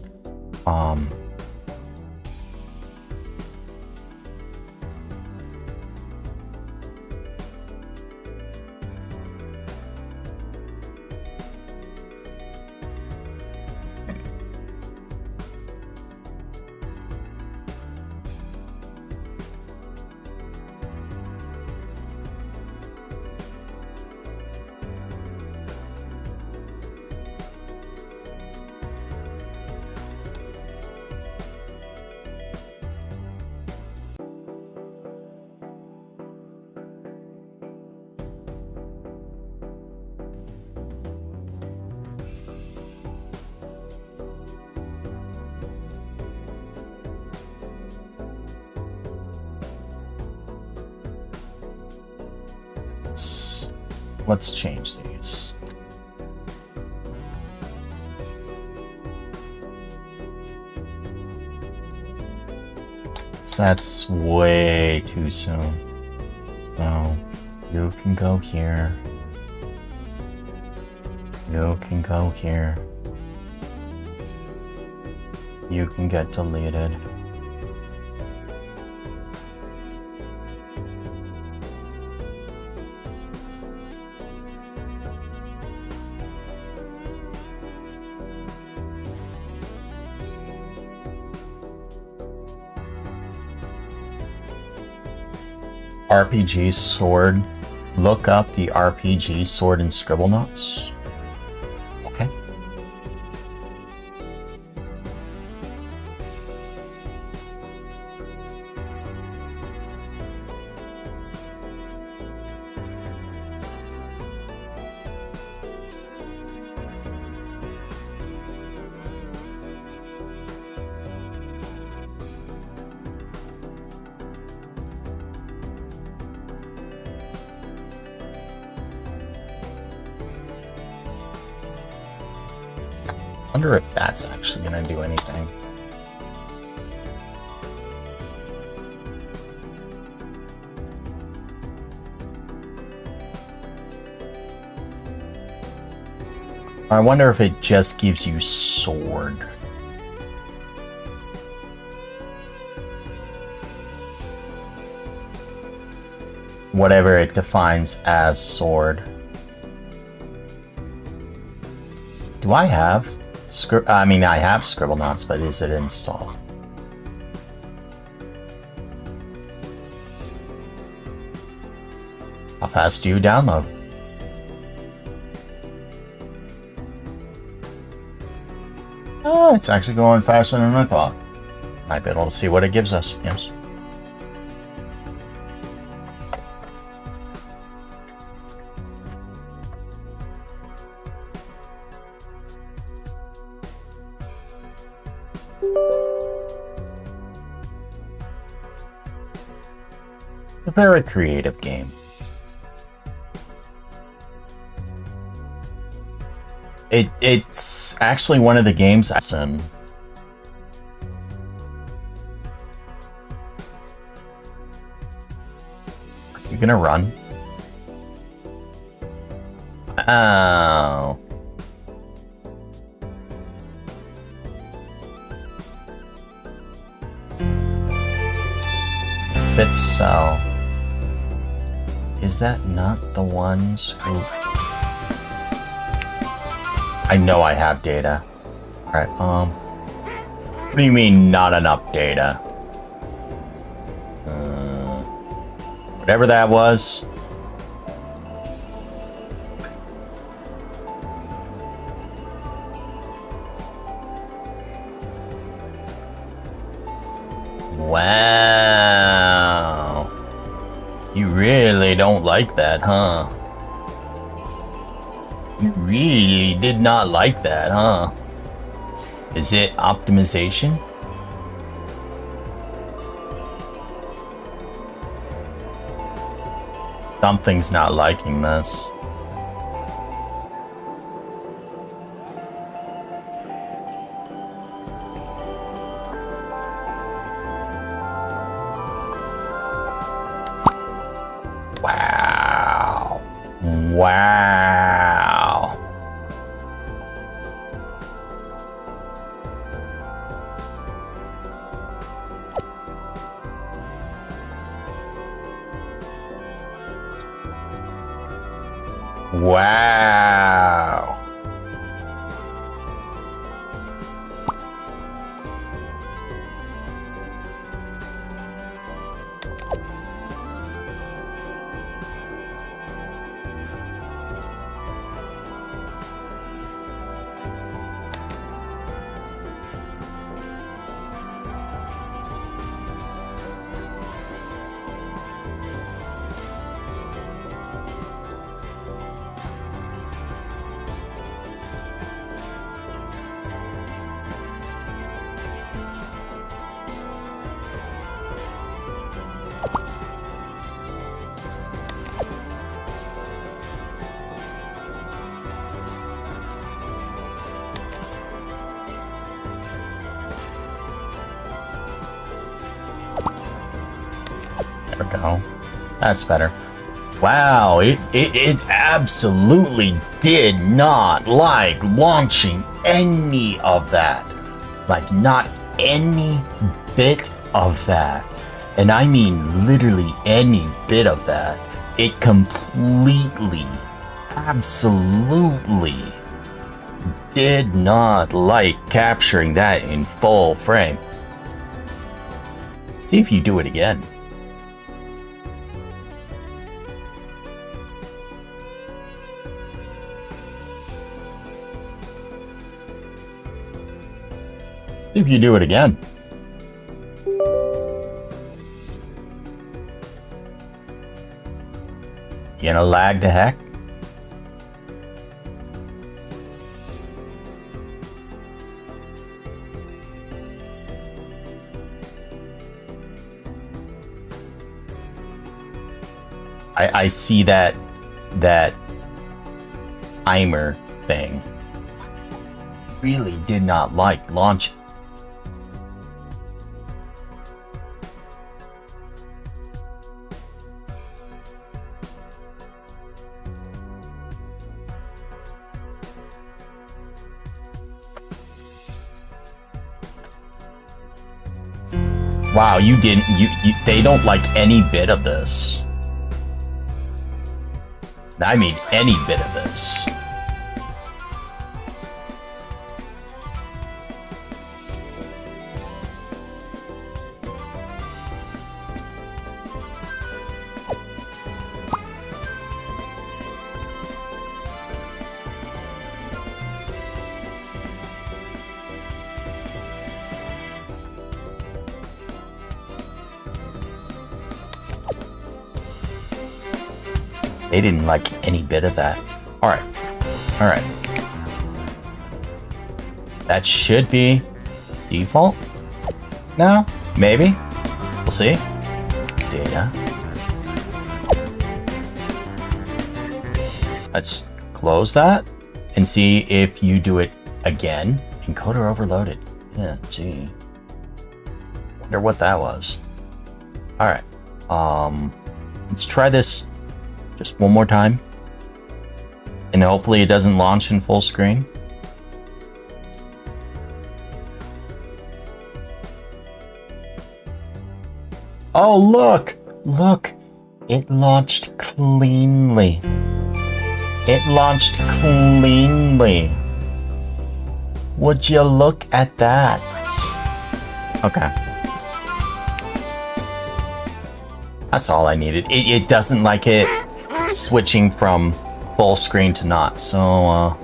Let's change these. So that's way too soon. So you can go here. You can go here. You can get deleted. RPG sword. Look up the RPG sword in Scribble Knots. Okay. I wonder if that's actually gonna do anything. I wonder if it just gives you sword. Whatever it defines as sword. Do I have? I have Scribble Knots, but is it installed? How fast do you download? it's actually going faster than I thought. Might be able to see what it gives us. Yes. It's a very creative game. It's actually one of the games in. You gonna run? Oh. Bit cell. Is that not the ones who... I know I have data. Alright, what do you mean not enough data? Whatever that was. Wow. You really don't like that, huh? You really did not like that, huh? Is it optimization? Something's not liking this. Wow. Wow. Wow. There we go. That's better. Wow, it absolutely did not like launching any of that. Like, not any bit of that. And I mean literally any bit of that. It completely, absolutely did not like capturing that in full frame. See if you do it again. See if you do it again. You gonna lag to heck? I see that timer thing. Really did not like launch. Wow, you didn't, they don't like any bit of this. I mean, any bit of this. They didn't like any bit of that. Alright. Alright. That should be default? No? Maybe? We'll see. Data. Let's close that and see if you do it again. Encoder overloaded. Yeah, gee. Wonder what that was. Alright. Let's try this just one more time. And hopefully it doesn't launch in full screen. Oh, look! Look! It launched cleanly. It launched cleanly. Would you look at that? Okay. That's all I needed. It doesn't like it switching from full screen to not, so,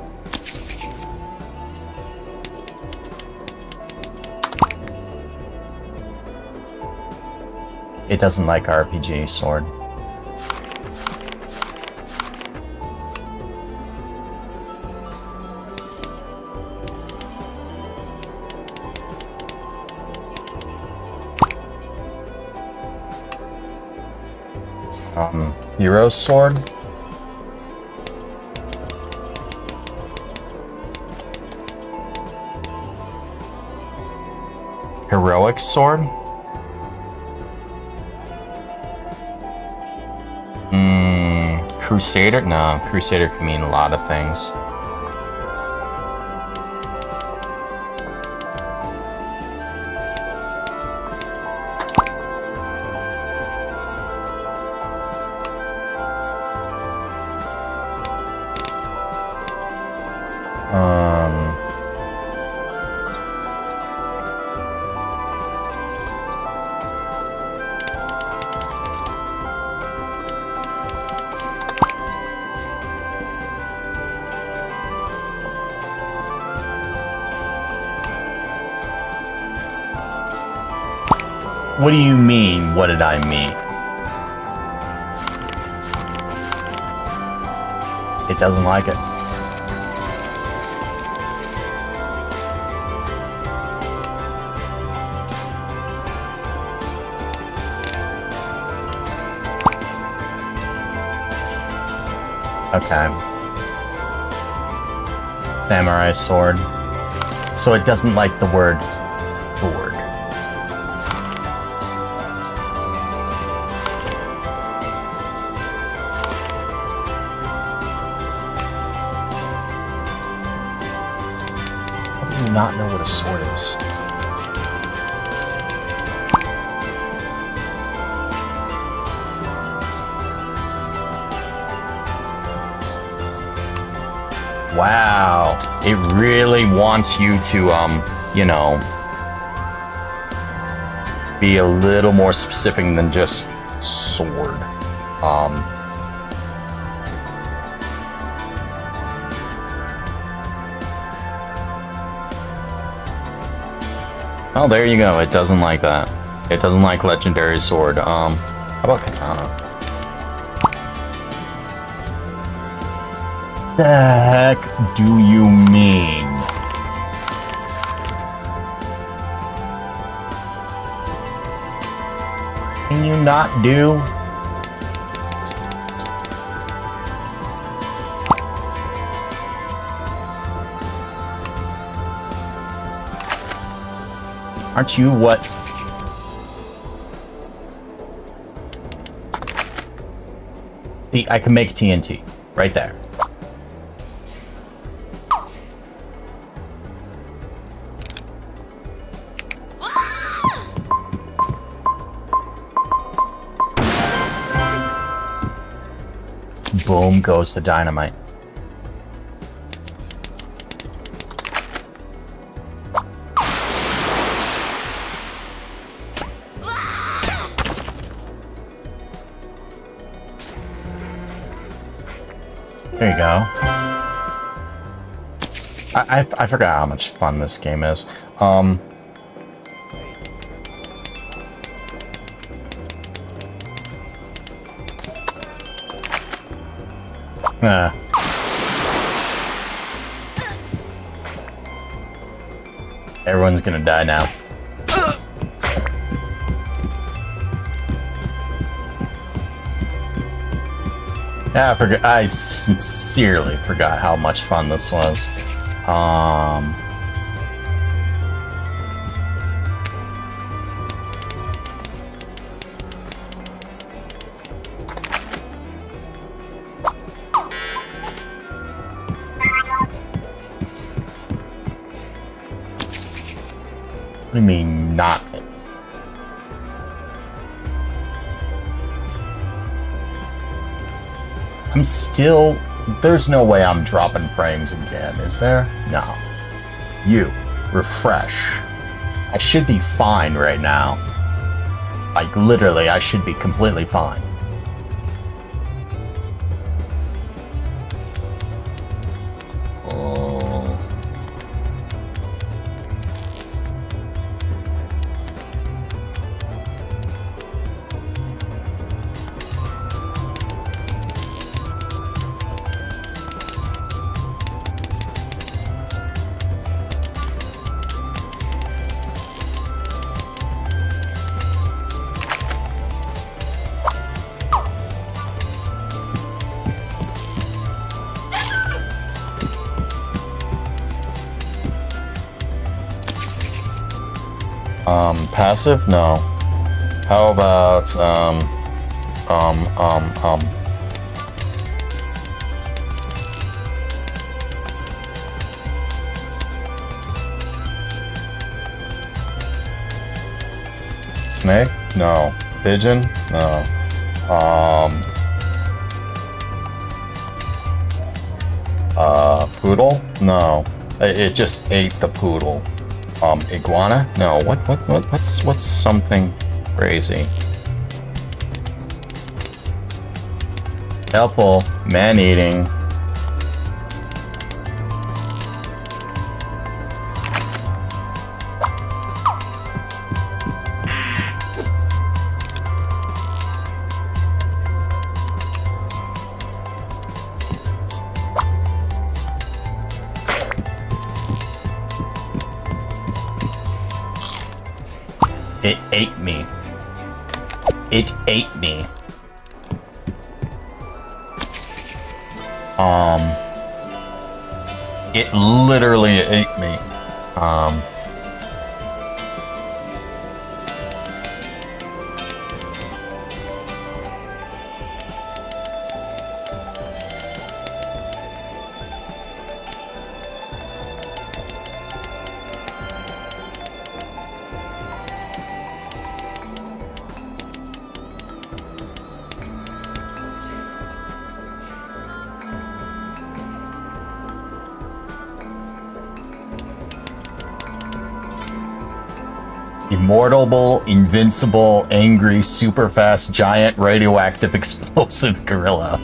it doesn't like RPG sword. Hero sword. Heroic sword. Crusader? No, Crusader can mean a lot of things. What do you mean? What did I mean? It doesn't like it. Okay. Samurai sword. So it doesn't like the word sword. How do you not know what a sword is? Wow, it really wants you to, you know, be a little more specific than just sword. Oh, there you go. It doesn't like that. It doesn't like legendary sword. How about katana? The heck do you mean? Can you not do? Aren't you what? See, I can make TNT right there. Boom goes the dynamite. There you go. I forgot how much fun this game is. Ah. Everyone's gonna die now. Yeah, I sincerely forgot how much fun this was. What do you mean, not? I'm still... There's no way I'm dropping frames again, is there? No. You. Refresh. I should be fine right now. Like, literally, I should be completely fine. Passive? No. How about, Snake? No. Pigeon? No. Poodle? No. It just ate the poodle. Iguana? No. What's something crazy? Helpful. Man-eating. It ate me. It ate me. It literally ate me. Immortal, invincible, angry, super fast, giant, radioactive, explosive gorilla.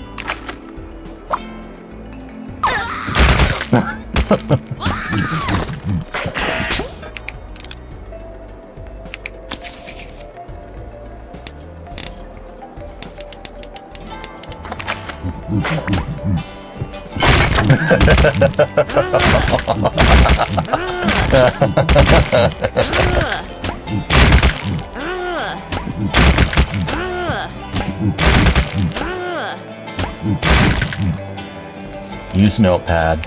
Use notepad.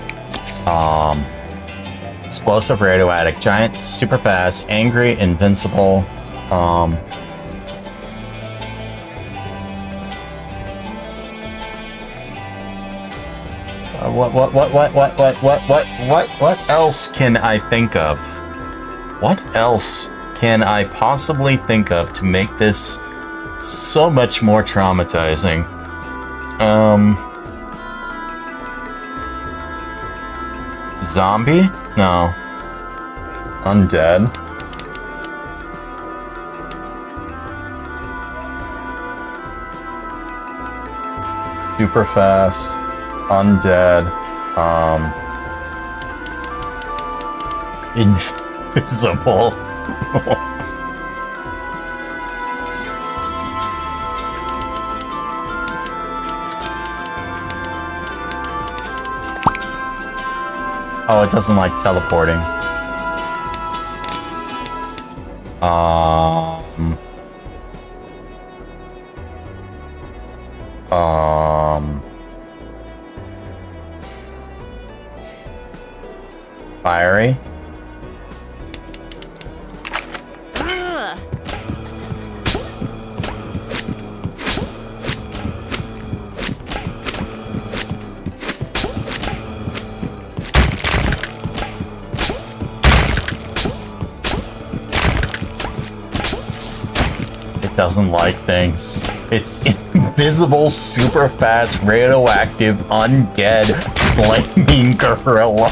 Explosive, radioactive, giant, super fast, angry, invincible. What else can I think of? What else can I possibly think of to make this so much more traumatizing? Zombie? No. Undead? Super fast. Undead. Invisible. Oh, it doesn't like teleporting. Fiery. It doesn't like things. It's invisible, super fast, radioactive, undead, flaming gorilla.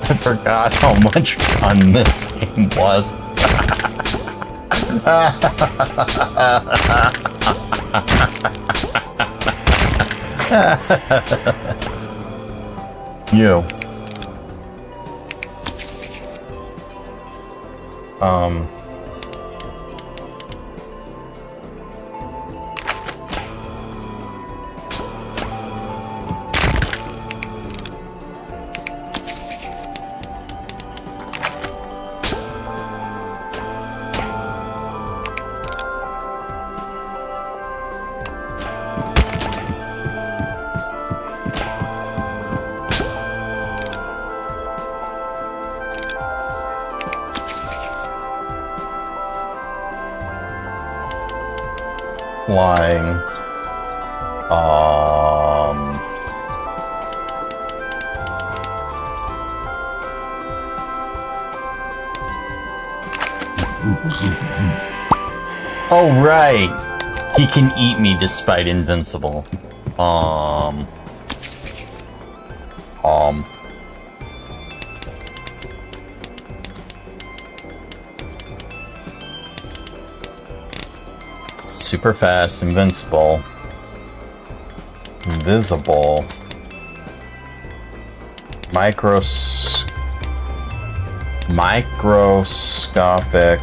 I forgot how much fun this game was. You. Flying. Oh, right. He can eat me despite invincible. Super fast, invincible. Invisible. Microscopic.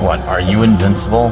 What, are you invincible?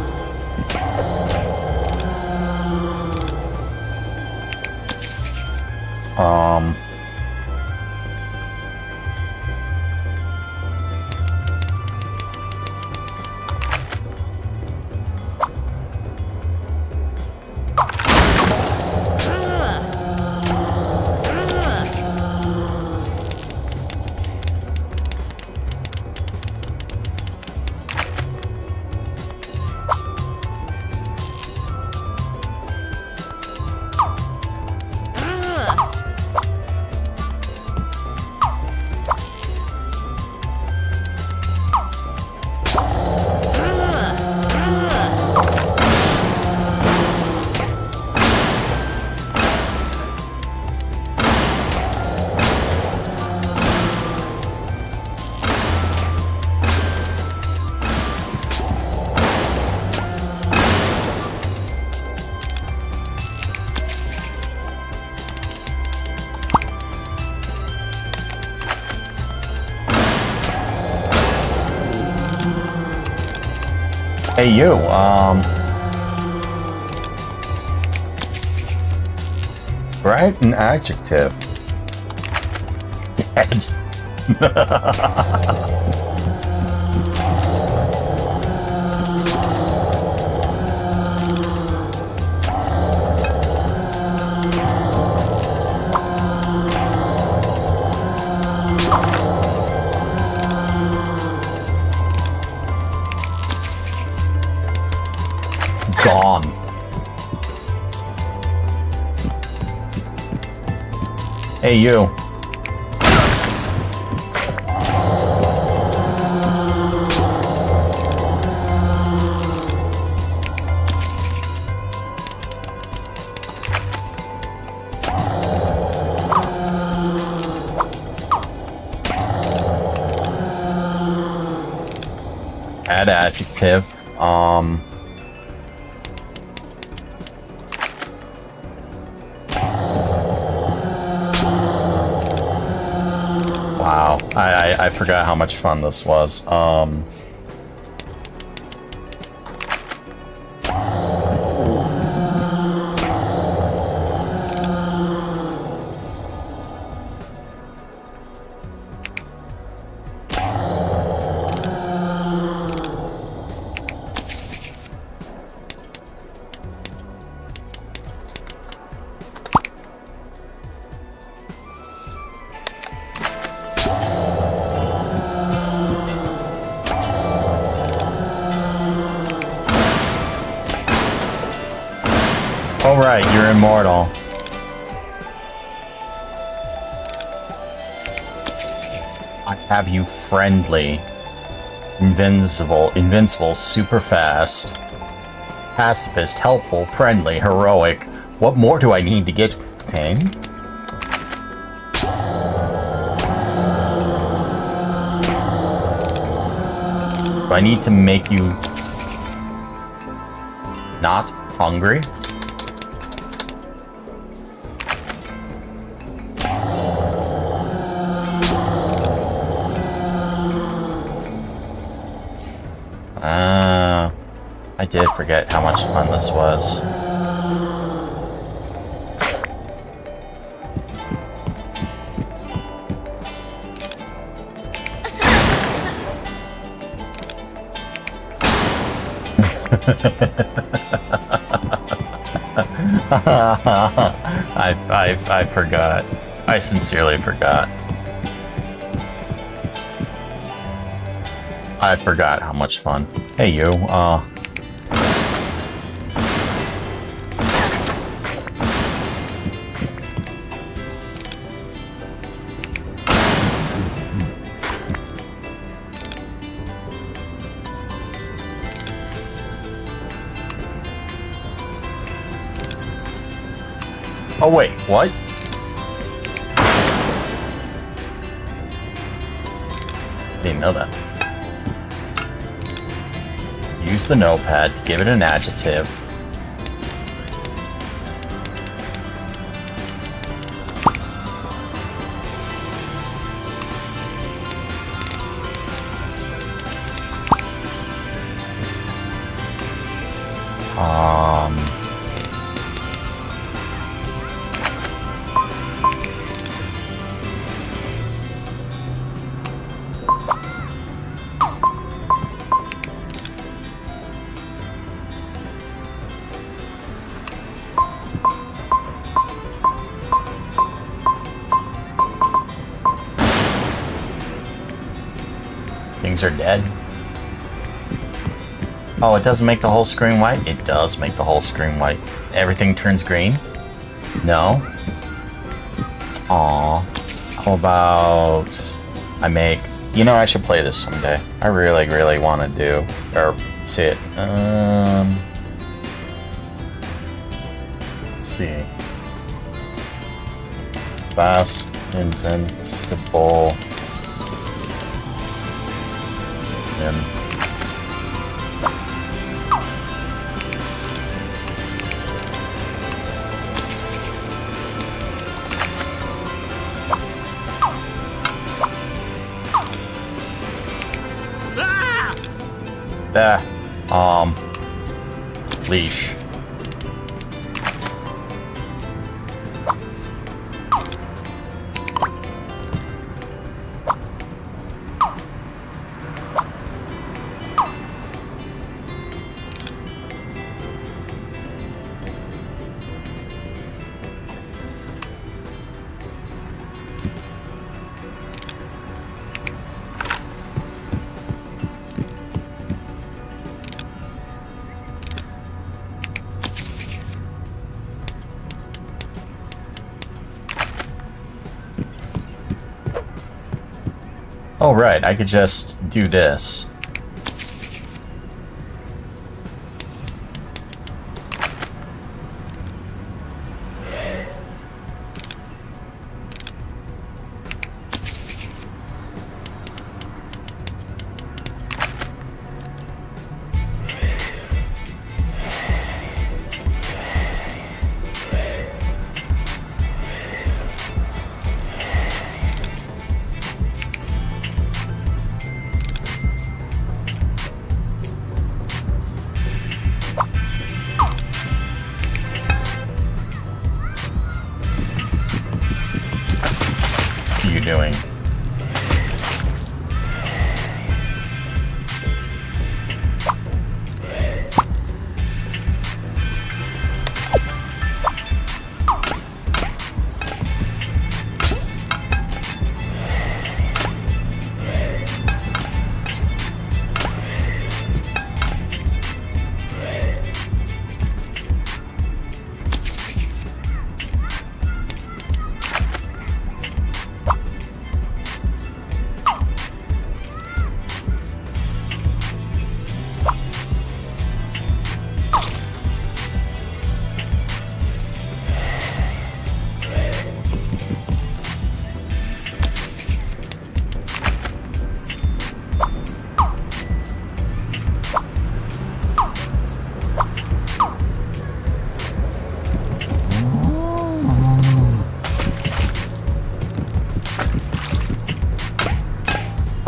Hey, you, write an adjective. Dead. Gone. Hey, you. Add adjective. Wow, I forgot how much fun this was. Alright, you're immortal. I have you friendly. Invincible, super fast. Pacifist, helpful, friendly, heroic. What more do I need to get tame? Do I need to make you not hungry? I did forget how much fun this was. I forgot. I sincerely forgot. I forgot how much fun. Hey, you, Oh, wait, what? Didn't know that. Use the notepad to give it an adjective. Things are dead. Oh, it doesn't make the whole screen white? It does make the whole screen white. Everything turns green? No? Aw. How about I make... You know, I should play this someday. I really want to do... Or see it. Let's see. Fast, invincible... Leash. Oh, right, I could just do this.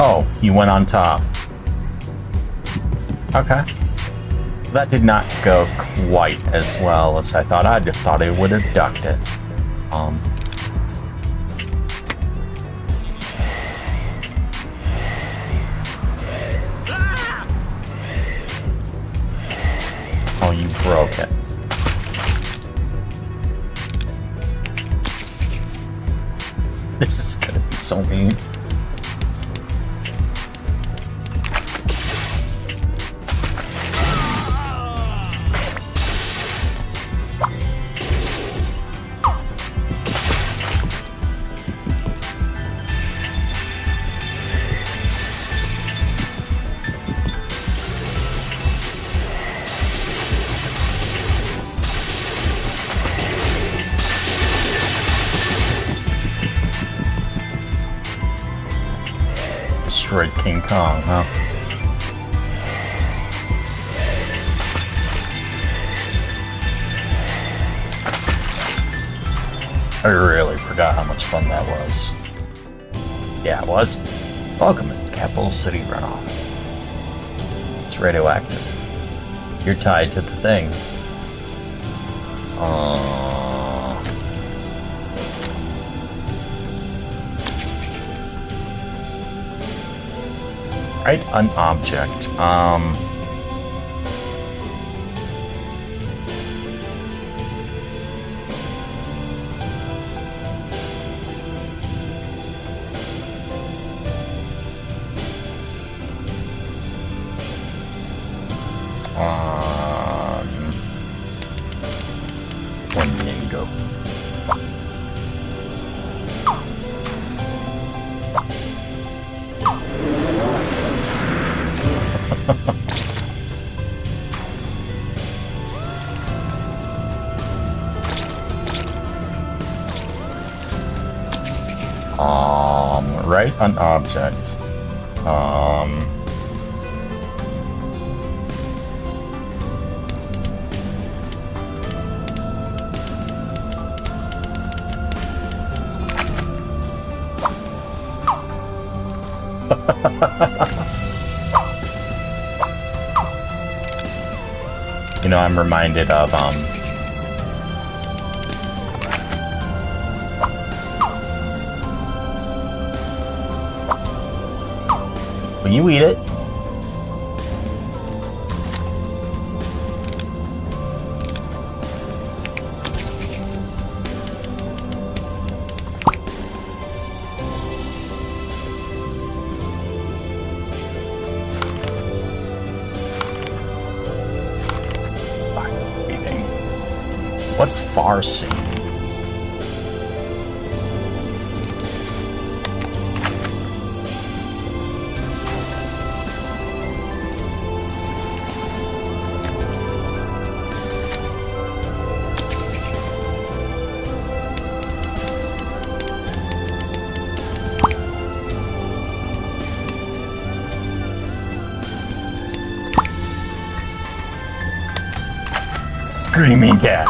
Oh, you went on top. Okay. That did not go quite as well as I thought. I just thought it would have ducked it. Oh, you broke it. This is gonna be so mean. Destroyed King Kong, huh? I really forgot how much fun that was. Yeah, it was. Welcome to Capital City Runoff. It's radioactive. You're tied to the thing. Right, an object. Tornado. Right, an object. You know, I'm reminded of, when you eat it, what's farsi? Screaming cat.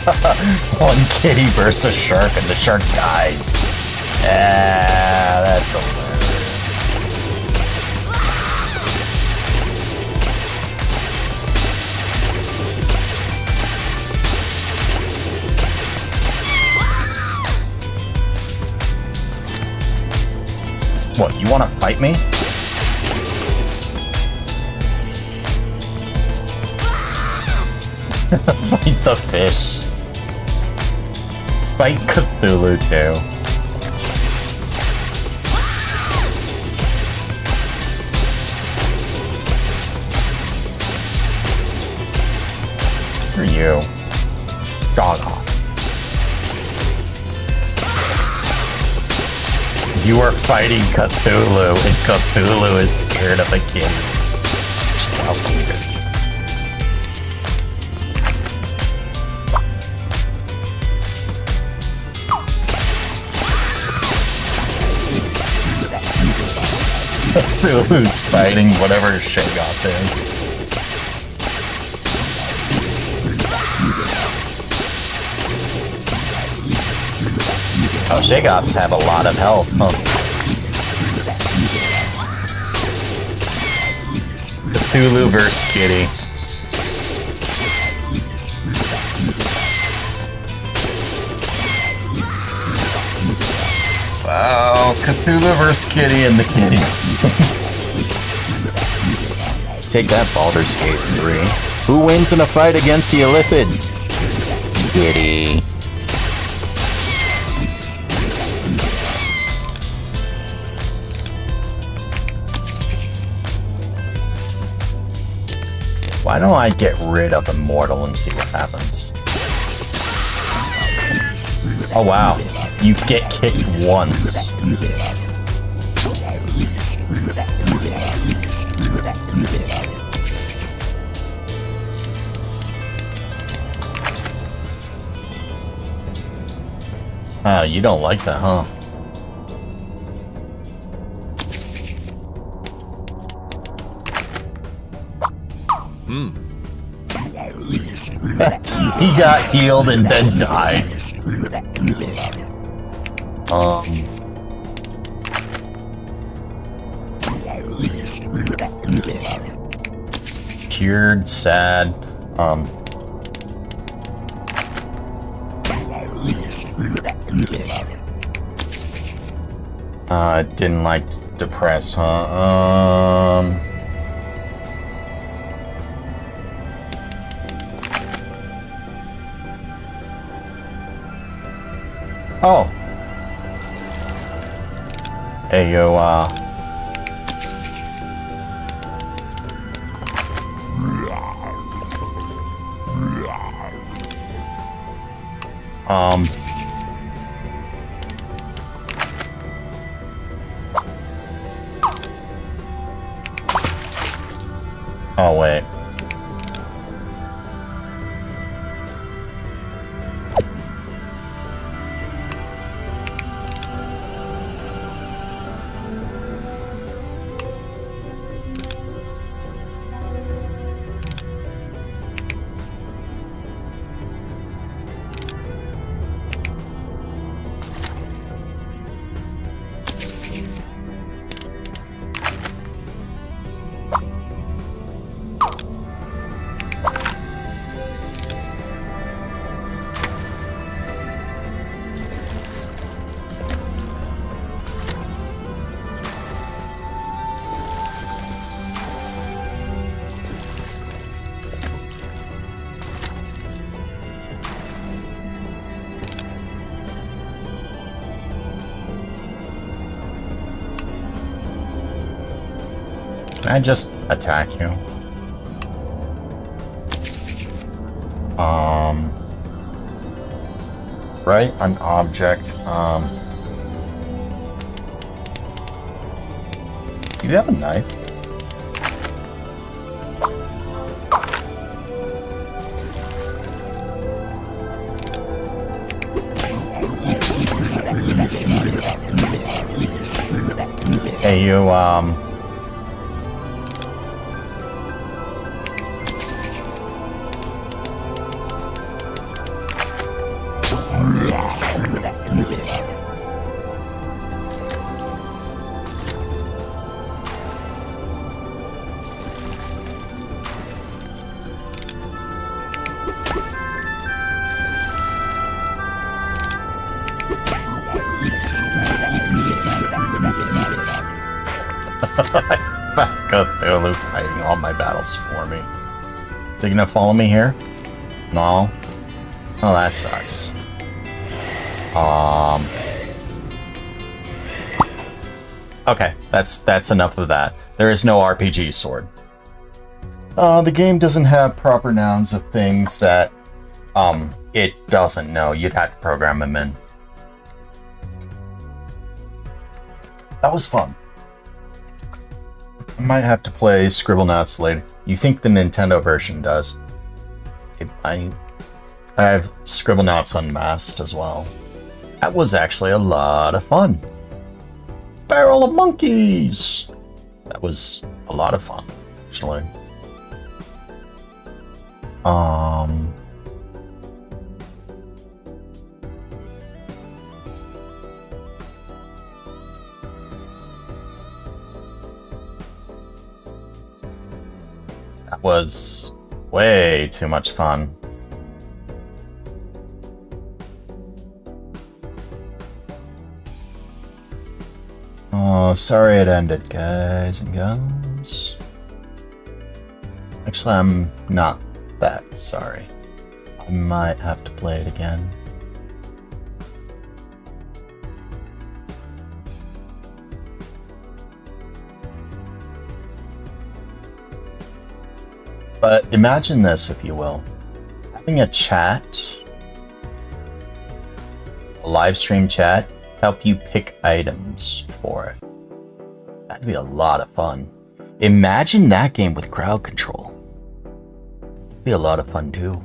One kitty versus a shark and the shark dies. Ah, that's hilarious. What, you want to fight me? Fight the fish. Fight Cthulhu too. Who are you? Dog off. You are fighting Cthulhu, and Cthulhu is scared of a kitty. How weird. Cthulhu's fighting whatever Shagoth is. Oh, Shagoths have a lot of health, huh? Cthulhu vs. Kitty. Wow, Cthulhu vs. Kitty and the kitty. Take that, Baldur's Gate 3. Who wins in a fight against the Elithids? Kitty. Why don't I get rid of Immortal and see what happens? Oh wow, you get kicked once. Ah, you don't like that, huh? He got healed and then died. Cured, sad. Didn't like depress, huh? Oh. Hey, yo, Oh, wait. Can I just attack you? Right? An object. Do you have a knife? Hey, you, Cthulhu fighting all my battles for me. Is he gonna follow me here? No. Oh, that sucks. Okay, that's enough of that. There is no RPG sword. The game doesn't have proper nouns of things that it doesn't know. You'd have to program them in. That was fun. I might have to play Scribblenauts later. You think the Nintendo version does? I have Scribblenauts Unmasked as well. That was actually a lot of fun. Barrel of Monkeys! That was a lot of fun, actually. That was way too much fun. Oh, sorry it ended, guys and gals. Actually, I'm not that sorry. I might have to play it again. But imagine this, if you will. Having a chat, a live stream chat, help you pick items for it. That'd be a lot of fun. Imagine that game with crowd control. Be a lot of fun too.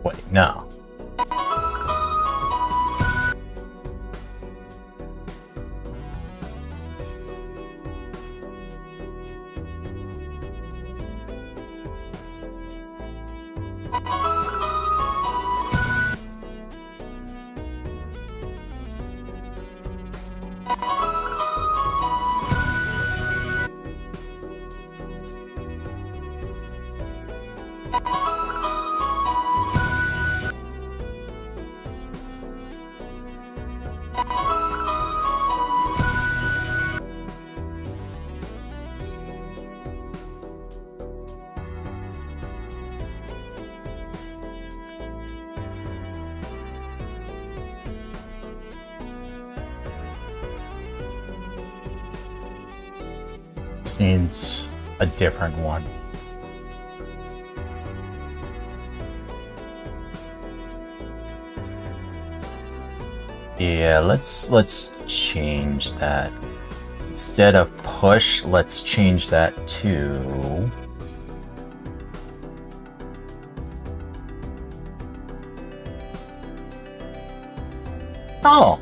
Wait, no. This needs a different one. Yeah, let's change that. Instead of push, let's change that to oh,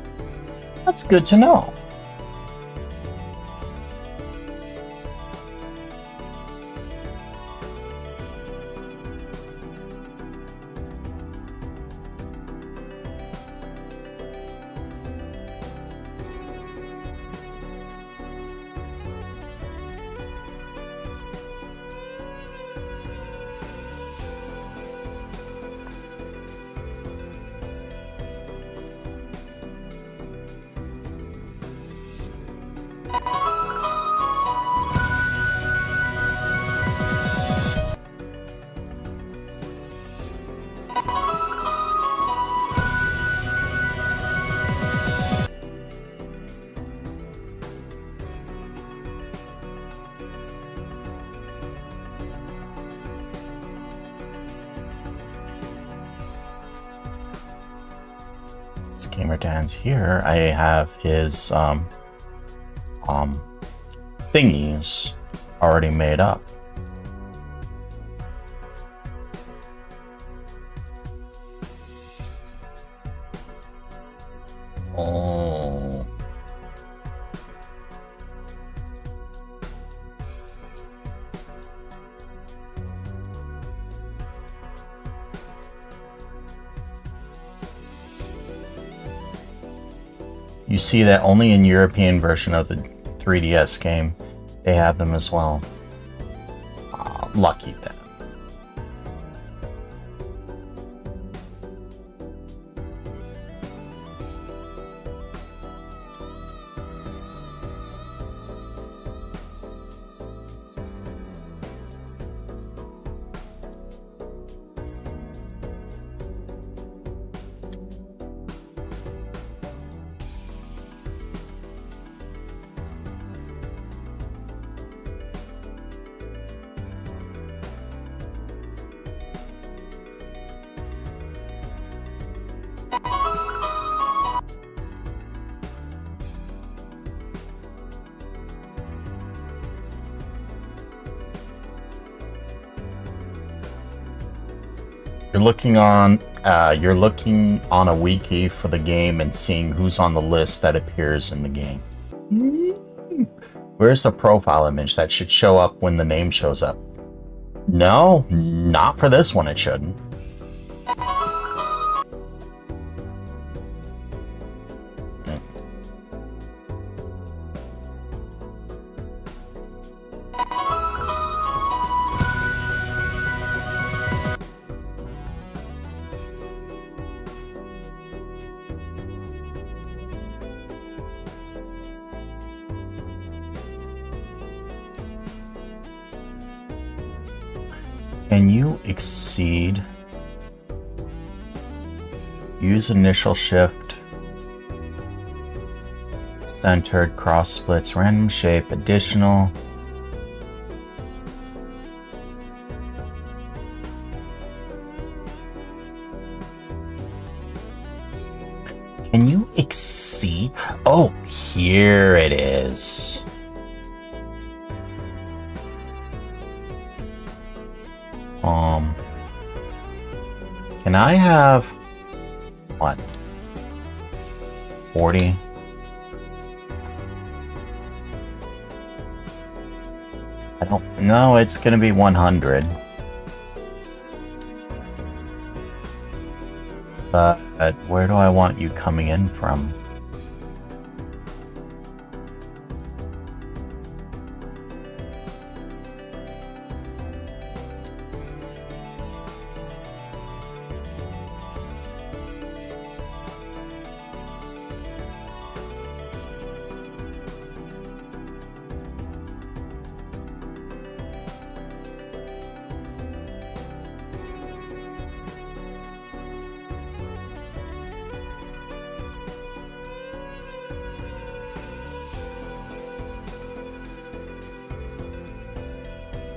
that's good to know. Since Gamer Dan's here, I have his thingies already made up. Oh. You see that only in European version of the 3DS game, they have them as well. Aw, lucky them. You're looking on a wiki for the game and seeing who's on the list that appears in the game. Where's the profile image? That should show up when the name shows up. No, not for this one it shouldn't. Can you exceed? Use initial shift. Centered, cross splits, random shape, additional. Can you exceed? Oh, here it is. Can I have what? 40? I don't know, it's gonna be 100. But where do I want you coming in from?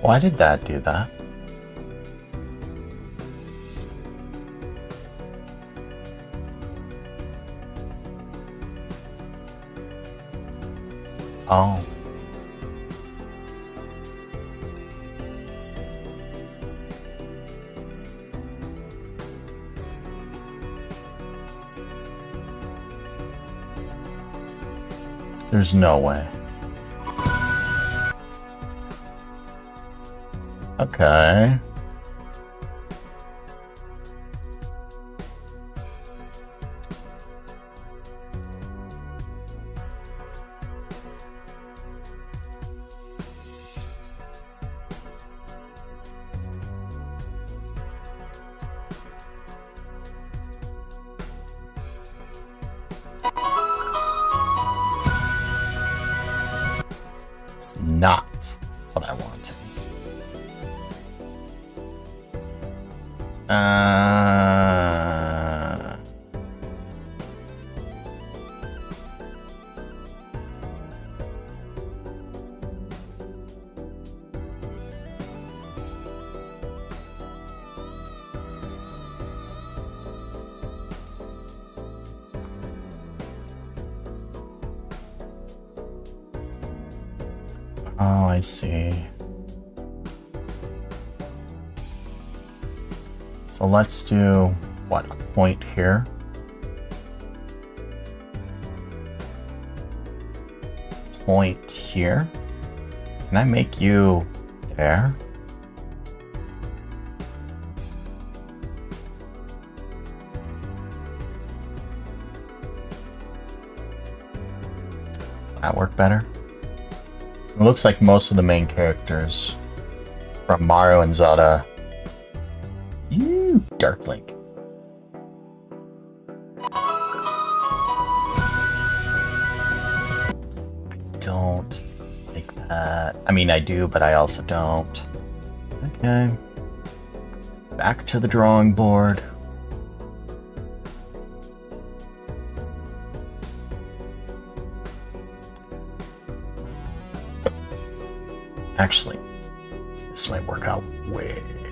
Why did that do that? Oh. There's no way. Okay. It's not what I wanted. Oh, I see. So let's do, what, a point here? Point here? Can I make you there? That work better? It looks like most of the main characters from Mario and Zelda. Ew, Dark Link. Don't like that. I mean, I do, but I also don't. Okay. Back to the drawing board. Actually, this might work out way better.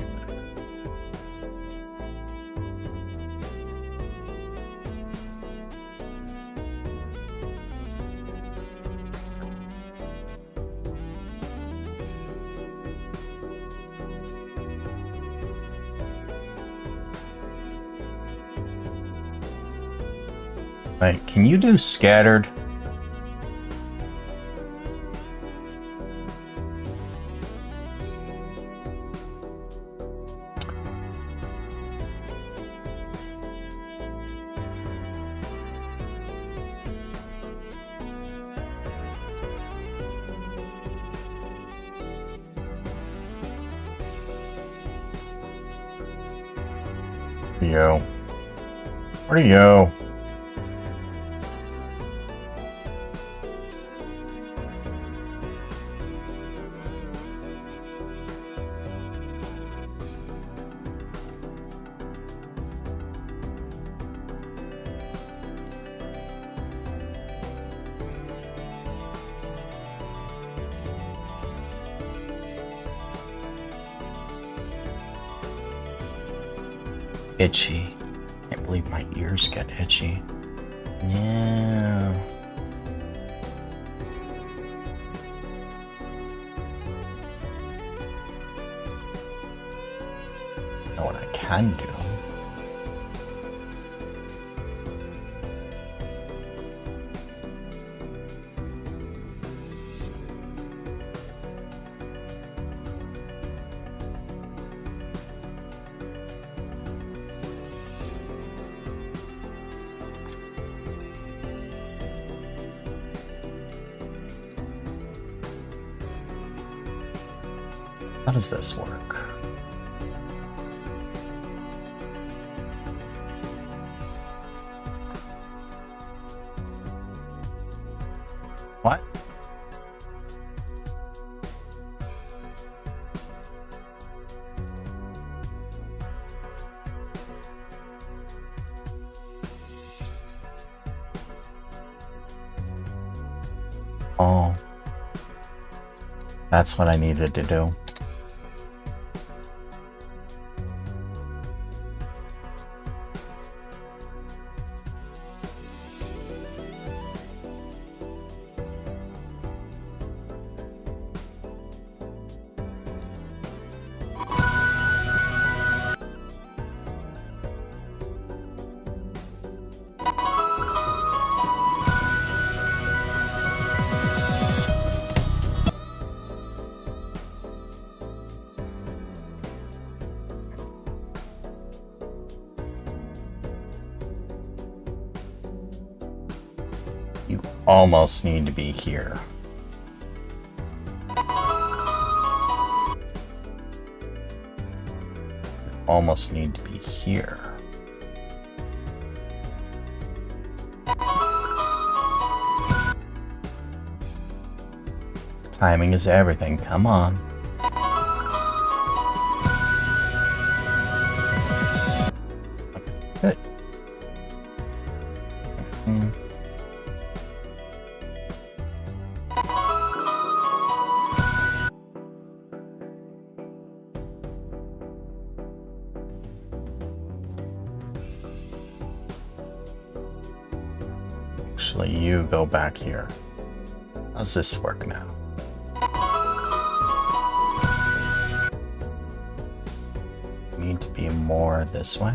Wait, can you do scattered? Where are you? Itchy. Can't believe my ears get itchy. Yeah. Know what I can do? How does this work? What? Oh. That's what I needed to do. You almost need to be here. You almost need to be here. Timing is everything. Come on. Good. Actually, you go back here. How's this work now? Need to be more this way.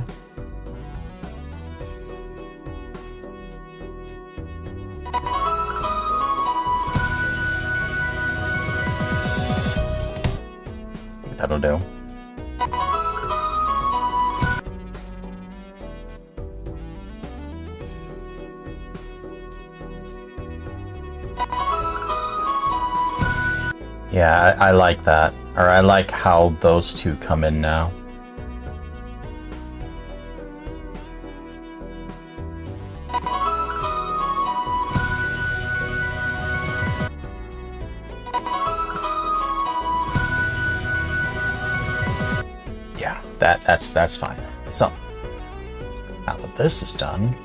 That'll do. Yeah, I like that. Or I like how those two come in now. Yeah, that's fine. So, now that this is done,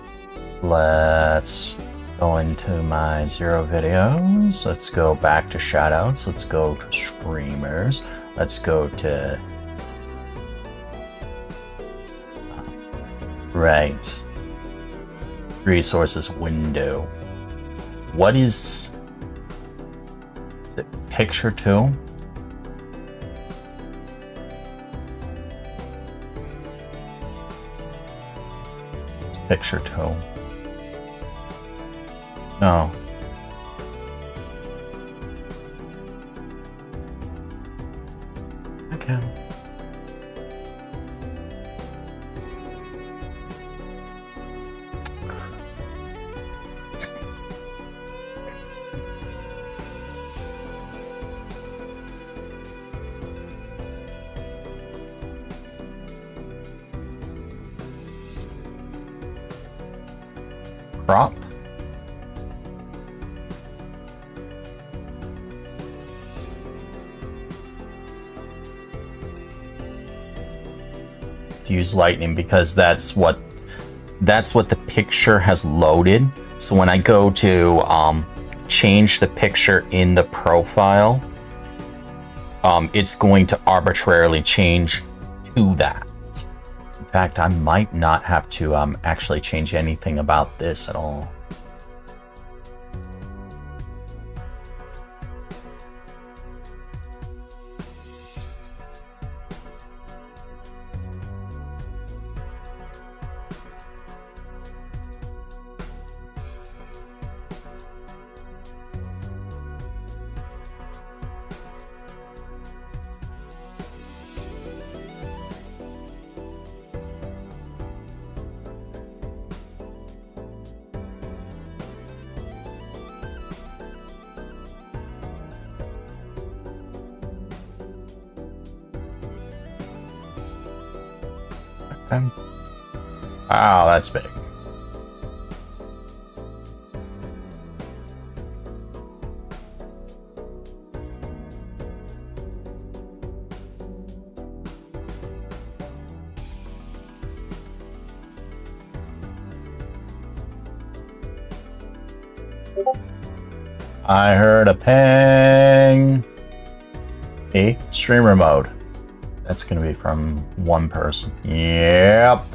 let's go into my 0 videos. Let's go back to shoutouts. Let's go to streamers. Let's go to right resources window. What is it? Picture 2? It's picture 2. No. Okay. Crop. To use lightning because that's what the picture has loaded. So when I go to change the picture in the profile, it's going to arbitrarily change to that. In fact, I might not have to actually change anything about this at all. Wow, that's big. I heard a ping. See? Streamer mode. That's gonna be from one person. Yep.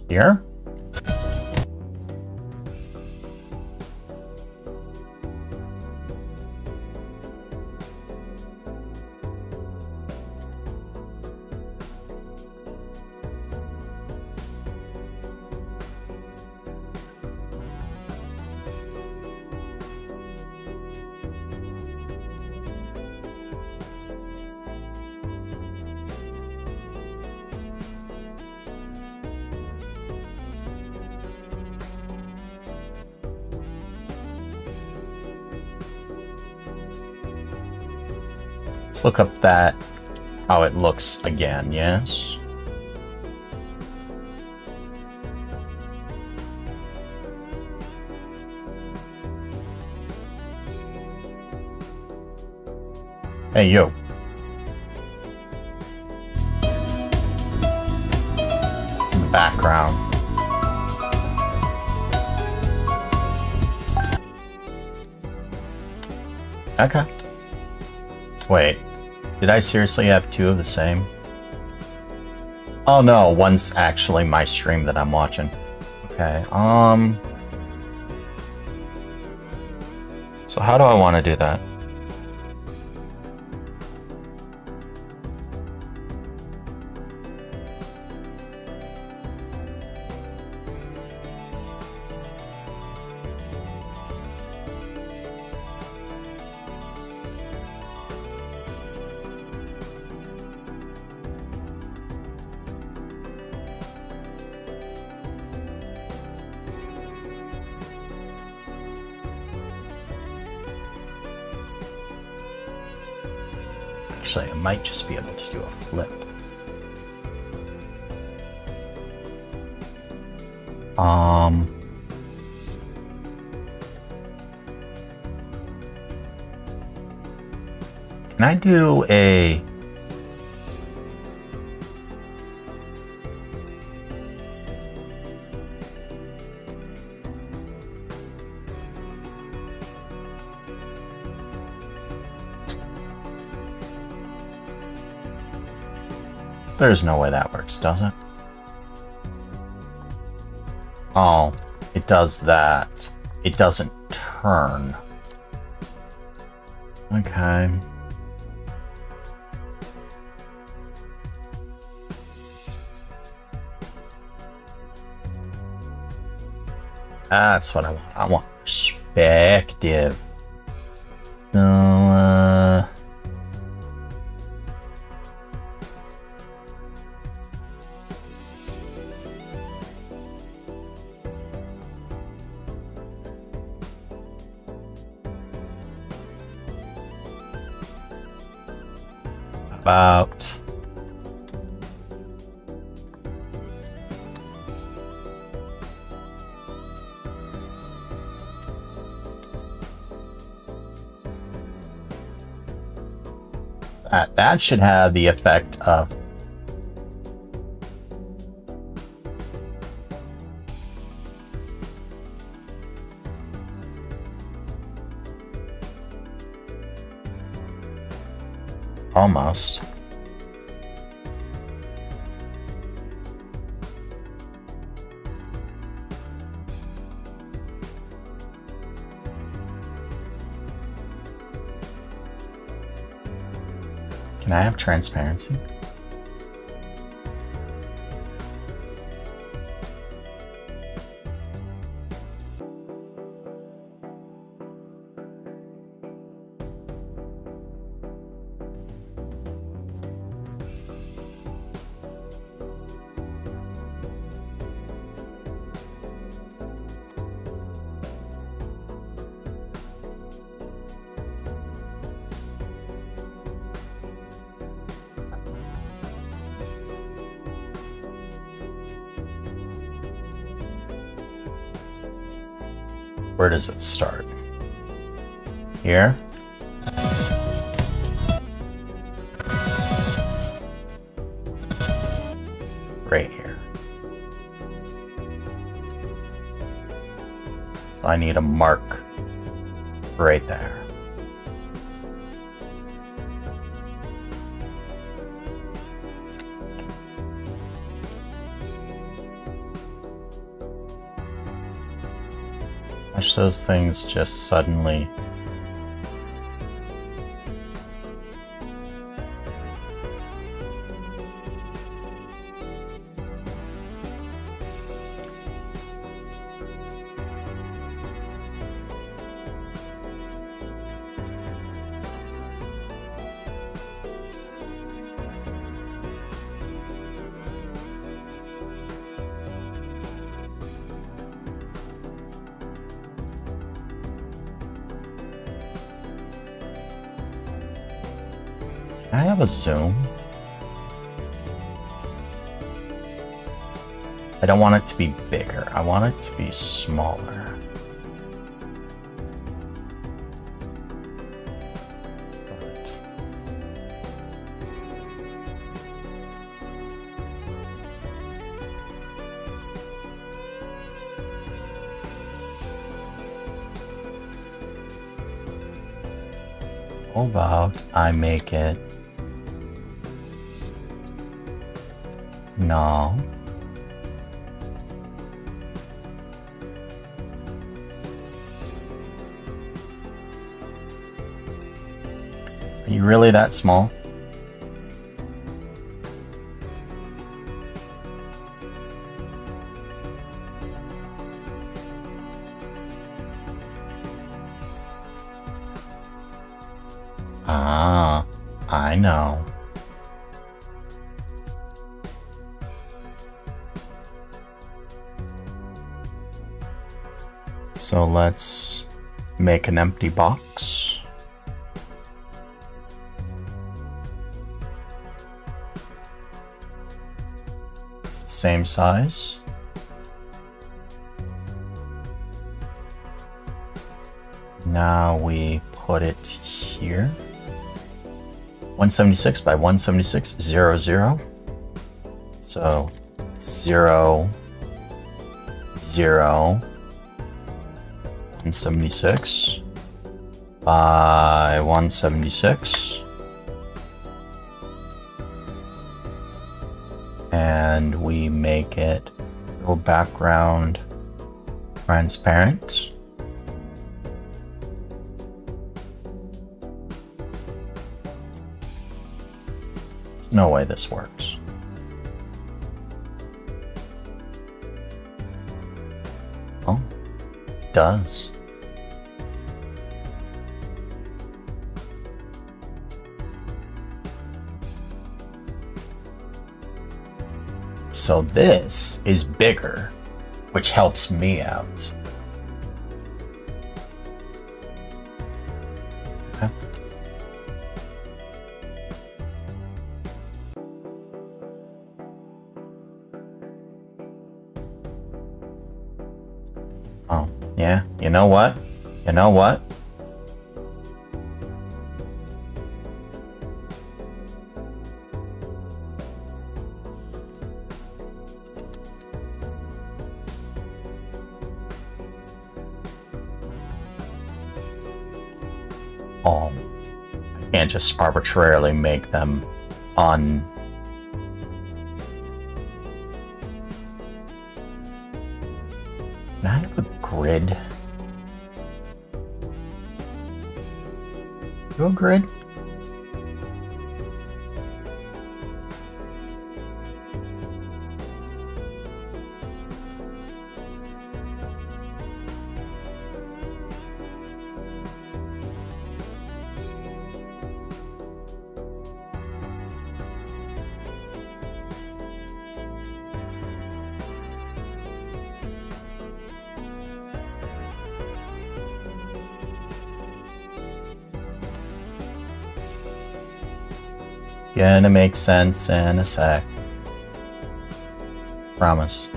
Here. Let's look up that, how it looks again, yes? Hey, yo. In the background. Okay. Wait. Did I seriously have 2 of the same? Oh no, one's actually my stream that I'm watching. Okay, so how do I want to do that? Actually, I might just be able to do a flip. Can I do a... There's no way that works, does it? Oh, it does that. It doesn't turn. Okay. That's what I want. I want perspective. So, about... That should have the effect of almost. Can I have transparency? Where does it start? Here? Right here. So I need a mark right there. Watch those things just suddenly I have a zoom. I don't want it to be bigger. I want it to be smaller. But how about I make it... No. Are you really that small? Ah, I know. So let's make an empty box. same size. Now we put it here. 176 by 176, 0, 0. So 0, 0, 176 by 176. And we make it little background transparent. No way this works. Oh, it does. So this is bigger, which helps me out. Okay. Oh, yeah. You know what? You know what? I can't just arbitrarily make them on. Can I have a grid? Do a grid? Gonna make sense in a sec. Promise.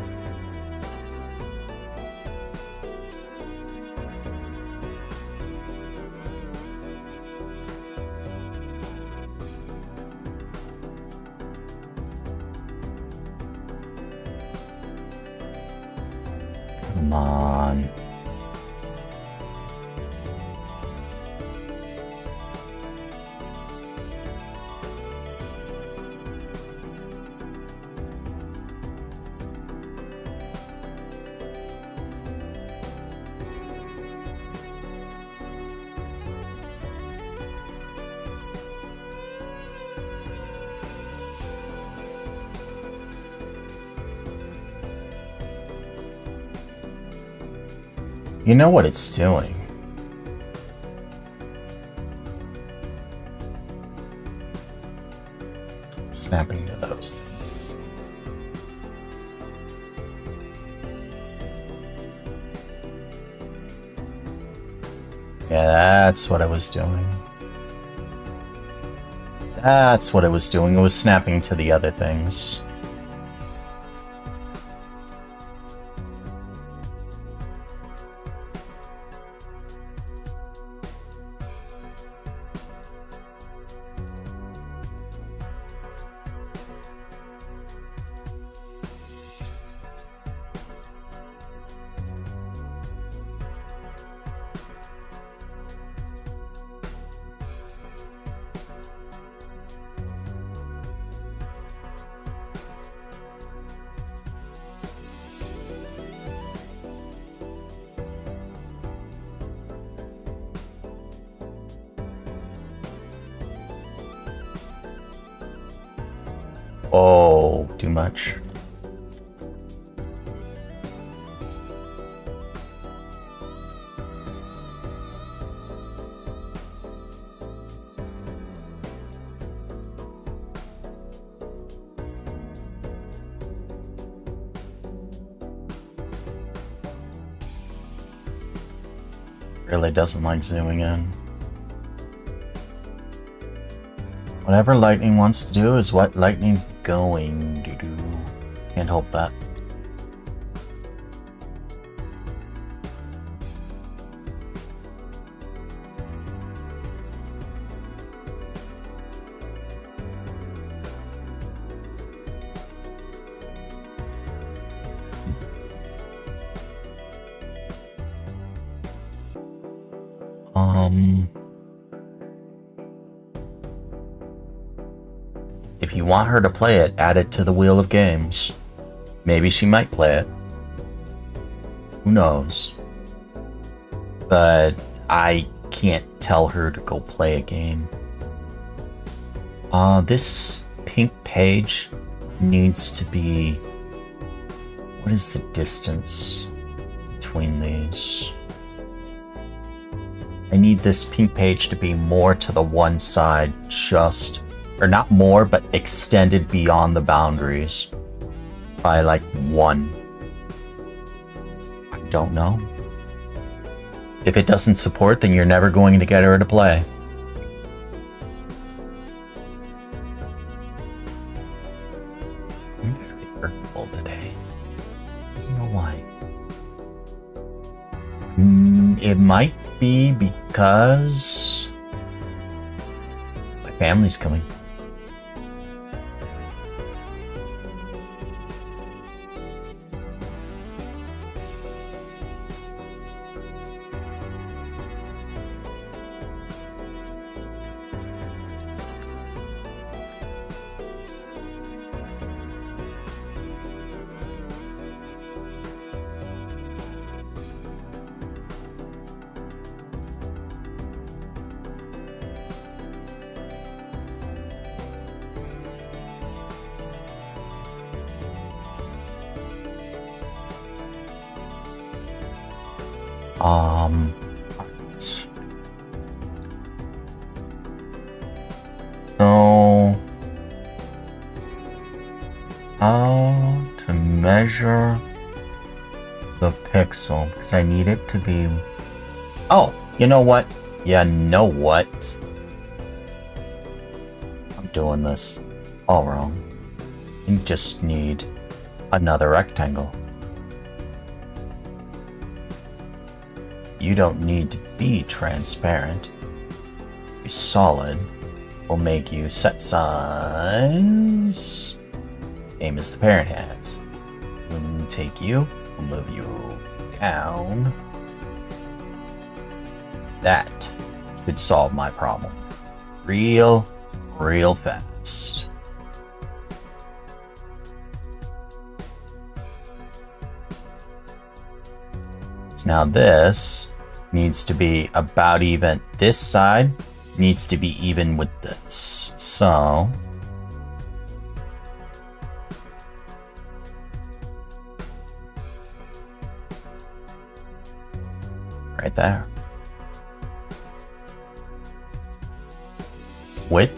Come on. You know what it's doing. Snapping to those things. Yeah, that's what I was doing. That's what it was doing. It was snapping to the other things. Oh, too much. Really doesn't like zooming in. Whatever Lightning wants to do is what Lightning's going to do. Can't help that. If you want her to play it, add it to the wheel of games. Maybe she might play it. Who knows? But I can't tell her to go play a game. This pink page needs to be... What is the distance between these? I need this pink page to be more to the one side, just... Or not more, but extended beyond the boundaries. By like 1. I don't know. If it doesn't support, then you're never going to get her to play. I'm very hurtful today. I don't know why. It might be because my family's coming. So, how to measure the pixel? Because I need it to be... Oh, you know what? You know what? I'm doing this all wrong. You just need another rectangle. You don't need to be transparent. Be solid. Will make you set size same as the parent has. We'll take you, we'll move you down. That should solve my problem real fast. Now this needs to be about even. This side needs to be even with this. So right there. Width.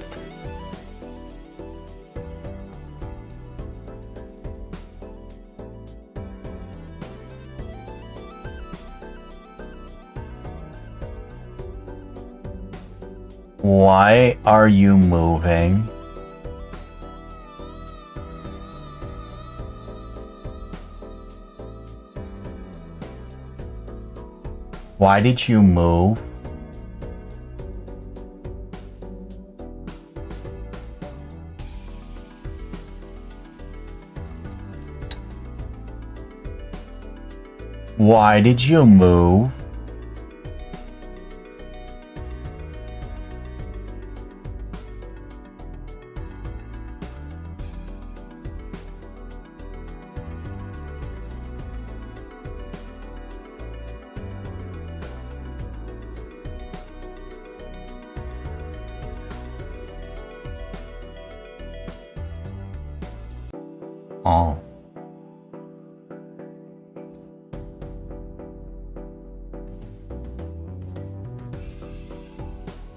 Why are you moving? Why did you move? Why did you move? Oh.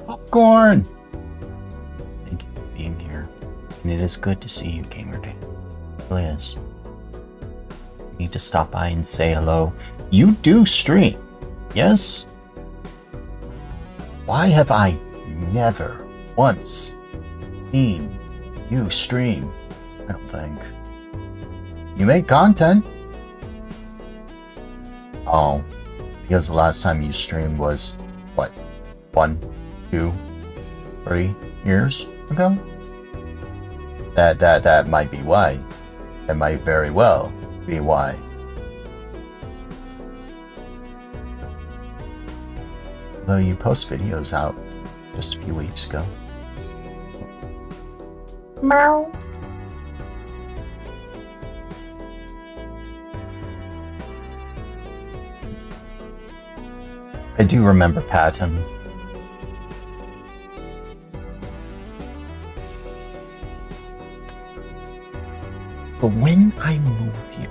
Popcorn! Thank you for being here. And it is good to see you, Gamer Dan. It really is. You need to stop by and say hello. You do stream, yes? Why have I never once seen you stream? I don't think. You make content. Oh, because the last time you streamed was, what, 1, 2, 3 years ago? That might be why. That might very well be why. Though you post videos out just a few weeks ago. Meow. I do remember Patton. So when I move you,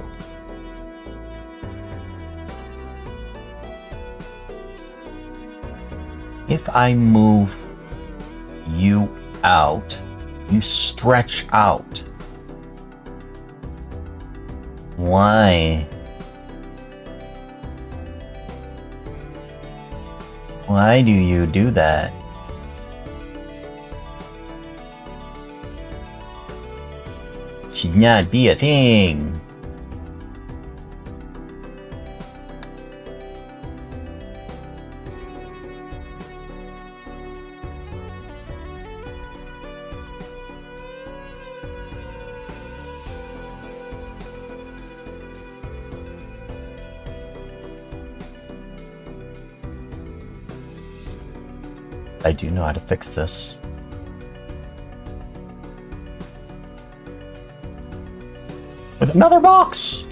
if I move you out, you stretch out. Why? Why do you do that? Should not be a thing. I do know how to fix this. With another box!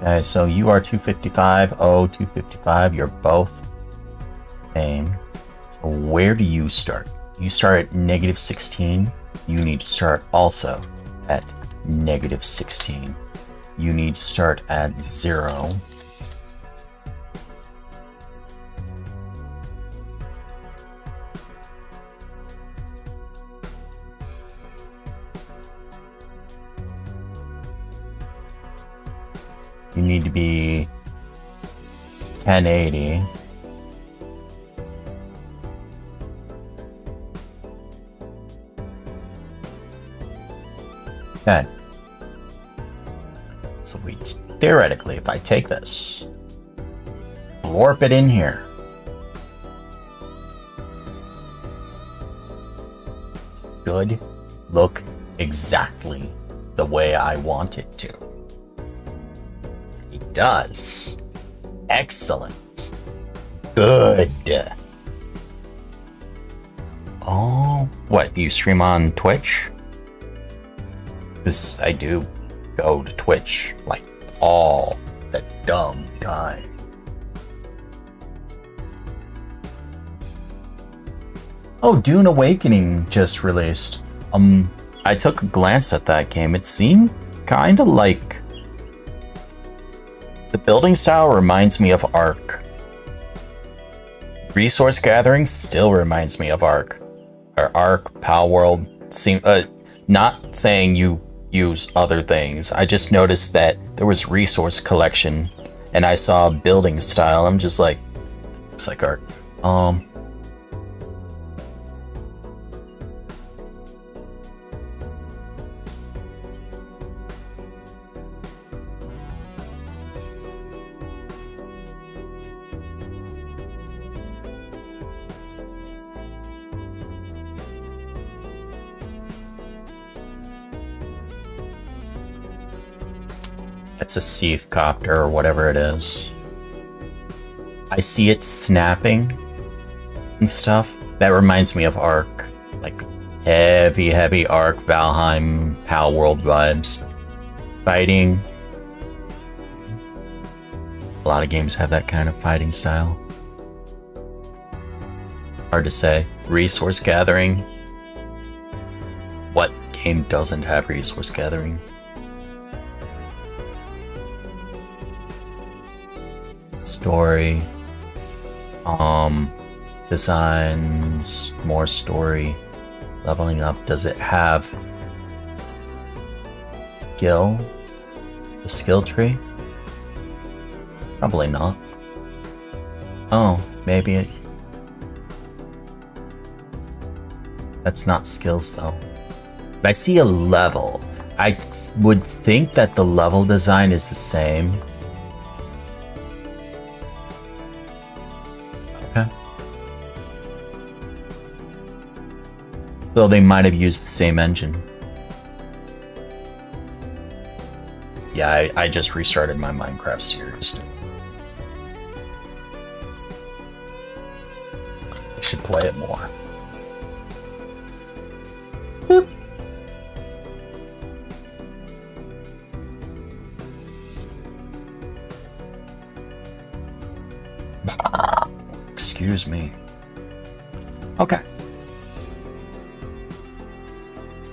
Okay, so you are 255, 255, you're both same. So where do you start? You start at -16. You need to start also at -16. You need to start at 0. You need to be 1080. Okay. So we theoretically, if I take this, warp it in here, should look exactly the way I want it to. It does. Excellent. Good. Oh, what? You stream on Twitch? Because I do go to Twitch like all the dumb time. Oh, Dune Awakening just released. I took a glance at that game. It seemed kind of like the building style reminds me of Ark. Resource gathering still reminds me of Ark. Or Ark, Pal World. Not saying you use other things. I just noticed that there was resource collection and I saw building style. I'm just like, looks like Ark. It's a Seath copter or whatever it is. I see it snapping and stuff. That reminds me of Ark. Like heavy Ark, Valheim, Pal World vibes. Fighting. A lot of games have that kind of fighting style. Hard to say. Resource gathering. What game doesn't have resource gathering? Story, designs, more story, leveling up. Does it have skill? The skill tree? Probably not. Oh, maybe it... That's not skills, though. But I see a level. I would think that the level design is the same. Okay. So they might have used the same engine. Yeah, I just restarted my Minecraft series. I should play it more. Boop. Excuse me. Okay.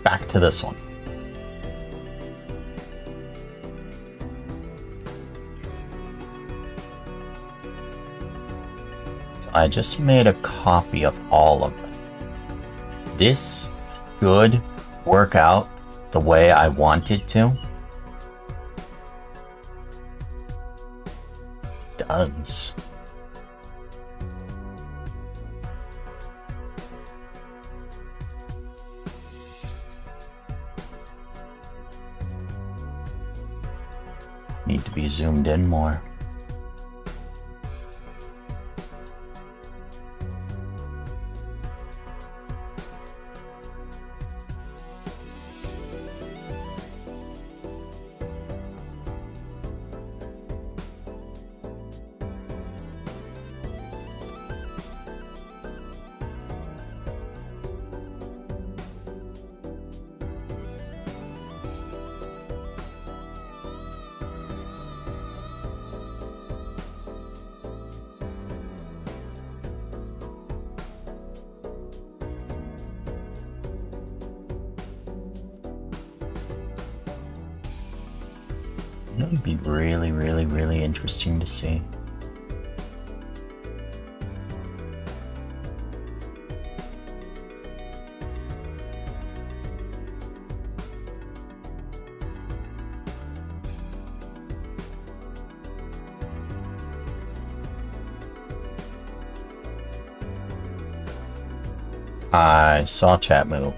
Back to this one. So I just made a copy of all of them. This should work out the way I want it to. It does. Need to be zoomed in more. That would be really, really, really interesting to see. I saw chat move.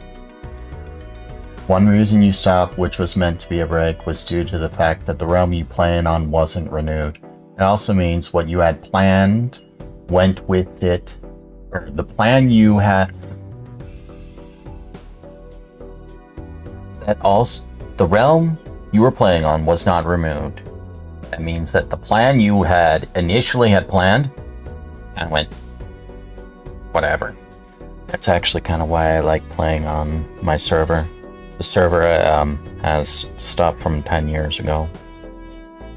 One reason you stopped, which was meant to be a break, was due to the fact that the realm you plan on wasn't renewed. It also means what you had planned went with it, or the plan you had. That also, the realm you were playing on was not removed. That means that the plan you had initially had planned and went whatever. That's actually kind of why I like playing on my server. The server has stuff from 10 years ago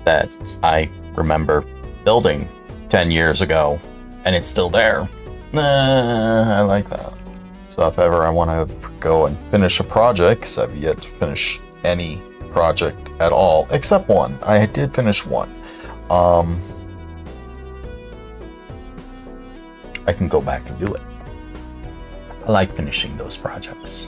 that I remember building 10 years ago, and it's still there. I like that. So if ever I want to go and finish a project, because I've yet to finish any project at all, except one. I did finish one. I can go back and do it. I like finishing those projects.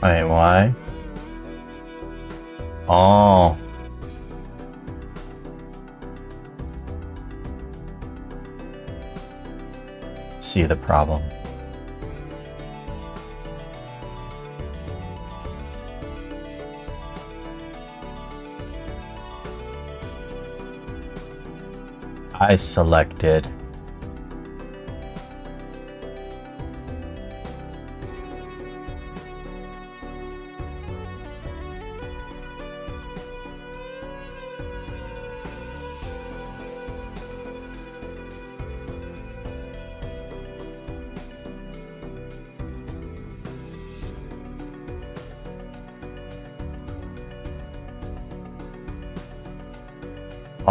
Wait, why? Oh. See the problem. I selected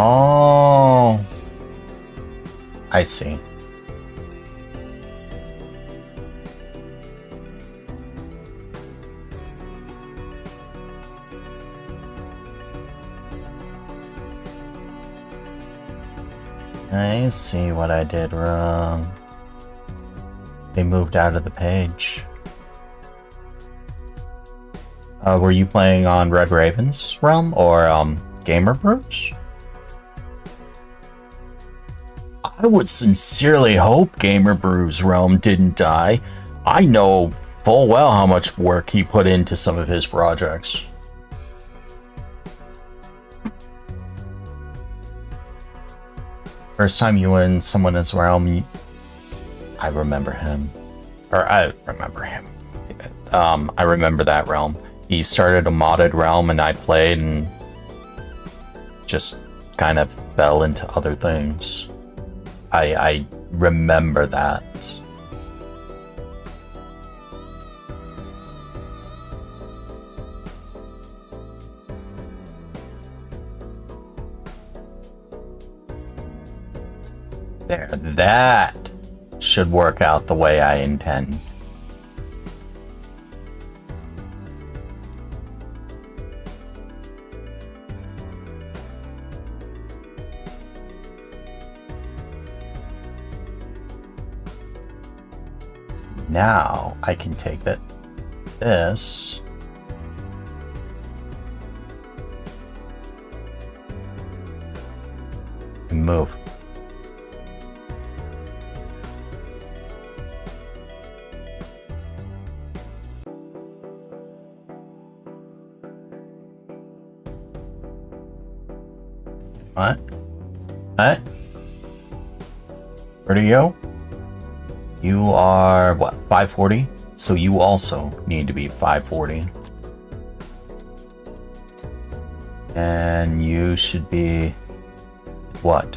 Oh. I see. I see what I did wrong. They moved out of the page. Were you playing on Red Raven's realm or Gamer Brews? I would sincerely hope Gamer Brew's realm didn't die. I know full well how much work he put into some of his projects. First time you were in someone's realm, I remember him. I remember that realm. He started a modded realm and I played and just kind of fell into other things. I remember that. There, that should work out the way I intend. So now I can take this and move. What? What? Where do you go? You are, what, 540? So you also need to be 540. And you should be, what?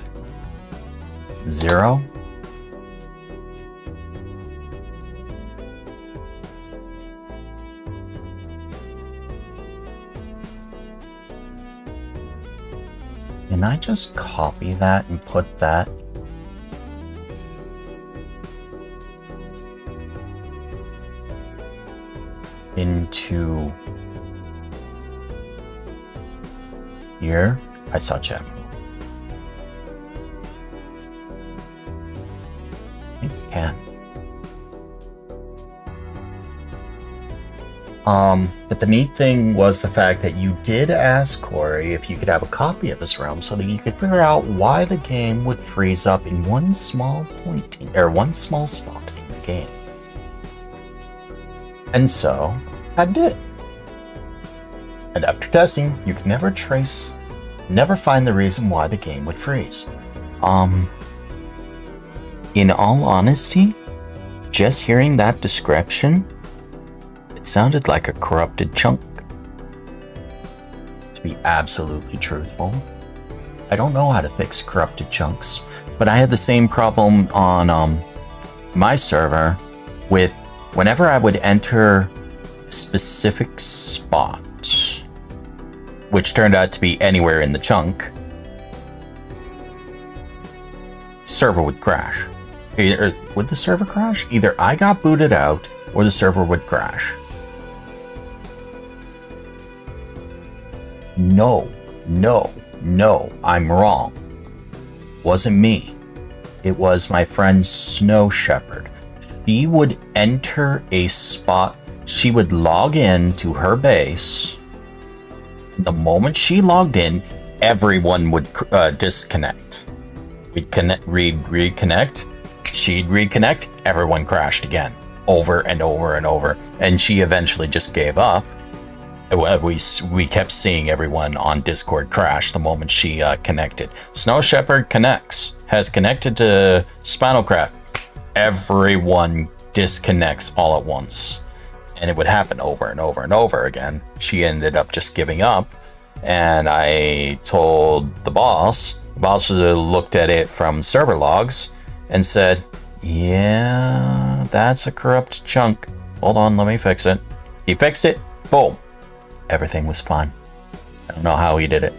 0? Can I just copy that and put that into here? I saw chat move. I think I can. But the neat thing was the fact that you did ask Corey if you could have a copy of this realm so that you could figure out why the game would freeze up in one small spot in the game. And so, I did. And after testing, you can never find the reason why the game would freeze. In all honesty, just hearing that description, it sounded like a corrupted chunk. To be absolutely truthful, I don't know how to fix corrupted chunks, but I had the same problem on my server with whenever I would enter a specific spot, which turned out to be anywhere in the chunk, server would crash. Would the server crash? Either I got booted out or the server would crash. No, I'm wrong. Wasn't me. It was my friend Snow Shepherd. She would enter a spot. She would log in to her base. The moment she logged in, everyone would disconnect. We'd reconnect. She'd reconnect. Everyone crashed again, over and over and over. And she eventually just gave up. We kept seeing everyone on Discord crash the moment she connected. Snow Shepherd has connected to Spinalcraft. Everyone disconnects all at once. And it would happen over and over and over again. She ended up just giving up. And I told the boss. The boss looked at it from server logs and said, yeah, that's a corrupt chunk. Hold on, let me fix it. He fixed it. Boom. Everything was fine. I don't know how he did it.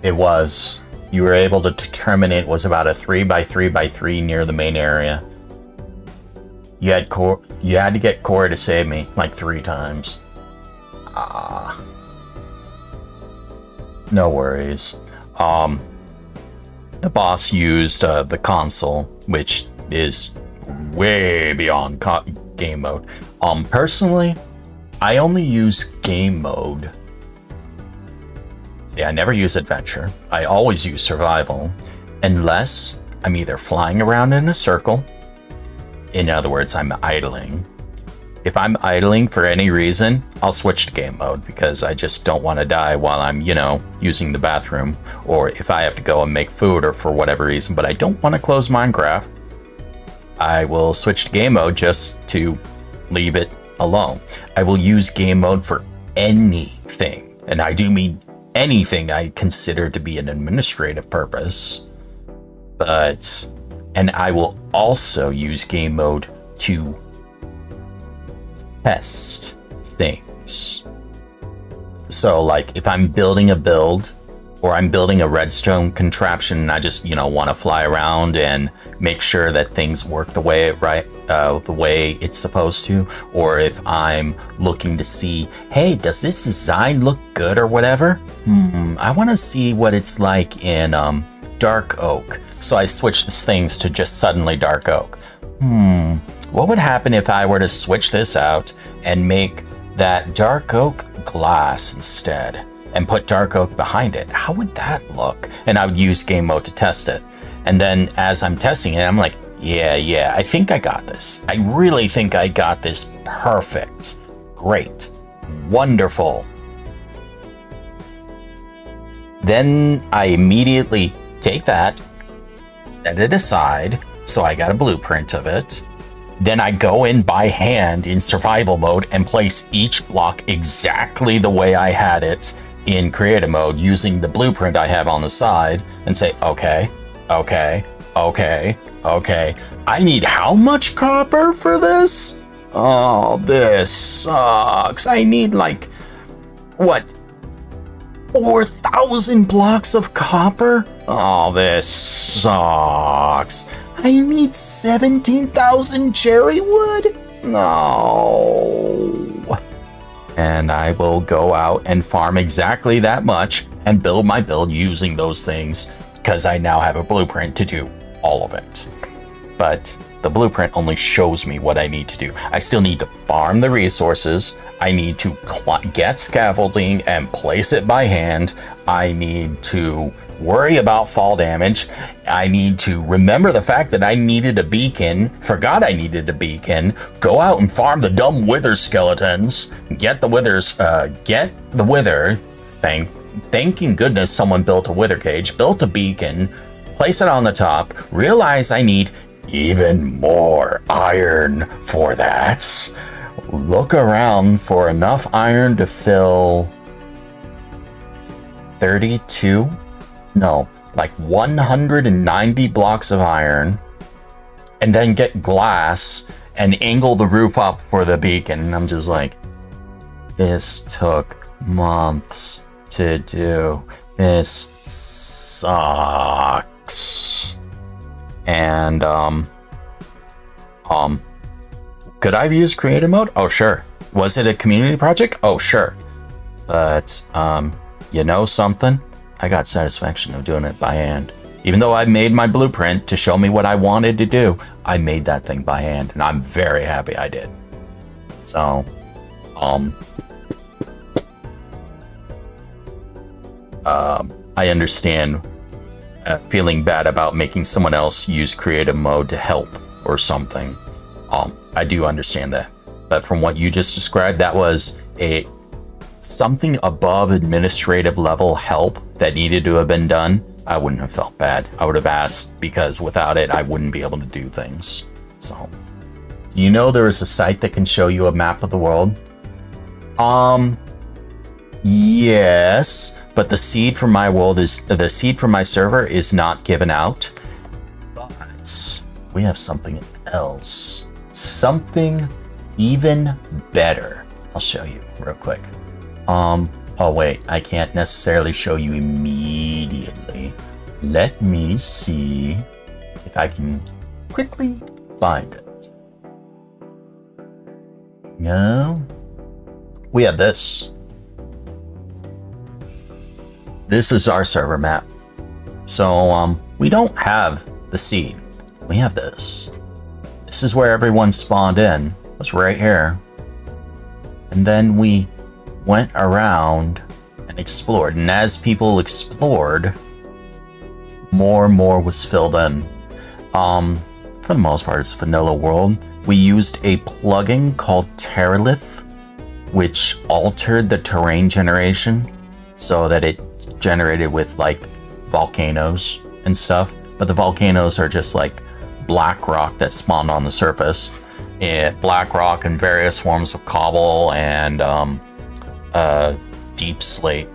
It was. You were able to determine it was about a 3x3x3 near the main area. You had to get Corey to save me like 3 times. No worries. The boss used the console, which is way beyond game mode. Personally, I only use game mode. See, I never use adventure. I always use survival, unless I'm either flying around in a circle. In other words, I'm idling. If I'm idling for any reason, I'll switch to game mode because I just don't want to die while I'm, using the bathroom, or if I have to go and make food or for whatever reason, but I don't want to close Minecraft, I will switch to game mode just to leave it alone. I will use game mode for anything, and I do mean anything I consider to be an administrative purpose, and I will also use game mode to test things. So like if I'm building a build or I'm building a redstone contraption and I just, want to fly around and make sure that things work the way it's supposed to, or if I'm looking to see, hey, does this design look good or whatever? I want to see what it's like in dark oak. So I switch these things to just suddenly dark oak. What would happen if I were to switch this out and make that dark oak glass instead and put dark oak behind it? How would that look? And I would use game mode to test it. And then as I'm testing it, I'm like, yeah, I think I got this. I really think I got this perfect. Great. Wonderful. Then I immediately take that, set it aside, so I got a blueprint of it. Then I go in by hand in survival mode and place each block exactly the way I had it in creative mode using the blueprint I have on the side and say, okay. I need how much copper for this? Oh, this sucks. I need 4,000 blocks of copper? Oh, this sucks. I need 17,000 cherry wood? No. And I will go out and farm exactly that much and build my build using those things because I now have a blueprint to do all of it. But the blueprint only shows me what I need to do. I still need to farm the resources. I need to get scaffolding and place it by hand. I need to worry about fall damage. I need to remember the fact that I needed a beacon, forgot I needed a beacon, go out and farm the dumb wither skeletons, get the wither, thanking goodness someone built a wither cage, built a beacon, place it on the top, realize I need even more iron for that. Look around for enough iron to fill 190 blocks of iron, and then get glass and angle the roof up for the beacon. And I'm just like, this took months to do. This sucks. And could I have used creative mode? Oh, sure. Was it a community project? Oh, sure. But you know something? I got satisfaction of doing it by hand. Even though I made my blueprint to show me what I wanted to do, I made that thing by hand, and I'm very happy I did. So, I understand feeling bad about making someone else use creative mode to help or something. I do understand that. But from what you just described, that was something above administrative level help that needed to have been done. I wouldn't have felt bad. I would have asked, because without it, I wouldn't be able to do things. So, you know there is a site that can show you a map of the world? Yes, but the seed for my server is not given out. But we have something else. Something even better. I'll show you real quick. Oh wait, I can't necessarily show you immediately. Let me see if I can quickly find it. No. We have this. This is our server map. So, we don't have the seed. We have this. This is where everyone spawned in. It was right here. And then we went around and explored. And as people explored, more and more was filled in. For the most part, it's a vanilla world. We used a plugin called Terralith, which altered the terrain generation so that it generated with like volcanoes and stuff. But the volcanoes are just like black rock that spawned on the surface. Black rock and various forms of cobble and deep slate,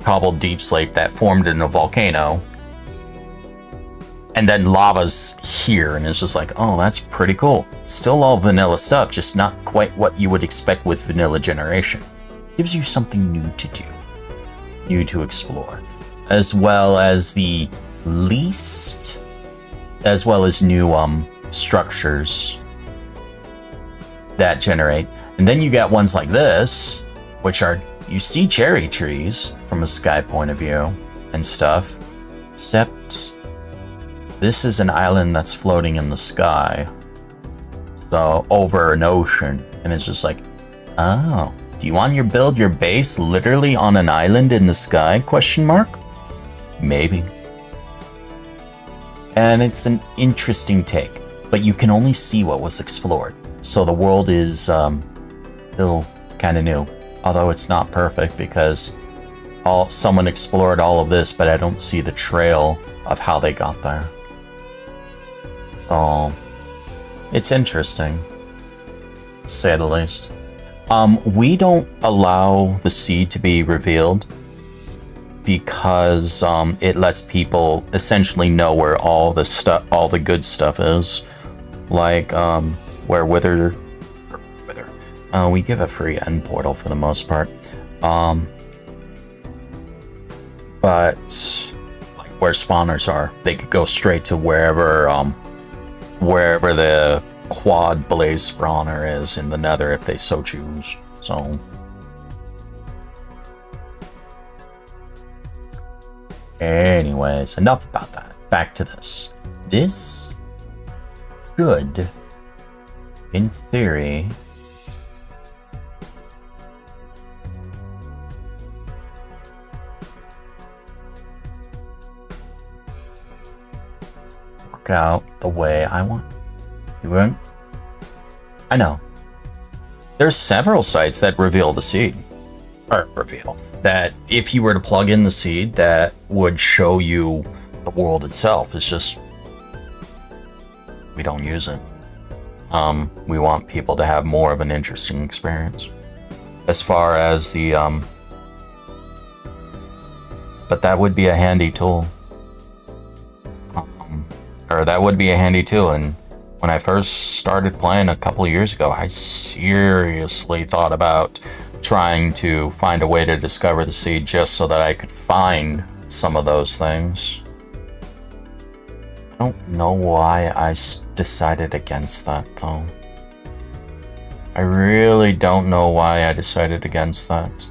cobbled deep slate that formed in a volcano. And then lava's here, and it's just like, oh, that's pretty cool. Still all vanilla stuff, just not quite what you would expect with vanilla generation. Gives you something new to do, new to explore, as well as the least, as well as new structures that generate. And then you got ones like this, which are, you see cherry trees from a sky point of view and stuff, except this is an island that's floating in the sky, so over an ocean, and it's just like, oh, do you want your build your base literally on an island in the sky? Question mark? Maybe. And it's an interesting take, but you can only see what was explored, so the world is still kind of new, although it's not perfect because someone explored all of this, but I don't see the trail of how they got there. So it's interesting, to say the least. We don't allow the seed to be revealed because it lets people essentially know where all the good stuff is. Like where Wither, we give a free end portal for the most part. But like where spawners are, they could go straight to wherever the quad blaze spawner is in the nether if they so choose. So anyways, enough about that. Back to this. This should, in theory, work out the way I want. You won't? I know. There's several sites that reveal the seed. Or reveal. That if you were to plug in the seed, that would show you the world itself. It's just, we don't use it. We want people to have more of an interesting experience. As far as the, but that would be a handy tool. Or that would be a handy tool, and when I first started playing a couple of years ago, I seriously thought about trying to find a way to discover the seed just so that I could find some of those things. I don't know why I decided against that, though. I really don't know why I decided against that.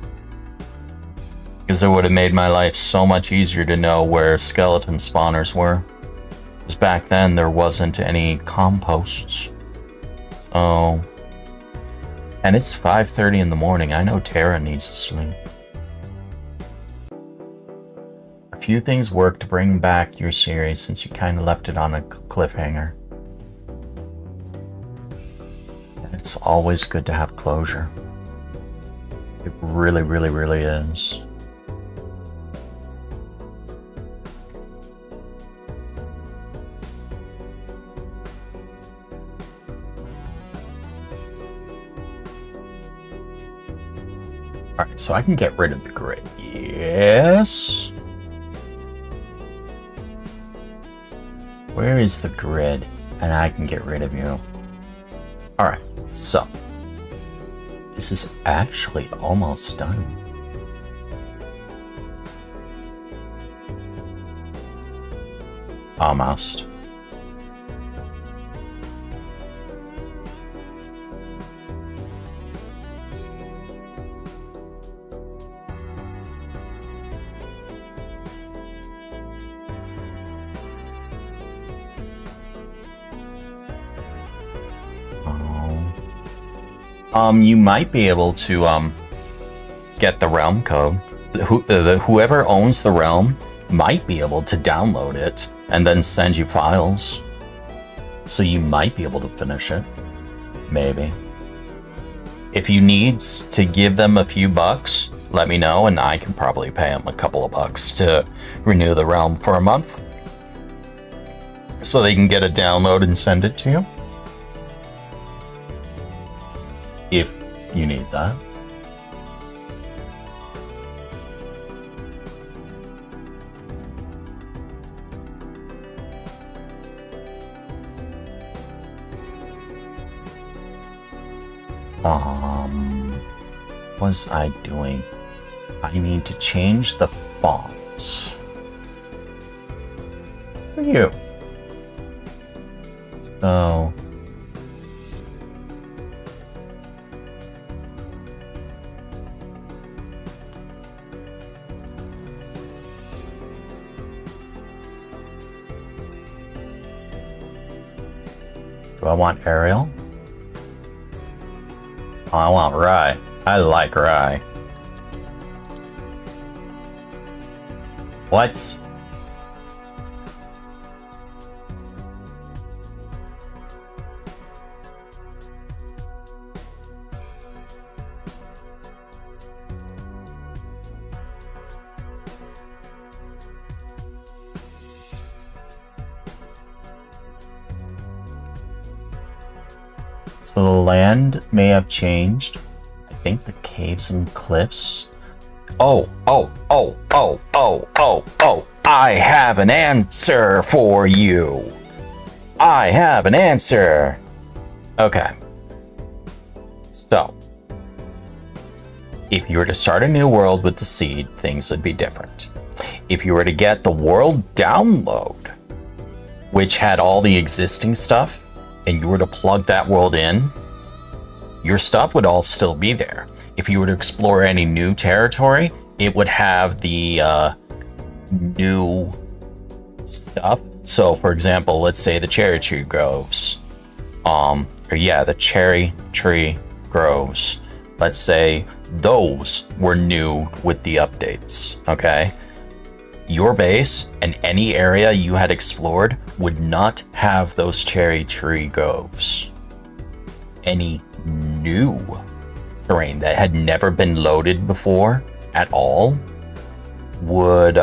Because it would have made my life so much easier to know where skeleton spawners were. Because back then there wasn't any composts. So, and it's 5:30 in the morning. I know Tara needs to sleep. A few things work to bring back your series since you kind of left it on a cliffhanger. And it's always good to have closure. It really, really, really is. Alright, so I can get rid of the grid. Yes. Where is the grid? And I can get rid of you. Alright, so this is actually almost done. Almost. You might be able to get the realm code. Whoever owns the realm might be able to download it and then send you files. So you might be able to finish it. Maybe. If you need to give them a few bucks, let me know and I can probably pay them a couple of bucks to renew the realm for a month. So they can get a download and send it to you. If you need that. What was I doing? I need to change the font. For you. So do I want Arial? Oh, I want Rye. I like Rye. What? So the land may have changed. I think the caves and cliffs. Oh, I have an answer for you. I have an answer. Okay. So, if you were to start a new world with the seed, things would be different. If you were to get the world download, which had all the existing stuff, and you were to plug that world in, your stuff would all still be there. If you were to explore any new territory, it would have the new stuff. So, for example, let's say the cherry tree groves. The cherry tree groves. Let's say those were new with the updates, okay? Your base and any area you had explored would not have those cherry tree groves. Any new terrain that had never been loaded before at all would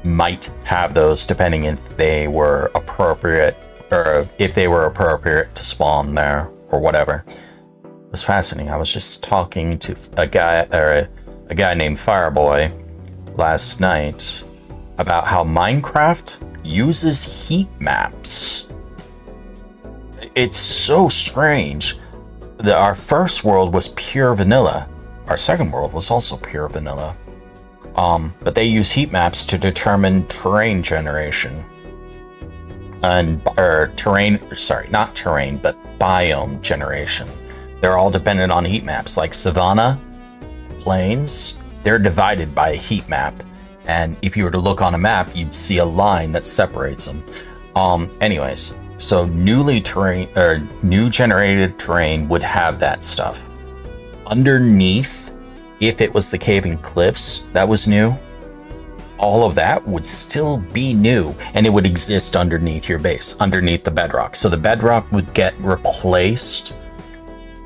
might have those, depending if they were appropriate or if they were appropriate to spawn there or whatever. It was fascinating. I was just talking to a guy named Fireboy last night about how Minecraft uses heat maps. It's so strange that our first world was pure vanilla. Our second world was also pure vanilla. But they use heat maps to determine terrain generation. Not terrain, but biome generation. They're all dependent on heat maps, like savanna, plains. They're divided by a heat map, and if you were to look on a map, you'd see a line that separates them. Anyways, so new generated terrain would have that stuff. Underneath, if it was the caving cliffs that was new, all of that would still be new, and it would exist underneath your base, underneath the bedrock. So the bedrock would get replaced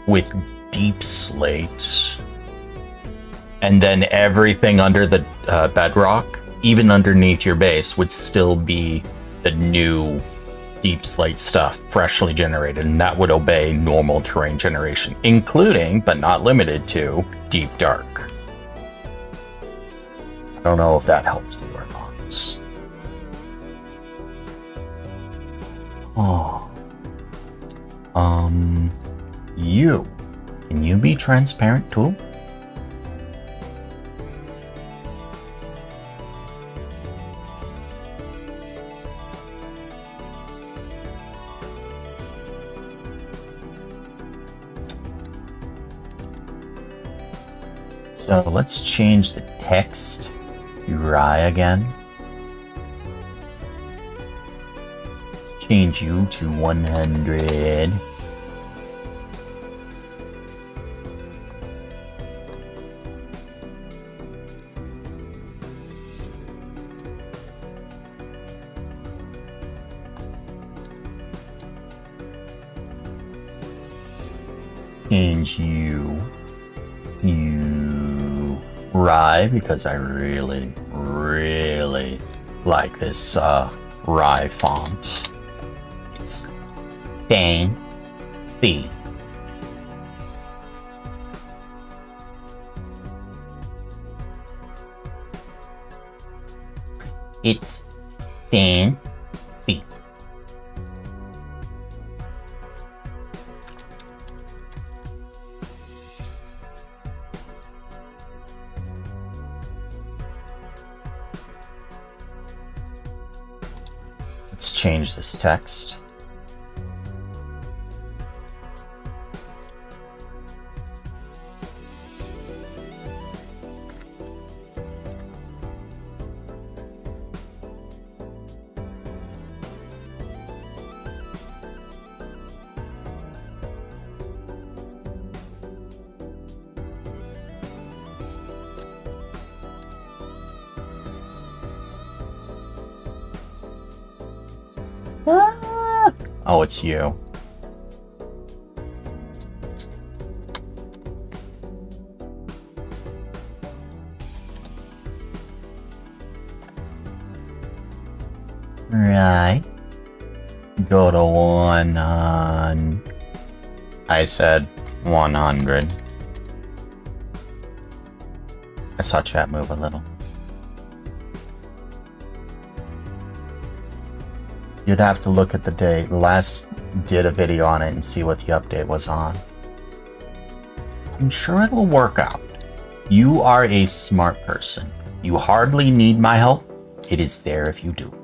with deep slate. And then everything under the bedrock, even underneath your base, would still be the new deep slate stuff, freshly generated, and that would obey normal terrain generation, including, but not limited to, deep dark. I don't know if that helps you or not. Can you be transparent too? So let's change the text to Rye again. Let's change you to 100. Change you to Rye because I really like this Rye font. It's fancy. It's fancy. Let's change this text. Oh, it's you. Right. Go to 100. I said 100. I saw chat move a little. You'd have to look at the date. Last did a video on it and see what the update was on. I'm sure it will work out. You are a smart person. You hardly need my help. It is there if you do.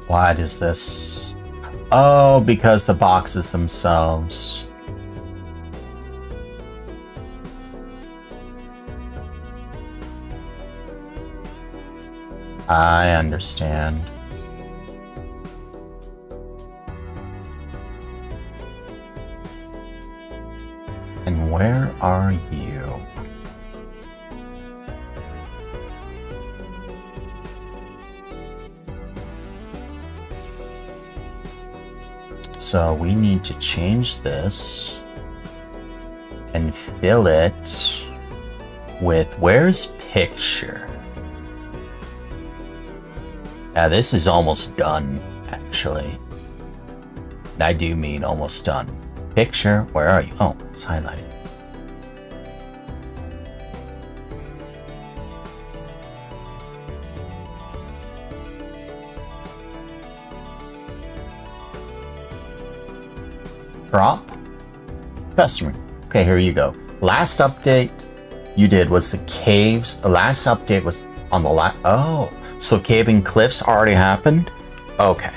Why does this? Oh, because the boxes themselves. I understand. And where are you? So we need to change this and fill it with where's picture? Now this is almost done, actually. And I do mean almost done. Picture, where are you? Oh, it's highlighted. Drop customer. Okay, here you go. Last update you did was the caves. The last update was on the last. Oh, so caving cliffs already happened. Okay,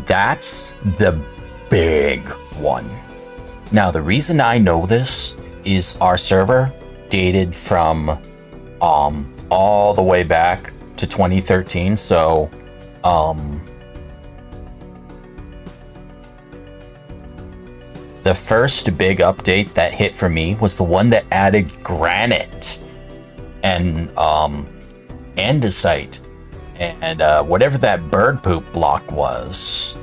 that's the big one. Now the reason I know this is our server dated from all the way back to 2013. So the first big update that hit for me was the one that added granite and andesite and whatever that bird poop block was.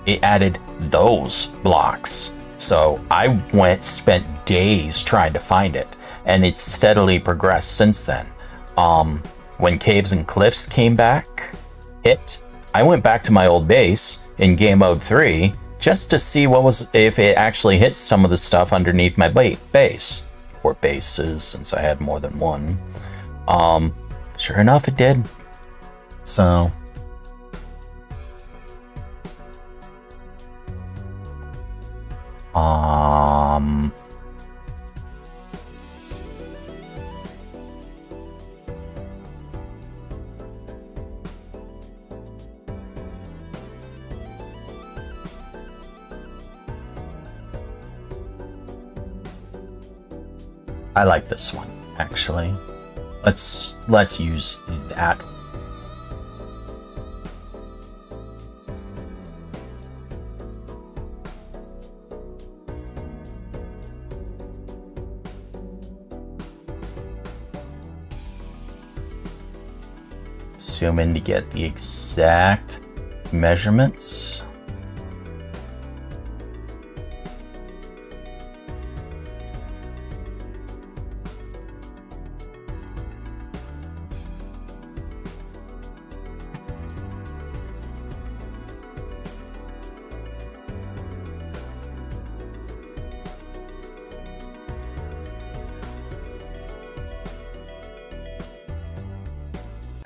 It added those blocks. So I spent days trying to find it, and it's steadily progressed since then. When Caves and Cliffs came back, I went back to my old base in game mode 3 just to see if it actually hits some of the stuff underneath my base, or bases, since I had more than one. Sure enough, it did. So I like this one, actually. Let's use that. Zoom in to get the exact measurements.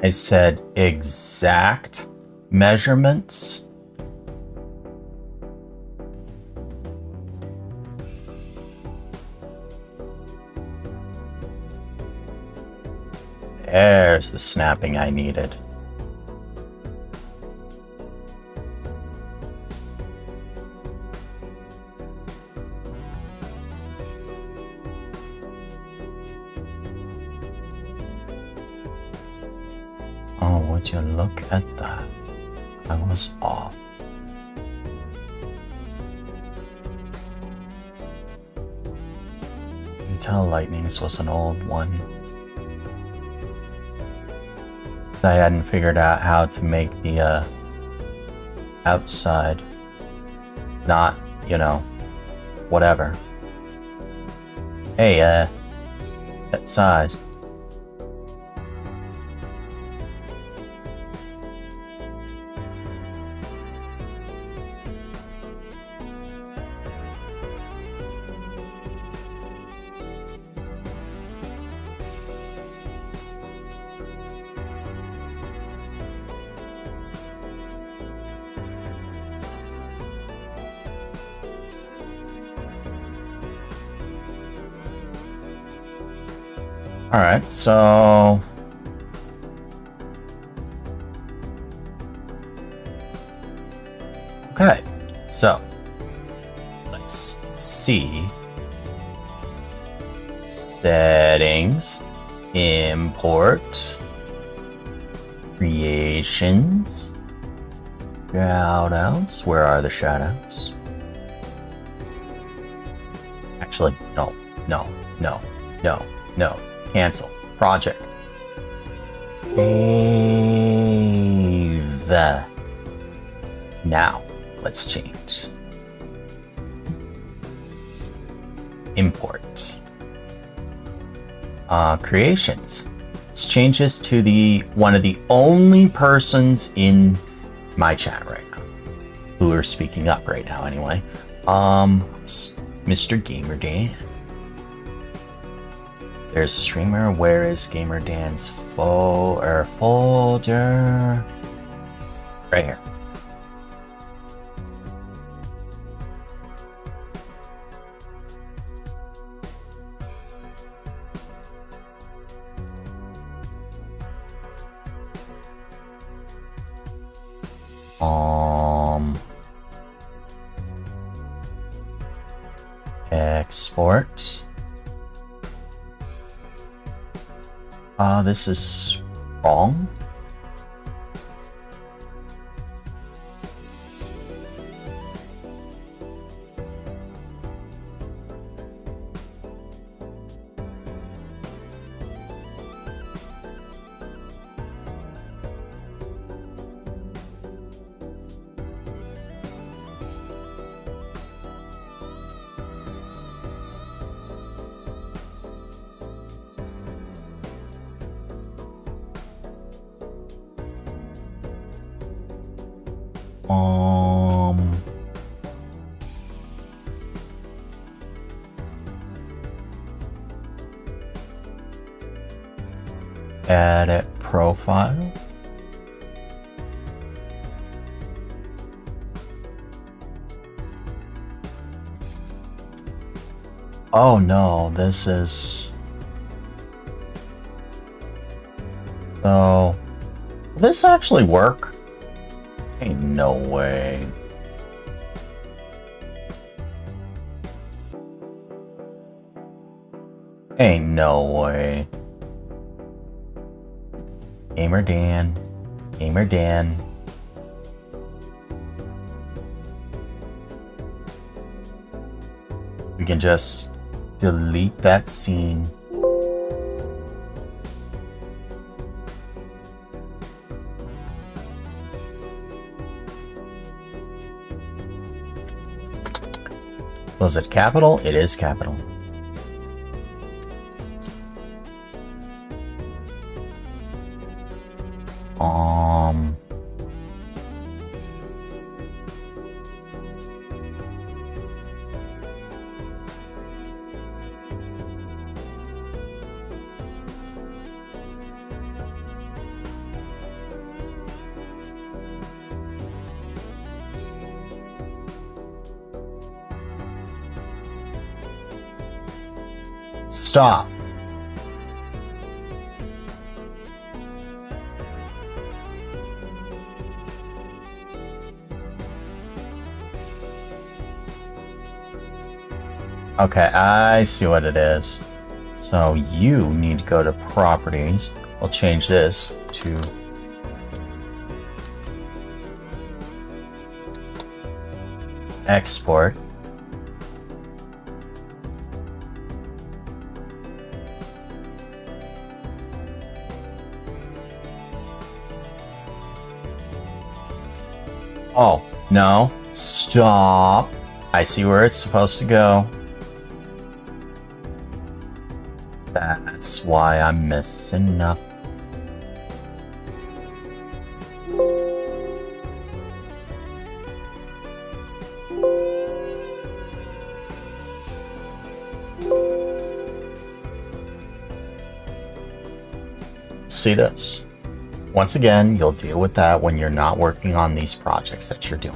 I said exact measurements. There's the snapping I needed. Oh, would you look at that? I was off. You can tell Lightning's was an old one. Because I hadn't figured out how to make the outside not, whatever. Hey, set size. All right, so okay, so let's see. Settings, import, creations, shoutouts. Where are the shoutouts? Actually, no. Cancel. Project. Save. Now, let's change. Import. Creations. Let's change this to one of the only persons in my chat right now, who are speaking up right now anyway. Mr. Gamer Dan. There's a streamer. Where is Gamer Dan's folder? Right here. Export. This is wrong. Edit profile. Oh no, this is... So, will this actually work? Ain't no way. Ain't no way. Gamer Dan. Gamer Dan. We can just delete that scene. Was it capital? It is capital. Stop. Okay, I see what it is. So you need to go to properties. We'll change this to export. Oh, no. Stop. I see where it's supposed to go. That's why I'm messing up. See this? Once again, you'll deal with that when you're not working on these projects that you're doing.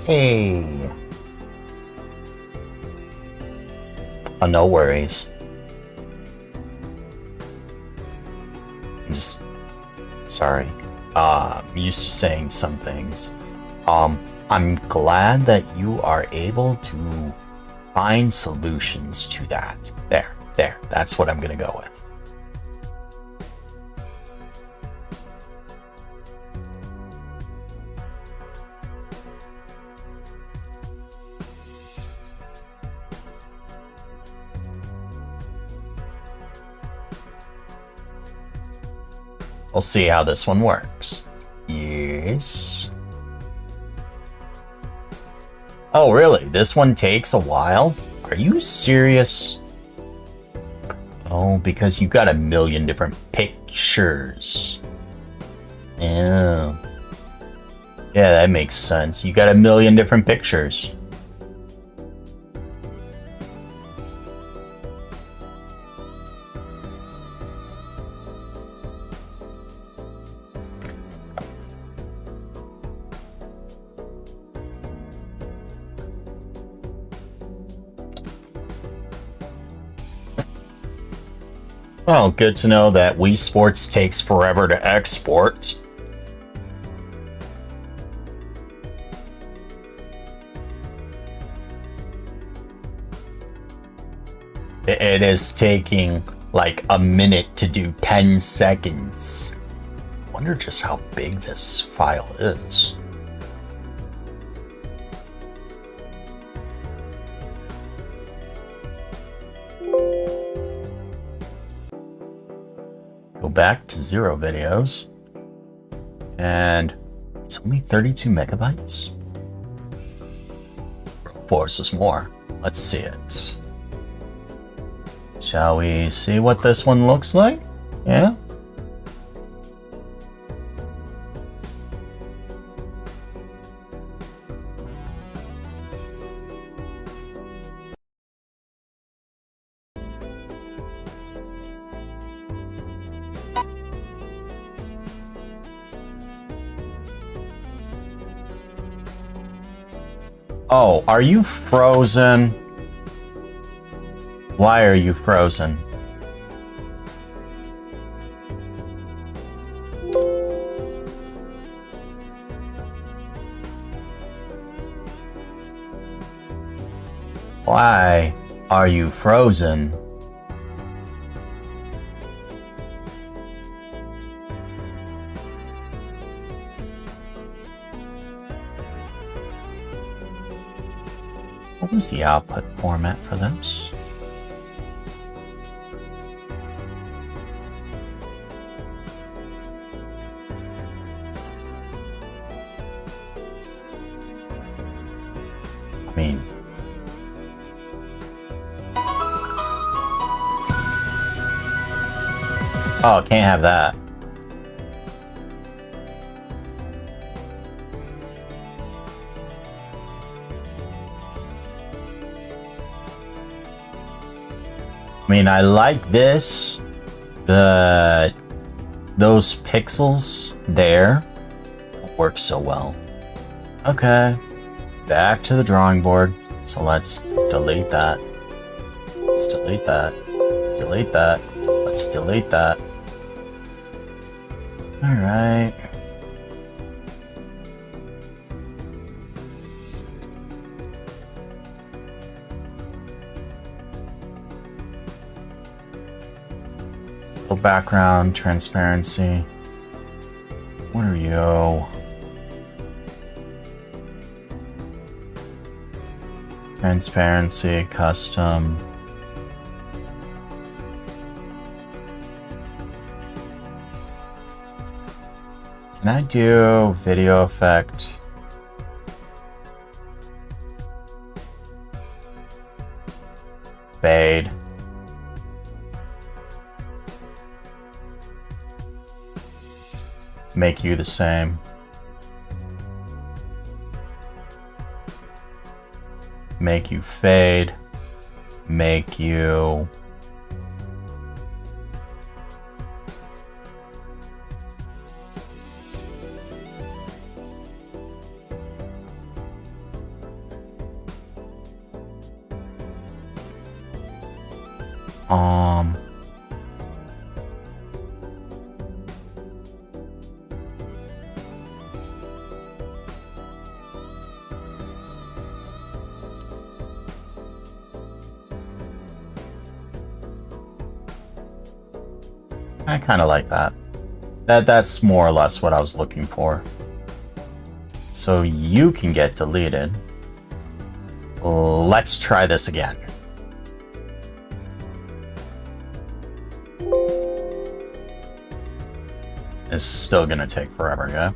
Hey. Oh, no worries. I'm just sorry. I'm used to saying some things. I'm glad that you are able to find solutions to that. There, that's what I'm gonna go with. We'll see how this one works. Yes. Oh, really? This one takes a while? Are you serious? Oh, because you got a million different pictures. Yeah. Yeah, that makes sense. You got a million different pictures. Well, good to know that Wii Sports takes forever to export. It is taking like a minute to do 10 seconds. I wonder just how big this file is. Go back to 0 videos, and it's only 32 megabytes. Force is more. Let's see it. Shall we see what this one looks like? Yeah? Oh, are you frozen? Why are you frozen? Why are you frozen? What was the output format for this? I mean, oh, can't have that. I mean, I like this, but those pixels there work so well. Okay, back to the drawing board. So let's delete that. Let's delete that. Let's delete that. Let's delete that. All right. Background, transparency. What are you? Transparency, custom. Can I do video effect? Fade. Make you the same. Make you fade. Make you I kind of like that. That's more or less what I was looking for. So you can get deleted. Let's try this again. It's still gonna take forever, yeah?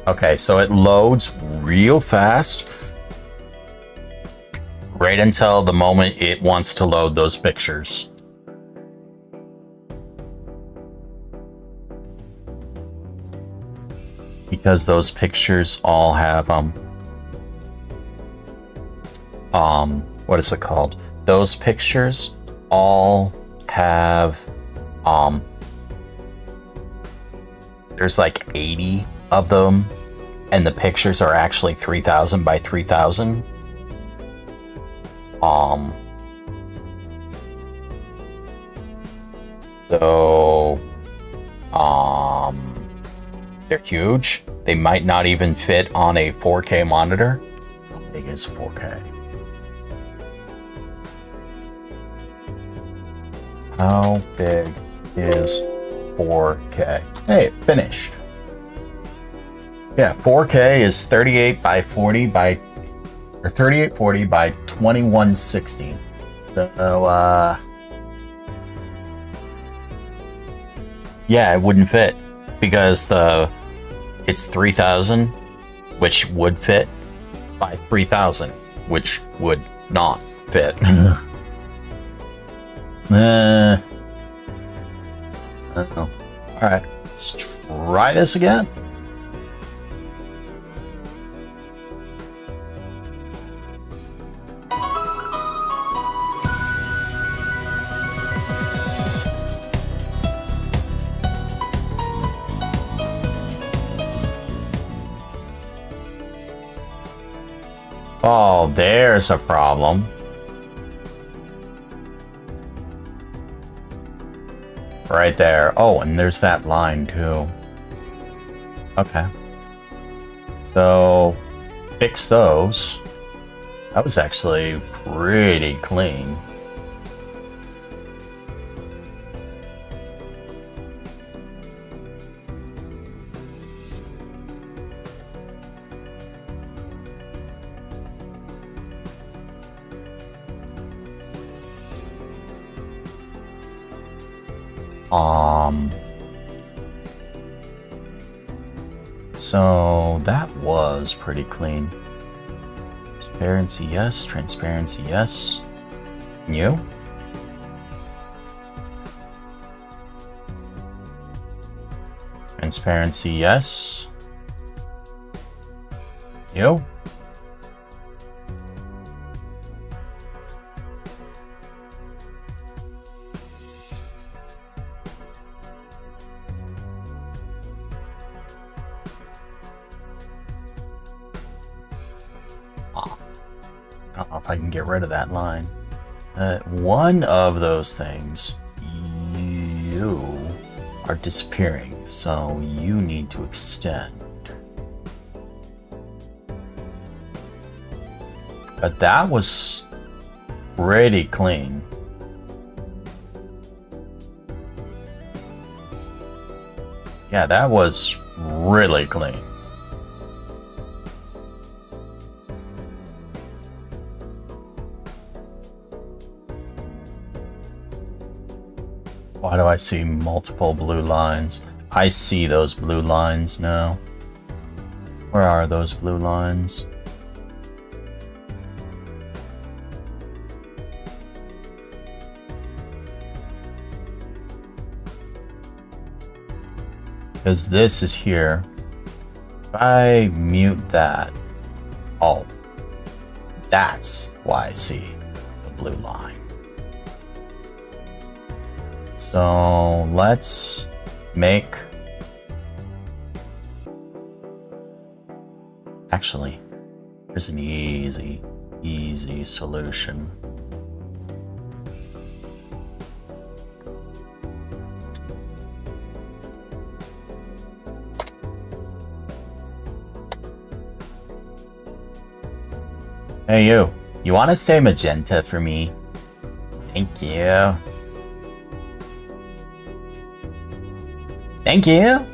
Okay, so it loads real fast right until the moment it wants to load those pictures. Because those pictures all have what is it called? Those pictures all have there's like 80 of them, and the pictures are actually 3000 by 3000. So they're huge. They might not even fit on a 4K monitor. How big is 4K? How big is 4K? Hey, it finished. Yeah, 4K is 38 by 40 by, or 3840 by 2160. So, yeah, it wouldn't fit because it's 3000, which would fit, by 3000, which would not fit. Oh. All right, let's try this again. Oh, there's a problem. Right there. Oh, and there's that line too. Okay. So, fix those. That was actually pretty clean. So that was pretty clean. Transparency, yes. Transparency, yes. You? Transparency, yes. You? I don't know if I can get rid of that line. One of those things, you are disappearing, so you need to extend. But that was pretty clean. Yeah, that was really clean. Why do I see multiple blue lines? I see those blue lines now. Where are those blue lines? Because this is here. If I mute that, oh, that's why I see the blue line. So let's make, actually, there's an easy solution. Hey you want to say magenta for me? Thank you. Thank you.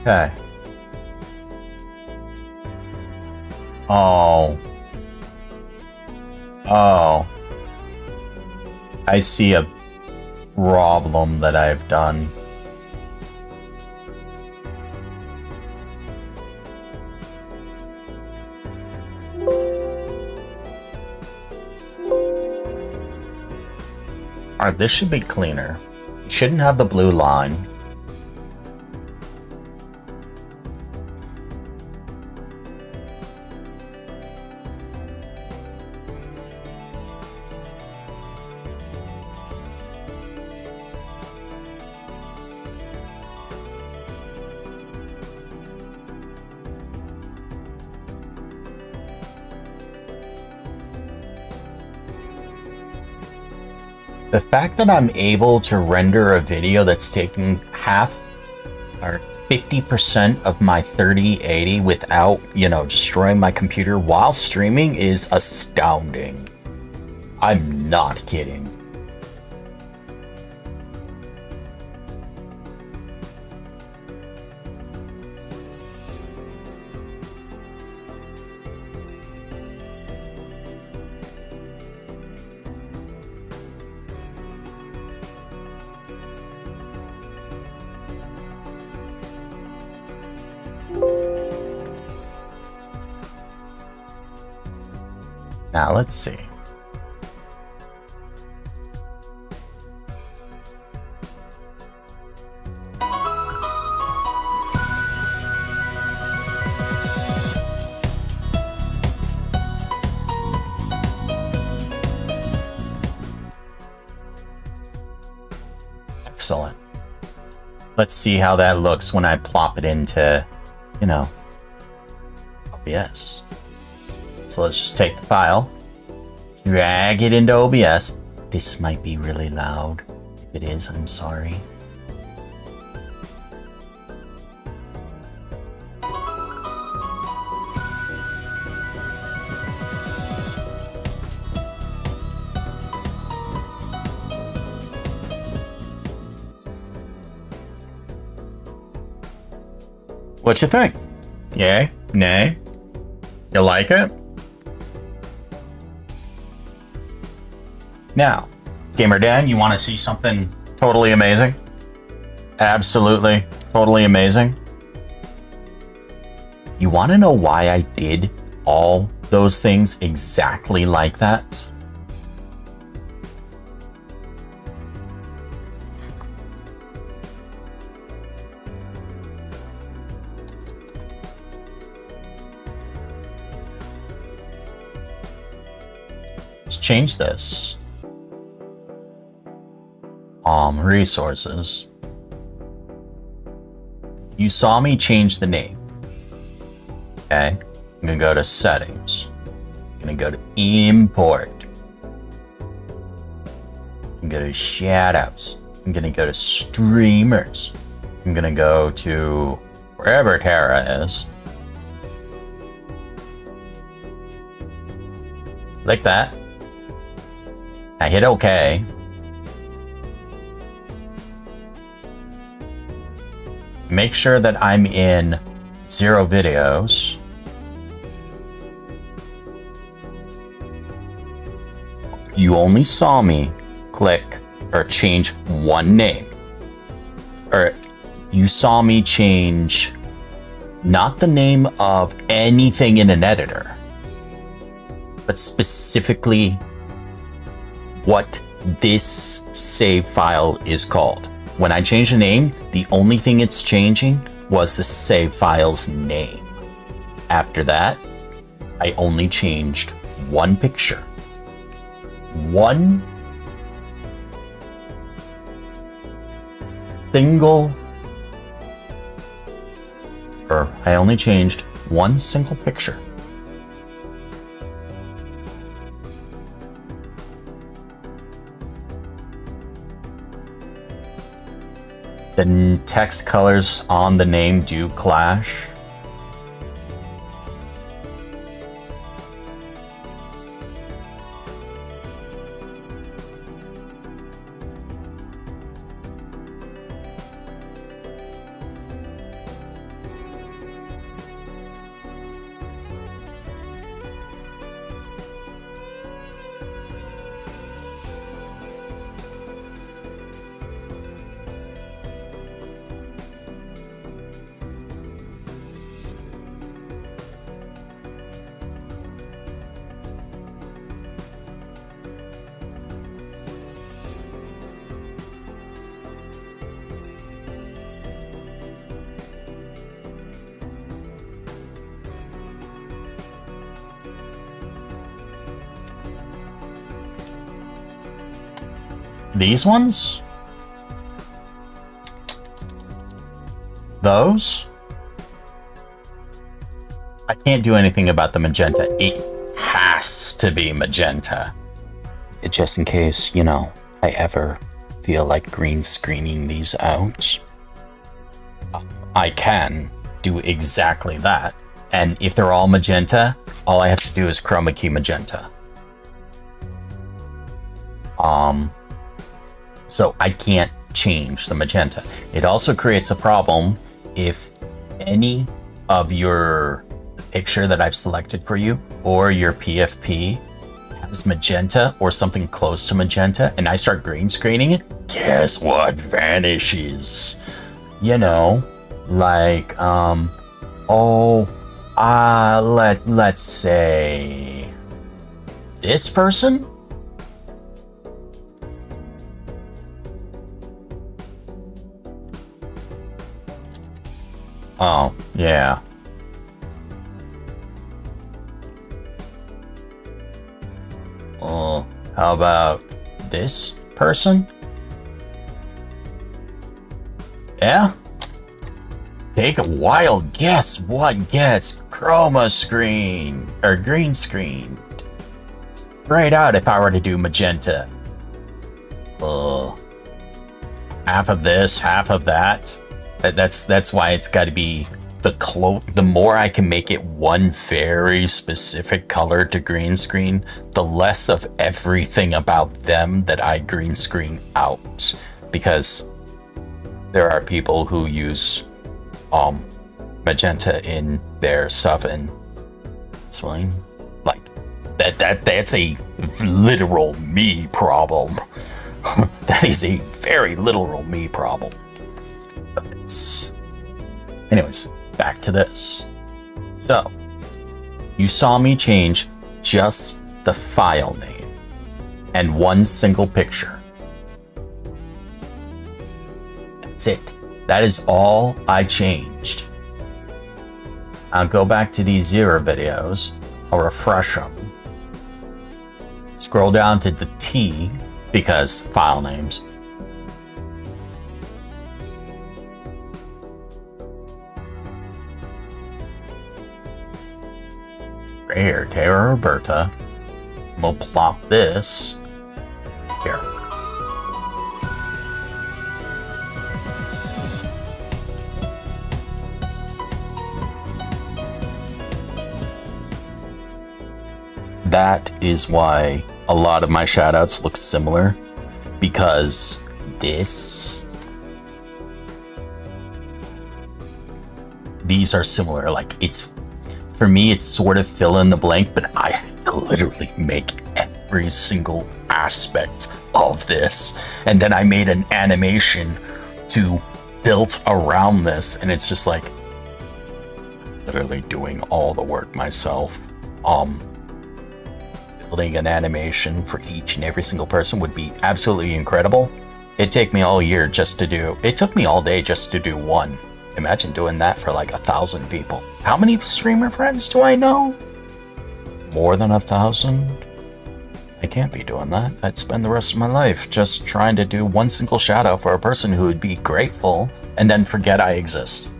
Okay. Oh. I see a problem that I've done. Alright, this should be cleaner. It shouldn't have the blue line. The fact that I'm able to render a video that's taking half or 50% of my 3080 without, destroying my computer while streaming is astounding. I'm not kidding. Now let's see. Excellent. Let's see how that looks when I plop it into, you know, OBS. So let's just take the file, drag it into OBS. This might be really loud. If it is, I'm sorry. What you think? Yay? Nay? You like it? Now, Gamer Dan, you want to see something totally amazing? Absolutely, totally amazing. You want to know why I did all those things exactly like that? Let's change this. Resources. You saw me change the name. Okay, I'm gonna go to settings. I'm gonna go to import. I'm gonna go to shoutouts. I'm gonna go to streamers. I'm gonna go to wherever Terra is. Like that. I hit OK. Make sure that I'm in 0 videos. You only saw me click or change one name. Or you saw me change not the name of anything in an editor, but specifically what this save file is called. When I change the name, the only thing it's changing was the save file's name. After that, I only changed one picture. One single, or I only changed one single picture. The text colors on the name do clash. These ones? Those? I can't do anything about the magenta. It has to be magenta. Just in case, you know, I ever feel like green screening these out, I can do exactly that. And if they're all magenta, all I have to do is chroma key magenta. So I can't change the magenta. It also creates a problem if any of your picture that I've selected for you or your PFP has magenta or something close to magenta and I start green screening it, guess what vanishes? You know, like, let's say this person? Oh, yeah. How about this person? Yeah? Take a wild guess what gets chroma screen or green screened. Straight out if I were to do magenta. Half of this, half of that. That's why it's got to be the more I can make it one very specific color to green screen, the less of everything about them that I green screen out. Because there are people who use magenta in their stuff, and it's fine. Like that's a literal me problem. That is a very literal me problem. But anyways, back to this. So, you saw me change just the file name and one single picture. That's it. That is all I changed. I'll go back to these 0 videos. I'll refresh them. Scroll down to the T because file names. Right here, Tara Roberta. We'll plop this here. That is why a lot of my shoutouts look similar, because these are similar. Like, it's, for me, it's sort of fill in the blank, but I had to literally make every single aspect of this. And then I made an animation to built around this, and it's just like literally doing all the work myself. Building an animation for each and every single person would be absolutely incredible. It'd take me all year just to do, it took me all day just to do one. Imagine doing that for like 1,000 people. How many streamer friends do I know? More than 1,000? I can't be doing that. I'd spend the rest of my life just trying to do one single shout out for a person who would be grateful and then forget I exist.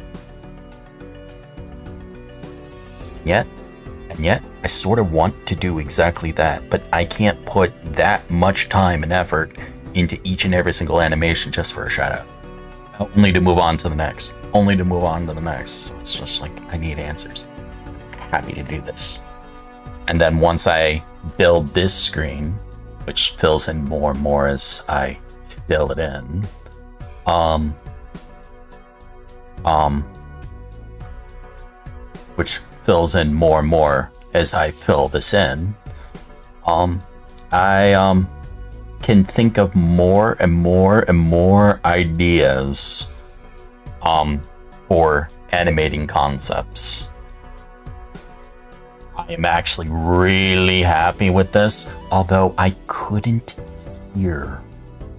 And yet, I sort of want to do exactly that, but I can't put that much time and effort into each and every single animation just for a shout out. Only to move on to the next. Only to move on to the next. So it's just like, I need answers. Happy to do this. And then once I build this screen, which fills in more and more as I fill it in, which fills in more and more as I fill this in, I can think of more and more and more ideas for animating concepts. I am actually really happy with this, although I couldn't hear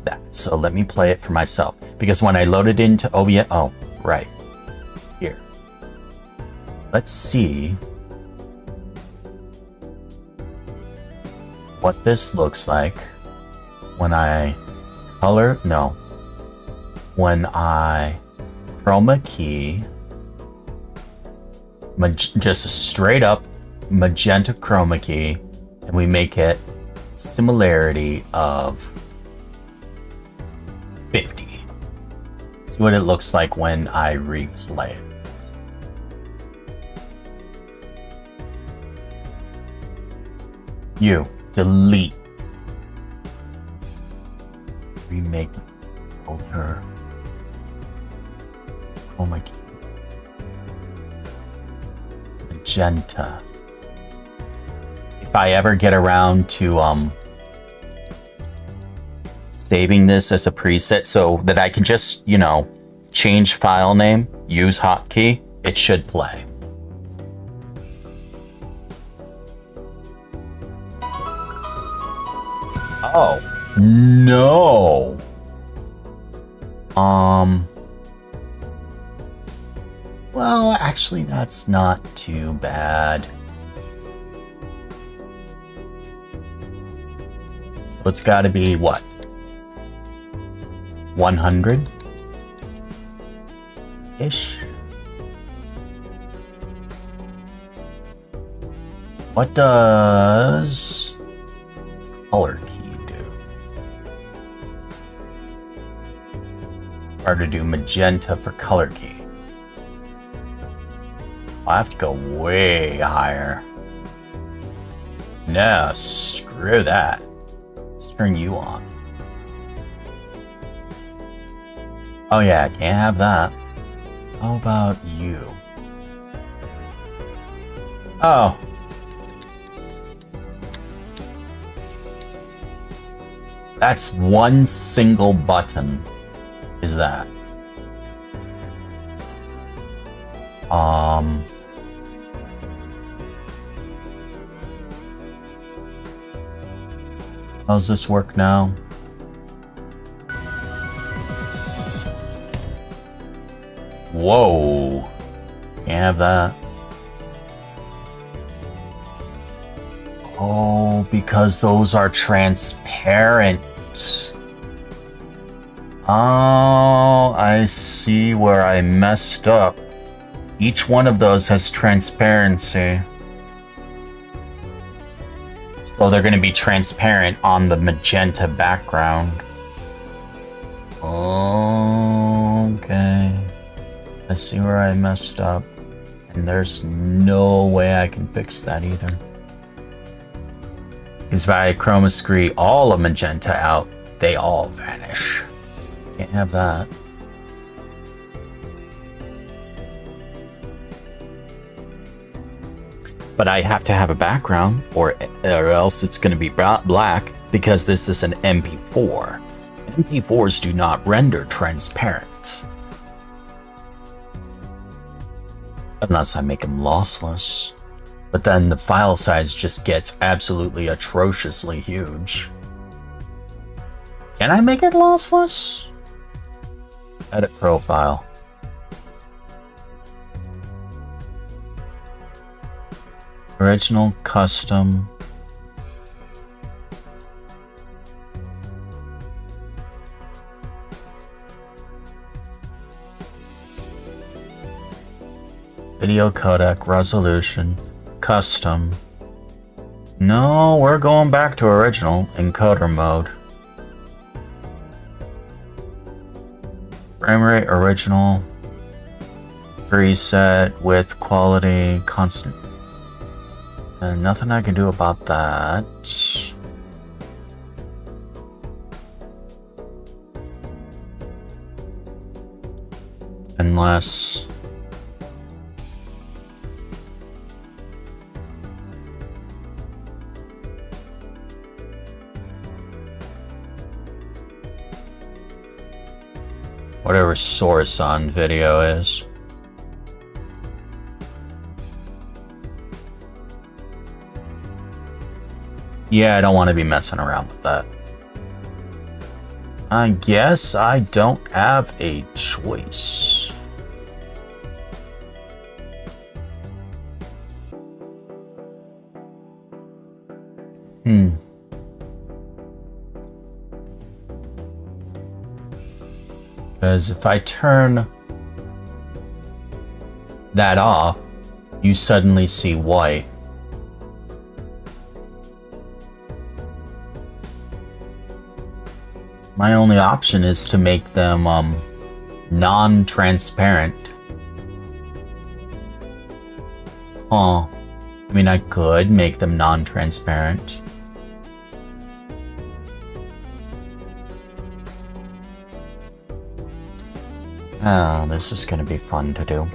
that. So let me play it for myself, because when I loaded into OBS, oh, right here. Let's see what this looks like when I when I chroma key just a straight up magenta chroma key, and we make it similarity of 50. See what it looks like when I replay it. You delete, remake, alter, chroma key, magenta. If I ever get around to saving this as a preset so that I can just, you know, change file name, use hotkey, it should play. Oh, no. Well, actually, that's not too bad. So it's got to be what? 100-ish? What does color key do? Hard to do magenta for color key. I have to go way higher. No, screw that. Let's turn you on. Oh yeah, can't have that. How about you? Oh. That's one single button, is that? How's this work now? Whoa. Can't have that. Oh, because those are transparent. Oh, I see where I messed up. Each one of those has transparency. So they're going to be transparent on the magenta background. Okay. I see where I messed up. And there's no way I can fix that either. Because if I chroma screen all of magenta out, they all vanish. Can't have that. But I have to have a background, or else it's going to be black, because this is an MP4. MP4s do not render transparent. Unless I make them lossless. But then the file size just gets absolutely atrociously huge. Can I make it lossless? Edit profile. Original, custom. Video codec, resolution, custom. No, we're going back to original, encoder mode. Frame rate, original. Preset, width, quality, constant. And nothing I can do about that. Unless... whatever source on video is. Yeah, I don't want to be messing around with that. I guess I don't have a choice. Because if I turn that off, you suddenly see white. My only option is to make them non-transparent. Huh. I mean, I could make them non-transparent. Oh, this is gonna be fun to do.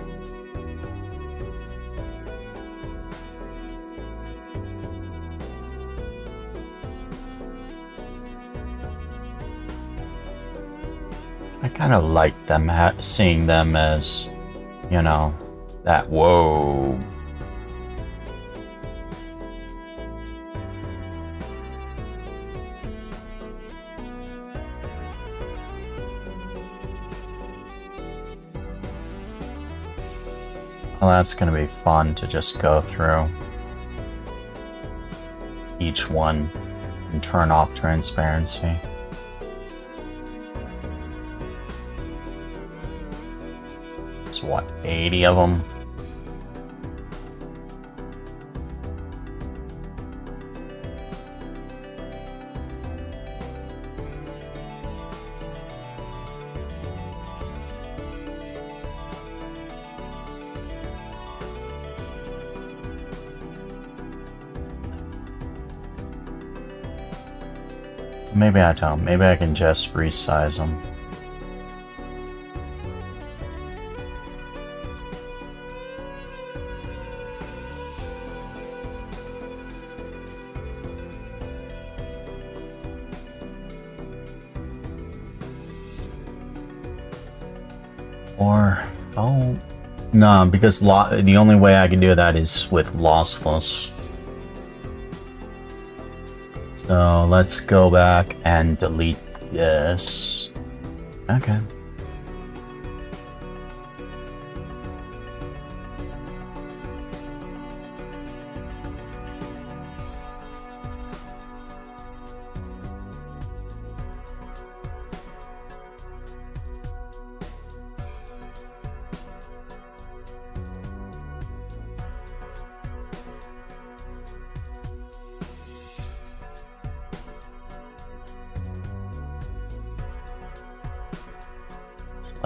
I kind of like them seeing them as, you know, that whoa. Well, that's going to be fun to just go through each one and turn off transparency. There's what, 80 of them? Maybe I don't. Maybe I can just resize them. Or, oh, no, because the only way I can do that is with lossless. So let's go back and delete this. Okay.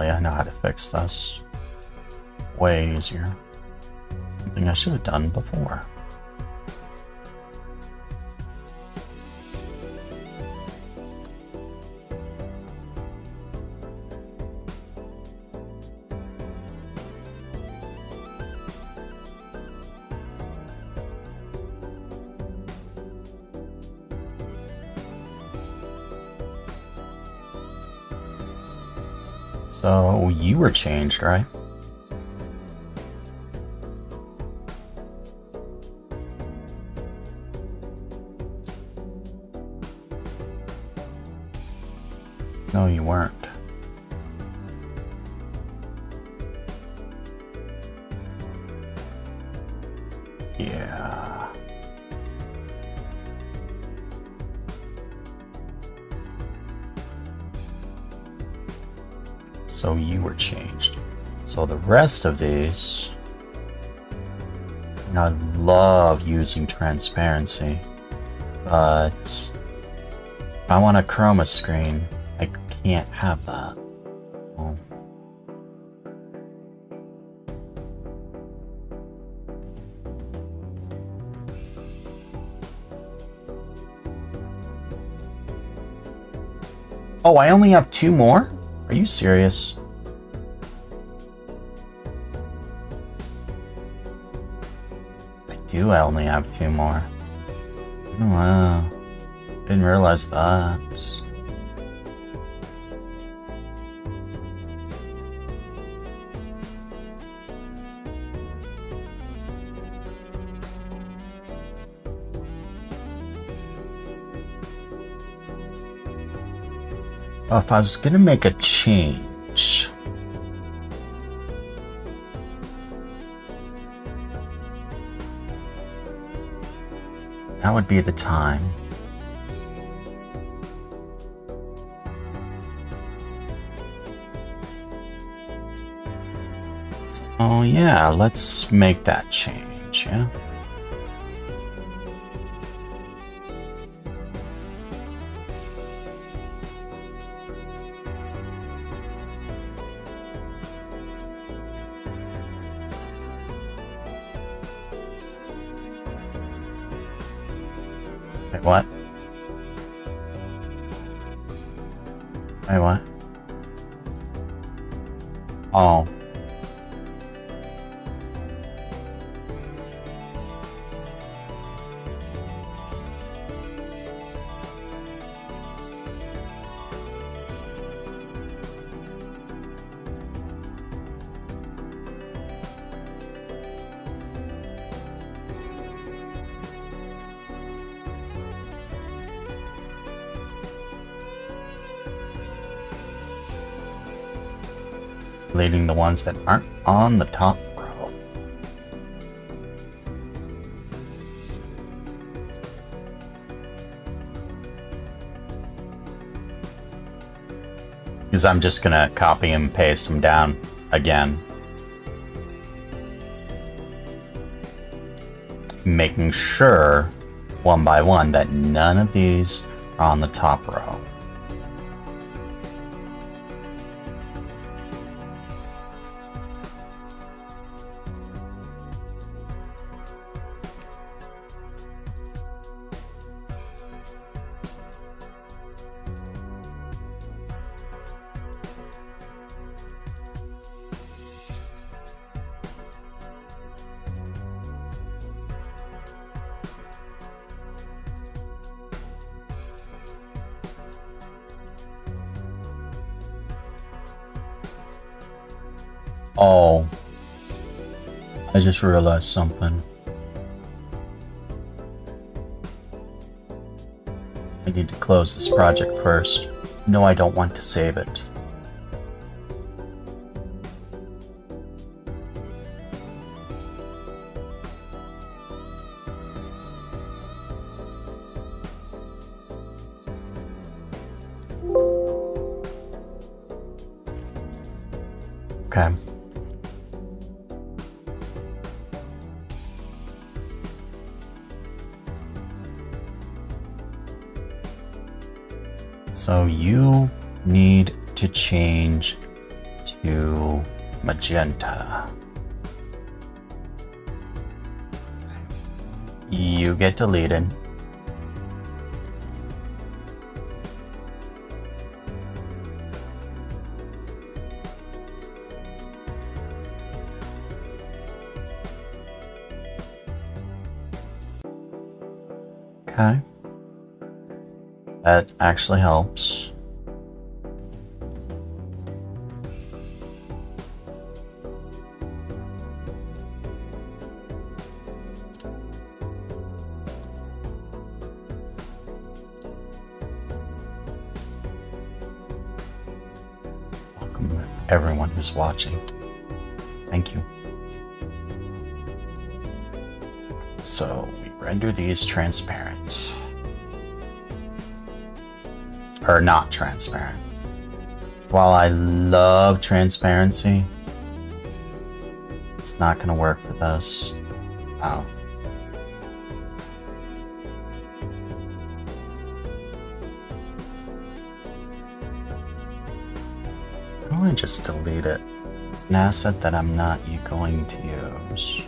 I know how to fix this. Way easier. Something I should have done before. So you were changed, right? No, you weren't. Yeah. So you were changed. So the rest of these, and I love using transparency, but if I want a chroma screen, I can't have that. So. Oh, I only have 2 more? Are you serious? I only have 2 more. Oh, wow. Didn't realize that. Oh, if I was gonna make a change, that would be the time. So yeah, let's make that change, yeah? Wait, what? Wait, what? Oh. Deleting the ones that aren't on the top row. Because I'm just gonna copy and paste them down again. Making sure, one by one, that none of these are on the top row. Oh, I just realized something. I need to close this project first. No, I don't want to save it. Okay. So you need to change to magenta. You get deleted. Okay. That actually helps. Welcome everyone who's watching. Thank you. So we render these transparent. Or not transparent. While I love transparency, it's not gonna work for this. Oh. I'm gonna just delete it. It's an asset that I'm not going to use.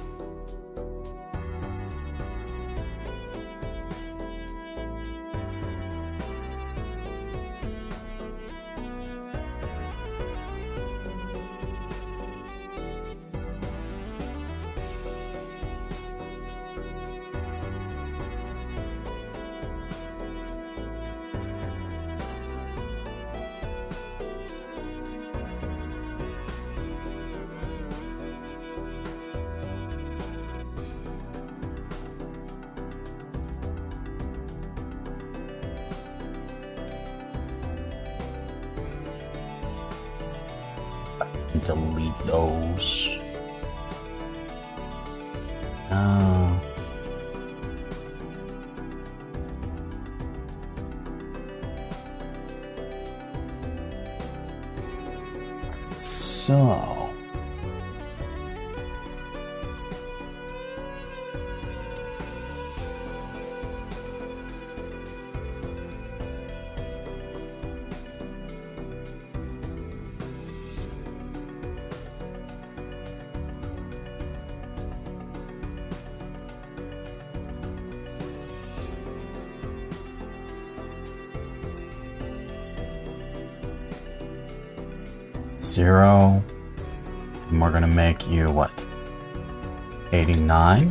Delete those. So zero, and we're gonna make you what? 89?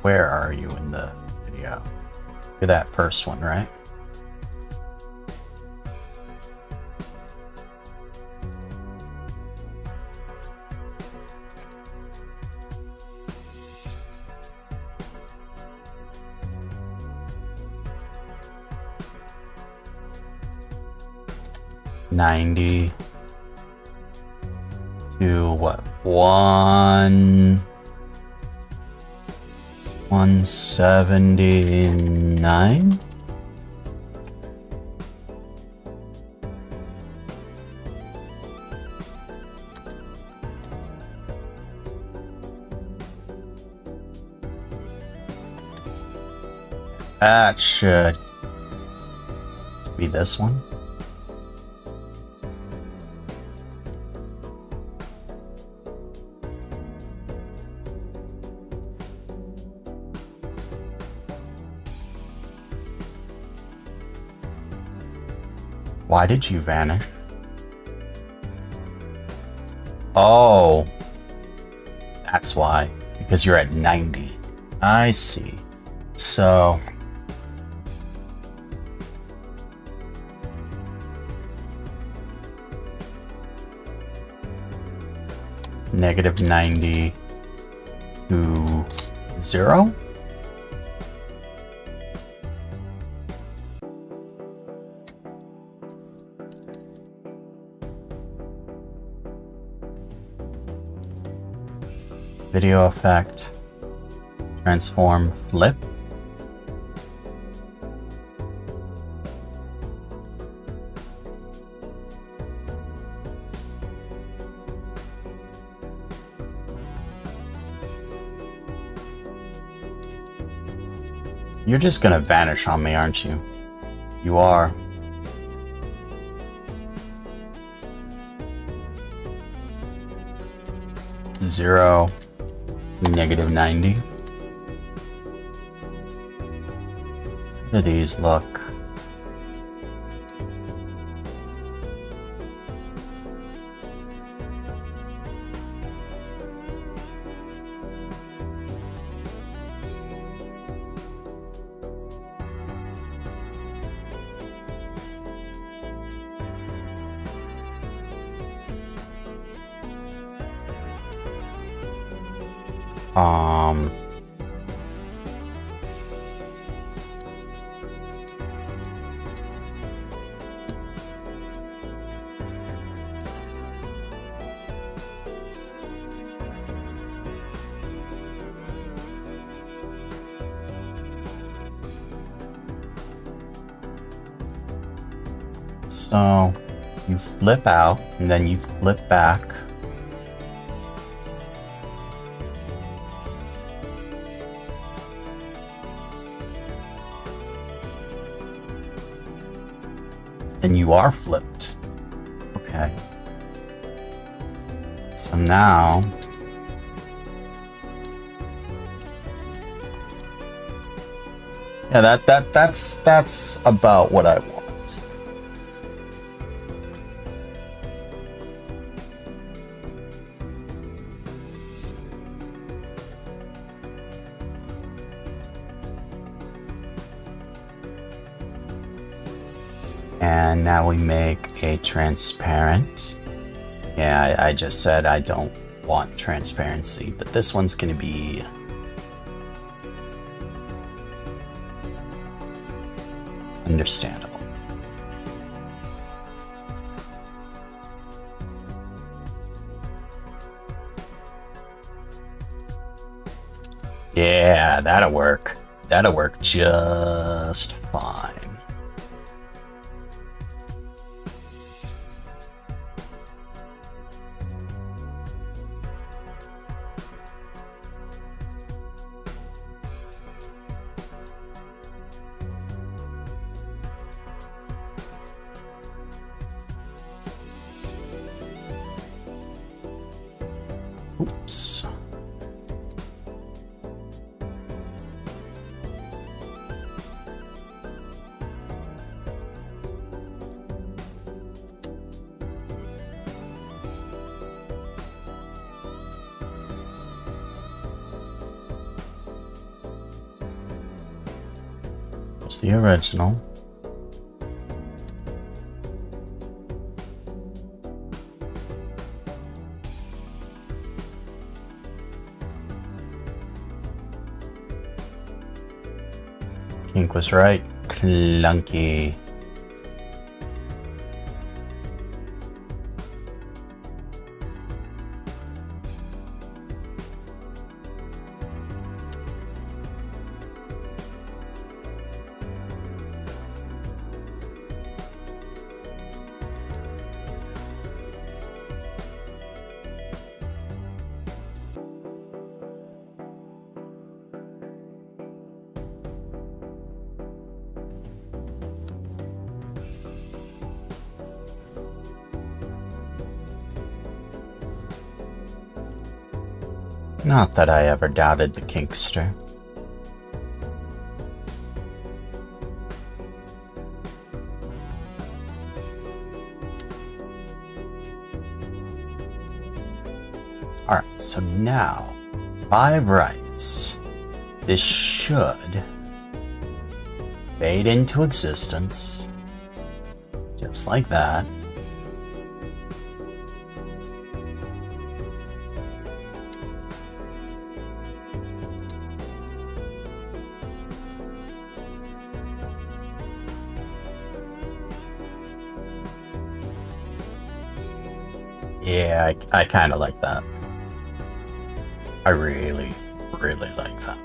Where are you in the video? You're that first one, right? $90 to what? 179. That should be this one. Why did you vanish? Oh, that's why. Because you're at 90. I see. So negative 90 to 0. Video effect, transform, flip. You're just gonna vanish on me, aren't you? You are. Zero. Negative 90. How do these look? So you flip out and then you flip back. And you are flipped. Okay. So now yeah, that's about what I want. And now we make a transparent. Yeah, I just said I don't want transparency, but this one's gonna be understandable. Yeah, that'll work. That'll work just fine. Oops. It's the original. Ink was right. Clunky. Not that I ever doubted the Kinkster. Alright, so now, by rights, this should fade into existence, just like that. Yeah, I kind of like that. I really, really like that.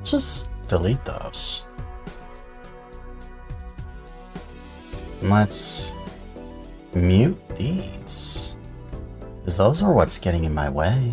Just delete those. And let's mute these, because those are what's getting in my way.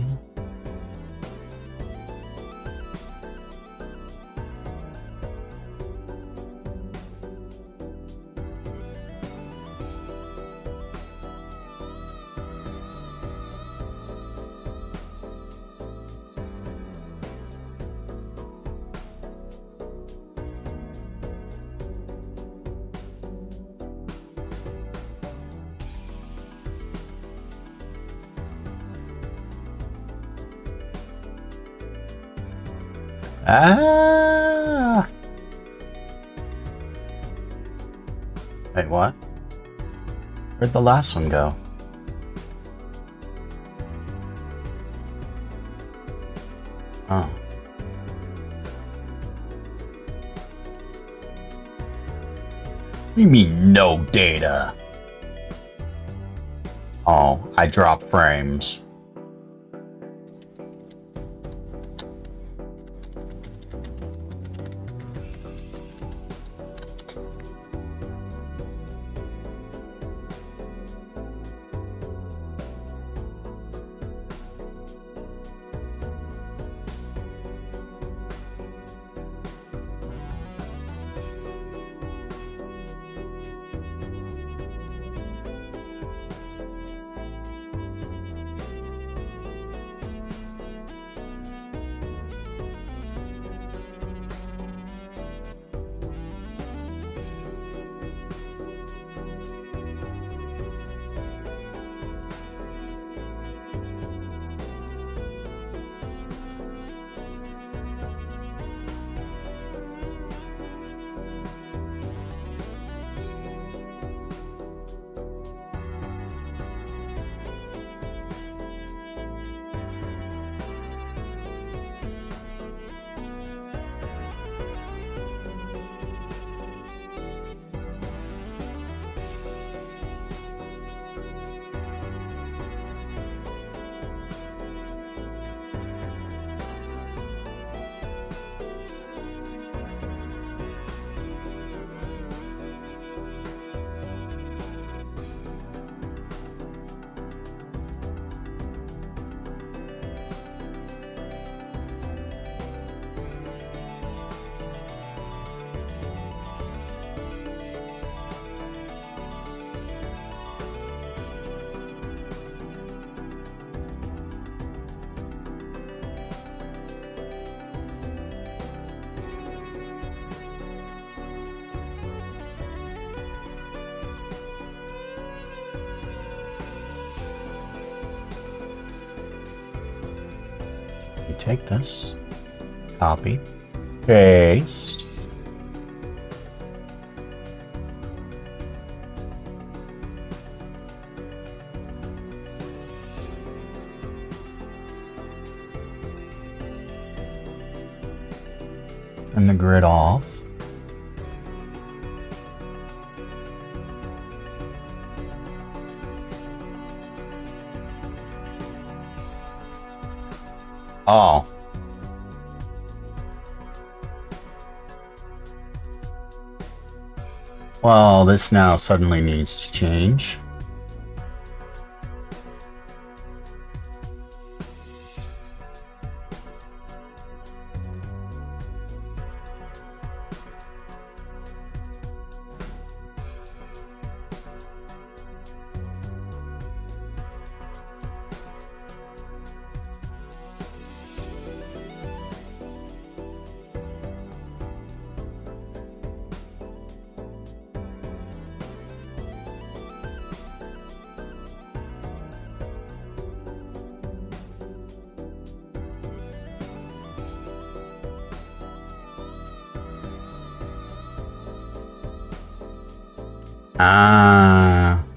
Ah! Wait, what? Where'd the last one go? Oh. What do you mean, no data? Oh, I dropped frames. You take this, copy, paste. Turn the grid off. Oh. Well, this now suddenly needs to change.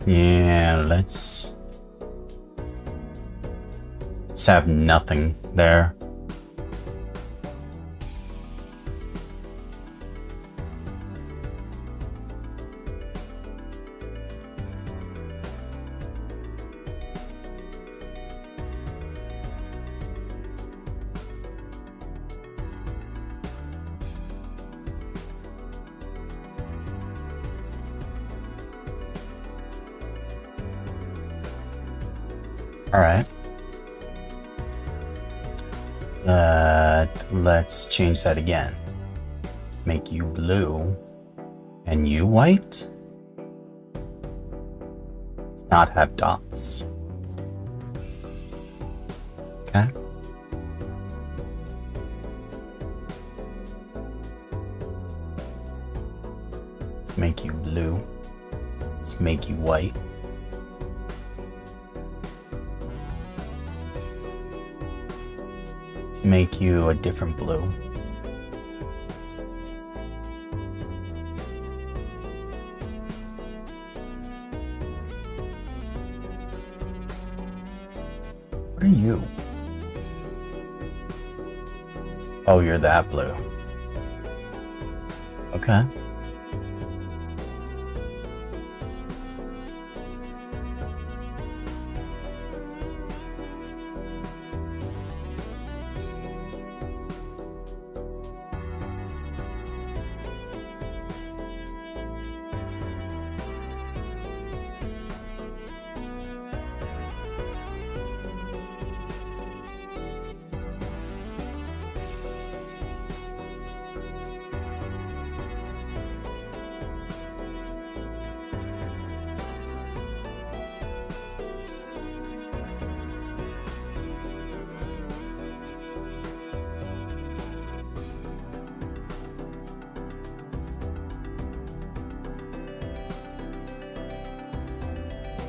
Yeah, let's have nothing there. All right. Let's change that again. Make you blue and you white. Let's not have dots. Okay. Let's make you blue. Let's make you white. Let's make you a different blue. What are you? Oh, you're that blue. Okay.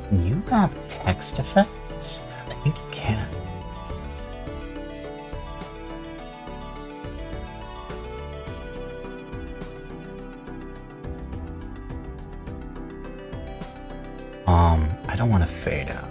Can you have text effects? I think you can. I don't want to fade out.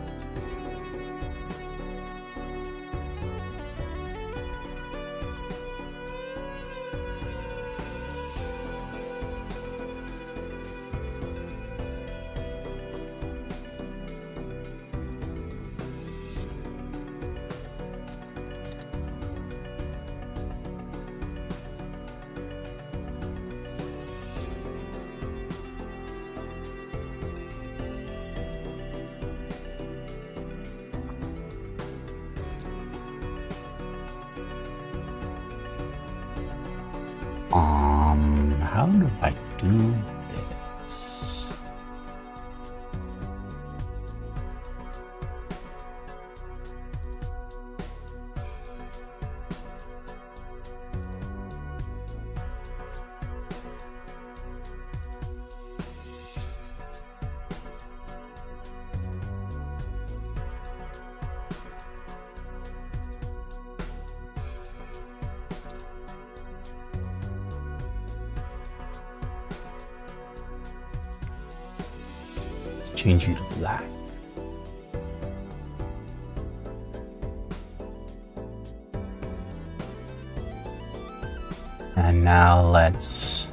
How do I do this? Let's change you to black. And now let's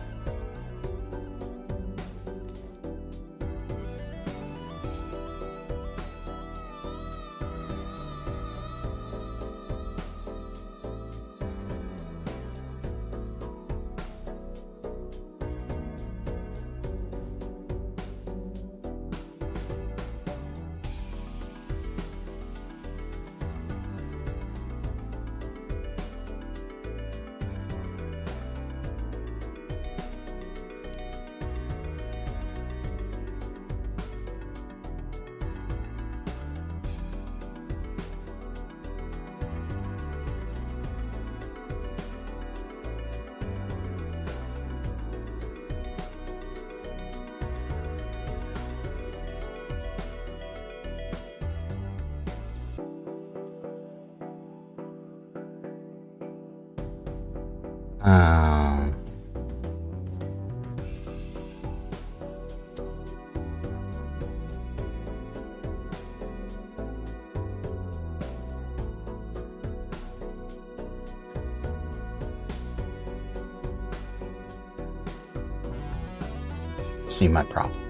see my problem.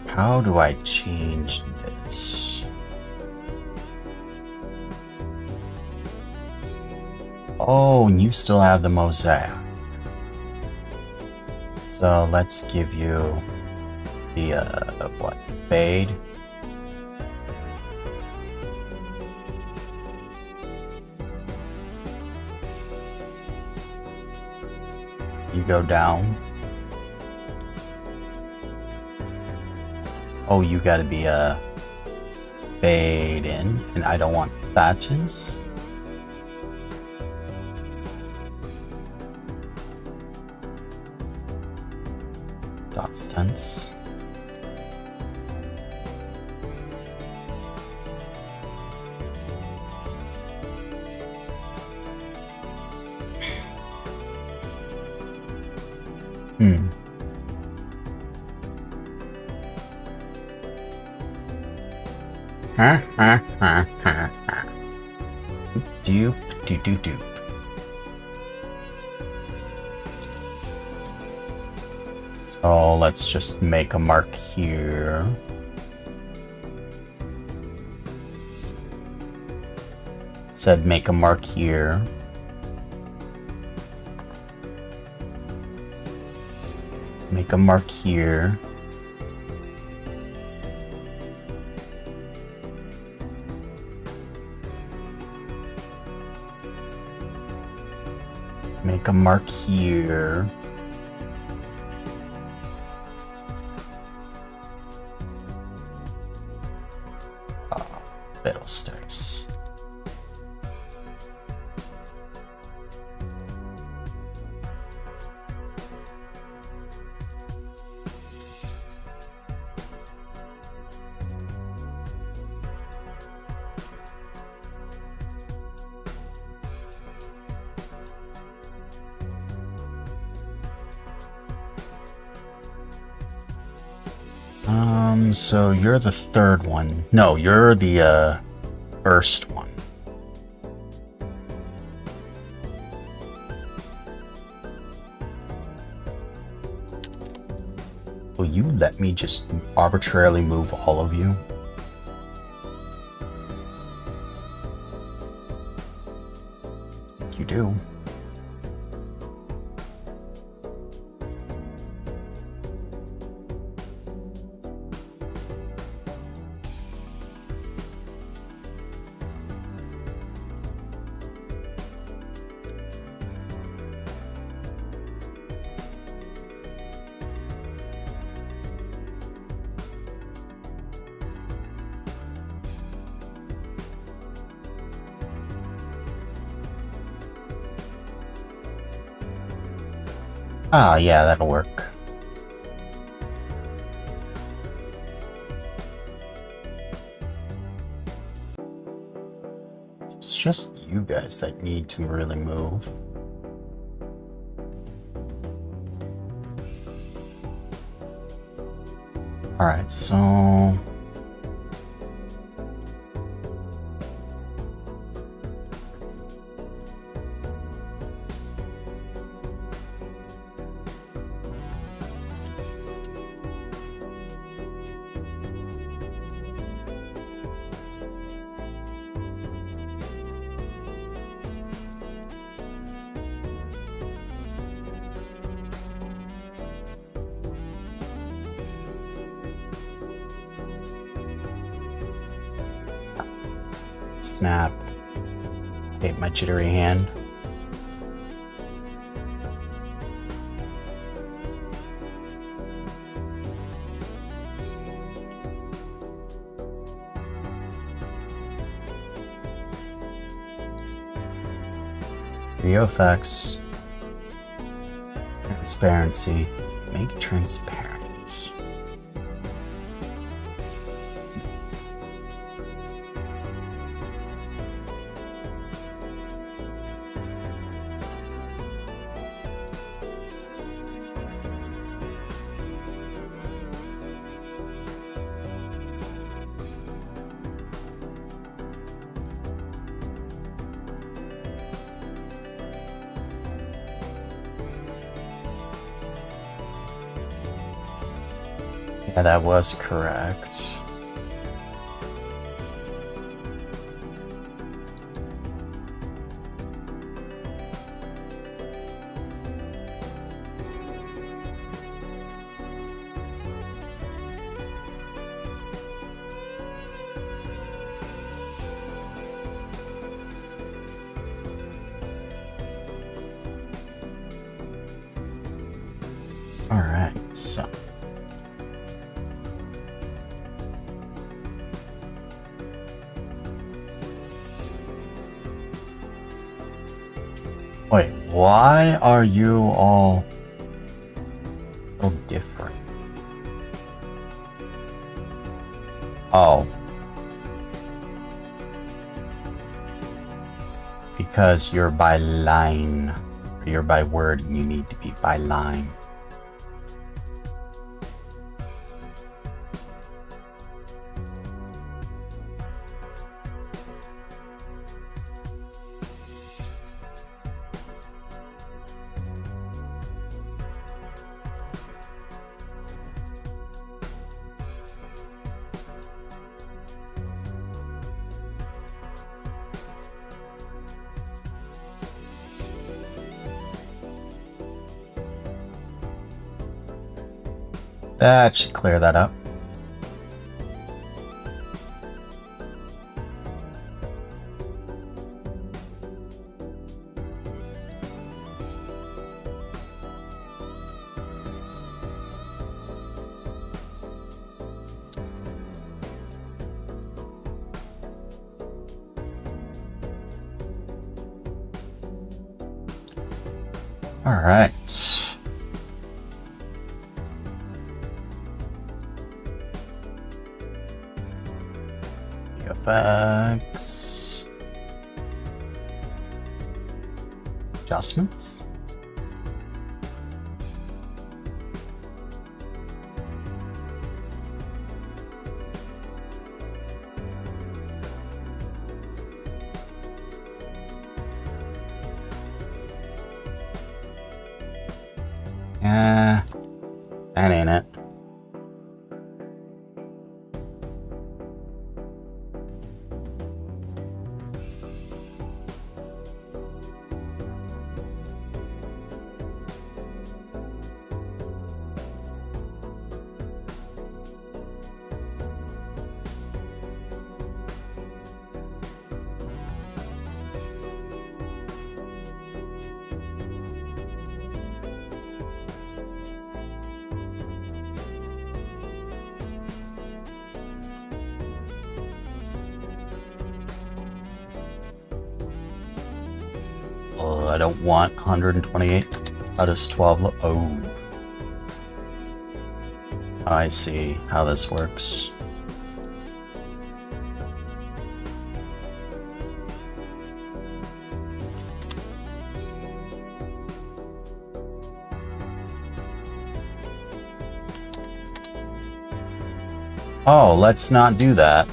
How do I change this? Oh, and you still have the mosaic. So let's give you the, what, fade? You go down. Oh, you gotta be a fade in, and I don't want patches. Dots tense. Doop, doop, doop, doop. So let's just make a mark here. Said make a mark here. Make a mark here. Make a mark here. Fiddlesticks. So you're the third one. No, you're the first one. Will you let me just arbitrarily move all of you? You do. Ah, yeah, that'll work. It's just you guys that need to really move. Alright, so... Snap. Hate my jittery hand. Video effects. Transparency. Make transparent. Yeah, that was correct. All right, so. Wait, why are you all so different? Oh. Because you're by line, or you're by word, and you need to be by line. That should clear that up. All right. Effects. Adjustments. Yeah, that ain't it. Oh, I don't want 128. How does 12 look? Oh. I see how this works. Oh, let's not do that.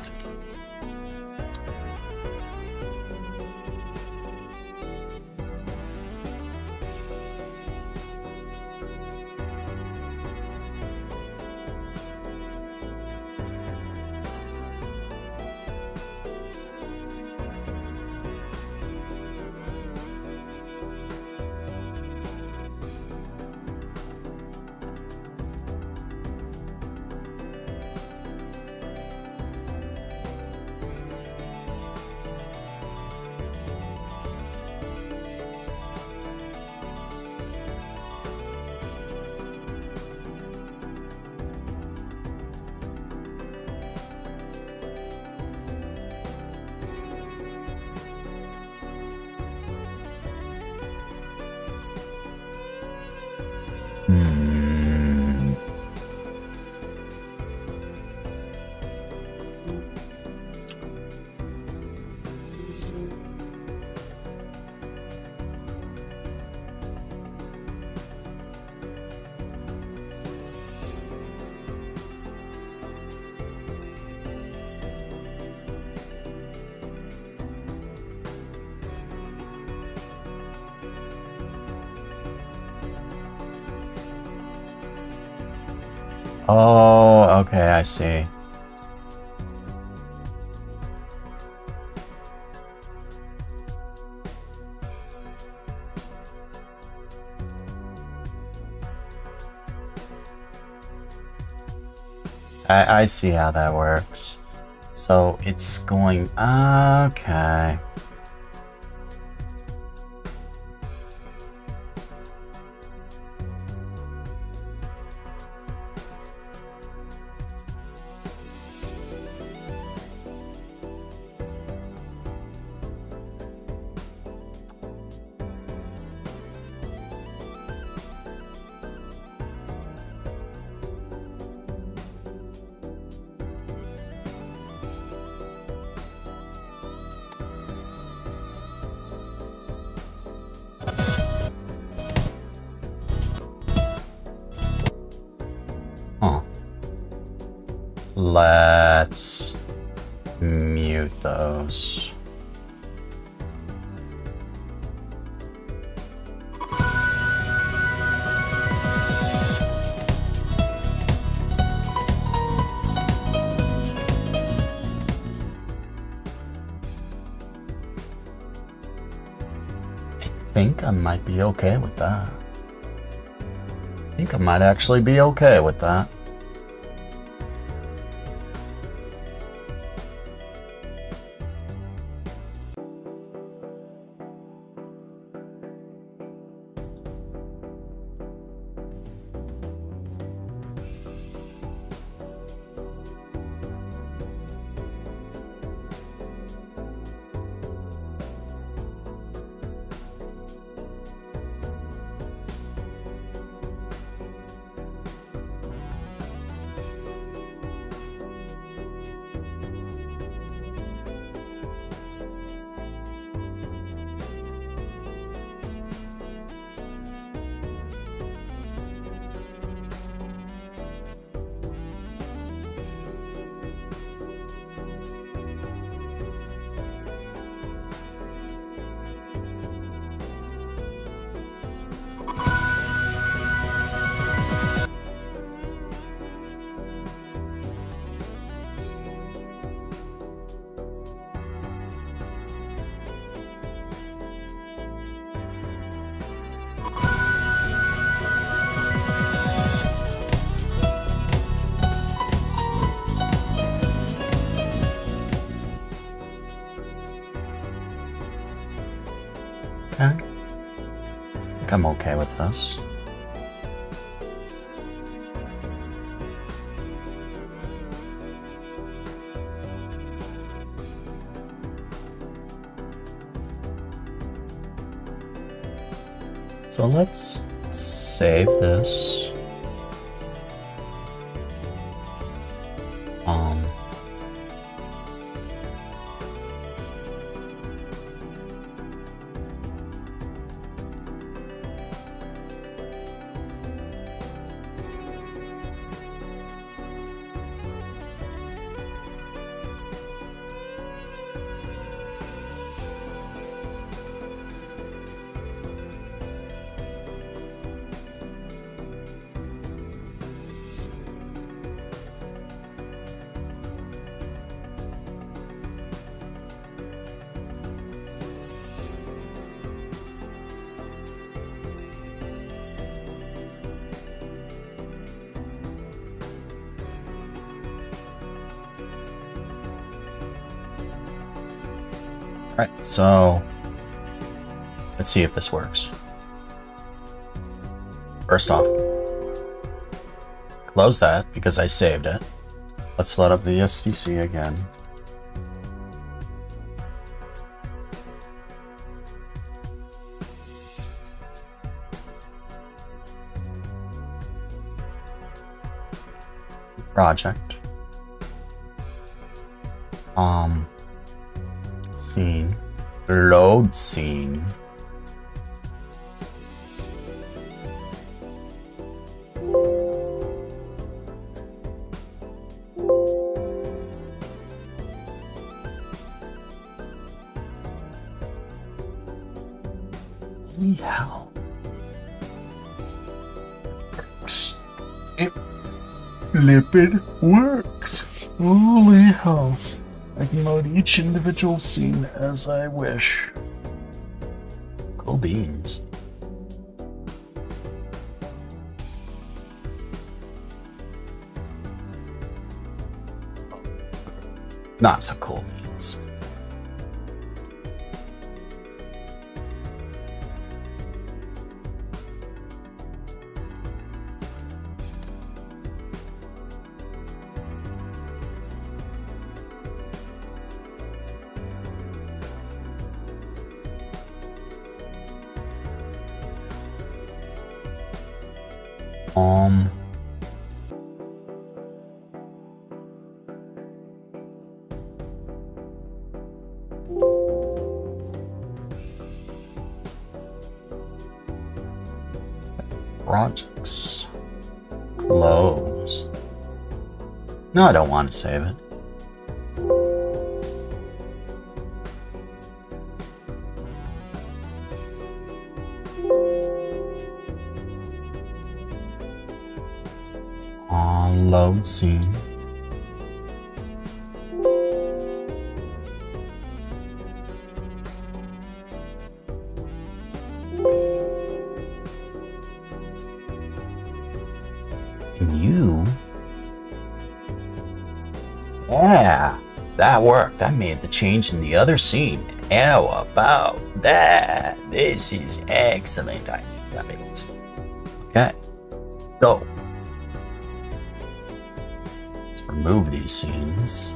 Oh, okay, I see. I see how that works. So it's going... Okay. Huh. Let's mute those. I think I might be okay with that. I think I might actually be okay with that. Okay. I think I'm okay with this. So let's Save this. Alright, so let's see if this works. First off, close that because I saved it. Let's load up the STC again. Project. Scene. Load scene. Holy hell. It flippin' works. Holy hell. I can load each individual scene as I wish. Cool beans. Not so cool beans. Projects. Close. No, I don't want to save it. On load scene. Yeah, that worked. I made the change in the other scene. How about that? This is excellent. I love it. Okay, so let's remove these scenes.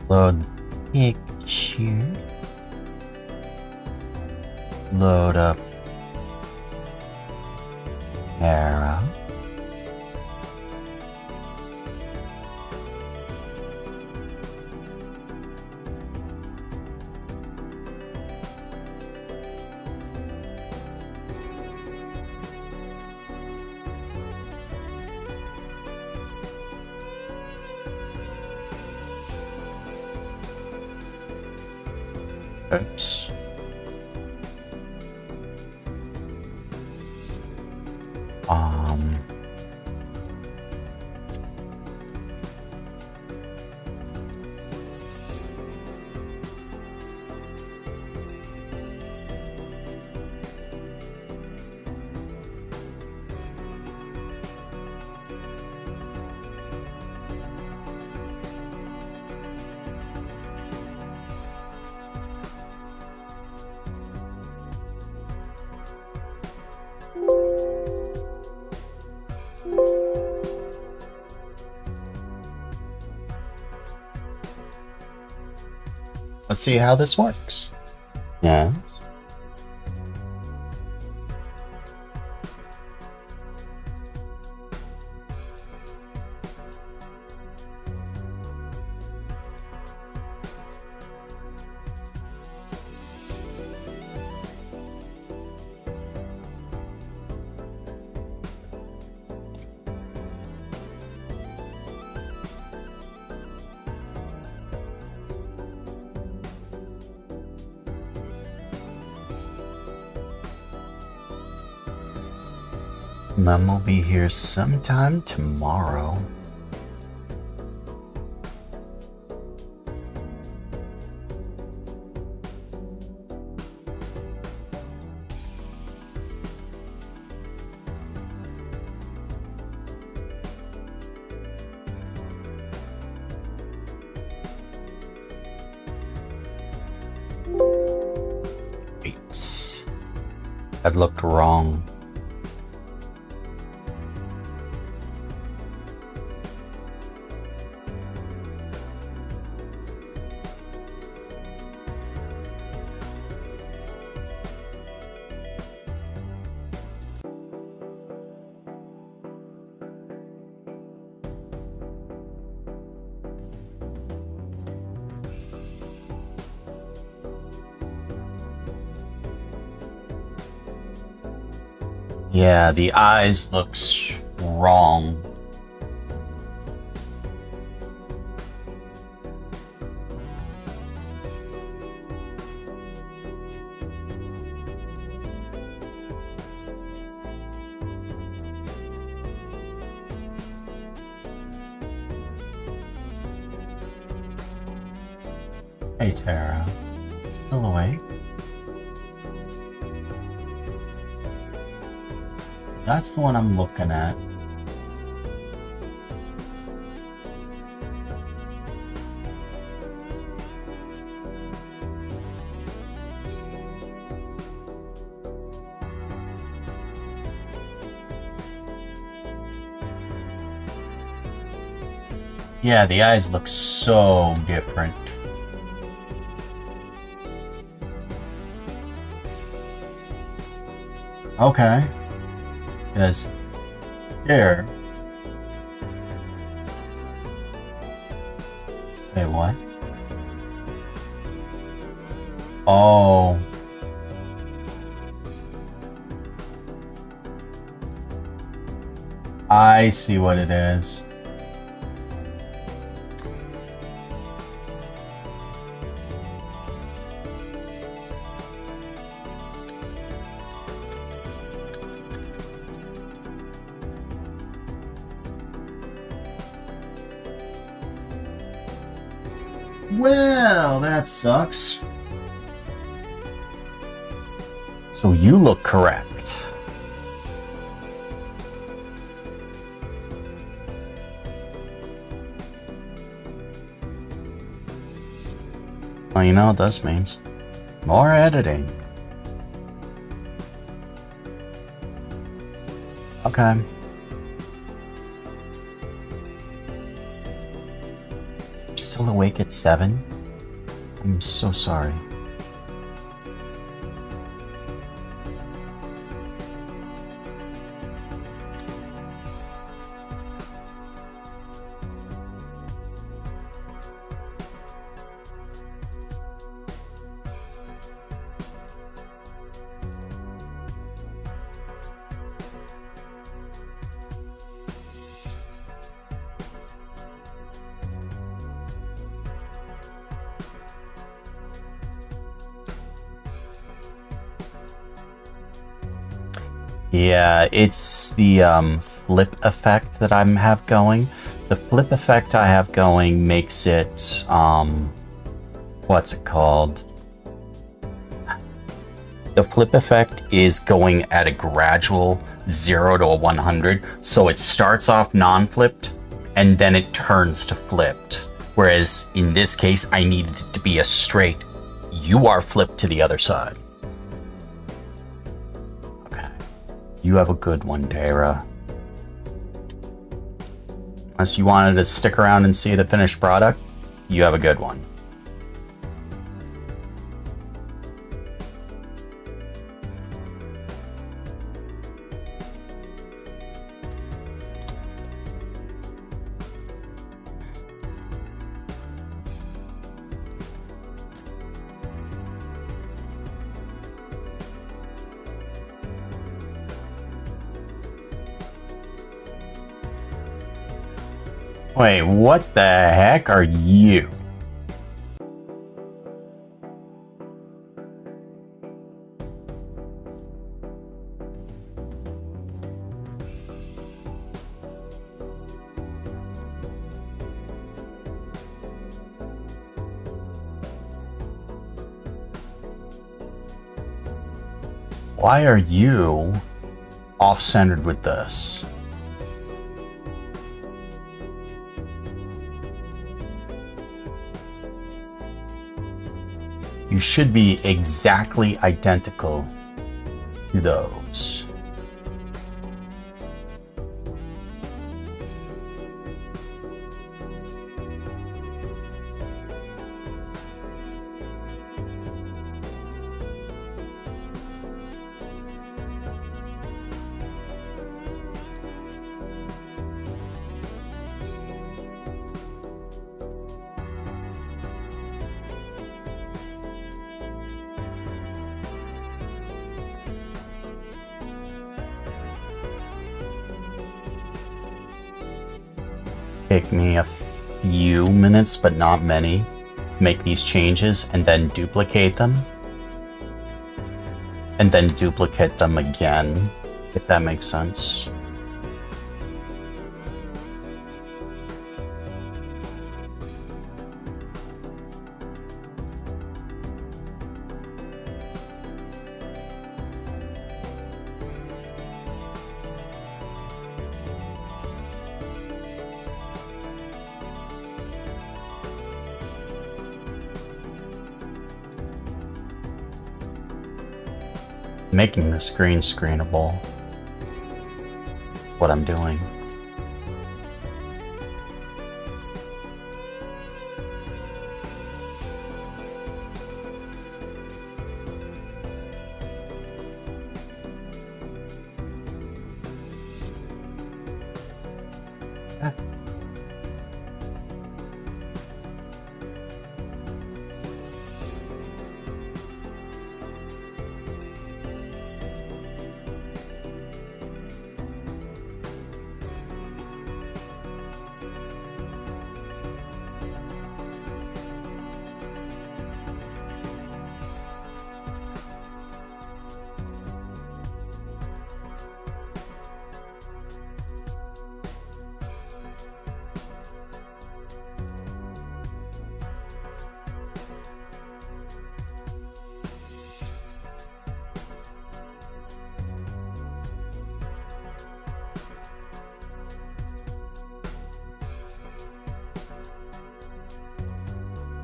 Load picture. Load up Tara. Oops. Let's see how this works. Yes. Mom will be here sometime tomorrow. Wait. That looked wrong. Yeah, the eyes looks wrong. Hey Tara, still awake? That's the one I'm looking at. Yeah, the eyes look so different. Okay. Because here. Wait, what? Oh. I see what it is. Well, that sucks. So you look correct. Well, you know what this means. More editing. Okay. Still awake at 7? I'm so sorry. Yeah, it's the flip effect that I have going. The flip effect I have going makes it, what's it called? The flip effect is going at a gradual 0 to 100. So it starts off non-flipped and then it turns to flipped. Whereas in this case, I needed it to be a straight, you are flipped to the other side. You have a good one, Dara. Unless you wanted to stick around and see the finished product, you have a good one. Wait, what the heck are you? Why are you off-centered with this? You should be exactly identical to those. Take me a few minutes, but not many, to make these changes and then duplicate them. And then duplicate them again, if that makes sense. Making the screen screenable is what I'm doing.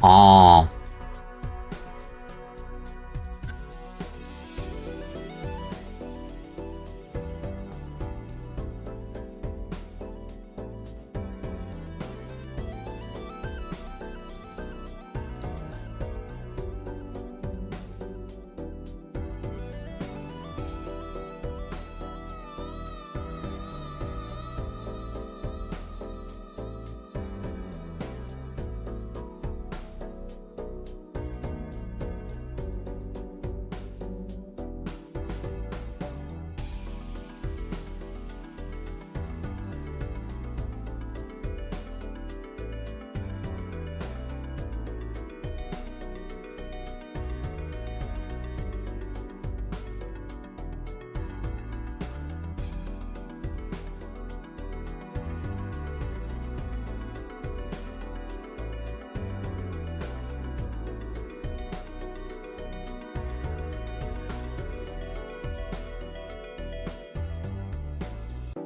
Oh.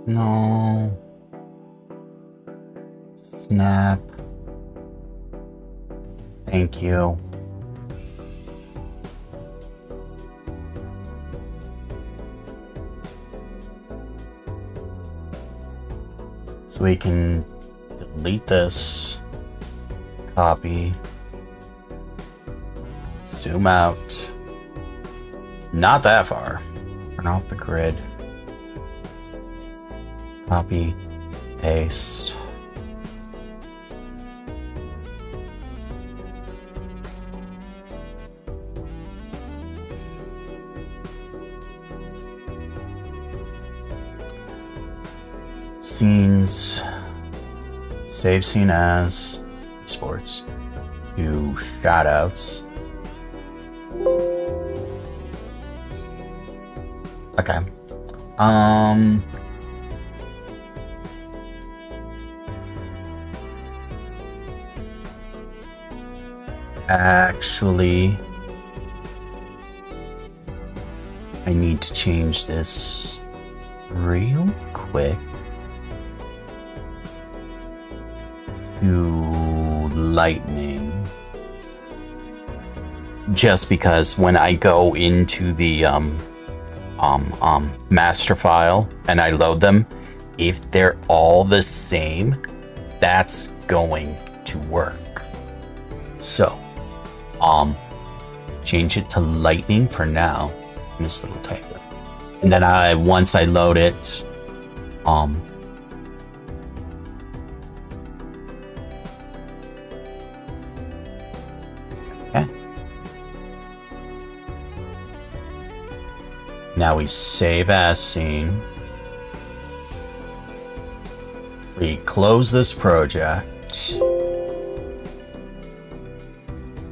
No. Snap. Thank you. So we can delete this, copy, zoom out, not that far, turn off the grid, copy, paste. Scenes, Save scene as sports. To shoutouts. Okay. Actually, I need to change this real quick to lightning. Just because when I go into the master file and I load them, if they're all the same, that's going to work. So, change it to lightning for now. This little typo. And then once I load it, okay. Now we save as scene. We close this project.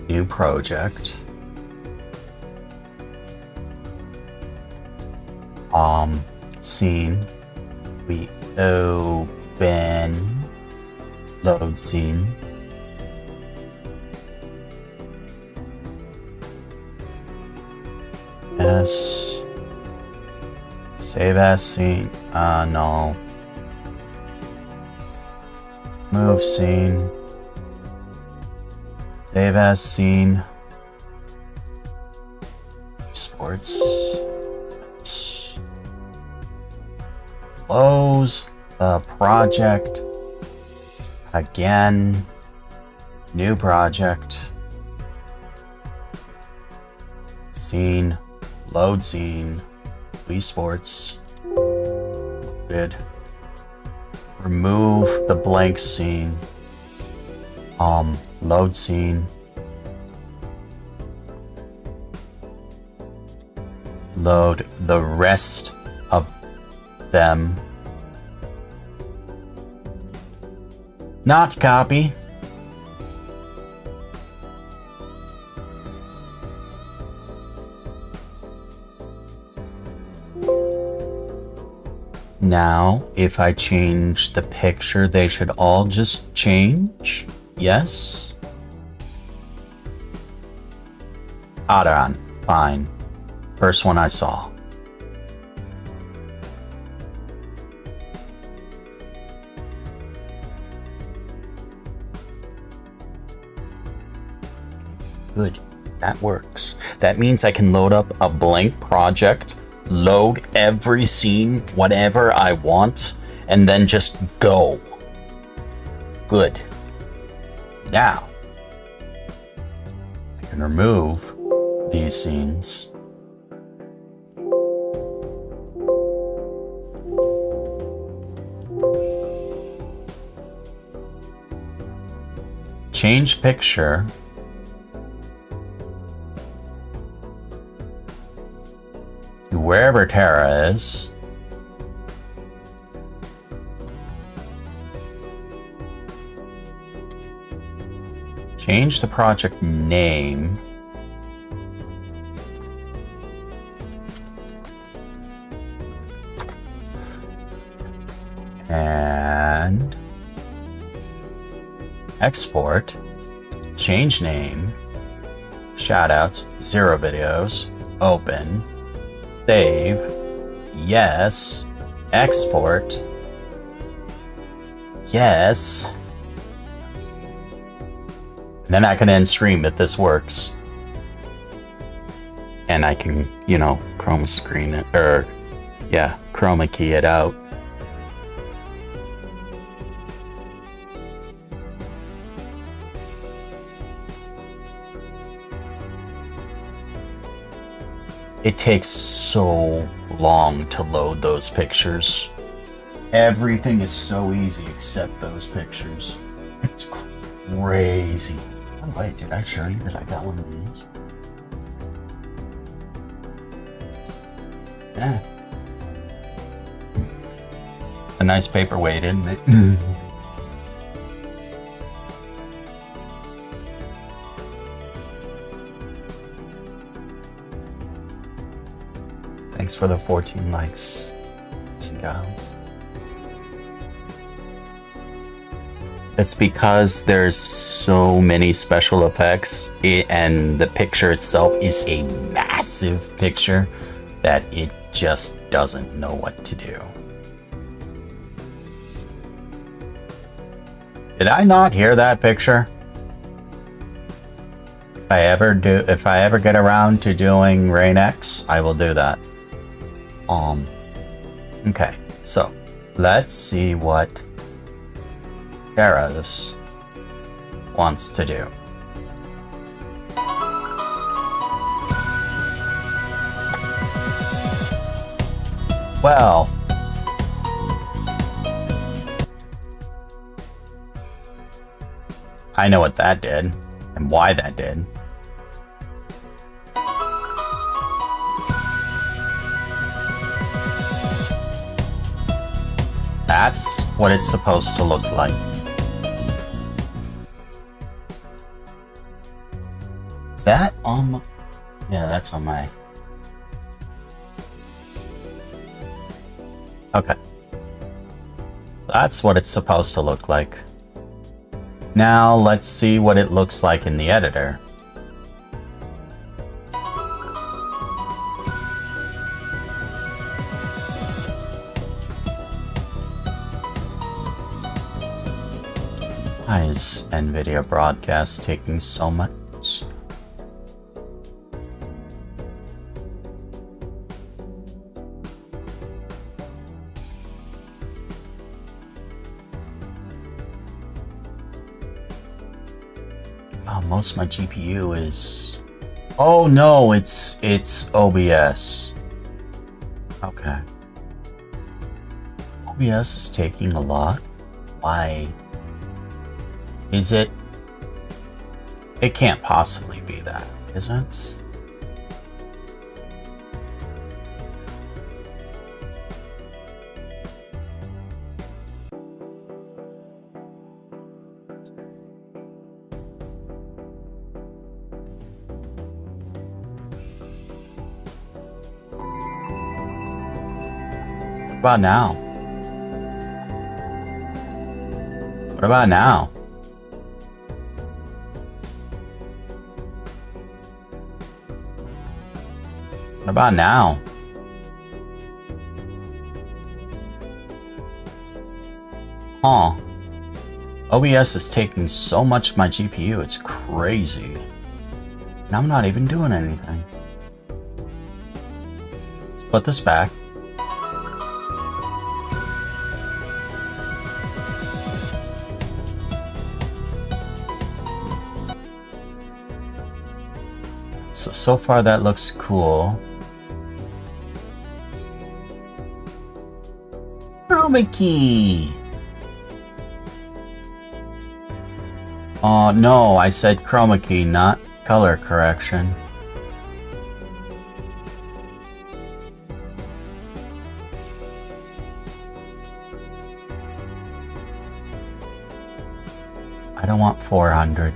New project. Scene. We open. Load scene. Yes. Save as scene. No. Move scene. Save as scene. Sports. Close the project. Again. New project. Scene. Load scene. Wii Sports. Loaded. Remove the blank scene. Load scene. Load the rest of them. Not copy. Now, if I change the picture, they should all just change. Yes. Aran, fine. First one I saw. Good, that works. That means I can load up a blank project, load every scene, whatever I want, and then just go. Good. Now, I can remove these scenes. Change picture. To wherever Terra is. Change the project name. And export. Change name. Shoutouts. 0 videos. Open. Save. Yes. Export. Yes. Then I can end stream if this works. And I can, chroma screen it, chroma key it out. It takes so long to load those pictures. Everything is so easy except those pictures. It's crazy. Oh wait, did I show you that I got one of these? Yeah. It's a nice paperweight, isn't it? Thanks for the 14 likes, guys and gals. It's because there's so many special effects and the picture itself is a massive picture that it just doesn't know what to do. Did I not hear that picture? If I ever get around to doing Rain X, I will do that. Okay, so let's see what Terrace wants to do. Well, I know what that did and why that did. That's what it's supposed to look like. Is that on my... Yeah, that's on my... Okay. That's what it's supposed to look like. Now let's see what it looks like in the editor. Why is NVIDIA broadcast taking so much? Oh, most of my GPU is... Oh no, it's OBS. Okay. OBS is taking a lot. Why? Is it? It can't possibly be that, is it? What about now? What about now? What about now? Huh. OBS is taking so much of my GPU, it's crazy. And I'm not even doing anything. Let's put this back. So far that looks cool. Chroma key. Oh no, I said chroma key, not color correction. I don't want 400.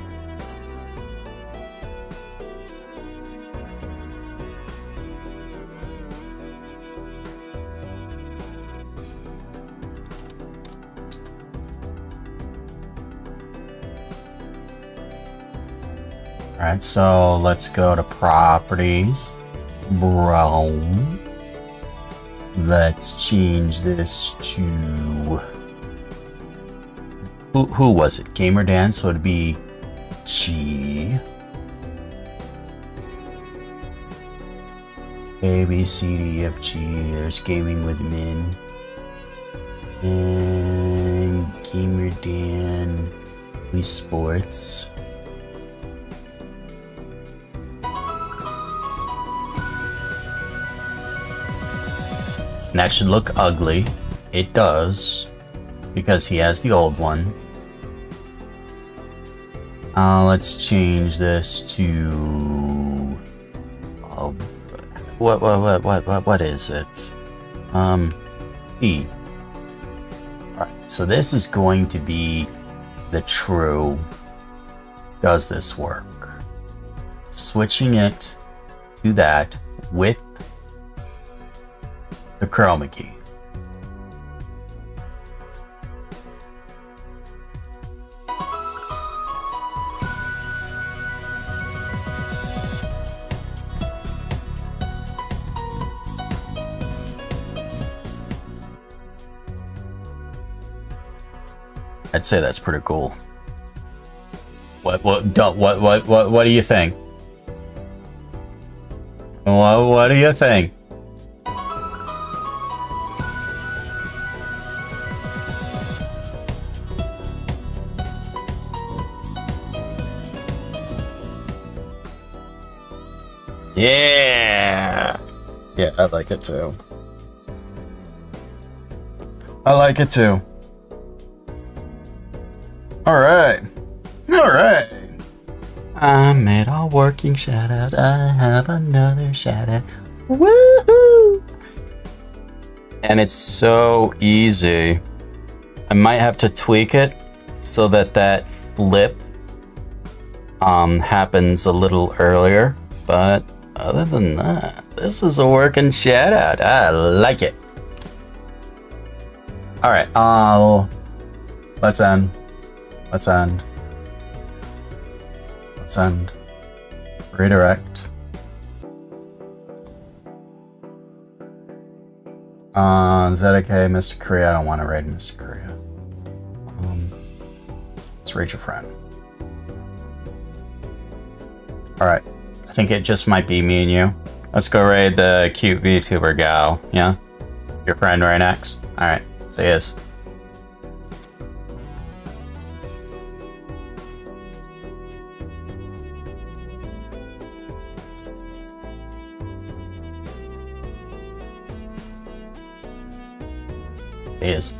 Alright, so let's go to properties. Brown. Let's change this to... Who was it? Gamer Dan, so it'd be G. A, B, C, D, F, G. There's gaming with Min. And Gamer Dan. Wii Sports. And that should look ugly. It does. Because he has the old one. Let's change this to... what is it? T. Alright, so this is going to be the true... Does this work? Switching it to that with the chroma key. I'd say that's pretty cool. What do you think? What do you think? Yeah. Yeah, I like it too. I like it too. All right. All right. I made a working shout out. I have another shout out. Woohoo! And it's so easy. I might have to tweak it so that that flip happens a little earlier, but other than that, this is a working shout out. I like it. All right. Let's end. Let's end. Let's end. Redirect. ZK, Mr. Korea. I don't want to raid Mr. Korea. Let's raid your friend. Alright. I think it just might be me and you. Let's go raid the cute VTuber gal. Yeah? Your friend right next? Alright. Let's see us. Is.